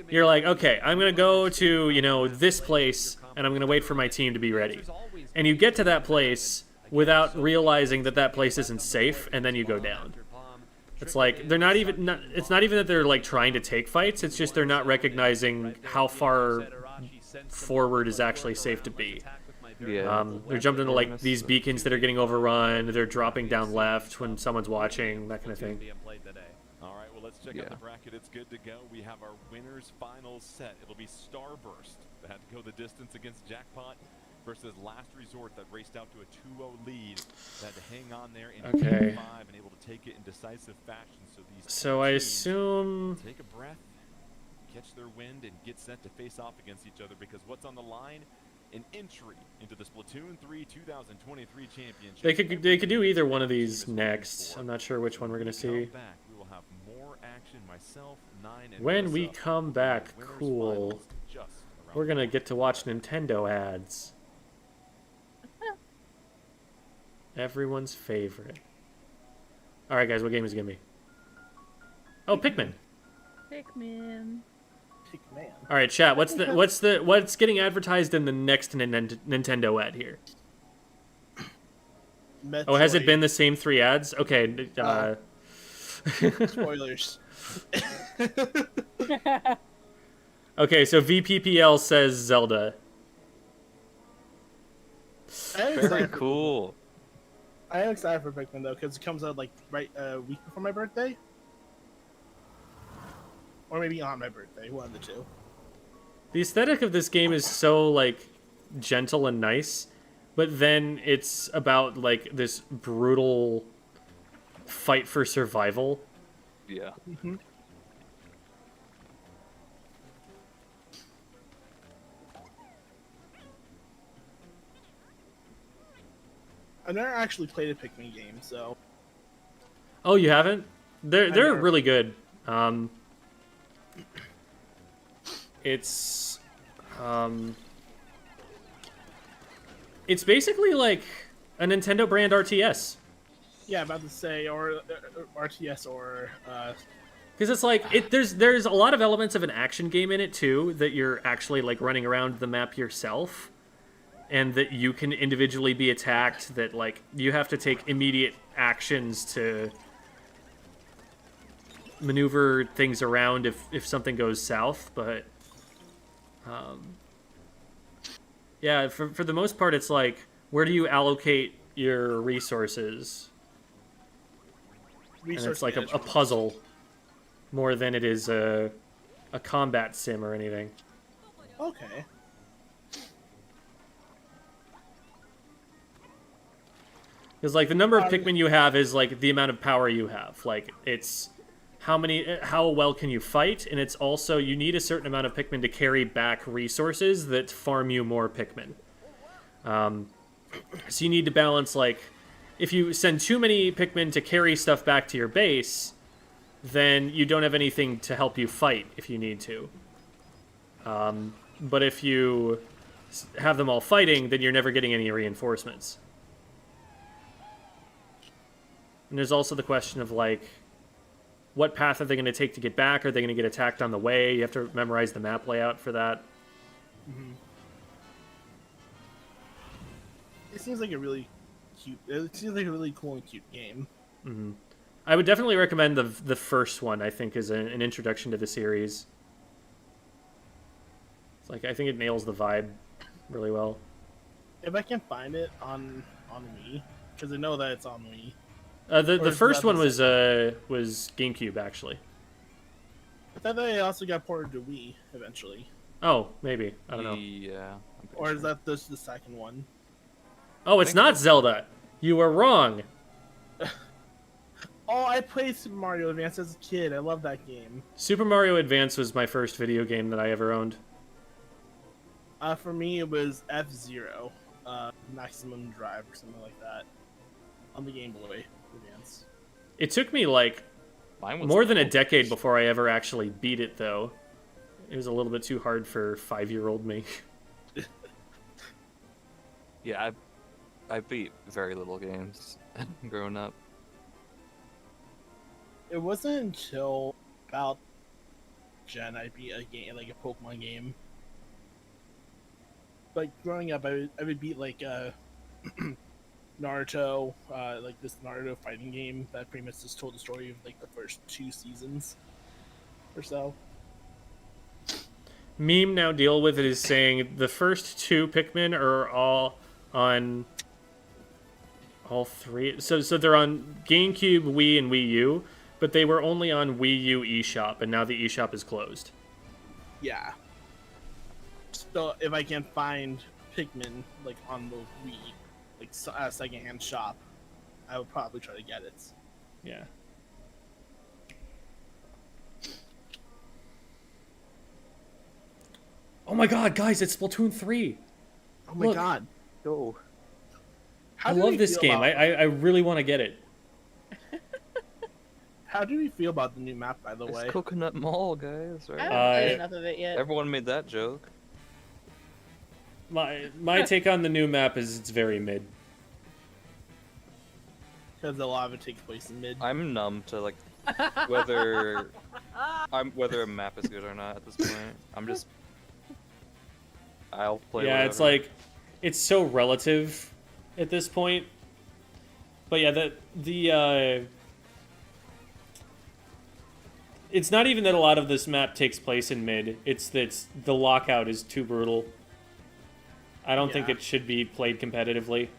you're like, okay, I'm going to go to, you know, this place, and I'm going to wait for my team to be ready. And you get to that place without realizing that that place isn't safe, and then you go down. It's like, they're not even, it's not even that they're, like, trying to take fights, it's just they're not recognizing how far forward is actually safe to be. Yeah. They're jumping into, like, these beacons that are getting overrun, they're dropping down left when someone's watching, that kind of thing. All right, well, let's check out the bracket. It's good to go. We have our winners final set. It'll be Starburst that had to go the distance against Jackpot versus Last Resort that raced out to a 2-0 lead. That had to hang on there in Okay. Game 5 and able to take it in decisive fashion. So these So two I teams assume... take a breath, catch their wind, and get set to face off against each other, because what's on the line? An entry into the Splatoon 3 2023 championship. They could do either one of these next. I'm not sure which one we're going to see. Back, we will have more action. Myself, 9, and When we Marissa come will be back, the winners cool. finals just around We're going to get to watch Nintendo ads. Everyone's favorite. Alright guys, what game is it going to be? Oh, Pikmin. Pikmin. Man. Alright, chat, what's getting advertised in the next Nintendo ad here? Oh, has it Metroid. been the same 3 ads? Okay, Spoilers. Okay, so VPPL says Zelda. Very cool. I am excited for Pikmin though, because it comes out like right a week before my birthday, or maybe on my birthday, one of the two. The aesthetic of this game is so, like, gentle and nice, but then it's about, like, this brutal fight for survival. Yeah. Mm-hmm. I've never actually played a Pikmin game, so Oh, you haven't? They're never- really good. It's basically like a Nintendo brand RTS. yeah, about to say or RTS or Because it's like there's a lot of elements of an action game in it too, that you're actually like running around the map yourself, and that you can individually be attacked. That like you have to take immediate actions to maneuver things around if something goes south, but yeah, for the most part, it's like, where do you allocate your resources? And it's like a puzzle more than it is a combat sim or anything. Okay. Because like the number of Pikmin you have is like the amount of power you have. Like it's how well can you fight, and it's also you need a certain amount of Pikmin to carry back resources that farm you more Pikmin. So you need to balance, like, if you send too many Pikmin to carry stuff back to your base, then you don't have anything to help you fight if you need to. But if you have them all fighting, then you're never getting any reinforcements. And there's also the question of, like, what path are they going to take to get back? Are they going to get attacked on the way? You have to memorize the map layout for that. Mm-hmm. It seems like a really cute. It seems like a really cool and cute game. Mm-hmm. I would definitely recommend the first one. I think is an introduction to the series. It's like, I think it nails the vibe really well. If I can find it on Wii, because I know that it's on Wii. The first one was GameCube, actually. I thought they also got ported to Wii eventually. Oh, maybe. I don't know. Yeah. Or is that just the second one? Oh, it's not Zelda. You were wrong. Oh, I played Super Mario Advance as a kid. I love that game. Super Mario Advance was my first video game that I ever owned. For me, it was F-Zero, Maximum Drive or something like that, on the Game Boy Advance. It took me like more than a decade before I ever actually beat it, though. It was a little bit too hard for 5-year-old me. Yeah, I beat very little games growing up. It wasn't until about Gen I beat a game, like a Pokemon game. Like growing up, I would beat like Naruto, like this Naruto fighting game that pretty much just told the story of like the first 2 seasons or so. Meme now deal with it is saying the first 2 Pikmin are all on all 3. So they're on GameCube, Wii, and Wii U, but they were only on Wii U eShop, and now the eShop is closed. Yeah. So if I can find Pikmin like on the Wii, like a secondhand shop, I would probably try to get it. Yeah. Oh my god, guys, it's Splatoon 3. Oh my god. Go. I love this game. I really want to get it. How do we feel about the new map, by the way? It's Coconut Mall, guys. Right? I haven't played enough of it yet. Everyone made that joke. My take on the new map is it's very mid. Because a lot of it takes place in mid. I'm numb to like whether a map is good or not at this point. I'm just I'll play. Yeah, whatever. it's like it's so relative at this point. But yeah, it's not even that a lot of this map takes place in mid. It's that the lockout is too brutal. I don't think it should be played competitively.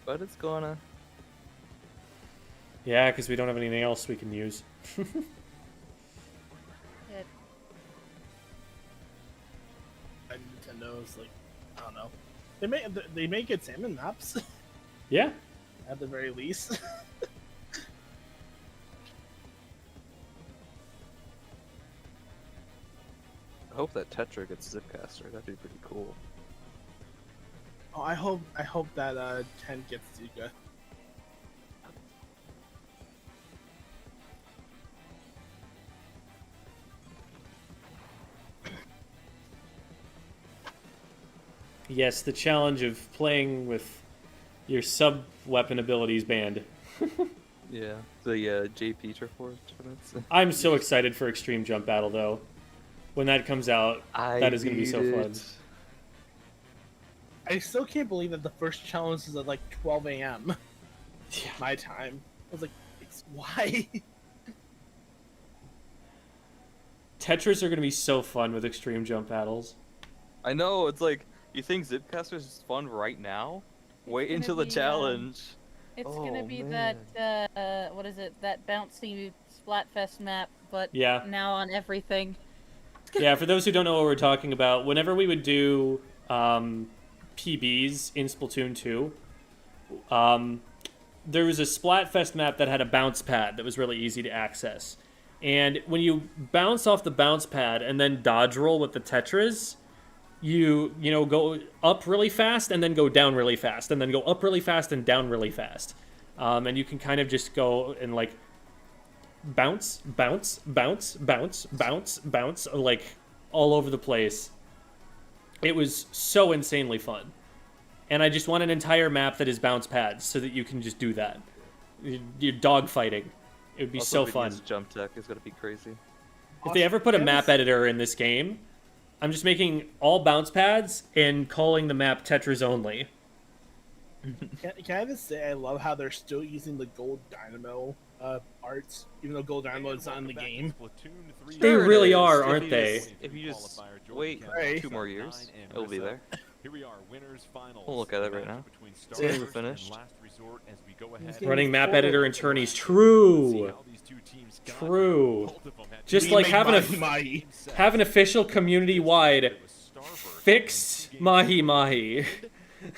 But it's gonna. Yeah, because we don't have anything else we can use. Nintendo's like, I don't know. They make good salmon maps. Yeah. At the very least. I hope that Tetra gets Zipcaster. That'd be pretty cool. Oh, I hope that 10 gets Zuka. Yes, the challenge of playing with your sub-weapon abilities banned. Yeah, the JP tournaments. I'm so excited for Extreme Jump Battle, though. When that comes out, that is going to be so fun. I still can't believe that the first challenge is at like 12 a.m. Yeah. my time. I was like, Why? Tetris are gonna be so fun with extreme jump battles. I know, it's like, you think Zipcaster is fun right now? Wait gonna until the be, challenge. It's Oh, gonna be man. that what is it? That bouncy Splatfest map, but Yeah. now on everything. Yeah, for those who don't know what we're talking about, whenever we would do PBs in Splatoon 2, there was a Splatfest map that had a bounce pad that was really easy to access. And when you bounce off the bounce pad and then dodge roll with the Tetris, you go up really fast and then go down really fast and then go up really fast and down really fast. And you can kind of just go and like bounce, bounce, bounce, bounce, bounce, bounce, like all over the place. It was so insanely fun. And I just want an entire map that is bounce pads so that you can just do that. You're dog fighting. It would be Also, so fun. Vinny's jump tech is gonna be crazy. If they ever put a map editor in this game, I'm just making all bounce pads and calling the map Tetris only. Can I just say I love how they're still using the Gold Dynamo arts, even though Gold Dynamo is not in the game. They Sure it really is. are, If aren't you they? just- If you just wait Right. 2 more years, it'll be there. Here we are, winners finals. We'll look at it right now. Between It's even Starburst and finished. Last Resort as we go ahead. Running map editor and tourneys. See True. how these two teams got. True. Both of them had Just We like make having Mahi. have an official community-wide It was Starburst fixed and mahi mahi.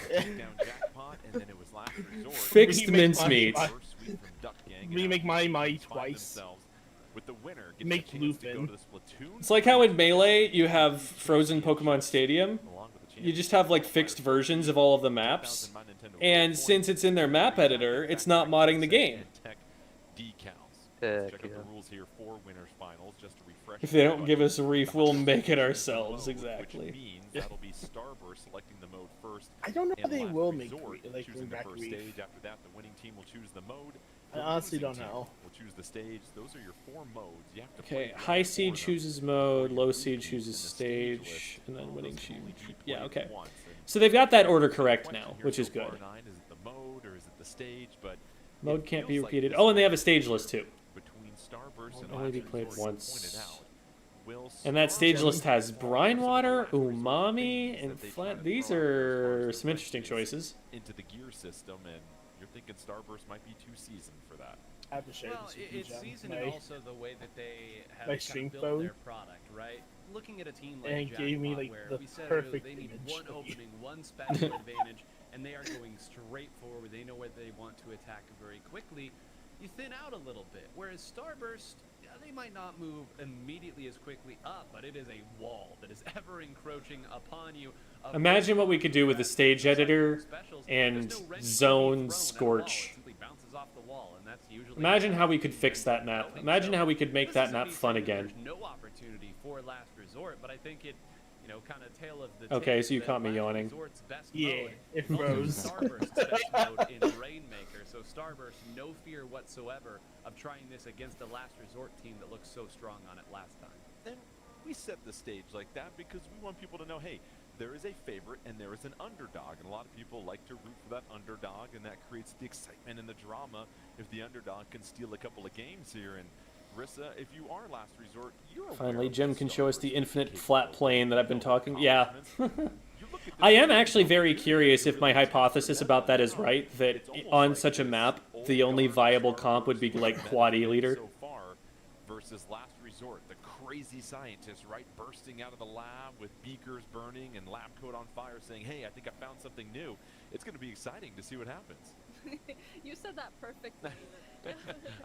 takedown jackpot, and then it was Last Resort. Fixed We make mincemeat. Mahi. First sweep from Duck Gang, and We now make Mahi the Mahi teams find twice. themselves with the winner gets Make a chance to go Lupin. to the Splatoon It's like how in Melee you have Frozen Pokemon Stadium. along with the You just have like fixed versions of all of the maps. And since it's in their map editor, it's not modding the game. Tech decals. Heck Check out yeah. the rules here for winners finals just to refresh. If they don't everybody. give us a reef, we'll make it Choose the ourselves, mode, exactly. Which means that'll be Starburst selecting the mode first. I don't know if and they Last will make Resort like choosing bring the back first Reef. stage. After that, the winning team will choose the mode. I The honestly losing don't team know. will choose the stage. Those are your 4 modes. You have to Okay, play high all seed 4 of them chooses mode, before low you seed lose, chooses and the stage stage, list and then will winning only sheet. be Yeah, played okay. once. And So they've got that order the correct question now, here which so is good. far, 9, is it the mode or is it the stage? But Mode it can't be feels like repeated. this Oh, and they have a match stage list too. between Starburst and Only Last be played Resort, as once. pointed out. Will And that stage Starburst list has fall brine for some water, Last Resort umami, things and that they try flat. to These throw out there as far are as some interesting choices. into the gear system, and you're thinking Starburst might be too seasoned for that. I have to share Well, this with it's you, John. seasoned My- and also the way that they have my kind stream of built phone. their product, right? Looking at a team like And it gave me, Jackpot, like, where the we said perfect earlier, they need image one of you. opening, one special advantage, and they are going straight forward. They know where they want to attack very quickly. You thin out a little bit, whereas Starburst, yeah, they might not move immediately as quickly up, but it is a wall that is ever encroaching upon you. Imagine what we could do with the stage editor Specials, and there's no wrench zone being thrown at a wall, scorch. it simply bounces off the wall, and that's usually Imagine how we could fix that map. going. Imagine So how we could make this that is a map piece fun that again. There's no opportunity for Last Resort, but I think it, kind of tale of the Okay, tape so you that caught me Last yawning. Resort's best Yeah, mode it is also froze. Starburst's best mode in Rainmaker. So Starburst, no fear whatsoever of trying this against the Last Resort team that looked so strong on it last time. And we set the stage like that because we want people to know, hey, there is a favorite and there is an underdog, and a lot of people like to root for that underdog, and that creates the excitement and the drama if the underdog can steal a couple of games here. And Rissa, if you are Last Resort, you're aware Finally, of Jim what can show us Starburst the is infinite capable flat of. plane that I've been No talking. Yeah. accomplishments. You look at I this am game, actually very it's curious if my really hypothesis about that is right, that It's almost on like such a this map, old the only guard viable Starburst comp would be was like better Quad than E-Leader. so far versus Last Resort, the crazy scientist, right, bursting out of the lab with beakers burning and lab coat on fire saying, hey, I think I found something new. It's going to be exciting to see what happens. You said that perfectly.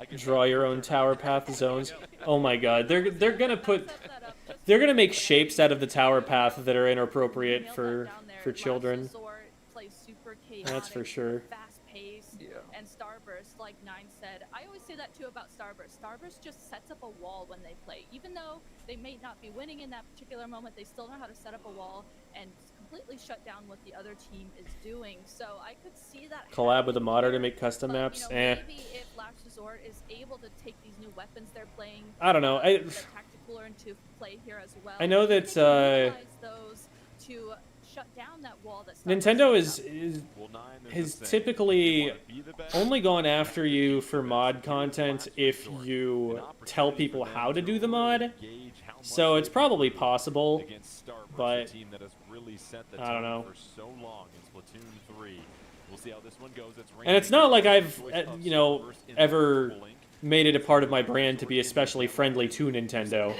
I can Draw your own tower path zones. Oh my god, they're gonna put Set that up just they're gonna so make that shapes out of the tower path that are nailed inappropriate that for down there. for Last children. Resort plays super chaotic, That's for sure. fast-paced, Yeah. and Starburst, like Nine said, I always say that too about Starburst. Starburst just sets up a wall when they play. Even though they may not be winning in that particular moment, they still know how to set up a wall and completely shut down what the other team is doing. So I could see that Collab with a happening modder to here, make custom but, maps. Maybe if Last Resort is able to take these new weapons they're playing, I don't know. the tactical are into play here as well. I know maybe that, they can utilize those to shut down that wall that Nintendo Starburst Well, Nine, there's has a saying, typically you wanna be the best, only gone after you be for the mod best. Here's content last if resort. you An tell opportunity people for them how to to do the really mod. gauge how much So it's they've probably improved possible, against Starburst, but a team that has really set the I don't tone know. for so long in Splatoon 3. We'll see how this one goes. It's And it's not like I've, choice of you know, Starburst in the ever purple ink. made it a part of my brand to be especially friendly to Nintendo.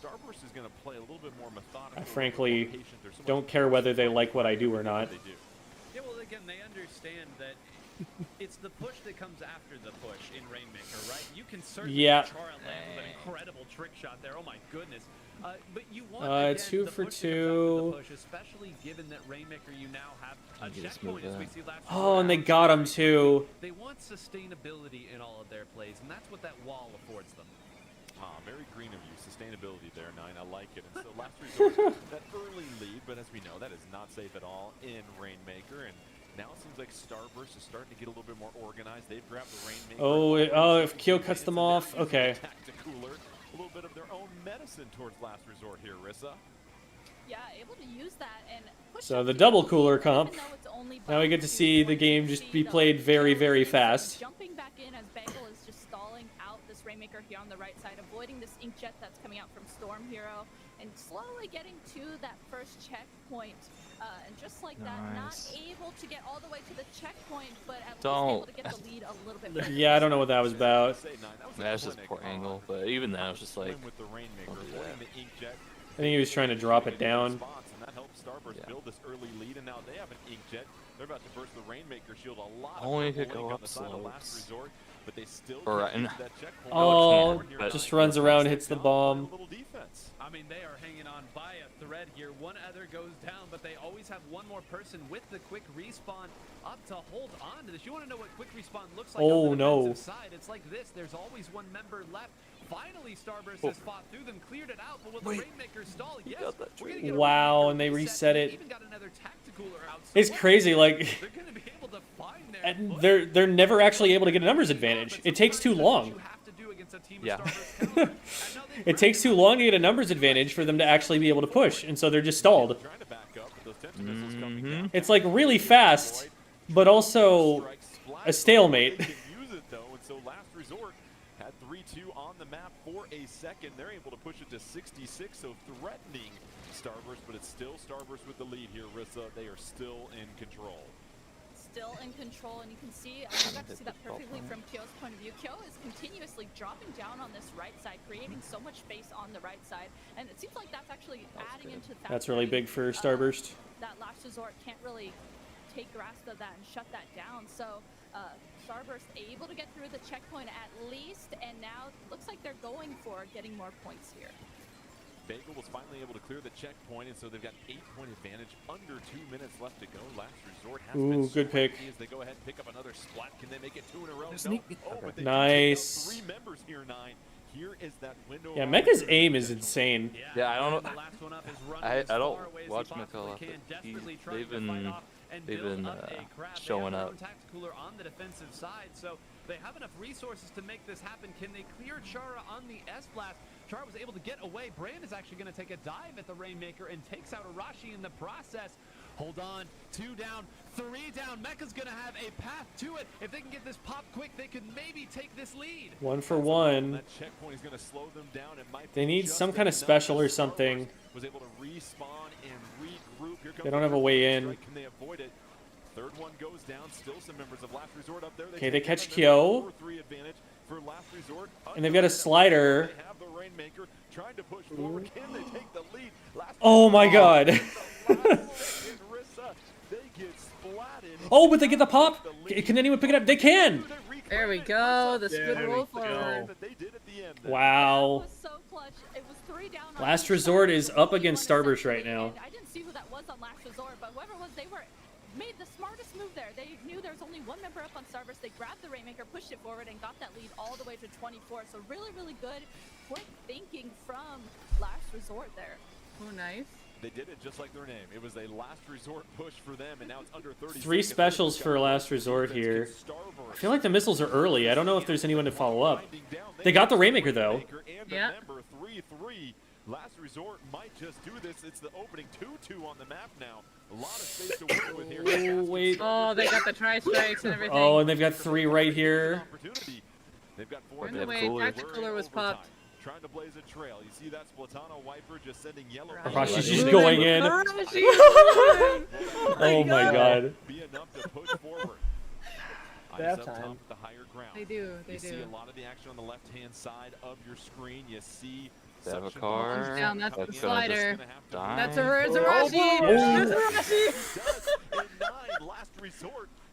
Starburst is gonna play a little bit more methodical, I a little bit frankly more patient. There's so much don't care whether they like what I do or not. they do. Yeah, well, again, they understand that it's the push that comes after the push in Rainmaker, right? You can certainly Yeah. Chara land with an incredible trick shot there. Oh my goodness. But you want again, 2 the for push that comes after 2. the push, especially given that Rainmaker you now have a checkpoint as we see last Oh, and they got him too. They want sustainability in all of their plays, and that's what that wall affords them. Very green of you. Sustainability there, Nine. I like it. And so last resort, that early lead, but as we know, that is not safe at all in Rainmaker. And now it seems like Starburst is starting to get a little bit more organized. They've grabbed the Rainmaker. Oh, if Kyo cuts them off, okay. Cooler, a little bit of their own medicine towards last resort here, Rissa. Yeah, able to use that and push So up the to double the cooler lead, comp. even though it's only Now we by get to 2 see the points. game You just see be the played very, Jones very is fast. Jumping back in as Bagel is just stalling out this Rainmaker here on the right side, avoiding this inkjet that's coming out from Storm Hero, and slowly getting to that first checkpoint. And just like that, not able to get all the way to the checkpoint, but at least able to get the lead a little bit better. Yeah, I don't know what that was about. That's just poor angle, but even then, I was just like, with the Rainmaker, don't do avoiding that. the inkjet. I think he was trying to drop it down. Spots, and that helps Starburst build this early lead, and now they have an inkjet. They're about to burst the Rainmaker shield. A lot Only of could purple go ink on up the side of last slopes. resort, but they still Or can't and- use that checkpoint. Oh, can't, but- just runs around, hits the bomb. A little defense. I mean, they are hanging on by a thread here. One other goes down, but they always have one more person with the quick respawn up to hold on to this. You want to know what quick respawn looks like Oh, on the no. defensive side? It's like this. There's always one member left. Finally, Starburst has fought through them, cleared it out, but will the Rainmaker stall? Yes. We're gonna get a Wow, Rainmaker and they reset it. Even got another tacticooler out. So It's crazy, like, they're gonna be able to find their and foot. they're never actually able to get a numbers advantage. It takes too long. Yeah. It takes too long to get a numbers advantage for them to actually be able to push, and so they're just stalled. Trying to back up, but those tension missiles coming down. It's like really fast, but also a stalemate. They can use it though, and so last resort had 3-2 on the map for a second. They're able to push it to 66, so threatening Starburst, but it's still Starburst with the lead here, Rissa. They are still in control. Still in control, and you can see, I got to see that perfectly from Kyo's point of view. Kyo is continuously dropping down on this right side, creating so much space on the right side, and it seems like that's actually adding into the fact That's really that, big for Starburst. that last resort can't really take grasp of that and shut that down. So Starburst able to get through the checkpoint at least, and now looks like they're going for getting more points here. Bagel was finally able to clear the checkpoint, and so they've got 8-point advantage. Under 2 minutes left to go. Last resort has been Ooh, good pick. as they go ahead and pick up another splat. Can they make it 2 in a row? Sneak. No. Oh, but they Nice. do take out 3 members here, Nine. Here is that window. Yeah, of Mecha's opportunity. aim is insane. Yeah, I don't know. The last one up is running I as far don't away as watch he Mika a possibly lot, can, but desperately they've trying to been fight off and build up a crowd. They showing have their up. own tacticooler on the defensive side, so they have enough resources to make this happen. Can they clear Chara on the S-Blast? Chara was able to get away. Brand is actually going to take a dive at the Rainmaker and takes out Arashi in the process. Hold on, 2 down, 3 down. Mecha's going to have a path to it. If they can get this pop quick, they could maybe take this lead. 1 for 1. That checkpoint is going to slow them down. It might They be need just some kind of enough. special or Starburst something. Was able to respawn and regroup. Here comes They don't the have a third way strike. in. Can they avoid it? Third one goes down. Still some members of Last Resort up there. Okay, they take catch another Kyo. 4-3 advantage for Last Resort. And they've got a slider. They have the Rainmaker trying to push forward. Can they take the lead? Last Oh my god. the last second, Rissa, they get splatted. Oh, but they get the pop? Can anyone pick it up? They can! There we go. The There squid we roll go. forward. That they did at the end. That Wow. was so clutch. It was 3 down on Last each Resort side. is Really up against one Starburst right essentially, now. and I didn't see who that was on Last Resort, but whoever it was, they made the smartest move there. They knew there was only one member up on Starburst. They grabbed the Rainmaker, pushed it forward, and got that lead all the way to 24. So really, really good, quick thinking from Last Resort there. Oh, nice. They did it just like their name. It was a last resort push for them, and now it's under 30 3 seconds. specials for Last Resort here. I feel like the missiles are early. I don't know if there's anyone to follow up. They got the Rainmaker, though. And Yeah. remember, 3-3. Last Resort might just do this. It's the opening 2-2 on the map now. A lot of space to work with here. Oh, wait. Oh, they got the tri-strikes and everything. Oh, and they've got 3 right here. They've got 4. In the way, tactical cooler was popped. Trying to blaze a trail. You see that Splatano Wiper just sending yellow. Rashi's just going in. Oh my god. Be enough to push forward. They have time. The higher ground. They do. They you do. see a lot of the action on the left-hand side of your screen. You see. They have a car. Down, that's the That's slider. die. That's a Rashi. There's a Rashi.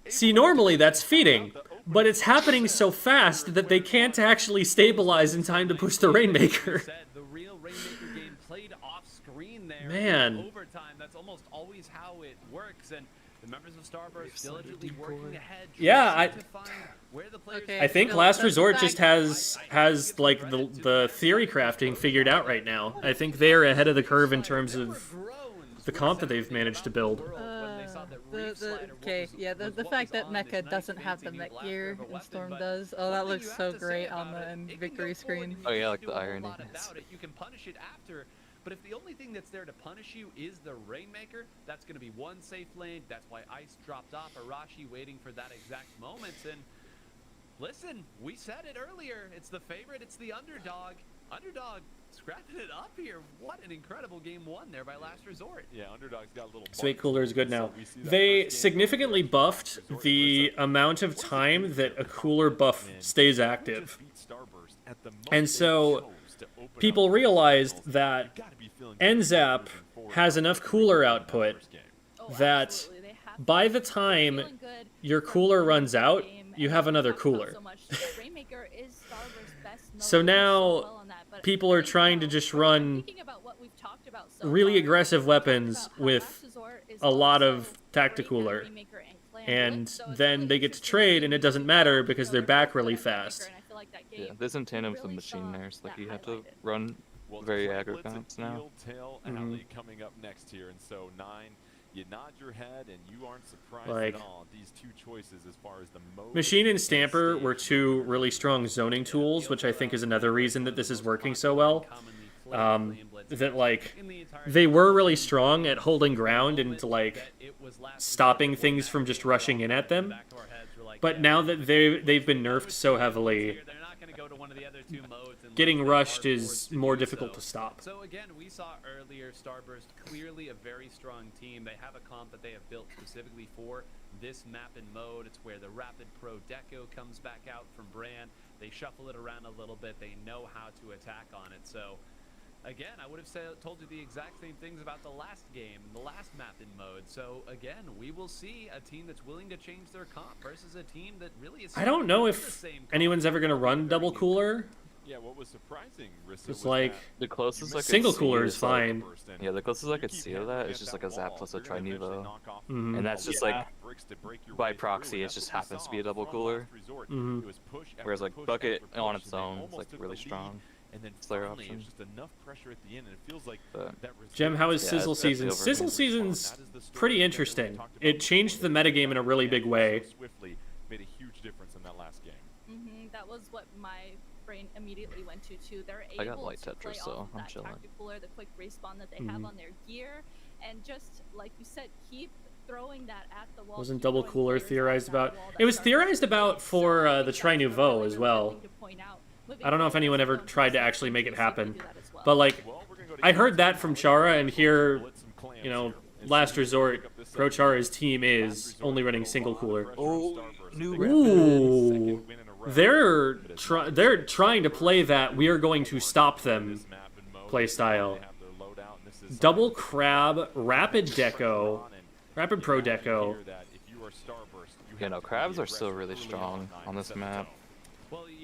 See, normally that's feeding, but it's happening so fast that they can't actually stabilize in time to push the Rainmaker. The real Rainmaker game played off screen there. Man. Overtime, that's almost always how it works. And the members of Starburst diligently working ahead. Yeah, to find where the players I think Last Resort just has like the theory crafting figured out right now. I think they're ahead of the curve in terms of the comp that they've managed to build. The fact that Mecha doesn't have the mech gear and Storm does. Oh, that looks so great on the victory screen. Oh yeah, like the irony. You can punish it after, but if the only thing that's there to punish you is the Rainmaker, that's going to be one safe lane. That's why Ice dropped off Arashi waiting for that exact moment. And listen, we said it earlier. It's the favorite. It's the underdog. Underdog scrapping it up here. What an incredible game 1 there by Last Resort. Yeah, Underdog's got a little. Sweet Cooler is good now. They significantly buffed the amount of time that a cooler buff stays active. And so people realized that NZAP has enough cooler output that by the time your cooler runs out, you have another cooler. So now people are trying to just run really aggressive weapons with a lot of tacticooler. And then they get to trade and it doesn't matter because they're back really fast. Yeah, this in tandem with the machine there, so like you have to run very aggro counts now. Coming up next here, and so 9, you nod your head and you aren't surprised Like, at all. These 2 choices as far as the mode. Machine and Stamper were 2 really strong zoning tools, which I think is another reason that this is working so well. That like they were really strong at holding ground and like stopping things from just rushing in at them. But now that they've been nerfed so heavily, getting rushed is more difficult to stop. So again, we saw earlier Starburst clearly a very strong team. They have a comp that they have built specifically for this map and mode. It's where the Rapid Pro Deco comes back out from Brand. They shuffle it around a little bit. They know how to attack on it. So again, I would have told you the exact same things about the last game, the last map in mode. So again, we will see a team that's willing to change their comp versus a team that really is. I don't know if anyone's ever going to run double cooler. Yeah, what was surprising, Rissa, It's like the closest I could single see cooler is fine. Yeah, the closest I could see of that is just like a Zap plus a Trinevo. And that's just like, by proxy, it just happens to be a double cooler. Whereas like Bucket on its own is like really strong. Slayer option. Gem, how is Sizzle season? Sizzle season's pretty interesting. It changed the metagame in a really big way. Made a huge difference in that last game. That was what my brain immediately went to too. They're I got able light to play Tetris, so off I'm that chilling. tacticooler, the quick respawn that they have on their gear, and just like you said, keep throwing that at the wall. Wasn't double cooler theorized about? It was theorized about for the Tri Nouveau as well. I don't know if anyone ever tried to actually make it happen, but like I heard that from Chara, and here, you know, Last Resort, Pro Chara's team is only running single cooler. Ooh, they're trying to play that we are going to stop them play style. Double crab, rapid deco, rapid pro deco. Yeah, no, crabs are still really strong on this map.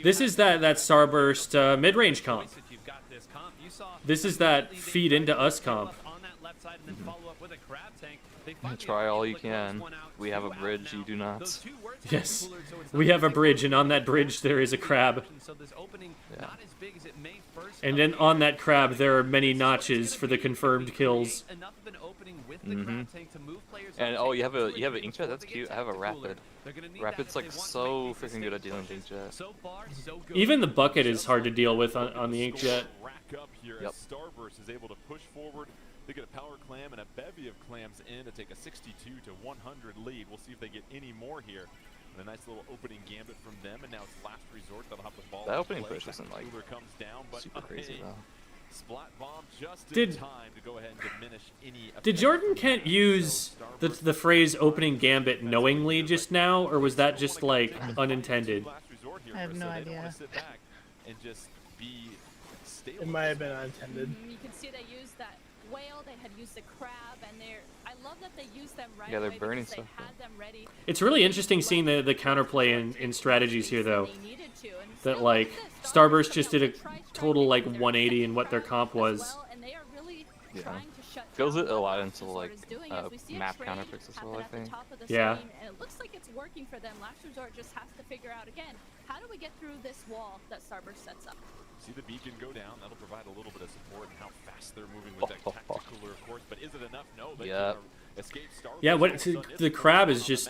This is that Starburst mid-range comp. This is that feed into us comp. Try all you can. We have a bridge, you do not. Yes, we have a bridge, and on that bridge there is a crab. Yeah. And then on that crab there are many notches for the confirmed kills. And oh, you have an inkjet? That's cute. I have a rapid. Rapid's like so freaking good at dealing with inkjet. Even the bucket is hard to deal with on the inkjet. back up here as Starburst is able to push forward. They get a power clam and a bevy of clams in to take a 62 to 100 lead. We'll see if they get any more here. And a nice little opening gambit from them, and now it's Last Resort that'll have the ball. That opening push isn't like comes down, but super crazy though. Splat bomb just in time to go ahead and diminish any. Did Jordan Kent use the phrase opening gambit knowingly just now, or was that just like unintended? I have no idea. And just be stable. It might have been unintended. You can see they used that whale, they had used the crab, and I love that they used them right Yeah, they're away burning because stuff. they had them ready. It's really interesting seeing the counterplay in strategies here, though. That, like, Starburst just did a total, like, 180 in what their comp was. Yeah. Goes it a lot into, like, map counterpicks as well, I think. Yeah. And it looks like it's working for them. Last Resort just has to figure out, again, how do we get through this wall that Starburst sets up? See the beacon go down. That'll provide a little bit of support and how fast they're moving with that tactical cooler, of course. But is it enough? No. They escape Starburst. Yeah, the crab is just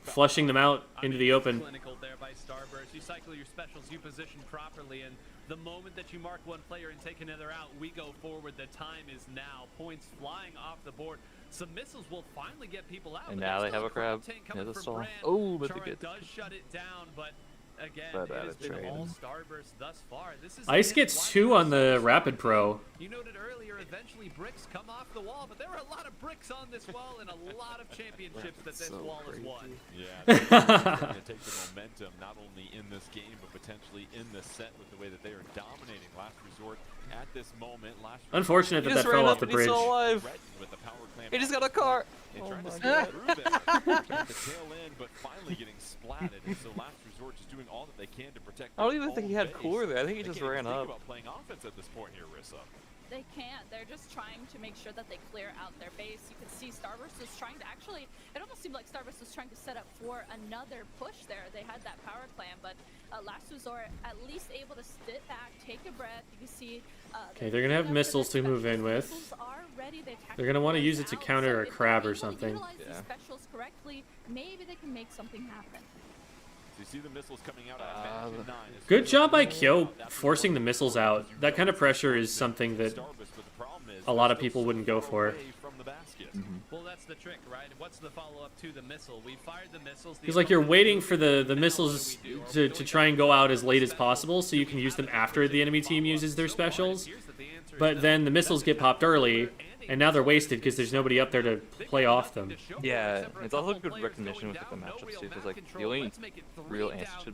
flushing them out into the open. Clinical there by Starburst. You cycle your specials, you position properly, and the moment that you mark one player and take another out, we go forward. The time is now. Points flying off the board. Some missiles will finally get people out. And now they have a crab near the stall. Oh, but they Chara get does shut it down, but again, But it has been trade. all Starburst thus far. This is Ice gets 2 on the Rapid Pro. You noted earlier, eventually bricks come off the wall, but there are a lot of bricks on this wall and a lot of championships that this wall has won. Yeah, they're going to take the momentum not only in this game, but potentially in this set with the way that they are dominating Last Resort at this moment. Unfortunate that fell off the bridge. With the power clamp. He just got a car. Oh trying to stay through there. Trying to tail in, but finally getting splatted. And so Last Resort just doing all that they can to protect. I don't even think he had cooler there. I think he just ran up. About playing offense at this point here, Rissa. They can't. They're just trying to make sure that they clear out their base. You can see Starburst was trying to actually, it almost seemed like Starburst was trying to set up for another push there. They had that power clam, but Last Resort at least able to sit back, take a breath. You can see. Okay, they're gonna have missiles to move in with. They're gonna want to use it to counter a crab or something. Yeah. Specials correctly, maybe they can make something happen. So you see the missiles coming out at 9. Good job by Kyo forcing the missiles out. That kind of pressure is something that a lot of people wouldn't go for. Well, that's the trick, right? What's the follow-up to the missile? We fired the missiles. Because like you're waiting for the missiles to try and go out as late as possible so you can use them after the enemy team uses their specials. But then the missiles get popped early, and now they're wasted because there's nobody up there to play off them. Yeah, it's also good recognition with the matchups too, because like the only real answer to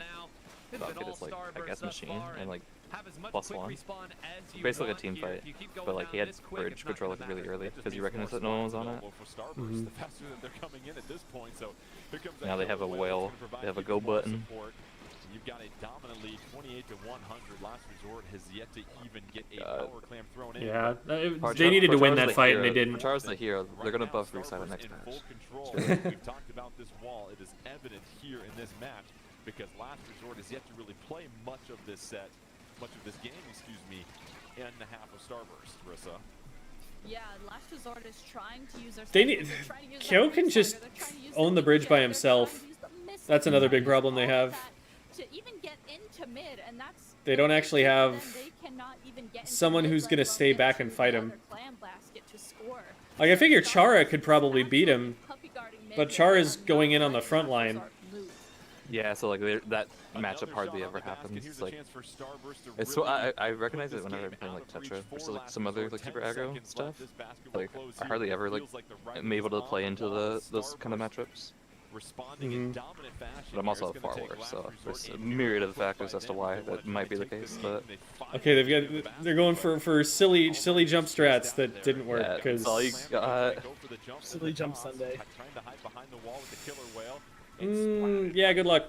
bucket is like I guess machine and like +1. Basically like a team fight, but like he had bridge control like really early because he recognized that no one was on it. Now they have a whale, they have a go button. You've got a dominant lead, 28 to 100. Last Resort has yet to even get a power clam thrown in. Yeah, they needed to win that fight and they didn't. Char's the hero. They're gonna buff Reside the next match. We've talked about this wall. It is evident here in this match because Last Resort has yet to really play much of this set, much of this game, excuse me, in the half of Starburst, Rissa. Yeah, Last Resort is trying to use their. They need. Kyo can just own the bridge by himself. That's another big problem they have. To even get into mid, and that's they don't actually have someone who's gonna stay back and fight him. Like I figure Chara could probably beat him, but Chara's going in on the front line. Yeah, so like that matchup hardly ever happens. Like, it's so I recognize it whenever I'm playing like Tetra or so, like some other like super aggro stuff. Like I hardly ever like am able to play into those kind of matchups. But I'm also far worse, so there's a myriad of factors as to why that might be the case. But okay, they're going for silly jump strats that didn't work because silly jump Sunday. Yeah, good luck.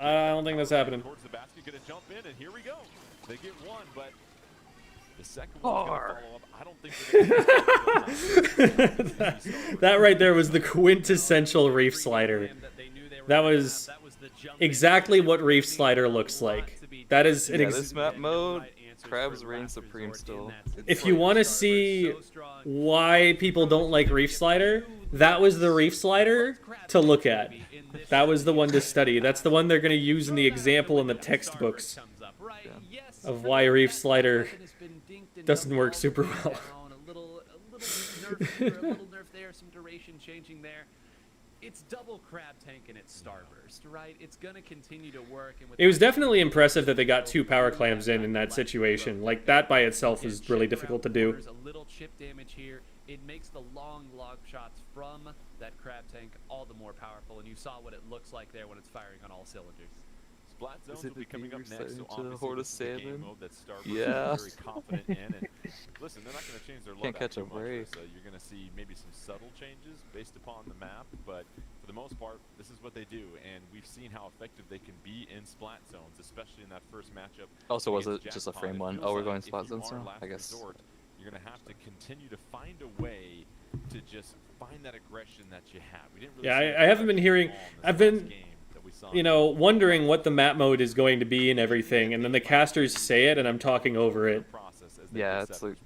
I don't think that's happening. The second one's gonna follow up. I don't think that right there was the quintessential Reef Slider. That was exactly what Reef Slider looks like. That is an this map mode. Crabs reign supreme still. If you want to see why people don't like Reef Slider, that was the Reef Slider to look at. That was the one to study. That's the one they're going to use in the example in the textbooks of why Reef Slider Doesn't double work all super the way well. down, a little nerf here, a little nerf there, some duration changing there. It's double crab tank and it's starburst, right? It's gonna continue to work. And with It was definitely impressive that they got 2 power clams in that situation. Like, that by itself is really difficult to do. A little chip damage here. It makes the long log shots from that crab tank all the more powerful, and you saw what it looks like there when it's firing on all cylinders. Splat zones will be coming up next, so into the obviously horde of this is the game salmon? mode that Starburst Yeah. is very confident in. And listen, they're not going to change their Can't loadout catch a too much, break. so you're going to see maybe some subtle changes based upon the map, but for the most part, this is what they do, and we've seen how effective they can be in splat zones, especially in that first matchup. Also, was it against just a Jackpot. frame It one? feels Oh, we're like going if splat you zones are now? Last I guess. Resort, you're going to have to continue to find a way to just find that aggression that you have. We didn't really Yeah, see I haven't been hearing... I've been, you know, wondering what the map mode is going to be and everything, and then the casters say it, and I'm talking over it. Yeah, it's like...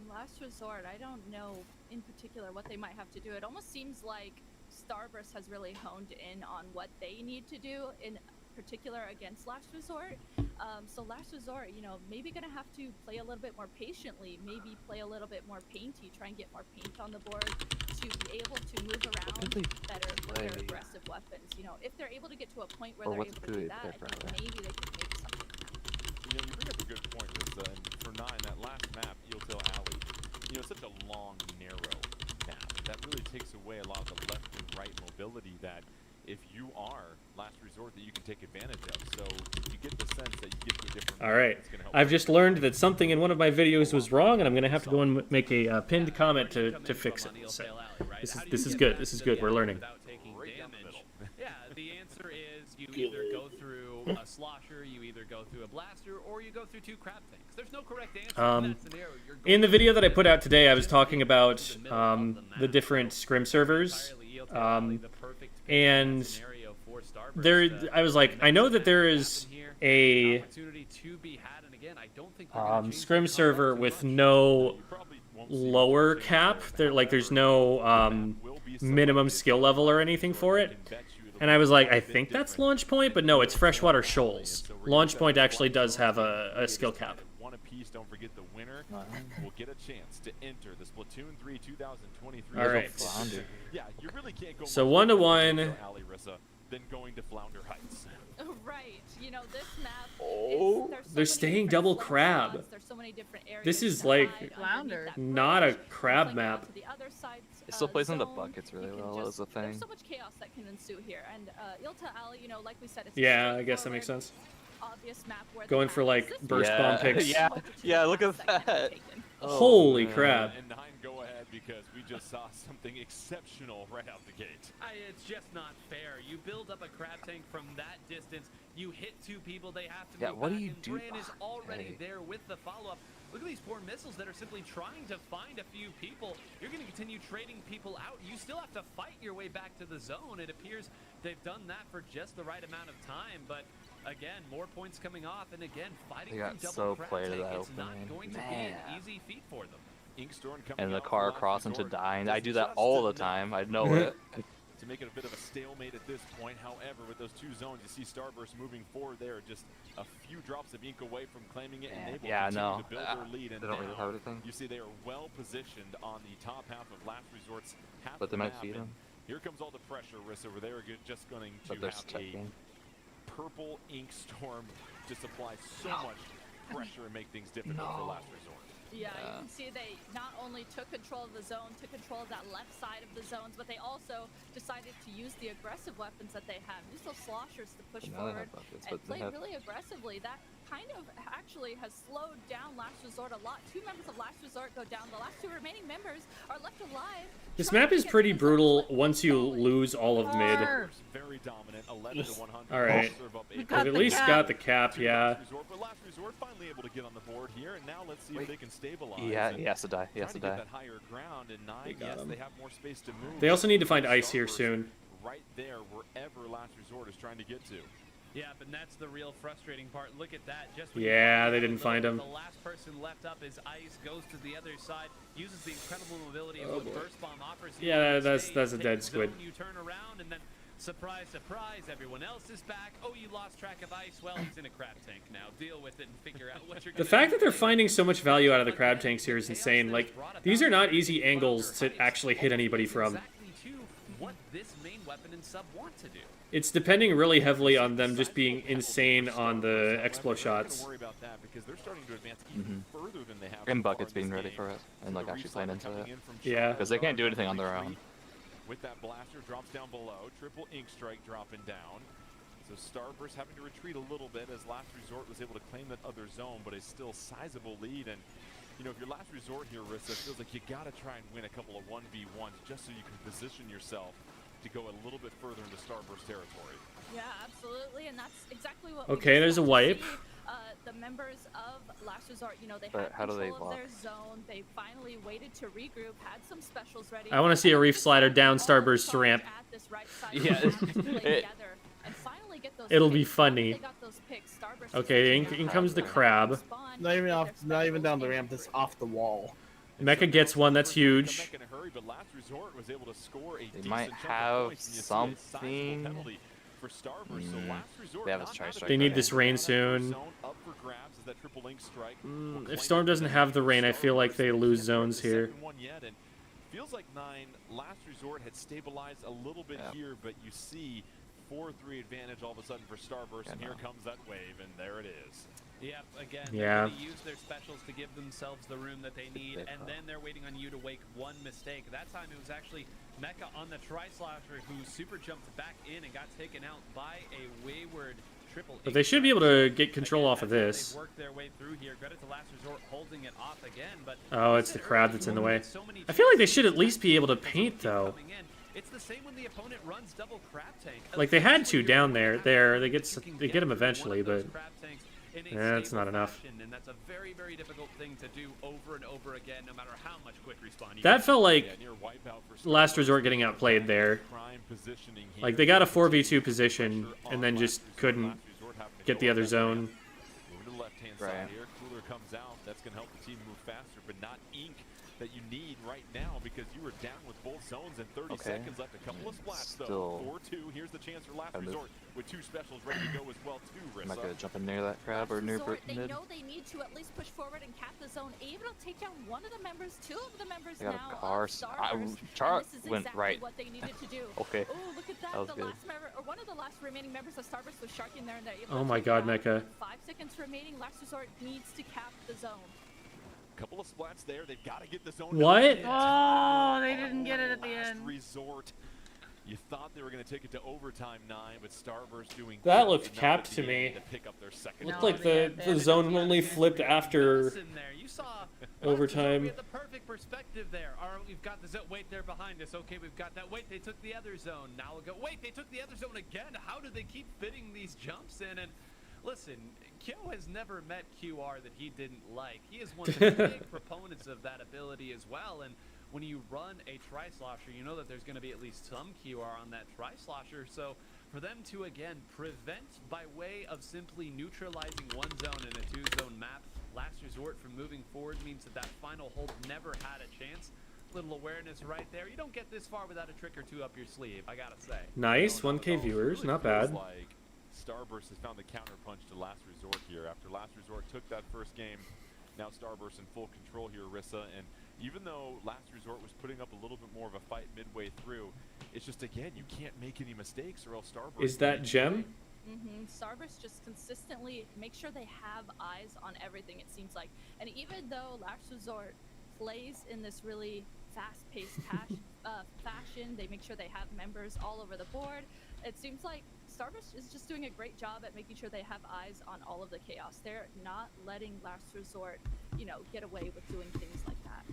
Last resort, I don't know in particular what they might have to do. It almost seems like Starburst has really honed in on what they need to do in particular against Last Resort. So Last Resort, you know, maybe gonna have to play a little bit more patiently, maybe play a little bit more painty, try and get more paint on the board to be able to move around better with their aggressive weapons. You know, if they're able to get to a point where they're able to do that, I think maybe they can make something happen. You know, you bring up a good point, Rissa, and for 9, that last map, Eeltail Alley, you know, it's such a long, narrow map. That really takes away a lot of the left and right mobility that if you are Last Resort that you can take advantage of. So you get the sense that you get to a different... All right. I've just learned that something in one of my videos was wrong, and I'm going to have to go and make a pinned comment to fix it. So this is good. This is good. We're learning. Yeah, the answer is you either go through a slosher, you either go through a blaster, or you go through 2 crab tanks. There's no correct answer in that scenario. In the video that I put out today, I was talking about the different scrim servers, and there, I was like, I know that there is a scrim server with no lower cap. There's no minimum skill level or anything for it. And I was like, I think that's Launch Point, but no, it's Freshwater Shoals. Launch Point actually does have a skill cap. One apiece, don't forget the winner will get a chance to enter the Splatoon 3 2023. All right. Yeah, you really can't go So 1-to-1. Then going to Flounder Heights. Right. You know, this map They're staying double crab. This is like not a crab map. It still plays on the buckets really well as a thing. There's so much chaos that can ensue here, and Eeltail Alley, you know, like we said, it's Yeah, I guess that makes sense. obvious map where Going for like burst bomb picks. Yeah, look at that. Holy crap. And 9, go ahead because we just saw something exceptional right out the gate. It's just not fair. You build up a crab tank from that distance, you hit 2 people, they have to move what do back, you and do? Bran is already there with the follow-up. Look at these poor missiles that are simply trying to find a few people. You're going to continue trading people out. You still have to fight your way back to the zone. It appears they've done that for just the right amount of time, but again, more points coming off, and again, fighting They got through so double crab played tank. that It's not opening. going to be an easy feat for them. Inkstorm coming And the out car for Last across into Resort. dying. I do Does that all the just time. I enough know it. to make it a bit of a stalemate at this point. However, with those 2 zones, you see Starburst moving forward there, just a few drops of ink away from claiming it, and able to continue to build their lead. And they don't really now have anything. you see they are well positioned on the top half of Last Resort's half But they the might map, feed and them. Here comes all the pressure, Rissa, where they are just going to But they're have a checking. purple ink storm just apply so much pressure and make things difficult for Last Resort. Yeah, you can see they not only took control of the zone, took control of that left side of the zones, but they also decided to use the aggressive weapons that they have. Use those sloshers to push forward and play really aggressively. That kind of actually has slowed down Last Resort a lot. 2 members of Last Resort go down. The last 2 remaining members are left alive. This map is pretty brutal once you lose all of mid. Very dominant, 11 to 100. All right. We've at least got the cap, yeah. But Last Resort finally able to get on the board here, and now let's see if they can stabilize. Yeah, he has to die. He has to Trying die. get that higher ground, and 9, yes, they have more space to move. They also need to find ice here soon. Right there, wherever Last Resort is trying to get to. Yeah, but that's the real frustrating part. Look at that. Just when Yeah, they didn't find him. The last person left up is Ice, goes to the other side, uses the incredible mobility of what Burst Bomb offers you. Yeah, that's a dead squid. You turn around, and then Surprise, surprise, everyone else is back. Oh, you lost track of ice? Well, he's in a crab tank now. Deal with it and figure out what you're The gonna fact do that they're later. finding so much value out of the crab tanks here is insane. Like, these are not easy angles to actually hit anybody from. Exactly to what this main weapon and sub want to do. It's depending really heavily on them just being insane on the explo shots. And buckets being ready for it and like actually playing into it. Yeah. Because they can't do anything on their own. With that blaster, drops down below. Triple ink strike dropping down. So Starburst having to retreat a little bit as Last Resort was able to claim that other zone, but a still sizable lead. And you know, if your Last Resort here, Rissa, it feels like you gotta try and win a couple of 1v1s just so you can position yourself to go a little bit further into Starburst territory. Yeah, absolutely, and that's exactly what. Okay, there's a wipe. The members of Last Resort, you know, they But had how do they control of block? their zone. They finally waited to regroup, had some specials ready. I want to see a reef slider down Starburst's ramp. At this right side Yeah. to play together and finally get those It'll be picks. funny. They got those picks. Starburst Okay, is in comes the crab. Not even down the ramp, just off the wall. Mecha gets one, that's huge. Come back in a hurry, but Last Resort was able to score a They decent might chunk of have points, and you see a sizable something. penalty for Starburst. So Last Resort They have a not try out of strike. They need right? this rain soon. zone up for grabs as that triple link strike will claim If Storm doesn't the have the lead. rain, I feel like they Starburst lose can't zones get the here. second one yet, and feels like 9 Last Resort had stabilized a little bit Yeah. here, but you see 4-3 advantage all of a sudden for Starburst, Yeah, and here no. comes that wave, and there it is. Yep, again, Yeah. they're going to use their specials to give themselves the room that they need, and then they're waiting on you to make one mistake. That time it was actually Mecha on the Tri-Slasher who super jumped back in and got taken out by a wayward triple. But they should be able to get control off of That's how this. they've worked their way through here. Credit to Last Resort holding it off again, but Oh, it's the crab that's in the way. I feel like they should at least be able to paint, though. It's the same when the opponent runs double crab tank. Like, they had two down there. They get them eventually, but that's not enough. And that's a very, very difficult thing to do over and over again, no matter how much quick respawn you That felt like Yeah, near Wipeout for Last Starburst. Resort getting outplayed there. Prime positioning here. Like, they got a 4v2 position and then just couldn't Last Resort having to get go the up other that zone. ramp. Moving to the left-hand Right. side here. Cooler comes out. That's going to help the team move faster, but not ink that you need right now because you were down with both zones and 30 Okay. seconds left. A couple of splats, though. Still- 4-2. Here's the chance for Last Kind of. Resort with 2 specials ready to go as well, too, I'm not Rissa. gonna jump in near that crab or Last near Resort, they mid. know they need to at least push forward and cap the zone, able to take down one of the members, 2 of the members They got a now car. of Starburst, Char and this is went exactly right. what they needed to do. Okay. Oh, look at that! That was The good. last member, or one of the last remaining members of Starburst was sharking there, and they're able Oh to my take it god, out. Mecha. 5 seconds remaining. Last Resort needs to cap the zone. Couple of splats there. They've got to get the zone. What? Oh, they didn't get it at the Last end. Resort. You thought they were going to take it to overtime 9, but Starburst doing That close looked enough capped at to the me. end to pick up their second Looked No, like they the had zone only flipped after Listen there, you saw overtime. We had the perfect perspective there. All right, we've got the zone. Wait, they're behind us. Okay, we've got that. Wait, they took the other zone. Now we'll go. Wait, they took the other zone again. How do they keep fitting these jumps in? And listen, Kyo has never met QR that he didn't like. He is one of the big proponents of that ability as well. And when you run a Tri-Slosher, you know that there's going to be at least some QR on that Tri-Slosher. So for them to, again, prevent by way of simply neutralizing one zone in a 2-zone map, Last Resort from moving forward means that that final hold never had a chance. Little awareness right there. You don't get this far without a trick or two up your sleeve, I gotta say. Nice, No, 1K no, viewers, it not really feels bad. Like Starburst has found the counterpunch to Last Resort here. After Last Resort took that first game, now Starburst in full control here, Rissa. And even though Last Resort was putting up a little bit more of a fight midway through, it's just, again, you can't make any mistakes or else Starburst... Is that Gem? Starburst just consistently make sure they have eyes on everything, it seems like. And even though Last Resort plays in this really fast-paced fashion, they make sure they have members all over the board. It seems like Starburst is just doing a great job at making sure they have eyes on all of the chaos. They're not letting Last Resort, you know, get away with doing things like that.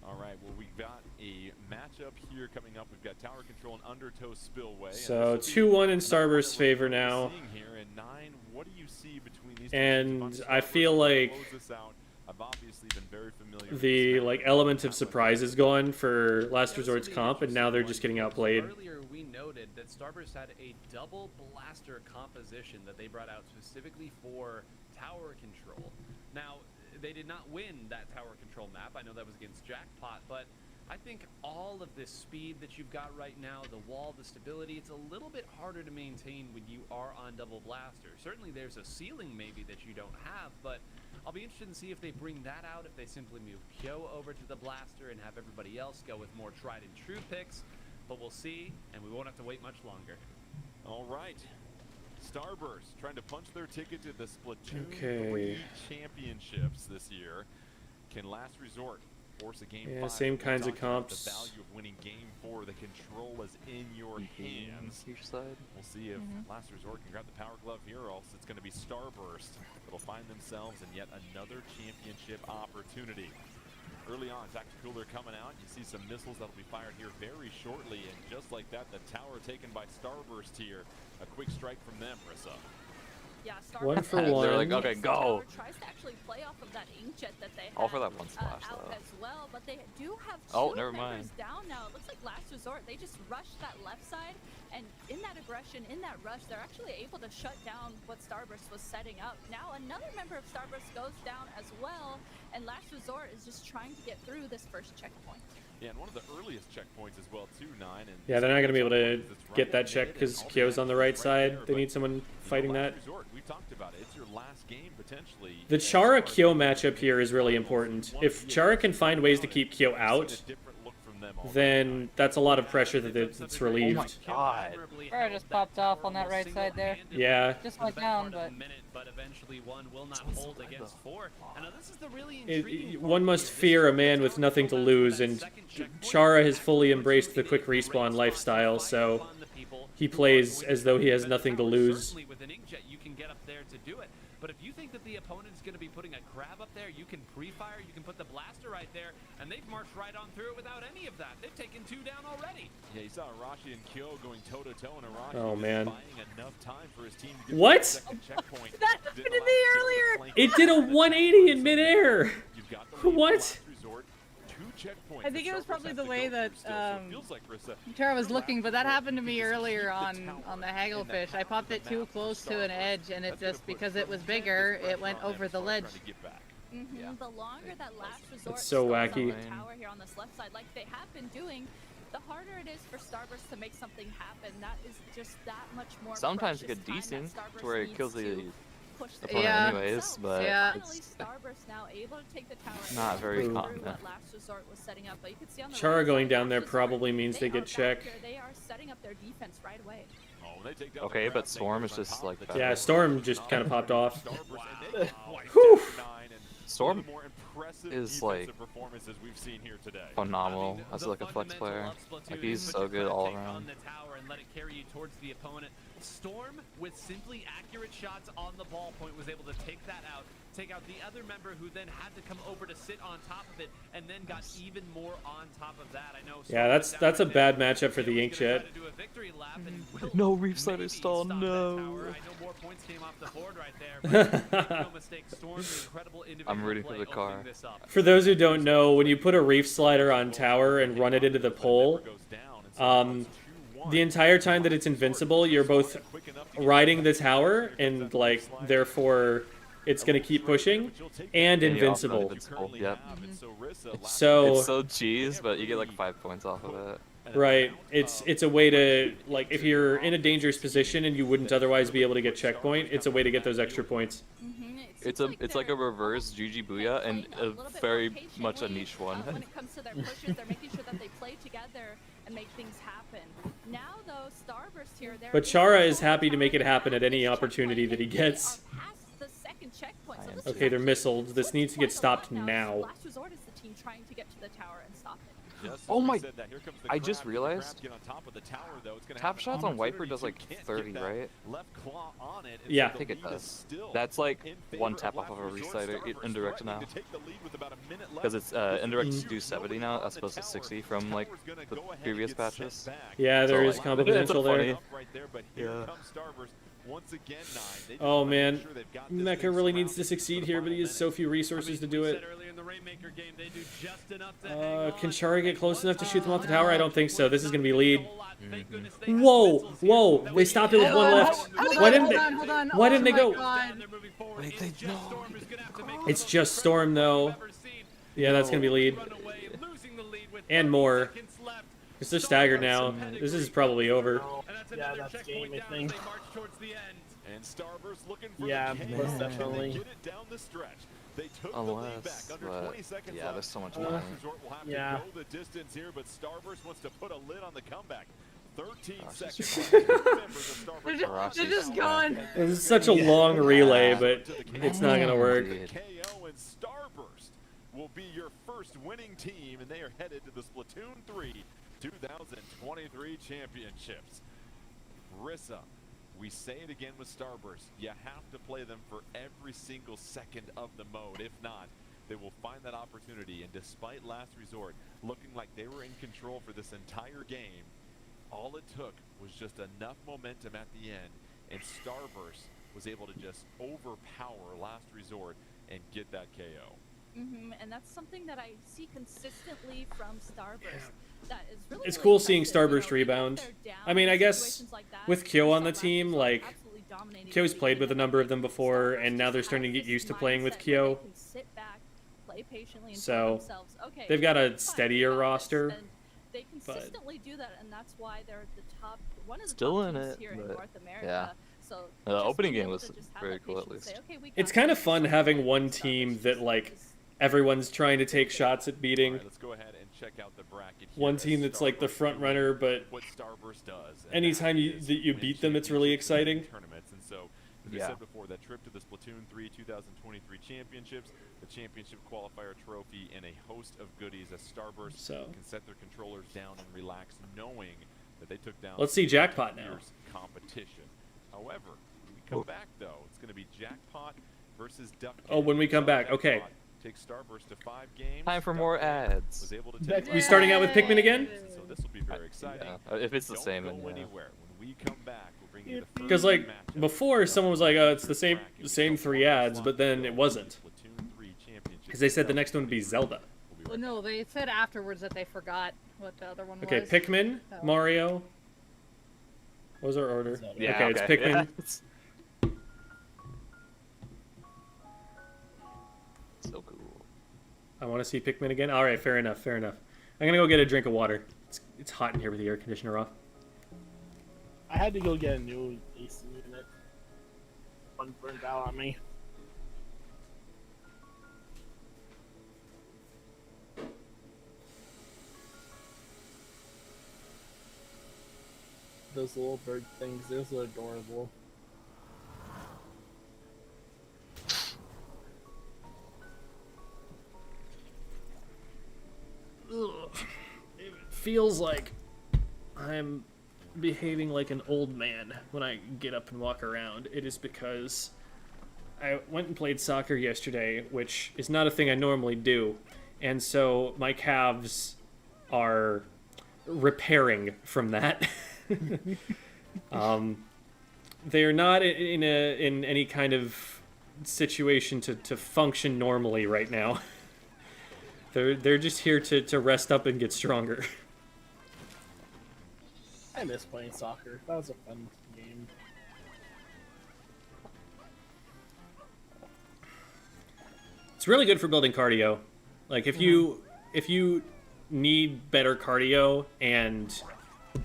All right, well, we've got a matchup here coming up. We've got Tower Control and Undertow Spillway. So 2-1 in Starburst's favor now. Here in 9, what do you see between these two And teams? I feel like Close this out. I've obviously been very familiar with the this like matchup. element of surprise is gone for Last Resort's comp, and now they're just getting outplayed. Earlier we noted that Starburst had a double blaster composition that they brought out specifically for tower control. Now, they did not win that tower control map. I know that was against Jackpot, but I think all of this speed that you've got right now, the wall, the stability, it's a little bit harder to maintain when you are on double blaster. Certainly there's a ceiling maybe that you don't have, but I'll be interested to see if they bring that out, if they simply move Kyo over to the blaster and have everybody else go with more tried and true picks. But we'll see, and we won't have to wait much longer. All right. Starburst trying to punch their ticket to the Splatoon Okay. 3 championships this year. Can Last Resort force a game 5? Same We kinds of talked about comps. The value of winning game 4. The control is in your hands. Each side. We'll see if Last Resort can grab the Power Glove here, or else it's going to be Starburst that'll find themselves in yet another championship opportunity. Early on, Dr. Cooler coming out. You see some missiles that'll be fired here very shortly, and just like that, the tower taken by Starburst here. A quick strike from them, Rissa. Yeah, One for They're one. like, okay, go. Tries to actually play off of that inkjet that they had All for that one splash, out though. as well, but they do have Oh, two never members mind. down now. It looks like Last Resort. They just rushed that left side, and in that aggression, in that rush, they're actually able to shut down what Starburst was setting up. Now another member of Starburst goes down as well, and Last Resort is just trying to get through this first checkpoint. Yeah, and one of the earliest checkpoints as well, too, 9. And Yeah, they're not going to be able to get that check because Kyo's on the right side. They need someone fighting that. We talked about it. It's your last game, potentially. The Chara-Kyo matchup here is really important. If Chara can find ways to keep Kyo out, then that's a lot of pressure that it's relieved. God. Bro just popped off on that right side there. Yeah. Just went down, but But eventually one will not hold against 4. And now this is the really intriguing One must fear a man with nothing to lose, and Chara has fully embraced the quick respawn lifestyle, so he plays as though he has nothing to lose. Certainly with an inkjet, you can get up there to do it. But if you think that the opponent is going to be putting a crab up there, you can pre-fire, you can put the blaster right there, and they've marched right on through it without any of that. They've taken 2 down already. Yeah, you saw Arashi and Kyo going toe-to-toe, and Arashi Oh, just man. buying enough time for his team to get What? to the second checkpoint. that happened to me earlier. It did a 180 in midair! You've got the lead for What? Last Resort. 2 checkpoints I think it was Starburst probably has the to way go that through still, so it feels like Rissa Tara was looking, but that happened to me earlier on the hagglefish. I popped it too close to an edge, and it just, because it was bigger, it went over the ledge. The longer that Last Resort That's so stays on wacky. the tower here on this left side, like they have been doing, the harder it is for Starburst to make something happen. That is just that much more. Sometimes it precious get time that decent to Starburst where it needs kills the to push the opponent Yeah. anyways, but Yeah. Finally, Starburst now able to take the tower. Not and very through common. what Last Resort was setting up, but you can see on the Chara right going side, down there Last Resort, probably means they are get back check. here. They are setting up their defense right away. Oh, they take down Okay, the but crowd, Storm Taylor's is on just top like of the that. Yeah, tower. Storm just kind of popped off. Starburst, and they wipe Whew. down 9, and Storm one of the more impressive is, defensive like, performances we've seen here today. phenomenal as The like a flex fundamental player. of Splatoon Like is he's put so your good all footing on around. the tower and let it carry you towards the opponent. Storm, with simply accurate shots on the ball point, was able to take that out, take out the other member who then had to come over to sit on top of it, and then got even more on top of that. I know. Yeah, that's a bad matchup for the Inkjet. No, Reef Slider stall, I no. know more points came off the board right there. But make no mistake, Storm, the incredible individual I'm rooting for play the car. opening this up. For those who don't know, when you put a reef slider on tower and run it into the pole, the entire time that it's invincible, you're both riding the tower, and like therefore it's gonna keep pushing, and And you're also invincible. invincible, yep. So It's so cheese, but you get like 5 points off of it. right, it's a way to, like, if you're in a dangerous position and you wouldn't otherwise be able to get checkpoint, it's a way to get those extra points. It's like a reverse GG Booyah and a very much a niche one. When it comes to their pushes, they're making sure that they play together and make things happen. Now, though, Starburst here, they're But Chara is happy to make it happen at any opportunity that he gets. past the second checkpoint. So this Okay, is they're missiled. This needs to get stopped now. now. Last Resort is the team trying to get to the tower and stop it. Oh my! I just realized tap shots on Wiper does like 30, right? Yeah. I think it does. That's like one tap off of a reslider indirect now. Because it's indirect do 70 now as opposed to 60 from like the previous patches. Yeah, there is like, combo it's a potential there. Yeah. Oh man, Mecha really needs to succeed here, but he has so few resources to do it. Can Chara get close enough to shoot them off the tower? I don't think so. This is gonna be lead. Whoa, whoa! They stopped it with one left. Why didn't they? Hold on. Why didn't they go? Wait, no. It's just Storm though. Yeah, that's gonna be lead. And more. Seconds left. Because they're staggered now. This is probably over. And that's Yeah, another that's checkpoint game, I down as think. they march towards the end. And Starburst looking for Yeah, the most KO. definitely. They get it down the stretch. They took the lead back Unless, under but 20 seconds yeah, left. there's so much Last more. Resort will have Yeah. to go the distance here, but Starburst wants to put a lid on the comeback. 13 Gosh, seconds it's left. Two members of They're Starburst just, are they're just out. going. This is such a long relay, but it's not gonna work. Dude. KO and Starburst will be your first winning team, and they are headed to the Splatoon 3 2023 championships. Rissa, we say it again with Starburst. You have to play them for every single second of the mode. If not, they will find that opportunity. And despite Last Resort looking like they were in control for this entire game, all it took was just enough momentum at the end, and Starburst was able to just overpower Last Resort and get that KO. And that's something that I see consistently from Starburst. That is really, It's really cool seeing impressive, Starburst even if rebound. they're down I mean, I in guess situations like that, with Kyo on the Last team, Resort like, absolutely dominated Kyo's the played game, with a and number of I them think before, Starburst and now they're just starting to has get used to this playing with mindset where Kyo. they can sit back, play patiently, and So, tell themselves, okay, they've got a fine, steadier we got this. roster, And they consistently do that, and that's why they're the top, one of the Still top in teams it, here in but North America. yeah. So The just opening being game able was to just have very that cool, at patience to say, least. "Okay, we It's got kind this." of fun So having Starburst one team is- that, like, is- everyone's trying to take shots at All beating. right, let's go ahead and check out the bracket here. One as team that's like the Starburst front do runner, but what Starburst does. and anytime that you- is that you win beat them, it's really championships and exciting. Tournaments. And so, as we Yeah. said before, that trip to the Splatoon 3 2023 championships, the championship qualifier trophy, and a host of goodies as Starburst So- can set their controllers down and relax, knowing that they took down. Let's see some Jackpot now. fierce competition. However, when we come back though, it's going to be Jackpot versus Duck. Oh, when we come back, okay. Jackpot takes Starburst to 5 games. Time for Duck more Hunt ads. Was able to Back- take We starting out with Pikmin again? So this will be very exciting. Yeah. If it's the Don't same, go then yeah. anywhere. When we come back, we'll bring you the first Because, like, matchup. before, someone was like, oh, it's the same 3 ads, but then it wasn't. Splatoon 3 championship. Because they said the next one would be Zelda. We'll be Well, right no, they said afterwards that they forgot what the other one Okay, was. Pikmin, So- Mario. What was our order? Yeah, okay, it's Pikmin. Yeah. So cool. I want to see Pikmin again. All right, fair enough, fair enough. I'm gonna go get a drink of water. It's hot in here with the air conditioner off. I had to go get a new AC unit. One burned out on me. Those little bird things, those are adorable. Ugh. It feels like I'm behaving like an old man when I get up and walk around. It is because I went and played soccer yesterday, which is not a thing I normally do, and so my calves are repairing from that. They're not in any kind of situation to function normally right now. They're just here to rest up and get stronger. I miss playing soccer. That was a fun game. It's really good for building cardio. Like if you need better cardio and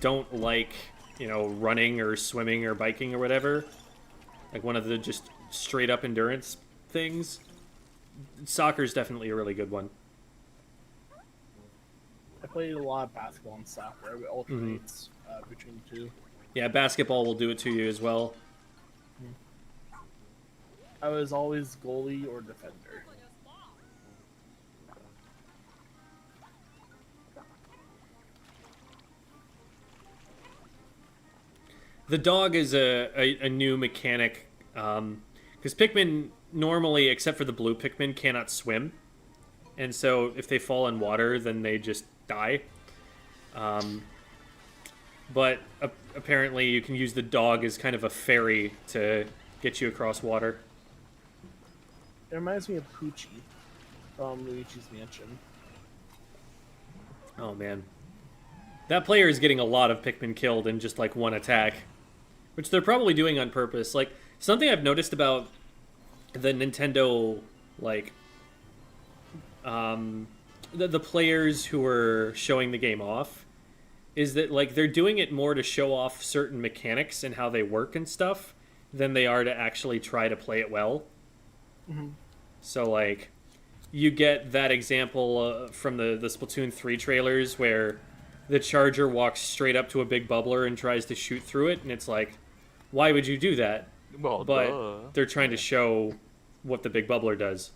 don't like, running or swimming or biking or whatever, like one of the just straight up endurance things, soccer's definitely a really good one. I played a lot of basketball and soccer. It alternates between the two. Yeah, basketball will do it to you as well. I was always goalie or defender. The dog is a new mechanic, because Pikmin normally, except for the blue Pikmin, cannot swim. And so if they fall in water, then they just die. But apparently you can use the dog as kind of a ferry to get you across water. It reminds me of Poochie from Luigi's Mansion. Oh, man. That player is getting a lot of Pikmin killed in just, like, one attack. Which they're probably doing on purpose. Like, something I've noticed about the Nintendo, like, the players who are showing the game off is that like they're doing it more to show off certain mechanics and how they work and stuff than they are to actually try to play it well. Mm-hmm. So like you get that example from the Splatoon 3 trailers where the Charger walks straight up to a big bubbler and tries to shoot through it, and it's like, why would you do that? Well, But duh. they're trying to show what the big bubbler does.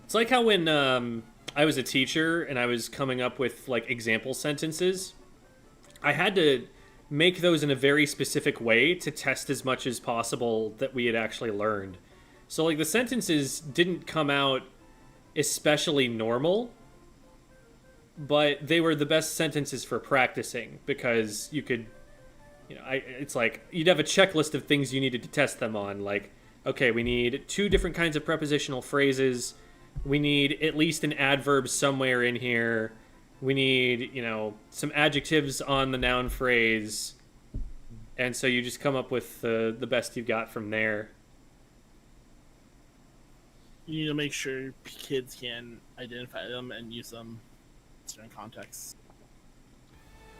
It's like how when I was a teacher and I was coming up with like example sentences, I had to make those in a very specific way to test as much as possible that we had actually learned. So like the sentences didn't come out especially normal, but they were the best sentences for practicing because you could, it's like you'd have a checklist of things you needed to test them on. Like, okay, we need 2 different kinds of prepositional phrases. We need at least an adverb somewhere in here. We need, some adjectives on the noun phrase. And so you just come up with the best you've got from there. You need to make sure kids can identify them and use them in certain contexts.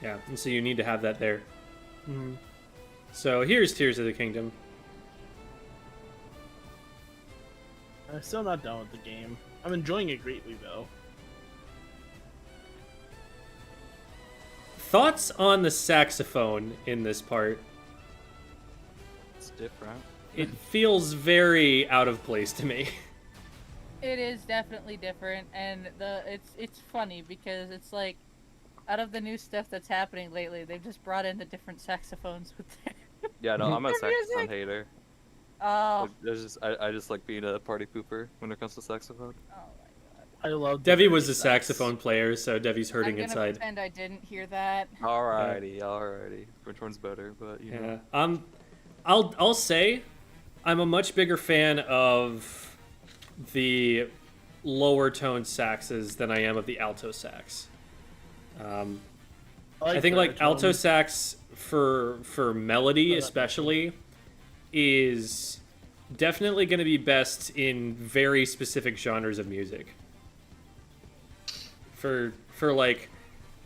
Yeah, and so you need to have that there. Mm-hmm. So here's Tears of the Kingdom. I'm still not done with the game. I'm enjoying it greatly, though. Thoughts on the saxophone in this part? It's different. It feels very out of place to me. It is definitely different, and it's funny because it's like, out of the new stuff that's happening lately, they've just brought in the different saxophones with their Yeah, no, I'm a their saxophone music. hater. Oh, I just like being a party pooper when it comes to saxophone. oh my god. I love. Devi was a saxophone player, so Devi's I'm hurting gonna inside. pretend I didn't hear that. Alrighty. Which one's better? But you know. Yeah. I'll say I'm a much bigger fan of the lower tone saxes than I am of the alto sax. I think like alto sax for melody especially is definitely going to be best in very specific genres of music. For like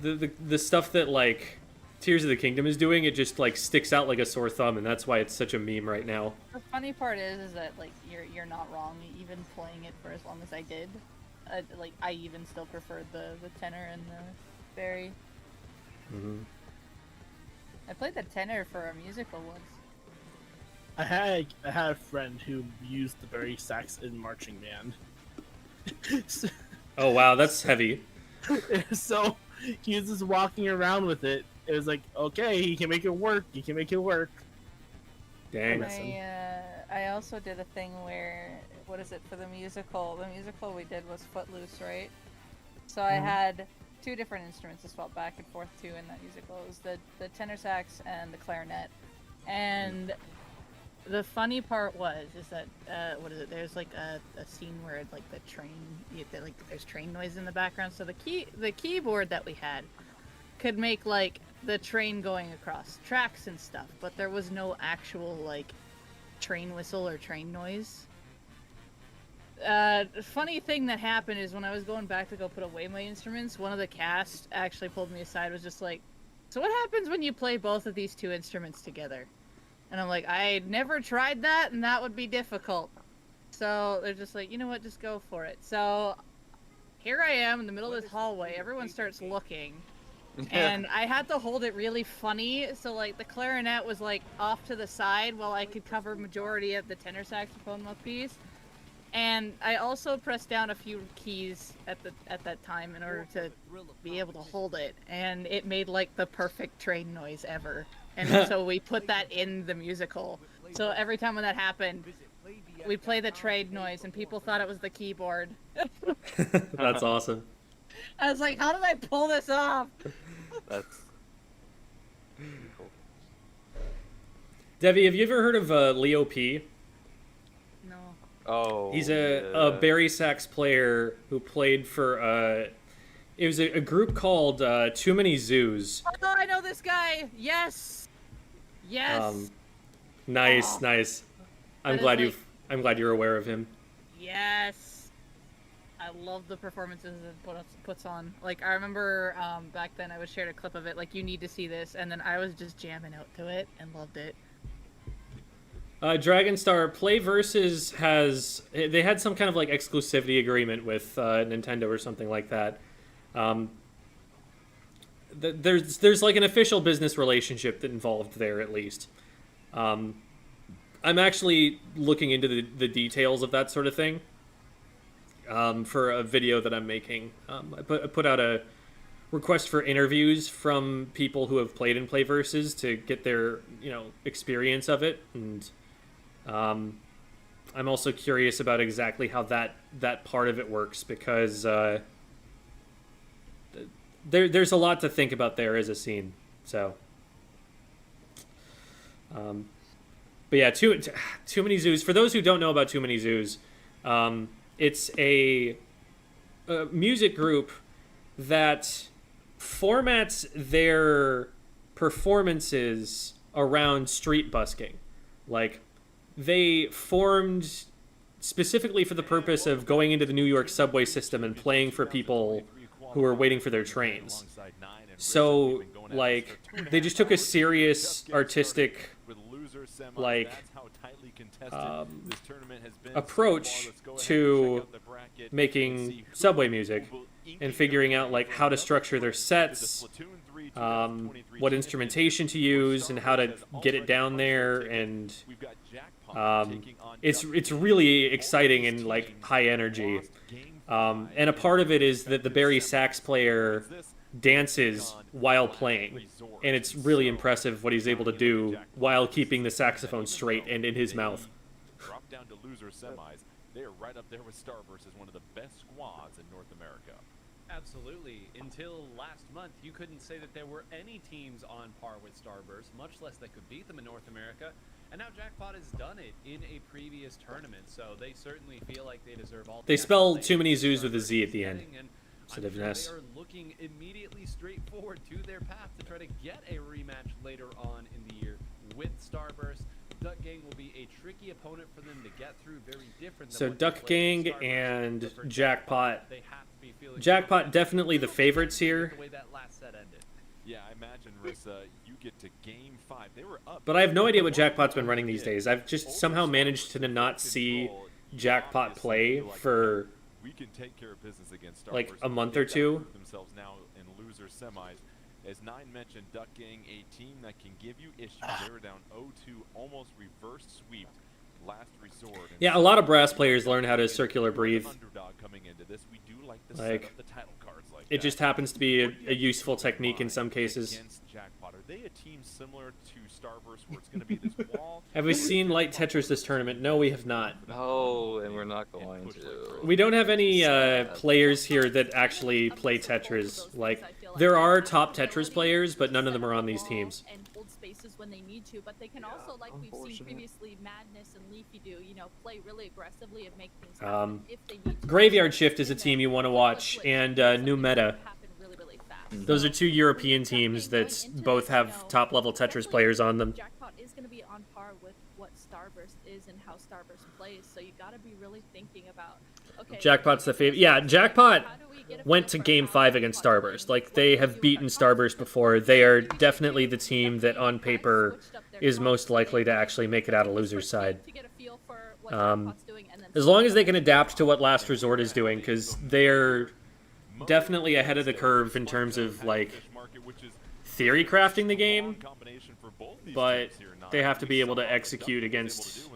the stuff that like Tears of the Kingdom is doing, it just like sticks out like a sore thumb, and that's why it's such a meme right now. The funny part is that like you're not wrong. Even playing it for as long as I did, like I even still preferred the tenor and the Barry. Mm-hmm. I played the tenor for a musical once. I had a friend who used the Barry sax in marching band. Oh wow, that's heavy. So he was just walking around with it. It was like, okay, he can make it work. He can make it work. Dang. I also did a thing where, what is it for the musical? The musical we did was Footloose, right? So I had 2 different instruments to swap back and forth to in that musical. It was the tenor sax and the clarinet. And the funny part is that what is it? There's like a scene where like the train, like there's train noise in the background. So the keyboard that we had could make like the train going across tracks and stuff, but there was no actual like train whistle or train noise. Funny thing that happened is when I was going back to go put away my instruments, one of the cast actually pulled me aside, was just like, so what happens when you play both of these 2 instruments together? And I'm like, I never tried that, and that would be difficult. So they're just like, you know what, just go for it. So here I am in the middle of this hallway, everyone starts looking, and I had to hold it really funny, so like the clarinet was like off to the side while I could cover majority of the tenor saxophone mouthpiece. And I also pressed down a few keys at that time in order to be able to hold it, and it made like the perfect train noise ever. And so we put that in the musical. So every time when that happened, we'd play the train noise, and people thought it was the keyboard. That's awesome. I was like, how did I pull this off? That's cool. Devi, have you ever heard of Leo P? No. Oh. He's a Barry sax player who played for it was a group called Too Many Zoos. Oh, I know this guy. Yes. Yes. Nice. I'm That glad is, you've I'm glad you're aware of him. Yes. I love the performances it puts on. Like, I remember back then I was shared a clip of it, like, you need to see this, and then I was just jamming out to it and loved it. Dragonstar Play Versus they had some kind of like exclusivity agreement with Nintendo or something like that. There's like an official business relationship that involved there at least. I'm actually looking into the details of that sort of thing for a video that I'm making. I put out a request for interviews from people who have played in Play Versus to get their experience of it, and I'm also curious about exactly how that part of it works, because there's a lot to think about there as a scene. So, but yeah, Too Many Zoos. For those who don't know about Too Many Zoos, it's a music group that formats their performances around street busking. Like, they formed specifically for the purpose of going into the New York subway system and playing for people who were waiting for their trains. So, like, they just took a serious artistic, like, approach to making subway music and figuring out, like, how to structure their sets, what instrumentation to use, and how to get it down there, and it's really exciting and like high energy. And a part of it is that the Barry sax player dances while playing, and it's really impressive what he's able to do while keeping the saxophone straight and in his mouth. Drop down to loser semis. They are right up there with Starburst as one of the best squads in North America. Absolutely. Until last month, you couldn't say that there were any teams on par with Starburst, much less that could beat them in North America. And now Jackpot has done it in a previous tournament, so they certainly feel like they deserve all. They spell Too Many Zoos with a Z at the end instead of an S. They are looking immediately straightforward to their path to try to get a rematch later on in the year with Starburst. Duck Gang will be a tricky opponent for them to get through, very different than So what Duck they played Gang with Starburst. and But for Jackpot. they have to be feeling Jackpot definitely the favorites here. the way that last set ended. Yeah, I imagine, Rissa, you get to game 5. They were up. But I have no idea what Jackpot's been running these days. I've just somehow managed to not see Jackpot play for We can take care of business against like Starburst. a month or two. Themselves now in loser semis. As Nine mentioned, Duck Gang, a team that can give you issues. They were down 0-2, almost reverse sweep, last resort. And Yeah, a lot of brass players learn how to circular breathe. Underdog coming into this. We do like the Like, setup, the title cards like it that. just happens to be a useful technique in some cases. Against Jackpot. Are they a team similar to Starburst where it's going to be this wall? Have we seen Light Tetris this tournament? No, we have not. No, and we're not going to. We don't have any players here that actually play Tetris. Like, there are top Tetris players, but none of them are on these teams. And hold spaces when they need to, but they can also, like we've seen previously, Madness and Leafy do, play really aggressively and make things happen if they need to. Graveyard Shift is a team you want to watch, and New Meta. Those are two European teams that both have top-level Tetris players on them. Jackpot is going to be on par with what Starburst is and how Starburst plays, so you got to be really thinking about. Okay, Jackpot's the favorite. Yeah, Jackpot went to Game 5 against Starburst. Like, they have beaten Starburst before. They are definitely the team that, on paper, is most likely to actually make it out of loser's side. As long as they can adapt to what Last Resort is doing, because they're definitely ahead of the curve in terms of, like, theory crafting the game, but they have to be able to execute against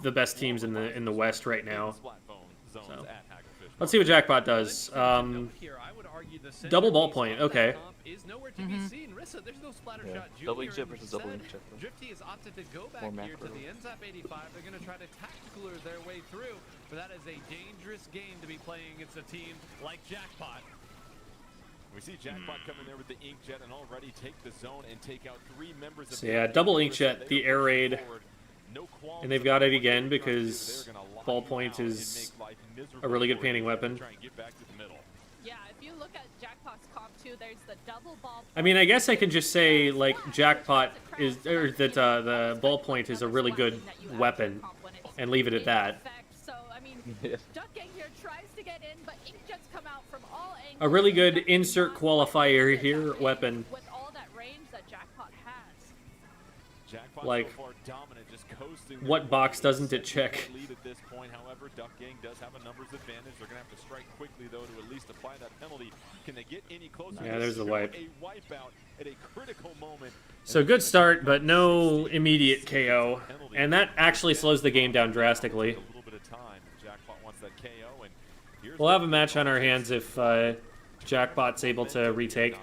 the best teams in the West right now. So, let's see what Jackpot does. Double ballpoint, okay. Is nowhere to be seen. Rissa, there's no Splattershot Jr. Double inkjet versus double inkjet. Drifty has opted to go back here to the NZAP 85. They're going to try to tactical their way through, but that is a dangerous game to be playing against a team like Jackpot. We see Jackpot come in there with the inkjet and already take the zone and take out 3 members of So yeah, double inkjet, the air raid. And they've got it again because ballpoint is a really good painting weapon. Yeah, if you look at Jackpot's comp too, to. There's the double ball. I mean, I guess I could just say, like, Jackpot is, or that the ballpoint is a really good weapon, and leave it at that. So, I mean, Yeah. Duck Gang here tries to get in, but inkjets come out from all angles. A really good insert qualifier here weapon. With all that range that Jackpot has. Jackpot Like, so far dominant, just coasting what their box way. doesn't it check? Lead at this point, however, Duck Gang does have a numbers advantage. They're gonna have to strike quickly though to at least apply that penalty. Can they get any closer? Yeah, to there's the show wipe. A wipeout at a critical moment. So good start, but no immediate KO. And that actually slows the game down drastically. A little bit of time. Jackpot wants that KO, and here's We'll have a match on our hands if Jackpot's able to retake. and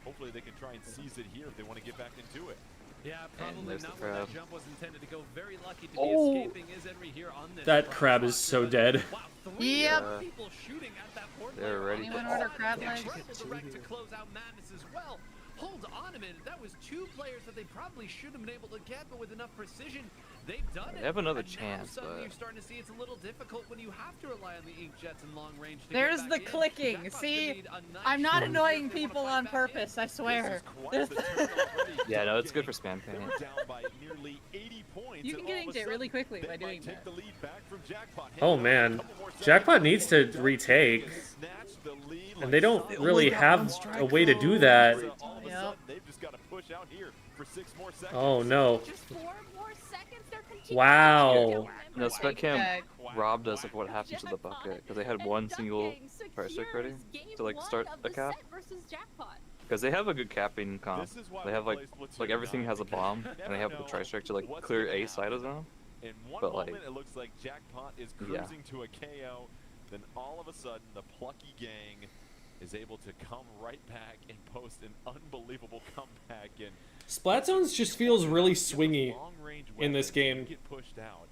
hopefully they can try and seize it here if they want to get back into it. Yeah, probably there's the not where crab. that jump was intended to go. Very lucky to be Oh. escaping is Henry here on this. That front crab is spot, so but- dead. Wow, three Yep. people shooting at that board They're player. ready On to- Anyone order the crab front, legs? triple direct to close out Madness as well. Hold on a minute, that was two players that they probably should have been able to get, but with enough precision, they've done it. They have another And now chance, suddenly but- you're starting to see it's a little difficult when you have to rely on the inkjets and long range. To There's get the back in. clicking. Jackpot's gonna See, need a nice I'm not shot annoying if they wanna people fight on back purpose, in. I swear. This is quite the turn already. Yeah, no, Duck it's good for Gang, spam they were paint. down by nearly 80 points, You and can get all of a inkjet really sudden, quickly they by doing might take that. the lead back from Jackpot. Oh Hanging on a man, couple more seconds. Jackpot needs to Duck retake, Gang snatch the lead and like they don't so really got have one strike a way to do though. that. So all of a Yep. sudden, they've just got to push out here for 6 more seconds. Oh no. Just 4 more seconds. They're continuing. Wow. No, Spec Cam Okay. robbed us of what happened to the bucket because they had one single price check ready to like start a cap because they have a good capping comp. This is why They have we like play Splatoon everything 9 has a because bomb you and they have the never tri know strike to like what's clear gonna a side of happen. zone. In one But, like- moment, it looks like Jackpot is Yeah. cruising to a KO. Then all of a sudden, the plucky gang is able to come right back and post an unbelievable comeback. And Splat Zones just feels really Get the swingy. long-range in this weapons game. get pushed out.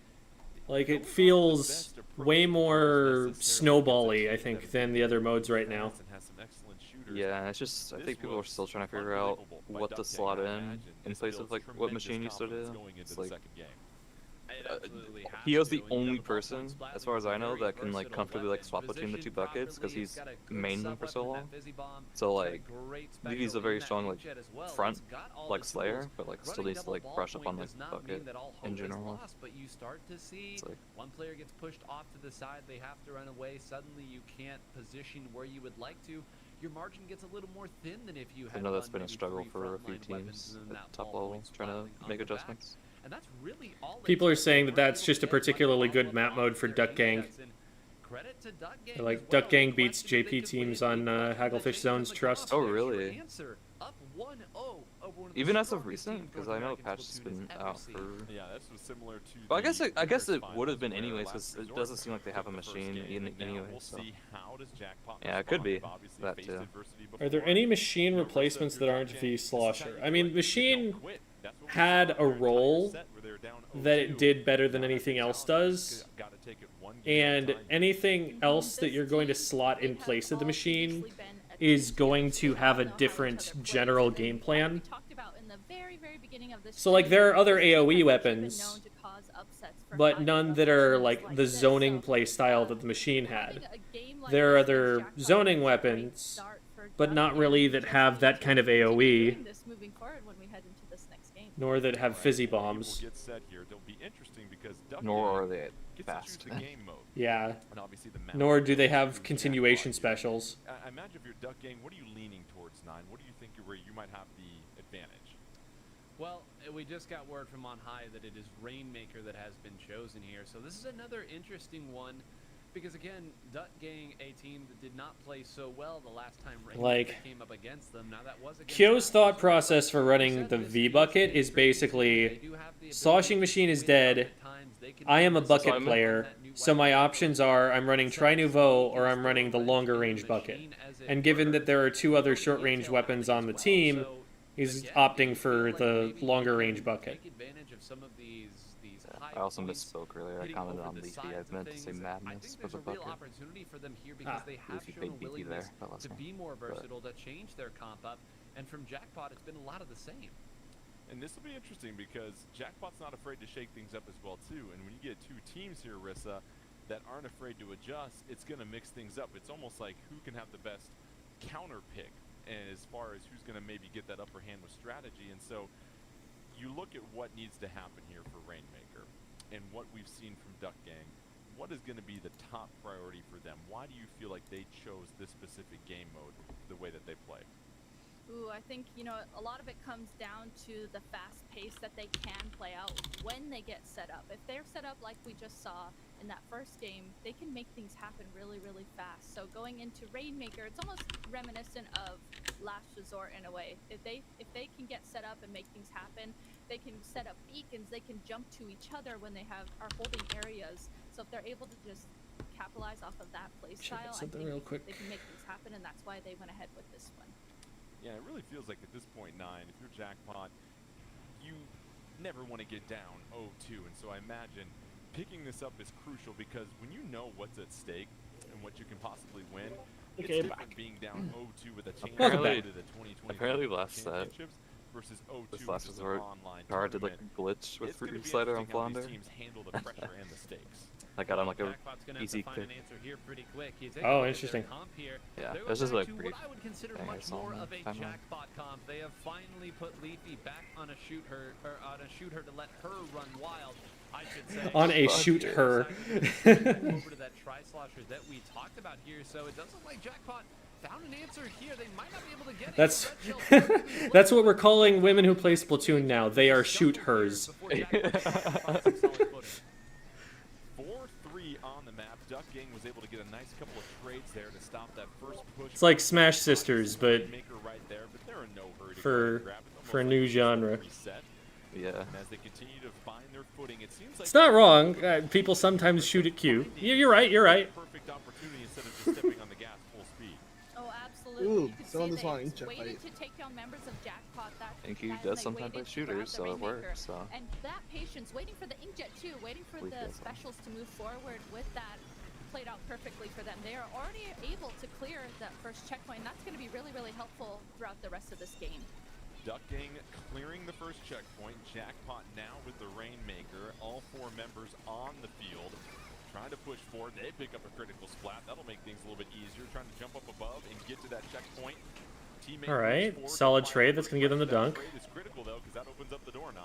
Like, it Those are the feels best approach way to more necessarily snowball-y, against a I team think, that is than the other modes right now. fast and has some excellent shooters. Yeah, it's just I This think people are was still trying to figure out unbelievable by what Duck to Gang, slot I in imagine. This place of builds like what tremendous machine used to confidence do. going into It's the like second game. It absolutely has Hio's to, the and you only have a person, ballpoint as far as I know, very that can like versatile comfortably like weapon. swap between the two Positioned buckets because properly, he's it's got a good mained them for so sub-weapon, long. that fizzy bomb. So It's got a like great Vivi's a special very in that strong like inkjet as well. front It's got all like the Slayer, tools. but like still Running needs to double like brush up ballpoint on like does the not mean bucket that all in hope is general. lost, but you start to see It's like one player gets pushed off to the side, they have to run away. Suddenly you can't position where you would like to. Your margin gets a little more thin than if you I had know that's done been a maybe struggle 3 for a few frontline weapons teams and then at that top ballpoint level trying spiraling to on make the back. adjustments. And that's really all it People are takes. saying that We're that's able just to a get, like, particularly good follow-up map on mode for their Duck Gang. inkjets, and credit to Duck Gang Like, as Duck well. Gang The beats question is, JP they could teams win on big buckets and Hagglefish change Zone's the Trust. comp. Oh, There's your really? answer. Up 1-0 over one of the Even as of strongest recent, teams because North I know the American patch has Splatoon been has ever out seen. for. Yeah, this was similar to. Well, I guess the it would have finals been where anyways, Last because it Resort doesn't seem like they have a took the first machine game, and now anyway. we'll So see how does Jackpot yeah, it could respond. be They've obviously that faced too. adversity Are there before. any machine replacements that aren't V Slosher? I mean, Machine had a role that it did better than anything else does, and anything else that you're going to slot in place of the Machine is going to have a different general game plan. So, like, there are other AoE weapons, but none that are like the zoning play style that the Machine had. There are other zoning weapons, but not really that have that kind of AoE, nor that have fizzy bombs. Nor are they fast. Yeah, And obviously the map nor do they have is continuation Jackpot here. specials. I imagine if you're Duck Gang, what are you leaning towards, Nine? What do you think where you might have the advantage? Well, we just got word from on high that it is Rainmaker that has been chosen here. So this is another interesting one. Because again, Duck Gang, a team that did not play so well the last time Rainmaker Like, came up against them. Now that was against Kyo's Raptors. thought process for running the V bucket is basically, Sloshing Machine is dead, I am a bucket player, so my options are I'm running Tri Nouveau or I'm running the longer range bucket. And given that there are 2 other short range weapons on the team, he's opting for the longer range bucket. I also misspoke earlier. I commented on Leafy. I meant to say Madness for the bucket. Opportunity for them here because they have Leafy shown paid a BP willingness there, but less to so. be more But- versatile, to change their comp up, and from Jackpot, it's been a lot of the same. And this will be interesting because Jackpot's not afraid to shake things up as well too. And when you get 2 teams here, Rissa, that aren't afraid to adjust, it's going to mix things up. It's almost like who can have the best counter pick as far as who's going to maybe get that upper hand with strategy. And so you look at what needs to happen here for Rainmaker and what we've seen from Duck Gang. What is going to be the top priority for them? Why do you feel like they chose this specific game mode the way that they play? Ooh, I think, you know, a lot of it comes down to the fast pace that they can play out when they get set up. If they're set up like we just saw in that first game, they can make things happen really, really fast. So going into Rainmaker, it's almost reminiscent of Last Resort in a way. If they can get set up and make things happen, they can set up beacons, they can jump to each other when they are holding areas. So if they're able to just capitalize off of that play style, I think they can make things happen, and that's why they went ahead with this one. Yeah, it really feels like at this point, 9, if you're Jackpot, you never want to get down 0-2. And so I imagine picking this up is crucial because when you know what's at stake and what you can possibly win, it's different being down 0-2 with a chance to go to the 2020 championships versus 0-2 this Last with an Resort online card did tournament. like a glitch with It's gonna Fruit be Slider on interesting how Flounder. these teams handle the pressure and the stakes. I got on like a Jackpot's gonna easy have to find pick. an answer here pretty quick. You take Oh, a look at interesting. their comp here. Yeah, They're this is going like to pretty what I would consider banger much more song of a timeline. Jackpot comp. They have finally put Leafy back on a shoot her to let her run wild. I should say. On a shoot her. Over to that tri-slosher that we talked about here. So it doesn't look like Jackpot found an answer here. They might not be able to get That's it. that's what we're calling women who play Splatoon now. They are shoot hers. 4-3 on the map. Duck Gang was able to get a nice couple of trades there to stop that first push. It's like Smash Sisters, but Maker right there, but they're in no hurry to for grab it. Almost for a like new it's genre. reset. Yeah. And as they continue to find their footing, it seems like It's not wrong. People sometimes shoot at Q. You're right. You're right. perfect opportunity instead of just stepping on the gas full speed. Oh, absolutely. Ooh, You could someone see just they wanted inkjet waited fight. to take down members of Jackpot. That I think he and does they sometimes waited play to grab shooters, the so it Rainmaker. works. So. And that patience, waiting for the inkjet too, waiting for We the get them. specials to move forward with that, played out perfectly for them. They are already able to clear that first checkpoint. That's going to be really, really helpful throughout the rest of this game. Duck Gang clearing the first checkpoint. Jackpot now with the Rainmaker. All 4 members on the field. Trying to push forward. They pick up a critical splat. That'll make things a little bit easier. Trying to jump up above and get to that checkpoint. Teammate All right, moves forward solid to trade. fire That's gonna get them the that dunk. trade is critical though, because that opens up the door, 9.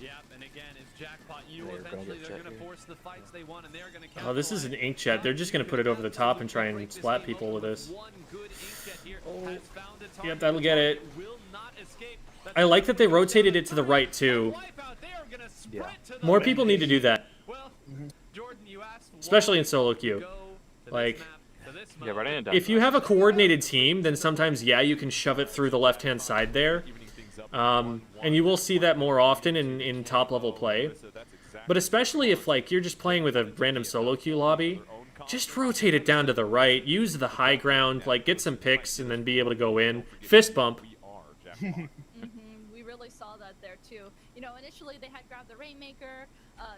Yeah, and again, it's Jackpot. You They're gonna eventually get they're jet going to here. force the fights they want, and they're going to. Oh, this is an inkjet. They're just gonna put it over the top and try and splat people with this. Oh, Yep, that'll get it. I like that they rotated it to the right too. Yeah. More people need to do that, Well, Jordan, you asked especially in solo queue. Like, Yeah, right in and if you have a coordinated team, then sometimes, yeah, you can shove it through the left-hand side there. And you will see that more often in top-level play. But especially if, like, you're just playing with a random solo queue lobby, just rotate it down to the right, use the high ground, like, get some picks, and then be able to go in. Fist bump. We really saw that there too. You know, initially they had grabbed the Rainmaker.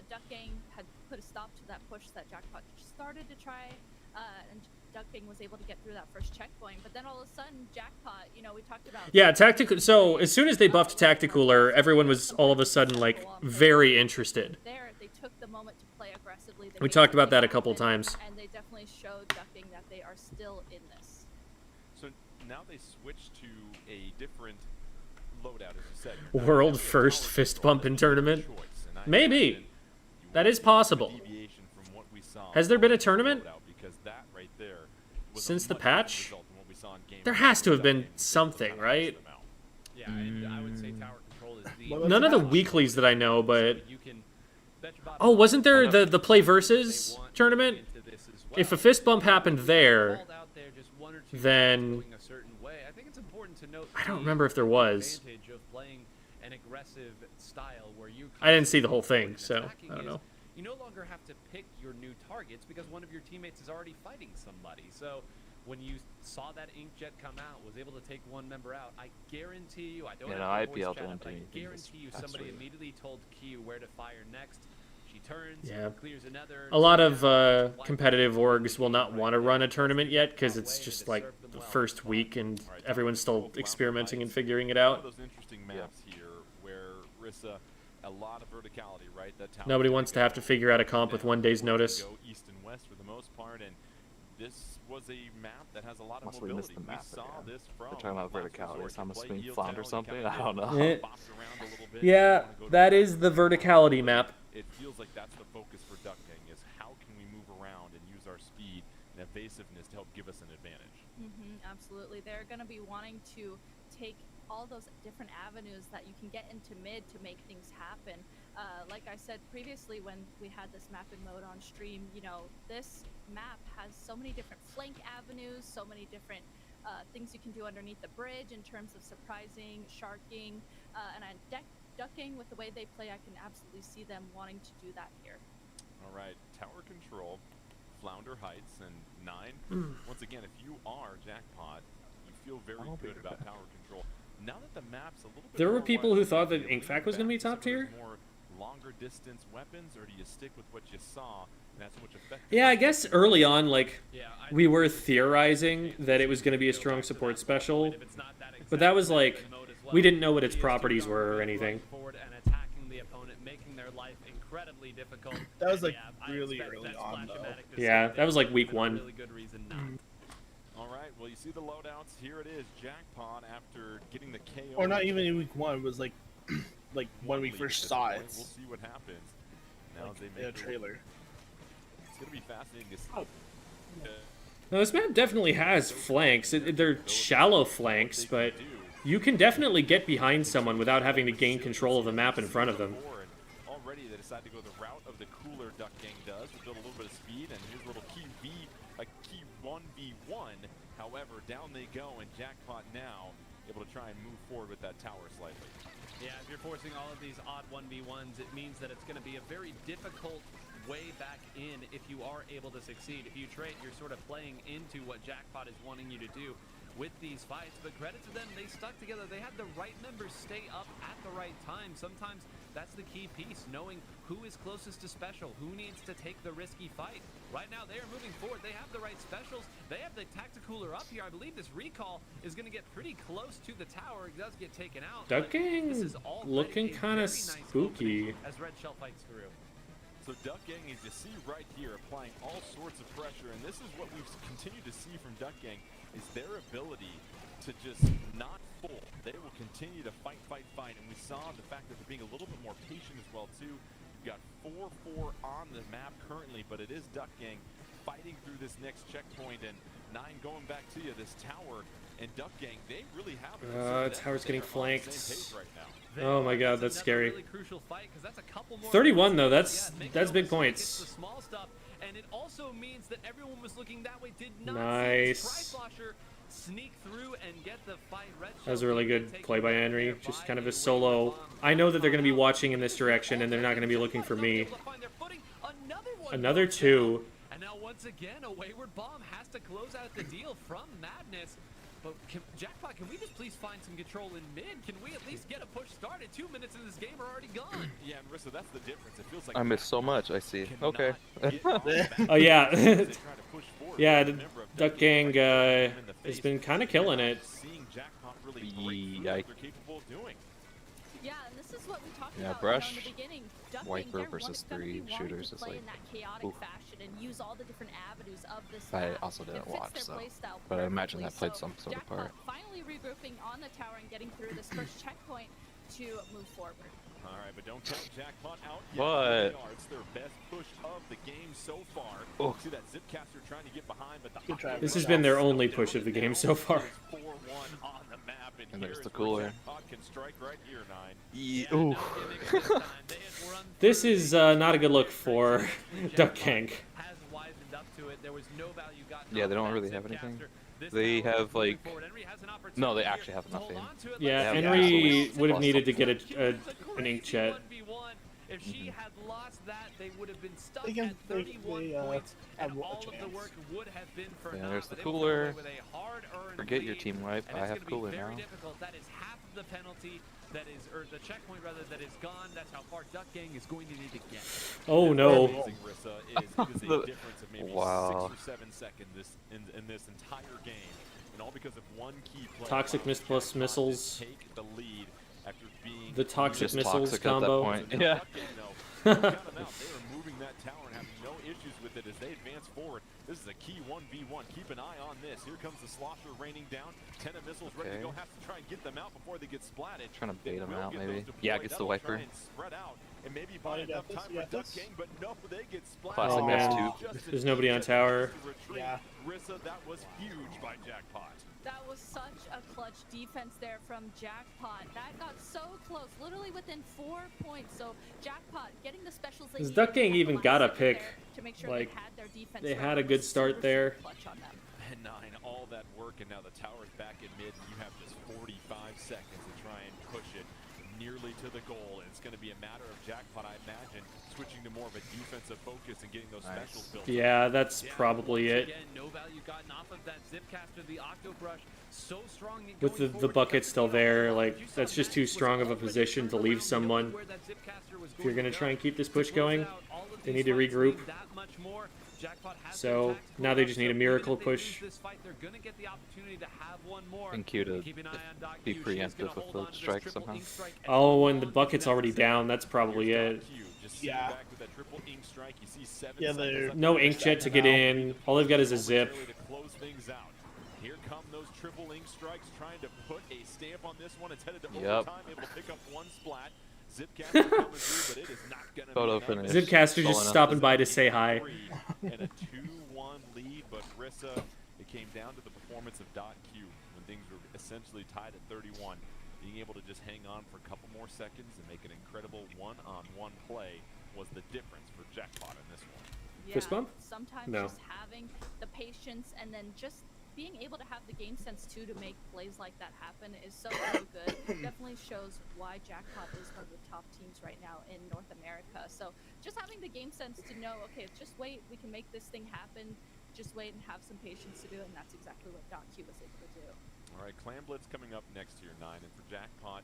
Duck Gang had put a stop to that push that Jackpot started to try, and Duck Gang was able to get through that first checkpoint. But then all of a sudden, Jackpot, you know, we talked about. Yeah, tactical. So as soon as they buffed Tacticooler, everyone was all of a sudden like very interested. There, they took the moment to play aggressively. They We made talked about something that a couple happen, times. and they definitely showed Duck Gang that they are still in this. So now they switch to a different loadout, as you said. World first fist bump in tournament? Maybe. That is possible. Has there been a tournament since the patch? There has to have been something, right? Yeah, and I would say tower control is the. None of the weeklies that I know, but You can bet your bottom oh, wasn't there dollar the play versus tournament? into this as well. If a fist bump happened there, Called out there just one or two then going a certain way. I think it's important to note I don't the remember if there was. advantage of playing an aggressive style where you I didn't see the whole thing, constantly so attacking I don't is know. You no longer have to pick your new targets because one of your teammates is already fighting somebody. So when you saw that inkjet come out, was able to take one member out, I guarantee you, I don't Yeah, have no, the I'd voice be able chat, to but I do anything guarantee you faster. somebody immediately told Q where to fire next. She turns, Yeah. clears another. A lot of competitive orgs will not want to run a tournament yet because it's just like the first week and everyone's still experimenting and figuring it One out. of those interesting maps here where Rissa, a lot of verticality, right? That Nobody wants to have to figure out a comp with one day's notice. Go east and west for the most part, and this was a map that has a lot of Must we miss mobility. the map We saw again? this from They're talking about last verticality, resort. so I'm You play assuming heel flound or tail, you something. kinda I don't know. Eh, bops around a little bit, yeah, you wanna go to that the is the front. verticality map. It feels like that's the focus for Duck Gang, is how can we move around and use our speed and evasiveness to help give us an advantage. Absolutely. They're going to be wanting to take all those different avenues that you can get into mid to make things happen. Like I said previously when we had this map in mode on stream, you know, this map has so many different flank avenues, so many different things you can do underneath the bridge in terms of surprising, sharking, and Duck Gang, with the way they play, I can absolutely see them wanting to do that here. All right, tower control, Flounder Heights, and 9. Once again, if you are Jackpot, you feel very good about tower control. Now that the map's a little bit There were more people wide who open, thought do that you Inkfac lean was going to be back top some of those tier. more longer distance weapons, or do you stick with what you saw and that's so much effective? Yeah, I guess early on, like, Yeah, we were theorizing that it was going to be a strong support special, but that was like, we didn't know what its properties were or anything. Forward and attacking the opponent, making their life incredibly difficult. That was like Yeah, I really expect early that on though. Splash-O-Matic to Yeah, stay that was like there week for a 1. really good reason not. All right, well, you see the loadouts. Here it is, Jackpot after getting the KO. Or not even in week 1. It was like, like when we lead first at saw this it. point. We'll see what happens. Now Like, they in make a it- trailer. It's gonna be fascinating to see. Now, this map definitely has flanks. They're shallow flanks, but you can definitely get behind someone without having to gain control of the map in front of them. Already they decide to go the route of the cooler Duck Gang does. We build a little bit of speed, and here's a little key 1v1. However, down they go, and Jackpot now able to try and move forward with that tower slightly. Yeah, if you're forcing all of these odd 1v1s, it means that it's going to be a very difficult way back in if you are able to succeed. If you trade, you're sort of playing into what Jackpot is wanting you to do with these fights. But credit to them, they stuck together. They had the right members stay up at the right time. Sometimes that's the key piece, knowing who is closest to special, who needs to take the risky fight. Right now, they are moving forward. They have the right specials. They have the tacticooler up here. I believe this recall is going to get pretty close to the tower. It does get taken out. Duck but Gang this is already looking a kind of very nice spooky. opening as Red Shell fights through. So Duck Gang, as you see right here, applying all sorts of pressure, and this is what we've continued to see from Duck Gang, is their ability to just not fold. They will continue to fight, and we saw the fact that they're being a little bit more patient as well, too. You've got 4-4 on the map currently, but it is Duck Gang fighting through this next checkpoint, and 9 going back to you, this tower, and Duck Gang, they really have it. Tower's getting flanked. Right now. Oh my god, that's scary. Really crucial fight, 'cause that's a couple more 31 though, minutes. that's Yeah, big it's points. the small stuff, and it also means that everyone was looking that way. Did not Nice. see Tri-Slosher sneak through and get the fight. Red That was a Shell really taking good play by back Henry. there Just by kind of a a solo. bomb. I know that they're going to be watching in this direction, and they're not going to be looking for me. Able to find their footing. Another one Another goes 2. down. And now once again, a wayward bomb has to close out the deal from Madness. But Jackpot, can we just please find some control in mid? Can we at least get a push started? 2 minutes in this game are already gone. Yeah, and Rissa, that's the difference. It feels like I missed so much, I see. Okay. Oh yeah. Yeah, Duck Gang has been kind of killing it. Yikes. They're capable of doing. Yeah, and this is what we talked Yeah, about Brush, in the beginning. Duck Wiper Gang, they're versus gonna be 3 wanting shooters to is play like, in that chaotic oof. fashion and use all the different avenues of this I map. also didn't It fits watch, their so- playstyle but I imagine that perfectly. played some sort of Jackpot part. finally regrouping on the tower and getting through this first checkpoint to move forward. All right, but don't count Jackpot out yet. What? Here they are. It's their best push of the game so far. Oh. See that Zipcaster trying to get behind, but the Good try. This has been their only push of the game so far. 4-1 on the map, And here there's is the where cooler. Jackpot can strike right here, 9. Yeah, ooh. This is not a good look for Duck Gang. Has wisened up to it. There was no value gotten Yeah, off they don't that really have Zipcaster. anything. This They tower is have, moving like- forward. Henry has an No, they opportunity actually here have to hold nothing. on to it. Yeah, They have Henry absolutely would have plus needed to something. get an ink chat. 1v1. If she had lost that, they would have been stuck They can- at 31 they, points, have and a all of the chance. work would have been for Yeah, naught, there's the but they were cooler. away with a hard-earned Forget your lead, team wipe. and I it's have gonna be cooler very now. difficult. That is half of the penalty that is, or the checkpoint rather, that is gone. That's how far Duck Gang is going to need to get. Oh no. Amazing, Rissa, is it is a difference of maybe Wow. 6 or 7 seconds in this entire game, and all because of one key play. Toxic Mist plus Jackpot missiles. to take the lead after being The toxic Just missiles toxic combo. at that point. Now, Yeah. Duck Gang, though, don't count them out. They are moving that tower and having no issues with it as they advance forward. This is a key 1v1. Keep an eye on this. Here comes the slosher raining down. 10 of missiles ready to go. Has to try and get them out before they get splatted. Trying to bait them out, Get maybe. those deployed. Yeah, gets the That'll wiper. try and spread out and maybe buy enough time for Duck Gang, but no, they get splatted. Classic Oh, man. S2. There's nobody on tower. Yeah. Rissa, that was huge by Jackpot. That was such a clutch defense there from Jackpot. That got so close, literally within 4 points. So Jackpot getting the specials they Does needed Duck Gang at the even last got a second pick? there to make sure Like, they had their defense they ready. had a It good was start super, there. super clutch on them. And 9, all that work, and now the tower's back in mid, and you have just 45 seconds to try and push it nearly to the goal. And it's going to be a matter of Jackpot, I imagine, switching to more of a defensive focus and getting those specials built. Yeah, that's probably it. Again, no value gotten off of that Zipcaster, the Octobrush, so strong With the bucket still there, like, that's just too strong of a position to leave someone. If you're going to try and keep this push going, they need to regroup. So now they just need a miracle push. And Q to be preemptive with the strike somehow. Oh, and the bucket's already down. That's probably it. Yeah. Yeah, they're... No inkjet to get in. All they've got is a zip. Here come those triple ink strikes trying to put a stamp on this one. It's headed to Yep. overtime. It will pick up 1 splat. Zipcaster coming through, but it is not going to Photo be finish. Zipcaster just stopping by to say hi. And a 2-1 lead, but Rissa, it came down to the performance of .Q when things were essentially tied at 31. Being able to just hang on for a couple more seconds and make an incredible one-on-one play was the difference for Jackpot in this one. Yeah, Fist bump? sometimes No. just having the patience and then just being able to have the game sense too to make plays like that happen is so good. Definitely shows why Jackpot is one of the top teams right now in North America. So just having the game sense to know, okay, just wait, we can make this thing happen. Just wait and have some patience to do it, and that's exactly what .Q was able to do. All right, Clan Blitz coming up next to your 9, and for Jackpot,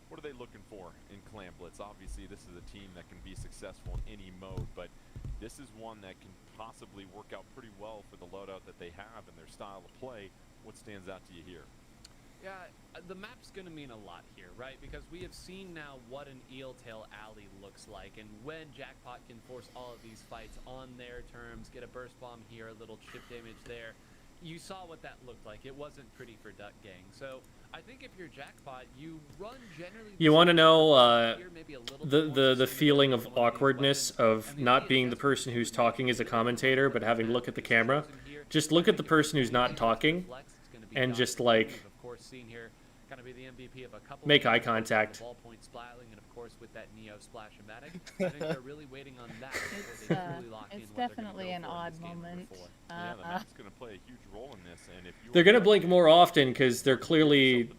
what are they looking for in Clan Blitz? Obviously, this is a team that can be successful in any mode, but this is one that can possibly work out pretty well for the loadout that they have and their style of play. What stands out to you here? Yeah, the map's going to mean a lot here, right? Because we have seen now what an Eel Tail Alley looks like, and when Jackpot can force all of these fights on their terms, get a burst bomb here, a little chip damage there, you saw what that looked like. It wasn't pretty for Duck Gang. So I think if you're Jackpot, you run generally... You want to know the feeling of awkwardness of not being the person who's talking as a commentator, but having to look at the camera? Just look at the person who's not talking and just, like, make eye contact. With that Neo Splash-O-Matic, I think they're really waiting on that before they truly lock in It's what they're gonna definitely go an for in odd this game moment. moving forward. Yeah, the map's going to play a huge role in this, and if you They're going to blink more often because they're clearly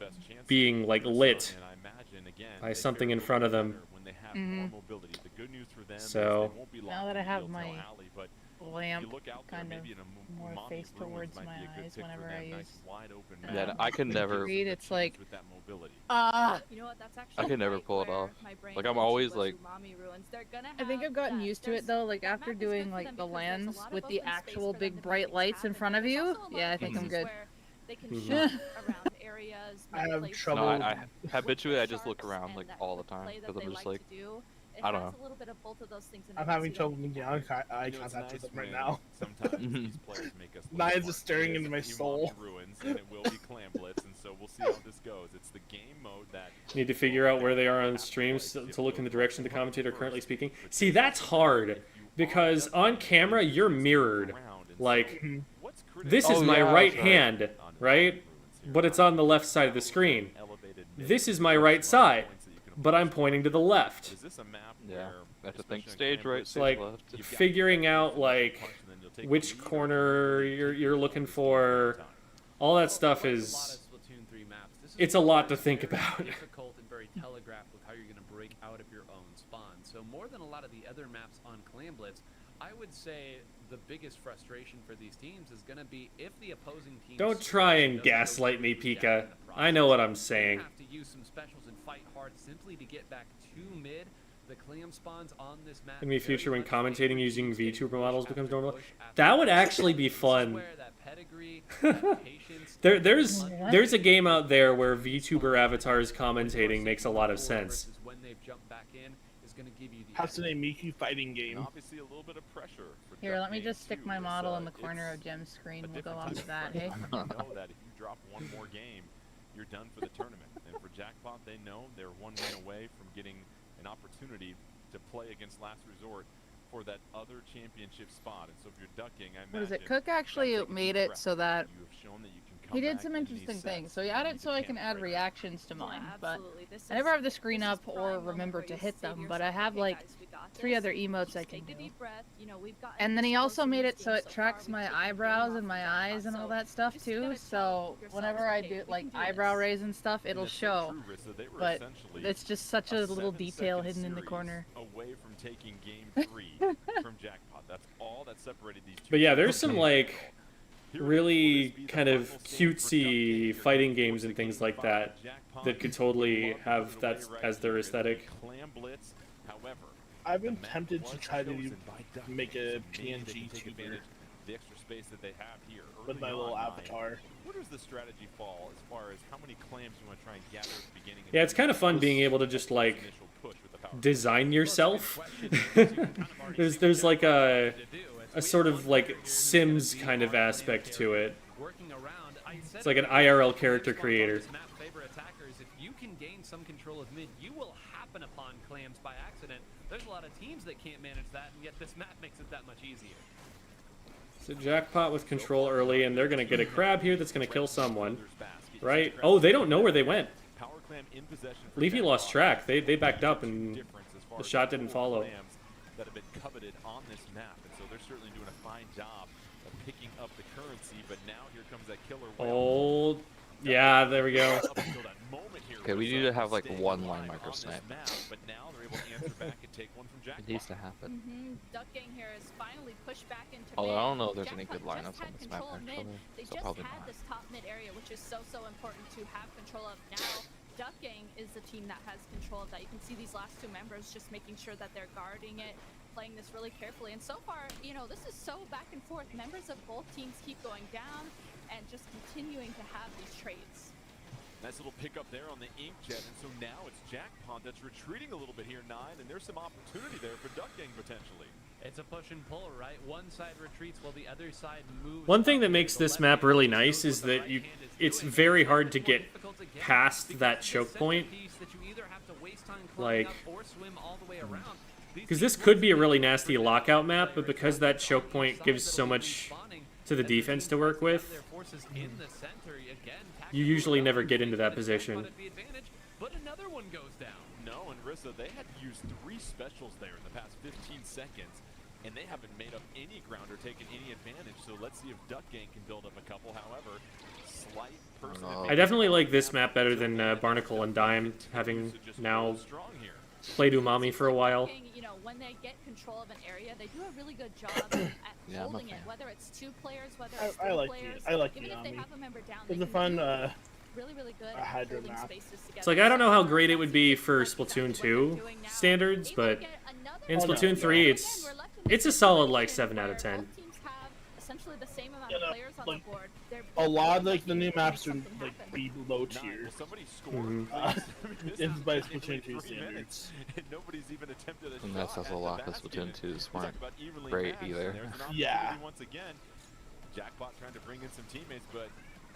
being, like, lit and I imagine, again, by they something fare in a front of little them. better when they have more mobility. The good news for them is So- they won't be Now locked that I in have Eel Tail my Alley, but lamp you look out there, kind of maybe in a more Umami face Ruins towards might my be a good eyes pick for whenever them. I Nice use, wide open Yeah, map. I could never- Read, it's like, with that mobility. You know what? That's actually I could never right pull it where off. my brain Like, I'm went to always, was like- Umami Ruins. They're gonna I think have I've gotten that. used to There's- it though, like that after map is good doing for like them the because there's a lens lot with of the open space actual for them big to bright make lights in happen, front but of there's you. also a lot Yeah, I of think I'm places good. where they can Mhm. shoot around areas, I make have places trouble- No, Well, I habitually I just look sharps around and like that all the quick time play that because they I'm just like like, to do. It I don't has know. a little bit of both of those things in it, I'm so having you trouble don't making get eye, eye You know, it's contact with nice them right when now. sometimes these players make us look Knives are smart. staring It into is my Umami soul. Ruins, and it will be Clan Blitz, and so we'll see how this goes. It's the game mode that Need to figure out where they are on streams to look in the direction the commentator currently speaking. See, that's hard because on camera you're mirrored. Like, this is Oh, my yeah, right that's right. hand, right? But it's on the left side of the screen. This is my right side, but I'm pointing to the left. Is this a map Yeah, where, that's the thing. especially on Stage Clan right, Blitz, stage like, left. you've got figuring out, punch, like, and then you'll take which the lead, or corner you're looking for, all that stuff Like a lot is... of Splatoon 3 maps, this is it's a lot to very think about. difficult and very telegraphed with how you're going to break out of your own spawn. So more than a lot of the other maps on Clan Blitz, I would say the biggest frustration for these teams is going to be if the opposing team... Don't try and gaslight me, Pika. I know what I'm saying. You have to use some specials and fight hard simply to get back to mid. The clam spawns on this map... In the future, when very much commentating favor using teams getting VTuber models push becomes after normal, push after that would push. actually be This is fun. where that pedigree, that patience, There's a game out there where VTuber avatars commentating makes a lot of sense. When they've jumped back in is is going to give you the Has to name Miku fighting And game. obviously a little bit of pressure for Here, Duck let me Gang, just stick too, my model Rissa. in the corner It's of Gem's screen. a We'll go different off type of that, of hey? pressure. You know that if you drop one more game, you're done for the tournament. And for Jackpot, they know they're one win away from getting an opportunity to play against Last Resort for that other championship spot. And so if you're ducking, I imagine What is it? Cook actually take a made deep it breath. so that You have shown that you can he come did back some in these interesting sets, things. So he and you added need so to I can camp add right reactions to Yeah, mine, but absolutely. This I never is- have the screen this is up or prime moment remember where to you hit say to them, but I yourself, have "Okay, like guys, we got 3 this. other emotes I Just can take a do. deep breath. You know, we've gotten And then this he close also in made this it so game it so tracks far. We've my taken the game eyebrows off and my the eyes and gas, all so that stuff just too. gotta So tell yourselves, whenever I "Okay, do we like can do eyebrow this." raise and stuff, And it'll it's so show. true, Rissa. They were But essentially it's just such a little detail 7-second hidden in the series corner. away from taking game 3 from Jackpot. That's all that separated these two. But yeah, teams. there's some like Here it is. Will really this be the kind of final stand for Duck Gang? cutesy They're fighting gonna games force and the things game like by that Jackpot. that could Would totally love to have put it that away right as their here. aesthetic. It's a Clam Blitz. However, I've been the map tempted to was try to chosen by Duck make Gang, a so maybe they PNG can take tuber advantage of the extra space that they have here with early my little on, avatar. Where does the strategy fall as far as how many clams you want to try and gather at the beginning? Yeah, it's kind of fun being able to just like Initial push with the power. design yourself. there's like a sort of like Sims kind of aspect to it. Working around, It's like an IRL character creator. This map favor attackers. If you can gain some control of mid, you will happen upon clams by accident. There's a lot of teams that can't manage that, and yet this map makes it that much easier. So Jackpot with control early, and they're gonna get a crab here that's gonna kill someone, right? Oh, they don't know where they went. Power clam in possession for Leafy lost Jackpot. track. They backed up, and Difference as far the as shot didn't total follow. clams that have been coveted on this map, and so they're certainly doing a fine job of picking up the currency. But now here comes that killer whale. Oh, yeah, there we go. Up until that moment here, Okay, we Rissa need to have like staying one alive line micro on this snipe. map, but now they're able to answer back and take one from It Jackpot. needs to happen. Duck Gang here is finally pushed back into Although mid. I don't know if there's any Jackpot good lineups just on had this map control of mid. actually, They so just probably had not. this top mid area, which is so important to have control of. Now, Duck Gang is the team that has control of that. You can see these last two members just making sure that they're guarding it, playing this really carefully. And so far, you know, this is so back and forth. Members of both teams keep going down and just continuing to have these trades. Nice little pickup there on the inkjet, and so now it's Jackpot that's retreating a little bit here, 9, and there's some opportunity there for Duck Gang potentially. It's a push and pull, right? One side retreats while the other side moves. One thing up. that makes The this left map hand really knows nice what is the that right you, hand is it's doing. very It's hard to more get difficult to get past because that this choke center point. piece that you either have to waste time climbing Like, up or swim all the way around. These because teams this could want be a to really get nasty for lockout the map, but player because on that the choke side point that'll gives be so much respawning, to the as the defense team to tries work gather with, their forces in the center. Again, you usually never get into that position. But another one goes down. No, and Rissa, they had used 3 specials there in the past 15 seconds, and they haven't made up any ground or taken any advantage, so let's see if Duck Gang can build up a couple. However, slight person I definitely like this map better than Barnacle and Dime, having now played Umami for a while. Duck Gang, you know, when they get control of an area, they do a really good job at Yeah, I'm a holding it. fan. Whether it's 2 players, whether I it's 3 like players, I like even if they Yami. have a member down, It's they a can fun do really, really good at Hydra holding map. spaces together. It's like, I don't know how So great it far, would be that's for exactly what Splatoon they're 2 doing now. standards, Able but to get another in Oh, no. Splatoon 3, Again, it's we're left in it's a this solid like situation 7 out of where 10. both teams have essentially the same amount You of know, players on like, the board. They're a lot of both like the new looking to maps are make something like happen. be low 9. tier. Will somebody score? Mhm. This It's is by basically Splatoon 2 3 standards. minutes, and nobody's even attempted a And that's shot also at a the lot because basket. Splatoon 2s We weren't talked about evenly great matched, either. and there's an Yeah. opportunity once again. Jackpot trying to bring in some teammates, but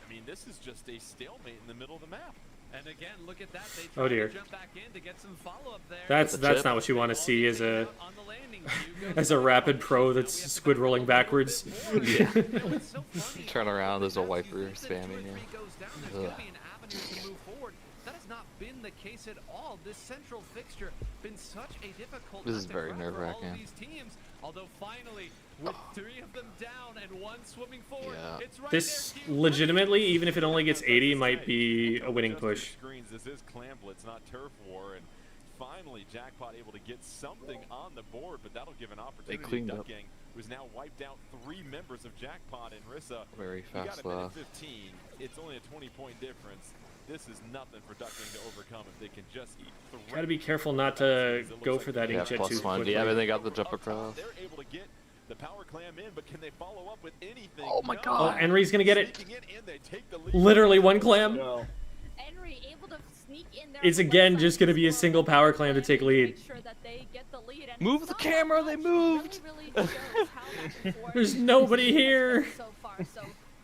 I mean, this is just a stalemate in the middle of the map. And again, look at that. They Oh, try dear. to jump back in to get some follow-up there. That's chip. not what you want to see as a On the landing, Hugo as a rapid pro that's squid rolling backwards. Yeah. It's so funny. Turn around, there's a As you wiper think that 2 or spamming 3 you. goes down, there's gonna Ugh. be an avenue to move forward. That has not been the case at all. This central fixture been such a difficult This nut is to very crack for all of nerve-wracking. these teams. Although finally, with 3 of them down and 1 swimming forward, Yeah. it's right This there, Hugh. legitimately, even if it only gets 80, might be a winning push. Screens. This is Clam Blitz, not Turf War, and finally Jackpot able to get something on the board, but that'll give an opportunity. cleaned Duck up. Gang, who's now wiped out 3 members of Jackpot, and Rissa, Very you got fast a minute left. 15. It's only a 20-point difference. This is nothing for Duck Gang to overcome if they can just eat. Gotta be careful not to go for that Yeah, inkjet plus too 1. quickly. Yeah, but they got the jump Up top, across. they're able to get the power clam in, but can they follow up with anything? Oh my No. Oh, God. Henry's gonna get it. Sneaking in, and they take the lead. Literally one clam. No. Henry able to sneak in there. It's on the again left just side going to of be a the single score, power clam to and take lead. make sure that they get the lead, and Move it's the not camera, that they much. moved! Really shows how much forward There's nobody this team has here. been so far. So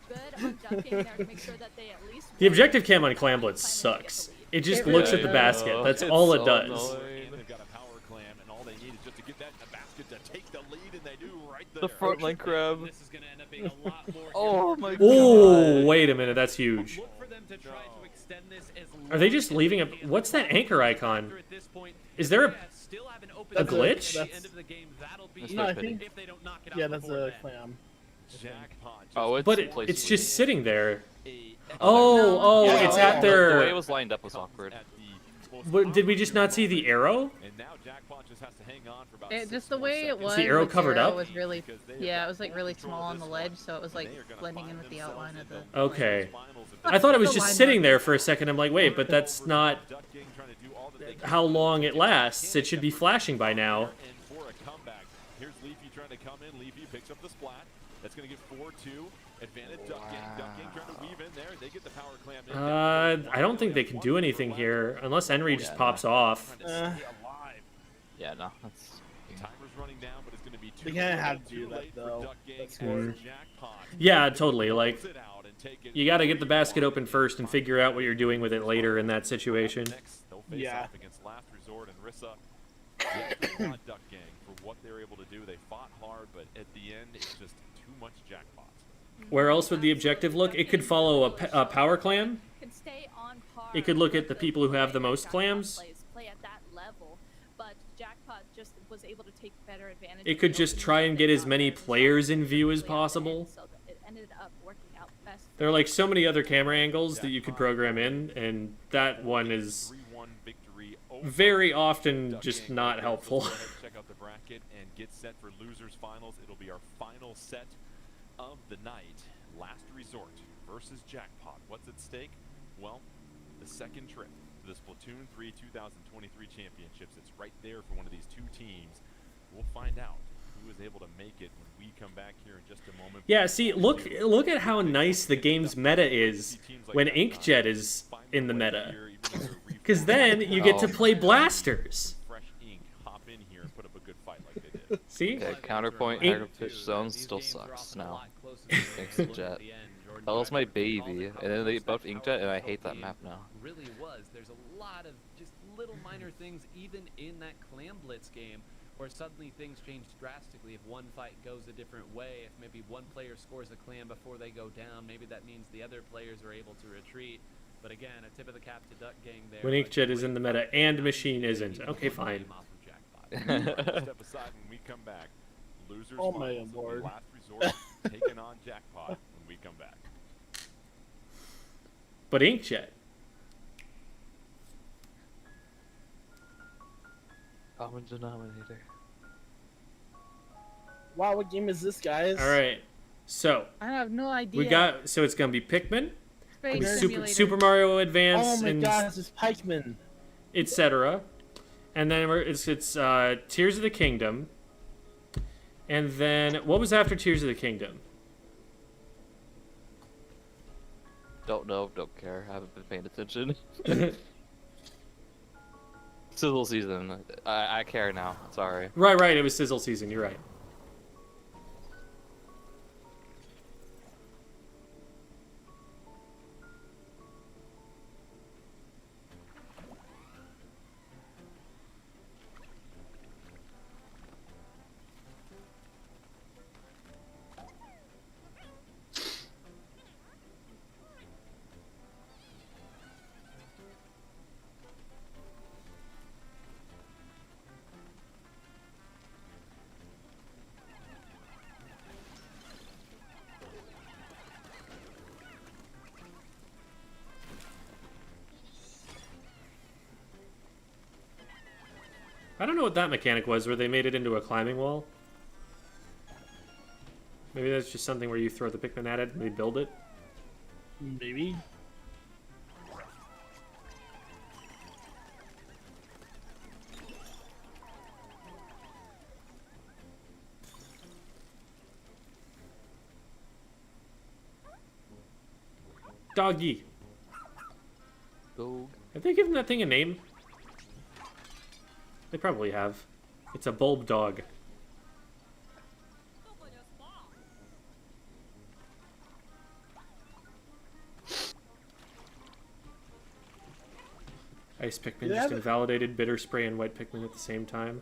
good on ducking there to make sure that they at least The win. objective cam on Clam Clamblitz to get sucks. the lead. It just It looks really at the does. basket. That's It's all it so does. annoying. And they've got a power clam, and all they need is just to get that in the basket to take the lead, and they do right there. The front line crab. This is going to end up being a lot more. Oh my Oh, god. wait a minute. That's huge. Look for them to try to extend this as Are they long just as leaving they a... can. What's that anchor icon? At this point, Is there a... still have an open A zone glitch? at the end of the game. That'll be That's No, I not think. if they don't knock it out Yeah, that's before a then. clam. Jackpot. Oh, it's But placed it's weird. just sitting there. A Oh, Yeah, it's the- at The way it their... was lined up was awkward. at the most What, did we just not see the arrow? And now Jackpot just has to hang on for about It 6 just the more way it seconds. was. the arrow like, covered up? was really, Because they have yeah, got it was like full really control small of on the this ledge, one. so it was like They are gonna blending find in with the themselves outline in of the. the Okay. finals if I thought it was The just line sitting mark. there for a second. I'm like, wait, but that's not Duck Gang trying to do all that they can how to long it get lasts. the It should be flashing by now. And for a comeback, here's Leafy trying to come in. Leafy picks up the splat. That's going to get 4-2. Advantage Duck Gang. Duck Gang trying to weave in there. They get the power clam in. I don't think they can do anything here unless Henry just pops off. Trying to stay alive. Yeah, no, that's. Timer's running down, but it's going to be too They kinda late- have to too do that, late for though. Duck Gang That's and good. Jackpot. Yeah, totally. Like, Close it out and take it you got to get the basket 3-1 open first and figure out what you're doing with it later in that situation. Next, they'll face Yeah. off against Last Resort and Rissa. Yeah, they got Duck Gang for what they're able to do. They fought hard, but at the end, it's just too much jackpot. Where else would the objective look? It could follow a power clam. Can stay on par It could look with at the people who have the most Jackpot clams. play at that level, but Jackpot just was able to take better advantage. It of could the just openings try that and they get as got many there and players shot in view as quickly at the possible. end, so that it ended up working out best. There are like so many other camera angles that you could program in, and that one is 3-1 victory over very often Duck just Gang. not Let's helpful. go ahead and check out the bracket and get set for losers finals. It'll be our final set of the night. Last Resort versus Jackpot. What's at stake? Well, the second trip to the Splatoon 3 2023 championships. It's right there for one of these two teams. We'll find out who is able to make it when we come back here in just a moment. Yeah, see, look at how nice the game's meta is when Inkjet is in the meta. Because then you get to play blasters. Fresh ink, hop in here and put up a good fight like they did. See? Okay, counterpoint, Ink- higher pitch zones still sucks now. Thanks to Jet. That was my baby, and then they buffed Inkjet, and I hate that map now. Really was. There's a lot of just little minor things, even in that Clam Blitz game, where suddenly things change drastically. If one fight goes a different way, if maybe one player scores a clam before they go down, maybe that means the other players are able to retreat. But again, a tip of the cap to Duck Gang there. When Inkjet is in the meta and Machine isn't. Okay, fine. Step aside when we come back. Losers Oh my finals will be lord. Last Resort taking on Jackpot when we come back. But Inkjet. Common denominator. Wow, what game is this, guys? All right. So, I have no idea. so it's going to be Pikmin, Space Super, Simulator. Super Mario Advance, Oh my and god, it's Pikeman. etc. And then it's Tears of the Kingdom. And then what was after Tears of the Kingdom? Don't know, don't care, haven't been paying attention. Sizzle season. I care now, sorry. Right, it was Sizzle season, you're right. I don't know what that mechanic was, where they made it into a climbing wall. Maybe that's just something where you throw the Pikmin at it and they build it. Maybe. Doggy. Have they given that thing a name? They probably have. It's a bulb dog. Ice Pikmin just invalidated Bitter Spray and White Pikmin at the same time.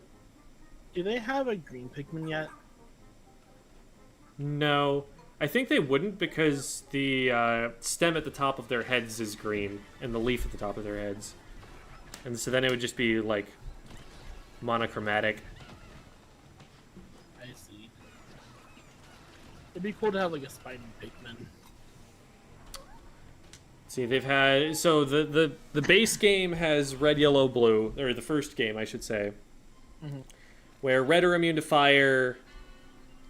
Do they have a green Pikmin yet? No. I think they wouldn't because the stem at the top of their heads is green and the leaf at the top of their heads. And so then it would just be, like, monochromatic. I see. It'd be cool to have, like, a Spider Pikmin. See, they've had... So the base game has red, yellow, blue. Or the first game, I should say. Mm-hmm. Where red are immune to fire,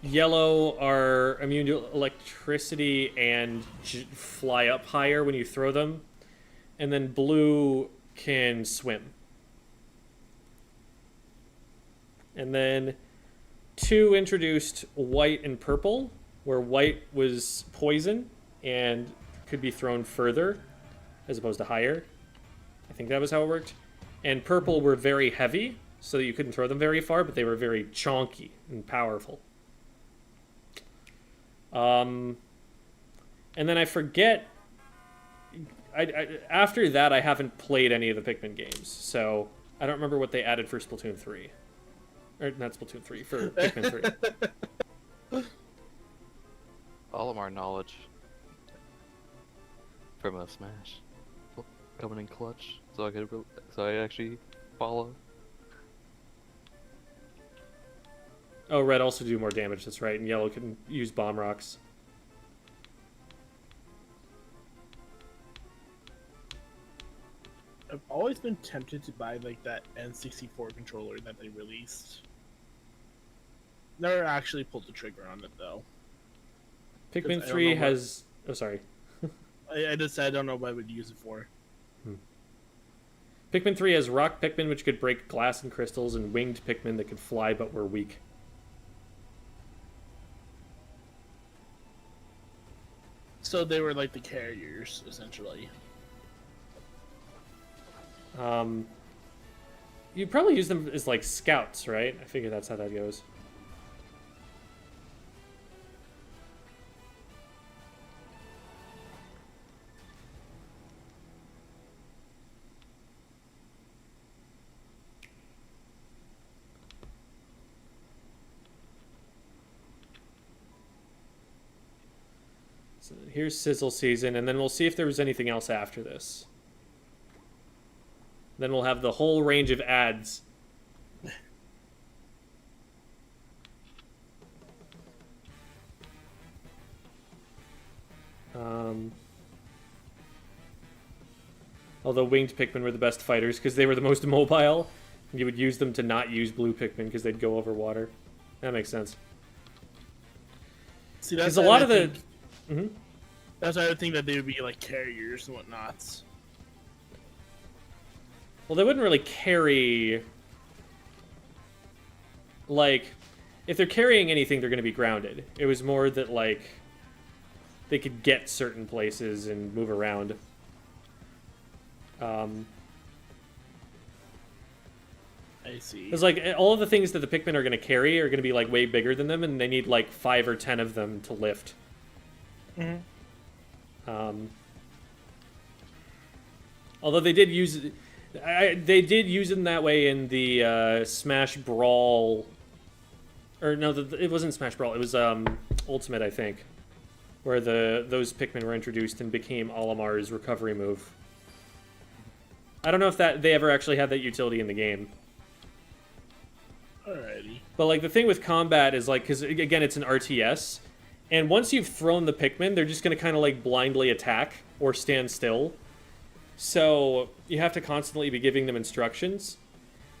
yellow are immune to electricity and fly up higher when you throw them. And then blue can swim. And then 2 introduced white and purple, where white was poison and could be thrown further as opposed to higher. I think that was how it worked. And purple were very heavy, so that you couldn't throw them very far, but they were very chonky and powerful. And then I forget... after that, I haven't played any of the Pikmin games, so I don't remember what they added for Splatoon 3. Or, not Splatoon 3, for Pikmin 3. All of our knowledge from a Smash coming in clutch, so I actually follow. Oh, red also do more damage, that's right, and yellow can use bomb rocks. I've always been tempted to buy, like, that N64 controller that they released. Never actually pulled the trigger on it, though. Pikmin 3 has... Oh, sorry. I just said I don't know what I would use it for. Pikmin 3 has rock Pikmin, which could break glass and crystals, and winged Pikmin that could fly but were weak. So they were like the carriers, essentially. You'd probably use them as, like, scouts, right? I figure that's how that goes. So here's Sizzle season, and then we'll see if there was anything else after this. Then we'll have the whole range of ads. Although winged Pikmin were the best fighters because they were the most mobile. You would use them to not use blue Pikmin because they'd go over water. That makes sense. See, that's a lot of the... Mm-hmm. That's why I would think that they would be like carriers and whatnots. Well, they wouldn't really carry... Like, if they're carrying anything, they're going to be grounded. It was more that, like, they could get certain places and move around. I see. It's like, all of the things that the Pikmin are going to carry are going to be, like, way bigger than them, and they need, like, 5 or 10 of them to lift. Mm-hmm. Although they did use... they did use them that way in the Smash Brawl... Or, no, it wasn't Smash Brawl. It was Ultimate, I think. Where those Pikmin were introduced and became Olimar's recovery move. I don't know if they ever actually had that utility in the game. Alrighty. But, like, the thing with combat is, like, because, again, it's an RTS, and once you've thrown the Pikmin, they're just going to kind of, like, blindly attack or stand still. So, you have to constantly be giving them instructions.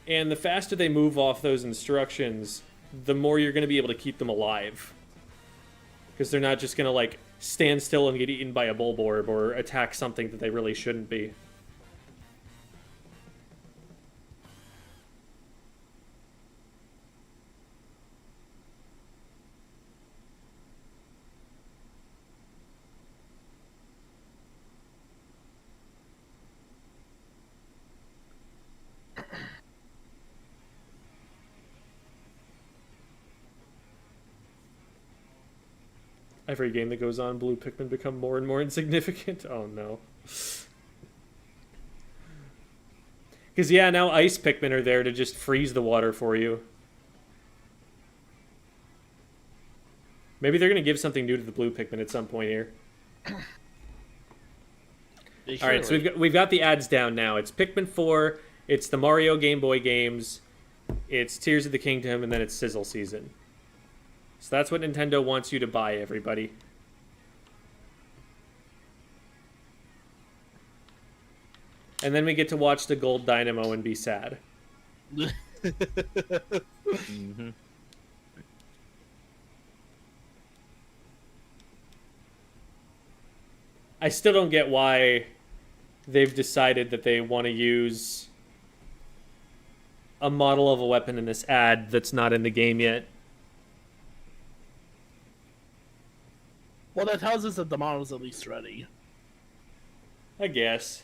And the faster they move off those instructions, the more you're going to be able to keep them alive. Because they're not just going to, like, stand still and get eaten by a Bulborb or attack something that they really shouldn't be. Every game that goes on, blue Pikmin become more and more insignificant. Oh no. Because, yeah, now ice Pikmin are there to just freeze the water for you. Maybe they're going to give something new to the blue Pikmin at some point here. Alright, so we've got the ads down now. It's Pikmin 4, it's the Mario Game Boy games, it's Tears of the Kingdom, and then it's Sizzle season. So that's what Nintendo wants you to buy, everybody. And then we get to watch the Gold Dynamo and be sad. Mm-hmm. I still don't get why they've decided that they want to use a model of a weapon in this ad that's not in the game yet. Well, that tells us that the model's at least ready. I guess.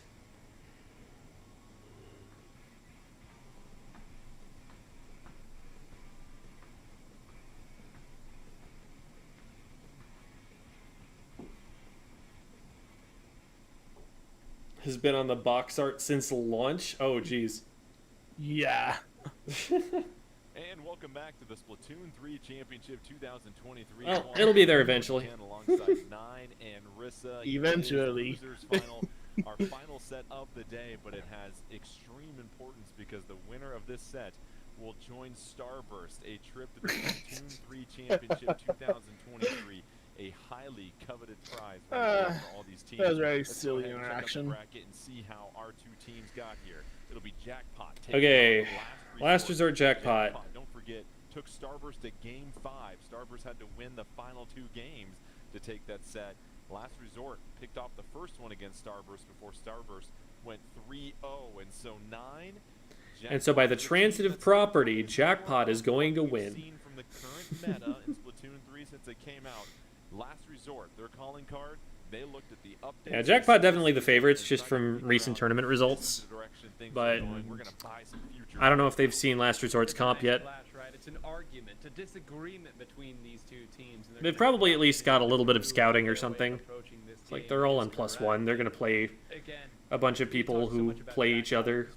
Has been on the box art since launch? Oh, geez. Yeah. And welcome back to the Splatoon 3 Championship 2023. Oh, it'll be there eventually. Alongside Nine and Rissa. Eventually. It is losers final, our final set of the day, but it has extreme importance because the winner of this set will join Starburst, a trip to the Splatoon 3 Championship 2023. A highly coveted prize for all these teams. That was a very Let's silly go ahead and check out the interaction. bracket and see how our two teams got here. It'll be Jackpot. Okay, taking on Last Resort Jackpot. Don't forget, took Starburst to Game 5. Starburst had to win the final 2 games to take that set. Last Resort picked off the first one against Starburst before Starburst went 3-0, and so 9. And so by the transitive property, Jackpot is going to win. Seen from the current meta in Splatoon 3 since it came out. Last Resort, their calling card, they looked at the updates. Yeah, Jackpot definitely the favorites just from recent tournament results. But I don't know if they've seen Last Resort's comp yet. It's an argument, a disagreement between these two teams. They've probably at least got a little bit of scouting or something. It's like they're all on +1. They're going to play a bunch of people who play each other.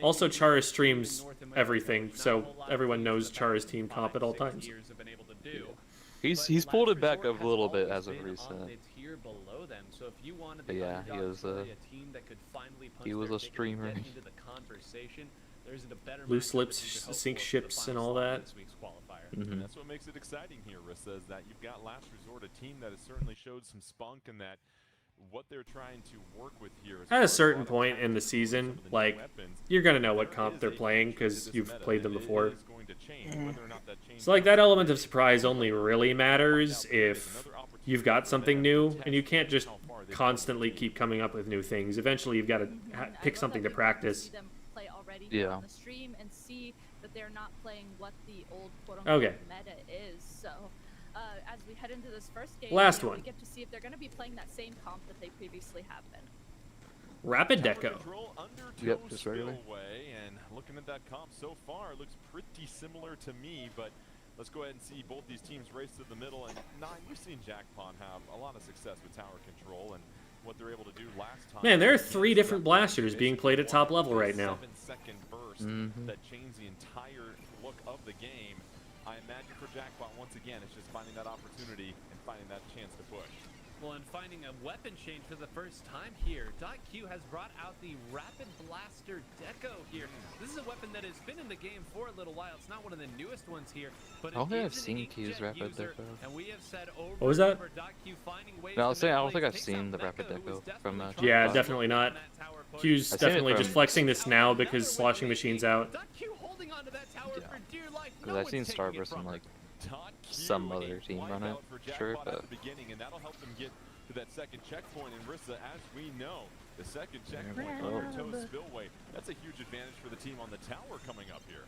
Also, Chara streams everything, so everyone knows Chara's team comp at all times. He's pulled it back up a little bit as of recent. But yeah, he was a streamer. Loose lips, sink ships, and all that. And that's what makes it exciting here, Rissa, is that you've got Last Resort, a team that has certainly showed some spunk in that what they're trying to work with here. At a certain point in the season, like, you're going to know what comp they're playing because you've played them before. So, like, that element of surprise only really matters if you've got something new, and you can't just constantly keep coming up with new things. Eventually, you've got to pick something to practice. Yeah. On the stream and see that they're not playing what the old quote-unquote meta is. So, as we head into this first game, Last one. We get to see if they're going to be playing that same comp that they previously have been. Rapid Deco. Yep, just regular. And looking at that comp so far, it looks pretty similar to me, but let's go ahead and see both these teams race to the middle. And Nine, we've seen Jackpot have a lot of success with tower control and what they're able to do last time. Man, there are 3 different blasters being played at top level right now. 7-second burst that changed the entire look of the game. I imagine for Jackpot, once again, it's just finding that opportunity and finding that chance to push. Well, and finding a weapon change for the first time here, .Q has brought out the Rapid Blaster Deco here. This is a weapon that has been in the game for a little while. It's not one of the newest ones here, but I don't think it I've is seen an Q's inkjet Rapid user, Deco. and we have said over What was that? and over, .Q finding ways No, I was to saying I don't manipulate, think I've takes seen out the Rapid Becca, who was Deco from definitely Yeah, trying to definitely not. that tower push. Q's I've seen it definitely just from- flexing this now because sloshing machine's out. .Q holding onto that tower for dear life. Because No I've seen one's taking it Starburst from and her. like some other team run it, sure, At but the beginning, and that'll help them get to that second checkpoint. And Rissa, as we know, the second checkpoint, Undertow Spillway, that's a huge advantage for the team on the tower coming up here.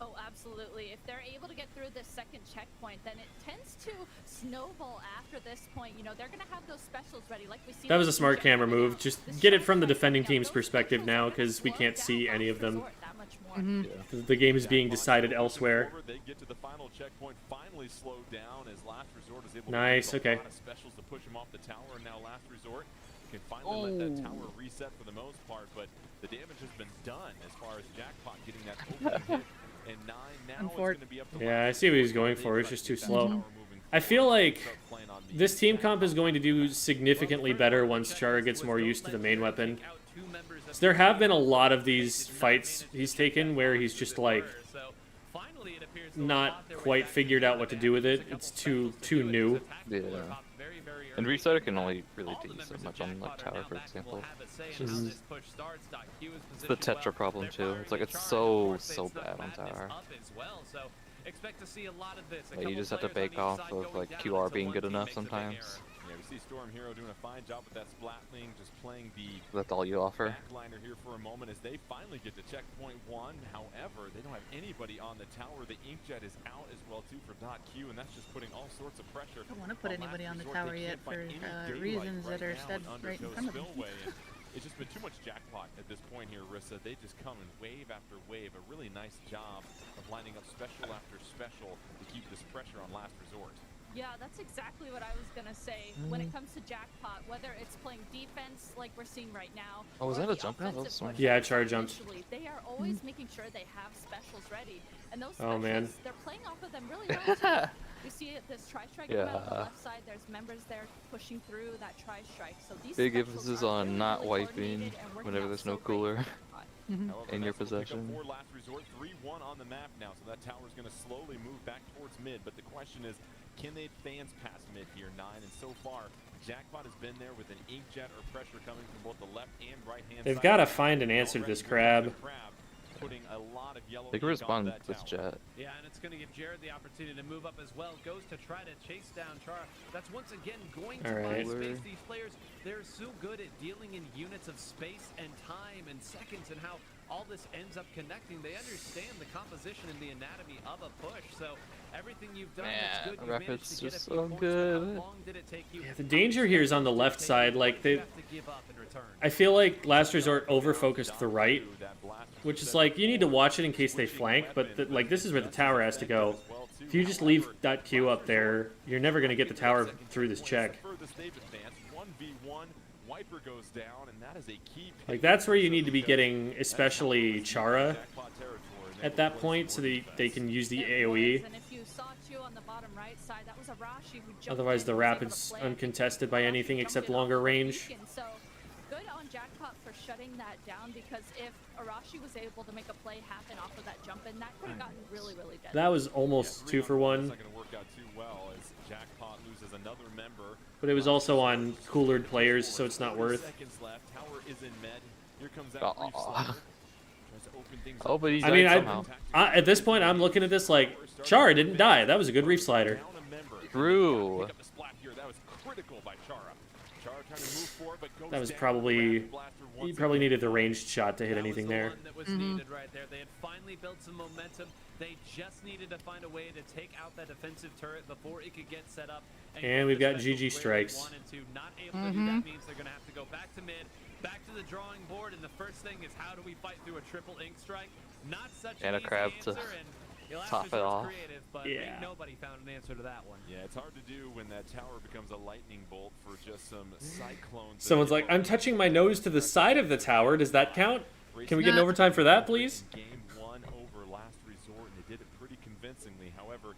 Oh, absolutely. If they're able to get through this second checkpoint, then it tends to snowball after this point. You know, they're going to have those specials ready, like we see. That was a smart camera move. Just get it from the defending team's perspective now because we can't see any of them The game is being decided elsewhere. They get to the final checkpoint, finally slowed down as Last Resort is able Nice, to do a okay. lot of specials to push him off the tower, and now Last Resort can finally let that tower reset for the most part, but the damage has been done as far as Jackpot getting that opening hit. And 9 now it's going to be up to Yeah, I Last see what he's Resort. going They for. It's try just to too get that slow. tower moving I feel forward, like start playing on the this team comp is going to do significantly better once Chara gets more used to the main weapon. So there have been a lot of these fights he's taken where he's just like not quite figured out what to do with it. It's too new. Yeah. And Restarter can only really do so much on like tower, for example. It's the Tetra problem too. It's like it's so bad on tower. Like, you just have to bake off of like QR being good enough sometimes. Yeah, we see Storm Hero doing a fine job with that splatling, just playing the That's all you offer. backliner here for a moment as they finally get to checkpoint 1. However, they don't have anybody on the tower. The Inkjet is out as well too for .Q, and that's just putting all sorts of pressure. I don't want to put on anybody Last on the Resort. tower They yet can't for find any daylight reasons right that are now said in right in Undertow's front of me. spillway, and it's just been too much Jackpot at this point here, Rissa. They just come in wave after wave. A really nice job of lining up special after special to keep this pressure on Last Resort. Yeah, that's exactly what I was gonna say. When it comes to Jackpot, whether it's playing defense like we're seeing right now, Oh, was or that a the jump out? That was offensive smart. push Yeah, Chara jumped. initially, they are always making sure they have specials ready. And those Oh, specials, man. they're playing off of them really well too. You see this tri-strike coming out on the Yeah. left side, there's members there pushing through that tri-strike. So these Big specials emphasis are on really, not really wiping coordinated and working whenever out there's so no great for cooler Jackpot. However, in your Vessel pick up possession. 4 Last Resort, 3-1 on the map now, so that tower's going to slowly move back towards mid. But the question is, can they advance past mid here, 9? And so far, Jackpot has been there with an Inkjet or pressure coming from both the left and right hand They've side. got to find an answer to Already this the crab. putting a lot of yellow They can ink respond onto that to this tower. jet. Yeah, and it's going to give Jared the opportunity to move up as well. Goes to try to chase down Chara. That's once again going to buy Alright. space. These players, they're so good at dealing in units of space and time and seconds and how all this ends up connecting. They understand the composition and the anatomy of a push. So everything you've done, it's good. You've managed Rapid's to get a just few so points, but good. how long did it take you? Yeah, the danger here is on the left side. Like You they, have to give up in return. I feel like Last Resort over-focused the right, which is like you need to watch it in case they flank. But like this is where the tower has to go. If you just leave that Q up there, you're never gonna get the tower through this check. Furthest they've advanced, 1v1, Wiper goes down, and that is a key pick. Like that's where you need to be getting, especially Chara, Jackpot territory, and at that point, so they can use the AOE. And if you saw two on the bottom right side, that was Arashi who jumped Otherwise, in the and was able to Rapid's play. uncontested by Arashi anything jumped except in longer off the range. beacon, so good on Jackpot for shutting that down, because if Arashi was able to make a play happen off of that jump in, that could have gotten really, really deadly. That was almost 2 for 1, That's not going to work out too well as Jackpot loses another member. but it was also on coolered players, so it's not 30 worth. seconds left. Tower is in med. Here comes that Aw. brief slaughter. Tries to open things Oh, up. but he I mean, died somehow. at this point, I'm looking at this like Chara didn't die. That was a good reef slider. Down a member. True. Pick up the splat here. That was critical by Chara. Chara trying to move forward, but goes That was down. probably Rapid blaster he once probably again. needed the ranged shot to hit That was anything the there. one that was needed right there. They had finally built some momentum. They just needed to find a way to take out that defensive turret before it could get set up. And get we've the got specials GG where they strikes. wanted to. Not able to do that means they're going to have to go back to mid, back to the drawing board, and the first thing is how do we fight through a triple ink strike? Not such And an a crab easy to answer, and Last top it Resort's off. creative, but Yeah. ain't nobody found an answer to that one. Yeah, it's hard to do when that tower becomes a lightning bolt for just some cyclones. Someone's like, I'm touching my nose to the side of the tower. Does that count? Can we get an overtime for that, please? Game 1 over Last Resort, and they did it pretty convincingly. However,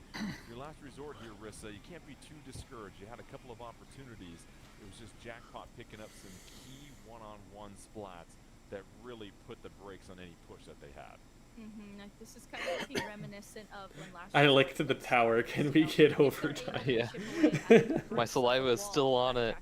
your Last Resort here, Rissa, you can't be too discouraged. You had a couple of opportunities. It was just Jackpot picking up some key one-on-one splats that really put the brakes on any push that they had. Like, this is kind of looking reminiscent of when last I year licked the tower. Can we get overtime? Yeah. My saliva is still on it.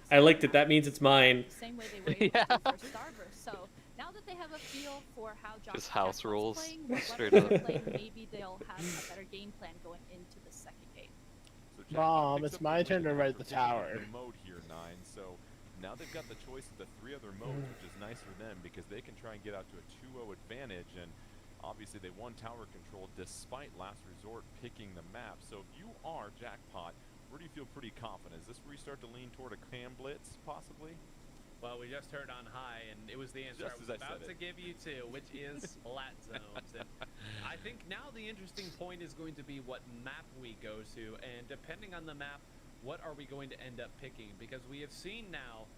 I licked it. That means it's mine. Same way they were able Yeah. to for Starburst. So now that they have a feel for how Just house Jackpot's rules, playing, what straight they're up. playing, maybe they'll have a better game plan going into the second game. So Jackpot Mom, picks it's up my the turn to lead write the for tower. the mode here, 9. So now they've got the choice of the 3 other modes, which is nice for them because they can try and get out to a 2-0 advantage. And obviously, they won tower control despite Last Resort picking the map. So if you are Jackpot, where do you feel pretty confident? Is this where you start to lean toward a cam blitz, possibly? Well, we just heard on high, and it was the answer Just I was as I about said to it. give you too, which is splat zones. And I think now the interesting point is going to be what map we go to, and depending on the map, what are we going to end up picking? Because we have seen now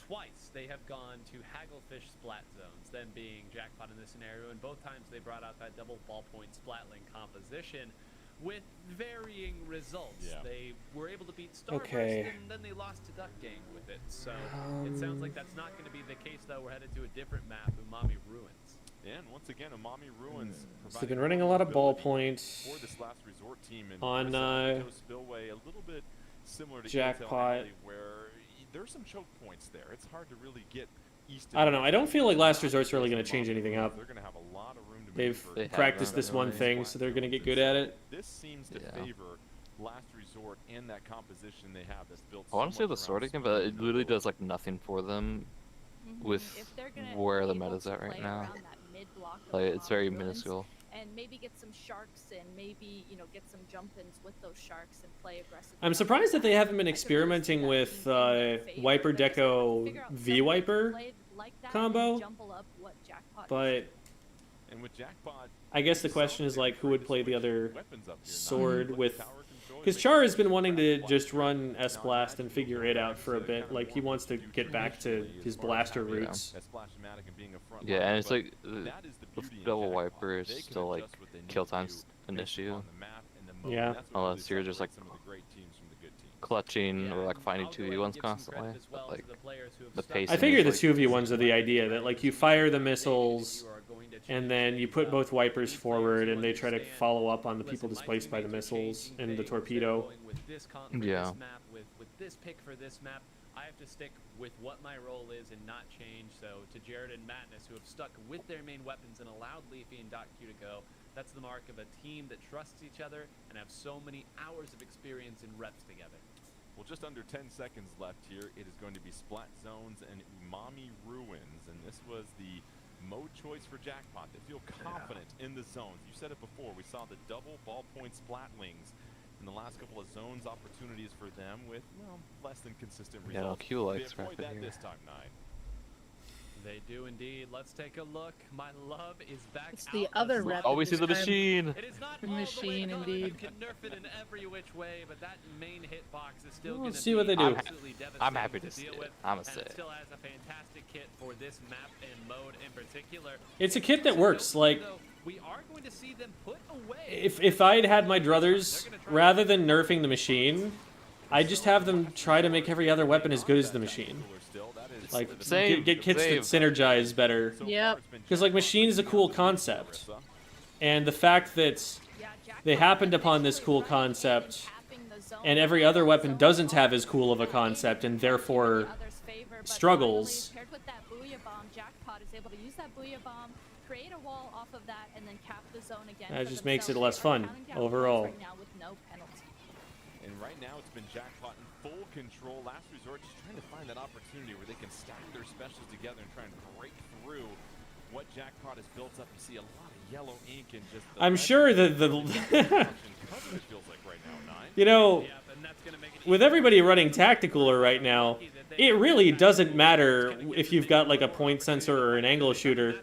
twice they have gone to Hagglefish splat zones, them being Jackpot in this scenario, and both times they brought out that double ballpoint splatling composition with varying results. Yeah. They were able to beat Starburst, Okay. and then they lost to Duck Gang with it. So it sounds like that's not going to be the case, though. We're headed to a different map, Umami Ruins. And once again, Umami Ruins. So they've been running a lot of ballpoint for this last resort team and on Spillway, a little bit similar to Jackpot. Intel Alley, where there's some choke points there. It's hard to really get east. I don't know. I don't feel like Last Resort's really going to change anything up. They're going to have a lot of room to They've maneuver. They have practiced room this to one maneuver. thing, so they're going to get good at it. This seems to Yeah. favor Last Resort and that composition they have that's built. I want to so say the much sword around again, but it speed. literally does like nothing for them with If they're gonna where the be able meta's to at right play now. around that mid-block of Like, it's very Umami Ruins, minuscule. and maybe get some sharks and maybe get some jump-ins with those sharks and play aggressive. I'm surprised that they haven't been experimenting with Wiper Deco V Wiper combo, but And with Jackpot, I guess the question is like who would play the other weapons up here, sword not with. tower control, Because they Char can has been wanting to Jackpot just with run Now S-Blast and imagine figure it out for a they bit. kinda Like, he want wants to do get back to traditionally his as far as blaster having roots. a Splashmatic and being a front Yeah, line, and it's but like that is the the beauty in double Jackpot. wiper is They can still like adjust what they need kill to time's do an based issue. upon the map and the mode. Yeah. That's what Unless really you're just like separates some of the great teams from the good teams. clutching or like and finding I'll go ahead and 2v1s give some constantly. credit as well But to like the players who have the stuck pacing I figure the is, like, 2v1s are the idea, that like you fire the missiles and then you put both wipers forward and they try to follow up on the people displaced by the missiles and the torpedo. Yeah. With this pick for this map, I have to stick with what my role is and not change. So to Jared and Madness, who have stuck with their main weapons and allowed Leafy and Q to go, that's the mark of a team that trusts each other and have so many hours of experience and reps together. Well, just under 10 seconds left here. It is going to be Splat Zones and Umami Ruins, and this was the mode choice for Jackpot. They feel confident in the zones. You said it before. We saw the double ballpoint Splatlings in the last couple of zones opportunities for them with, well, less than consistent Yeah, no, results. Q likes They avoid rapid that here. this time, 9. They do indeed. Let's take a look. My love is back. It's the out other of rep slot. Oh, we see the This time. machine. It is not The all the way machine, gone. indeed. You can nerf it in every which way, but that main hitbox is still Well, going let's to see be what they do. absolutely devastating I'm happy to see deal it. with, I'ma and say it it. still has a fantastic kit for this map and mode in particular. It's a kit that works. Like, Though, we are going to see them put away. if I'd had my druthers, rather than nerfing the machine, I'd just have them try to make every other weapon as good as the machine. Like, Same, get kits that same. synergize better. Yep. Because, like, machine is a cool concept. And the fact that they happened upon this cool concept and every other weapon doesn't have as cool of a concept and therefore struggles. Paired with that booyah bomb, Jackpot is able to use that booyah bomb, create a wall off of that, and then cap the zone again. That for just makes it themselves. less They are fun counting down overall. points right now with no penalty. And right now it's been Jackpot in full control. Last Resort just trying to find that opportunity where they can stack their specials together and try and break through what Jackpot has built up. You see a lot of yellow ink and just the I'm sure that the it feels like right now, 9. you know, Yeah, and that's gonna make it with everybody running tacticaler right now, it really doesn't matter if you've got like a point sensor or an angle shooter.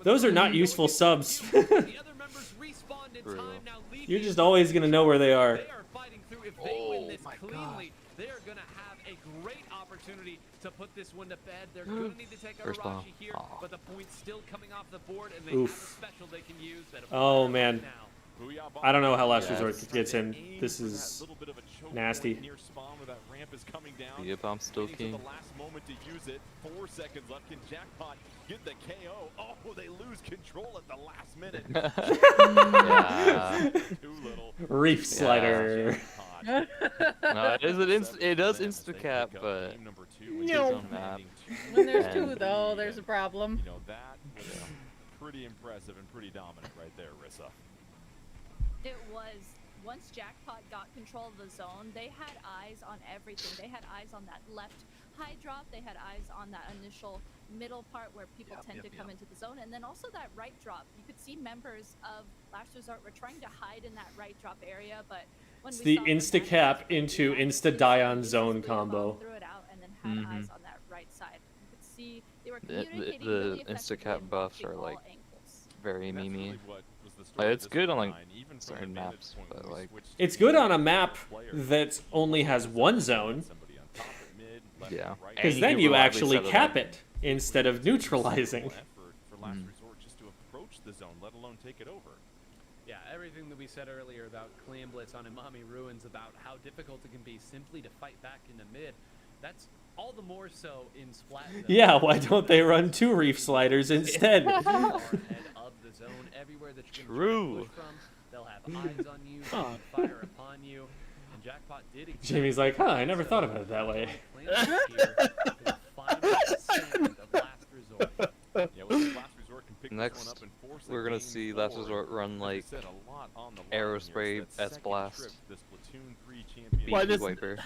Those are not useful subs. the other members respawned in True. time. Now Leafy You're just always gonna know where they are. They are fighting through. If they win this cleanly, they are going to have a great opportunity to put this one to bed. They're going to need to take out First ball. Arashi here, Aw. but the point's still coming off the board, and they Oof. have a special they can use. That Oh, man. Now. I don't know how Last Yeah, Resort it's- gets in. This is nasty. Near spawn where that ramp is coming down. Yeah, bomb's still Waiting king. for the last moment to use it. 4 seconds left. Can Jackpot get the KO? Oh, they lose control at the last minute. Yeah. Too little. Reef slider. Jackpot. No, it does insta cap, but Game number 2, No. which is on map. When there's And- two, though, there's a problem. You know, that was pretty impressive and pretty dominant right there, Rissa. It was, once Jackpot got control of the zone, they had eyes on everything. They had eyes on that left high drop. They had eyes on that initial middle part where people tend to come into the zone. And then also that right drop. You could see members of Last Resort were trying to hide in that right drop area, but when It's we the saw insta cap into insta die on zone combo. Threw it out and then had eyes on that right side. they were The communicating really effectively Instacat and buffs blocking are all like angles. very And that's memey. really what was the story of It's this good on like design, even from certain the vantage maps, point but when we like switched It's to good the on a map player. that only has one zone, Somebody on top, at mid, left, Yeah. and right. because And then can you reliably actually set it cap up. it instead of neutralizing. Effort for last resort just to approach the zone, let alone take it over. Yeah, everything that we said earlier about Clan Blitz on Imami Ruins, about how difficult it can be simply to fight back in the mid, that's all the more so in Splat Zone. Yeah, why don't they run 2 reef sliders instead? Far ahead of the zone, everywhere that you can try to True. push from, they'll have eyes on you, they can fire upon you, and Jackpot did exactly Jamie's like, huh, I never so. thought about it that way. Clan Blitz here to the final stand of Last Resort. Yeah, well, Last Resort can pick this Next, one up and force we're the gonna game see Last forward. Resort run As like we said, a lot on the line Arrow here. Spray It's that S second Blast. trip to Splatoon 3 champion. Why does- Wiper.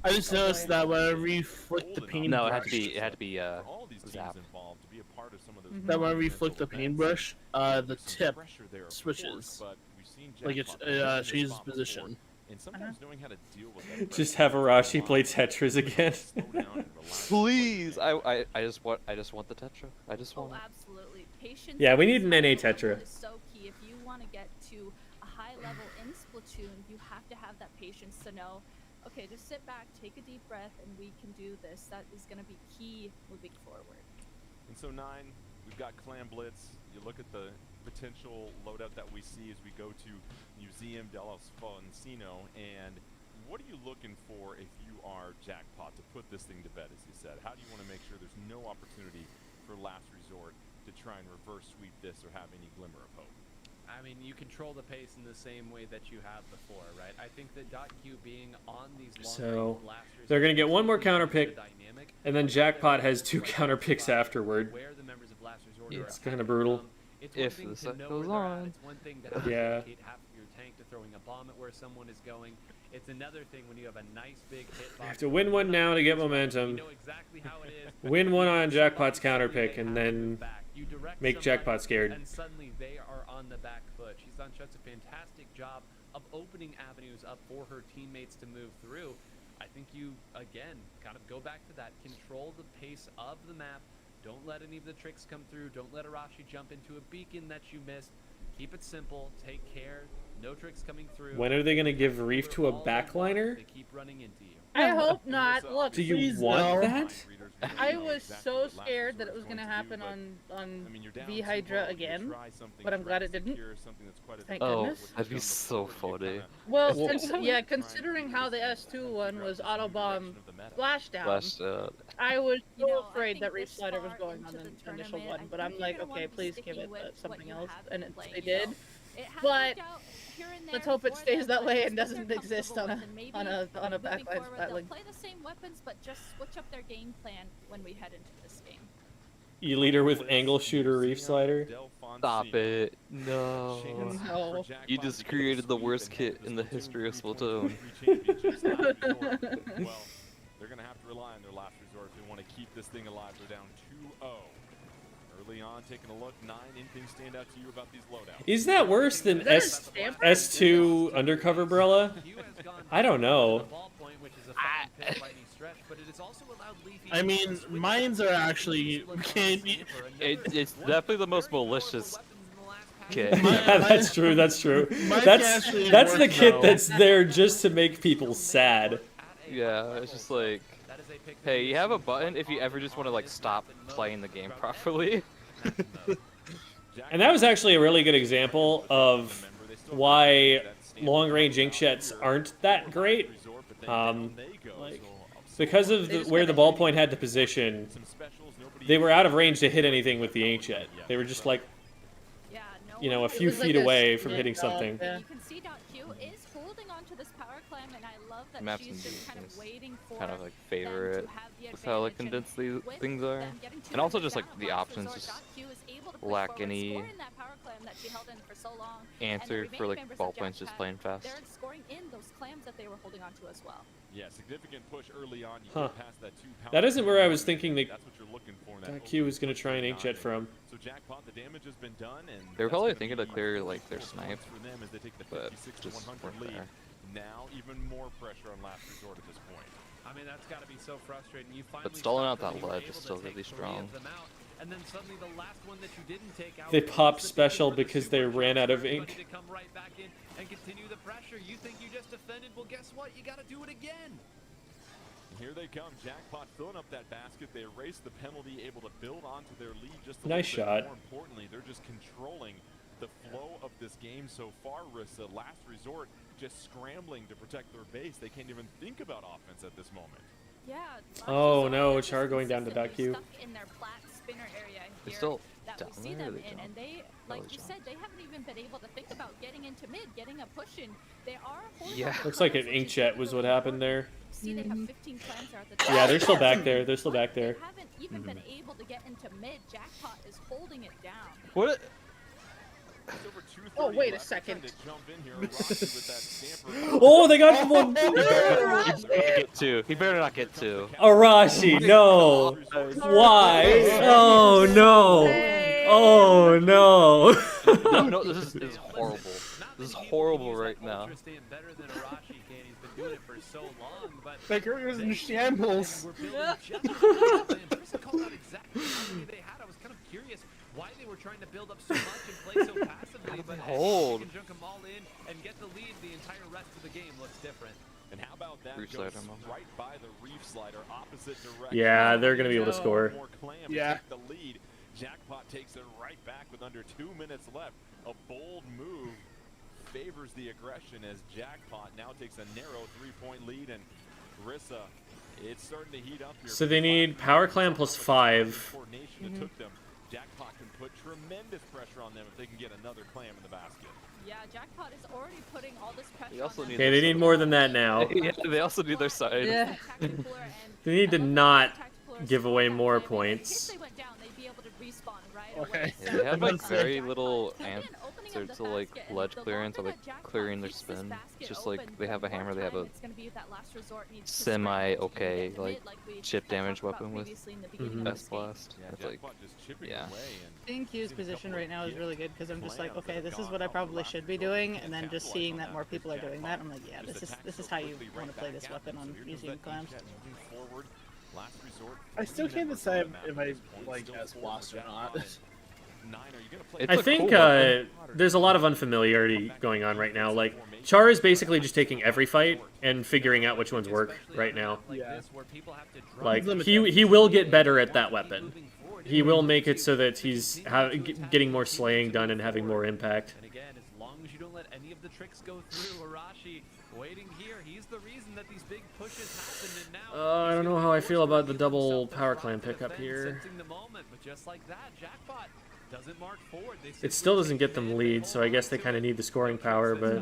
I just noticed that whenever you flick the paintbrush, No, it had to be For all these teams Zap. involved to be a part of some of those that whenever you monumental flick the events. paintbrush, There's the some tip pressure there, of switches. course, but we've seen like it Jackpot been in this changes spot before, position. and sometimes knowing how to deal with that Just pressure have takes a Arashi lot. play Tetris again. Slow down and relax. Please, I just want the Tetra. I just Oh, want it. absolutely. Patience. Yeah, we need and an NA skill Tetra. is so key. If you want to get to a high level in Splatoon, you have to have that patience to know, okay, just sit back, take a deep breath, and we can do this. That is going to be key moving forward. And so 9, we've got Clan Blitz. You look at the potential loadout that we see as we go to Museum dello Sfoncino, and what are you looking for if you are Jackpot to put this thing to bed, as you said? How do you want to make sure there's no opportunity for Last Resort to try and reverse sweep this or have any glimmer of hope? I mean, you control the pace in the same way that you have before, right? I think that .Q being on these long So, Last Resort they're gonna get one more changes counter the pick, dynamic. and then Jackpot has 2 counter picks afterward. Where the members of Last Resort Yeah. are It's kinda attacking brutal. from. It's one If thing the to set know goes where they're at. on. It's one thing to have to Yeah. dedicate half of your tank to throwing a bomb at where someone is going. It's another thing when you have a nice big hitbox. Have to win one now to get momentum. You know exactly how it is. Win one on You Jackpot's suddenly counter pick, they and have to then move back. You direct make somebody, Jackpot scared. And suddenly they are on the back foot. She's done such a fantastic job of opening avenues up for her teammates to move through. I think you, again, kind of go back to that. Control the pace of the map. Don't let any of the tricks come through. Don't let Arashi jump into a beacon that you missed. Keep it simple. Take care. No tricks coming through. When are they going to give Reef to a All they want, backliner? They keep running into you. I hope not. Look, Do you Please want no. that? I was so scared that it was gonna happen on V Hydra again, but I'm glad it didn't. Thank Oh, goodness. that'd be so funny. Well, yeah, considering how the S2 one was auto bomb splashdown, Flash, I was You know, so I afraid think that Reef this Slider was far going on into the the initial tournament, one, I but I'm think like, you're gonna okay, want to please stick give it with what something you else, have and been playing, they you know. did. It has But worked out here and there let's hope it for stays them, that way but and it's what doesn't they're exist comfortable on a with, and maybe on a moving backline forward, they'll battling. play the same weapons, but just switch up their game plan when we head into this game. You lead her with angle shooter Reef Slider? Stop it. No. No. You just created the worst kit in the history of Splatoon. Well, they're going to have to rely on their last resort if they want to keep this thing alive. They're down 2-0. Early on, taking a look, 9, anything stand out to you about these loadouts? Is that worse than S2 Undercover Umbrella? I don't know. I mean, mines are actually can't be. It's definitely the most malicious kit. Yeah, that's true, that's true. Mine's That's actually the worse, kit though. that's there just to make people sad. Yeah, it's just like, hey, you have a button if you ever just want to like stop playing the game properly. And that was actually a really good example of why long-range inkjets aren't that great. Like, because of where the ballpoint had to position, they were out of range to hit anything with the inkjet. They were just like, Yeah, no you know, one- a few feet away from hitting something. You can see .Q is holding on to this power climb, and I love that Maps she's and just kind of Beacons waiting for kind of like them favor to it have the with how like advantage, and condensed these with things are, them getting two and also members just like down, the Last options Resort just .Q is able to push lack forward, any scoring that power climb that she held in for so long, and the answer remaining for like members of ballpoints just Jackpot, playing fast. They're scoring in those clams that they were holding on to as well. Yeah, significant push early on. You Huh. get past that 2 power. That isn't where I was thinking that That's what you're looking for in that Q was going to try and inkjet from. So Jackpot, the damage has been done, and They were that's probably gonna thinking to be clear, 4 like, their points snipe, for them as they take the but 56 to just 100 weren't lead. there. Now even more pressure on Last Resort at this point. I mean, that's got to be so frustrating. You finally But stalling out stopped that them, you were ledge is able to still take really 3 strong. of them out, and then suddenly the last one that you didn't take out They was popped the special ticket for the because they super ran jump out of for everybody ink. to come right back in and continue the pressure. You think you just defended? Well, guess what? You got to do it again. Here they come, Jackpot filling up that basket. They erase the penalty, able to build onto their lead just a Nice little shot. bit. More importantly, they're just controlling the flow of this game so far, Rissa. Last resort, just scrambling to protect their base. They can't even think about offense at this moment. Yeah. Oh, no, they're Char just going down to consistently Daku. stuck in their flat spinner area They here still that down we see there, or them they in, jump? and they, Oh, like they you jump. said, they haven't even been able to think about getting into mid, getting a push in. They are holding Yeah. up the Looks like an clans, which is inkjet was what really happened there. important. See, they have 15 clans there at the top. Yeah, they're still back there. They're still back there. They haven't even been able to get into mid. Jackpot is holding it down. What? It's over 2:30 Oh, wait a left. They're trying second. to jump in here. Rocky with that stamper. Oh, they got one. He better get 2. He better not get 2. Arashi, no. Why? Oh, no. Oh, no. No, no, this is horrible. This is horrible right now. Staying better than Arashi can. He's been doing it for so long, but Like it was in shambles. we're building just Brisa called out exactly how many they had. I was kind of curious why they were trying to build up so much and play so passively, but hold? you can junk them all in and get the lead. The entire rest of the game looks different. And how about that? Reef Goes slider, Mom. right by the reef slider, opposite direction. Yeah, they're gonna be able to score. More clam to Yeah. take the lead. Jackpot takes it right back with under 2 minutes left. A bold move favors the aggression as Jackpot now takes a narrow 3-point lead, and Rissa, it's starting to heat up here. So they need Power Clan plus 5. Coordination it took them. Jackpot can put tremendous pressure on them if they can get another clam in the basket. Yeah, Jackpot is already putting all this pressure They also on them. need Okay, they need more than that now. Yeah, they also need their side. Yeah. They need to not give away more points. In case they went down, they'd be able to respawn right Okay. away. Yeah, they have like So very Jackpot little has been opening up answers the to like basket, and ledge the clearance or longer like that Jackpot clearing their keeps this spin. basket It's just like open, they have the a hammer, more they have time a it's gonna be that last resort needs to semi sprint to okay get to like mid, like we chip had damage talked about weapon with previously in the beginning of S this game. blast. Yeah, It's like Jackpot just chipping yeah. away and I think Q's position right now is really good because I'm just like, okay, this is what I probably should be doing, and then just seeing that more people are doing that, I'm like, yeah, this is how you want to play this weapon on using clams. I still can't decide if I like S Blast or not. It's I a think cool weapon. there's a lot of unfamiliarity going on right now. Like, Char is basically just taking every fight and figuring out which ones work right now. Yeah. Like, he will get better at that weapon. He will make it so that he's getting more slaying done and having more impact. And again, as long as you don't let any of the tricks go through, Arashi waiting here, he's the reason that these big pushes happen, and now I don't know how I feel about the double Power Clan pickup here. sensing the moment, but just like that, Jackpot doesn't march forward. It still doesn't get them lead, so I guess they kind of need the scoring power, but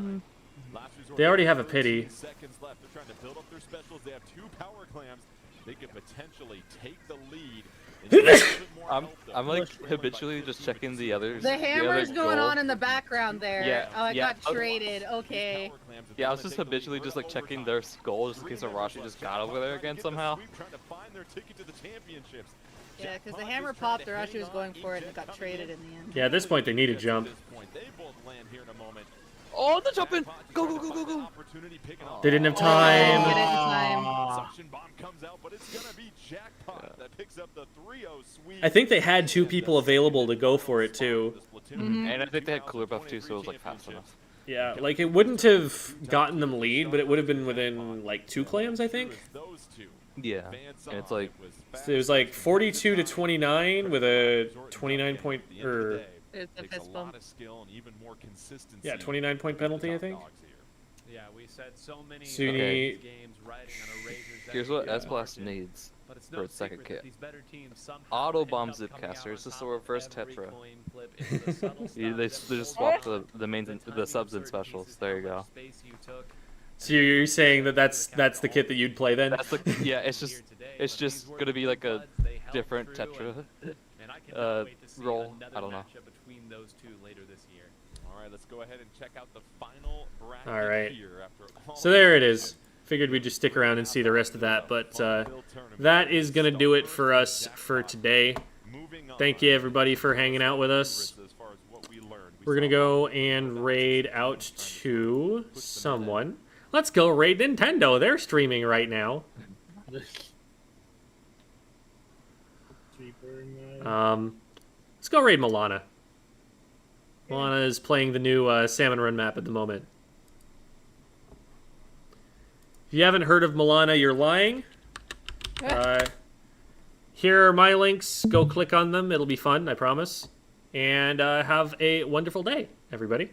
they already have a pity. Seconds left. They're trying to build up their specials. They have 2 power clams. They could potentially take the lead. I'm like habitually just checking the others. The hammer's other going goal. on in the background there. Yeah, Oh, it yeah. got traded. Okay. Yeah, I was just habitually just like checking their skull just in case Arashi just got over there again somehow. Trying to find their ticket to the championships. Yeah, because the hammer popped, Arashi was going for it, and it got traded in the end. Yeah, at this point they need a jump. They both land here in a moment. Oh, the jumping! Go, go, go, go, go! They didn't have Get time. it in time. Suction bomb comes out, but it's gonna be Jackpot that picks up the 3-0 sweep. I think they had 2 people available to go for it too. And I think they had cooler buff too, so it was like fast enough. Yeah, like it wouldn't have gotten them lead, but it would have been within like 2 clams, I think. Yeah, and it's like So it was like 42 to 29 with a 29 point or It's a fist bump. yeah, 29 point penalty, I think. Yeah, we said so many So you Okay. need games riding on a razor's here's edge what here. S Blast needs But it's for no its second secret that kit. these better teams somehow Auto end bomb up zip coming out caster. on It's just top the of reverse every tetra. coin flip. It's the subtle They stuff just that swap pulls the main time the you subs and insert specials. pieces, There you how go. much space you took. So you're saying that that's the kit that you'd play then? That's like yeah, it's just gonna be like a different tetra And I cannot wait to see roll. another I don't know. matchup between those two later this year. All right, let's go ahead and check out the final bracket All right. here after all So there it is. Figured we'd just stick around and see the rest of that, but that is gonna do it for us for today. Thank you everybody for hanging out with us. We're gonna go and raid out to someone. Let's go raid Nintendo. They're streaming right now. Let's go raid Milana. Milana is playing the new Salmon Run map at the moment. If you haven't heard of Milana, you're lying. Here are my links. Go click on them. It'll be fun, I promise. And have a wonderful day, everybody.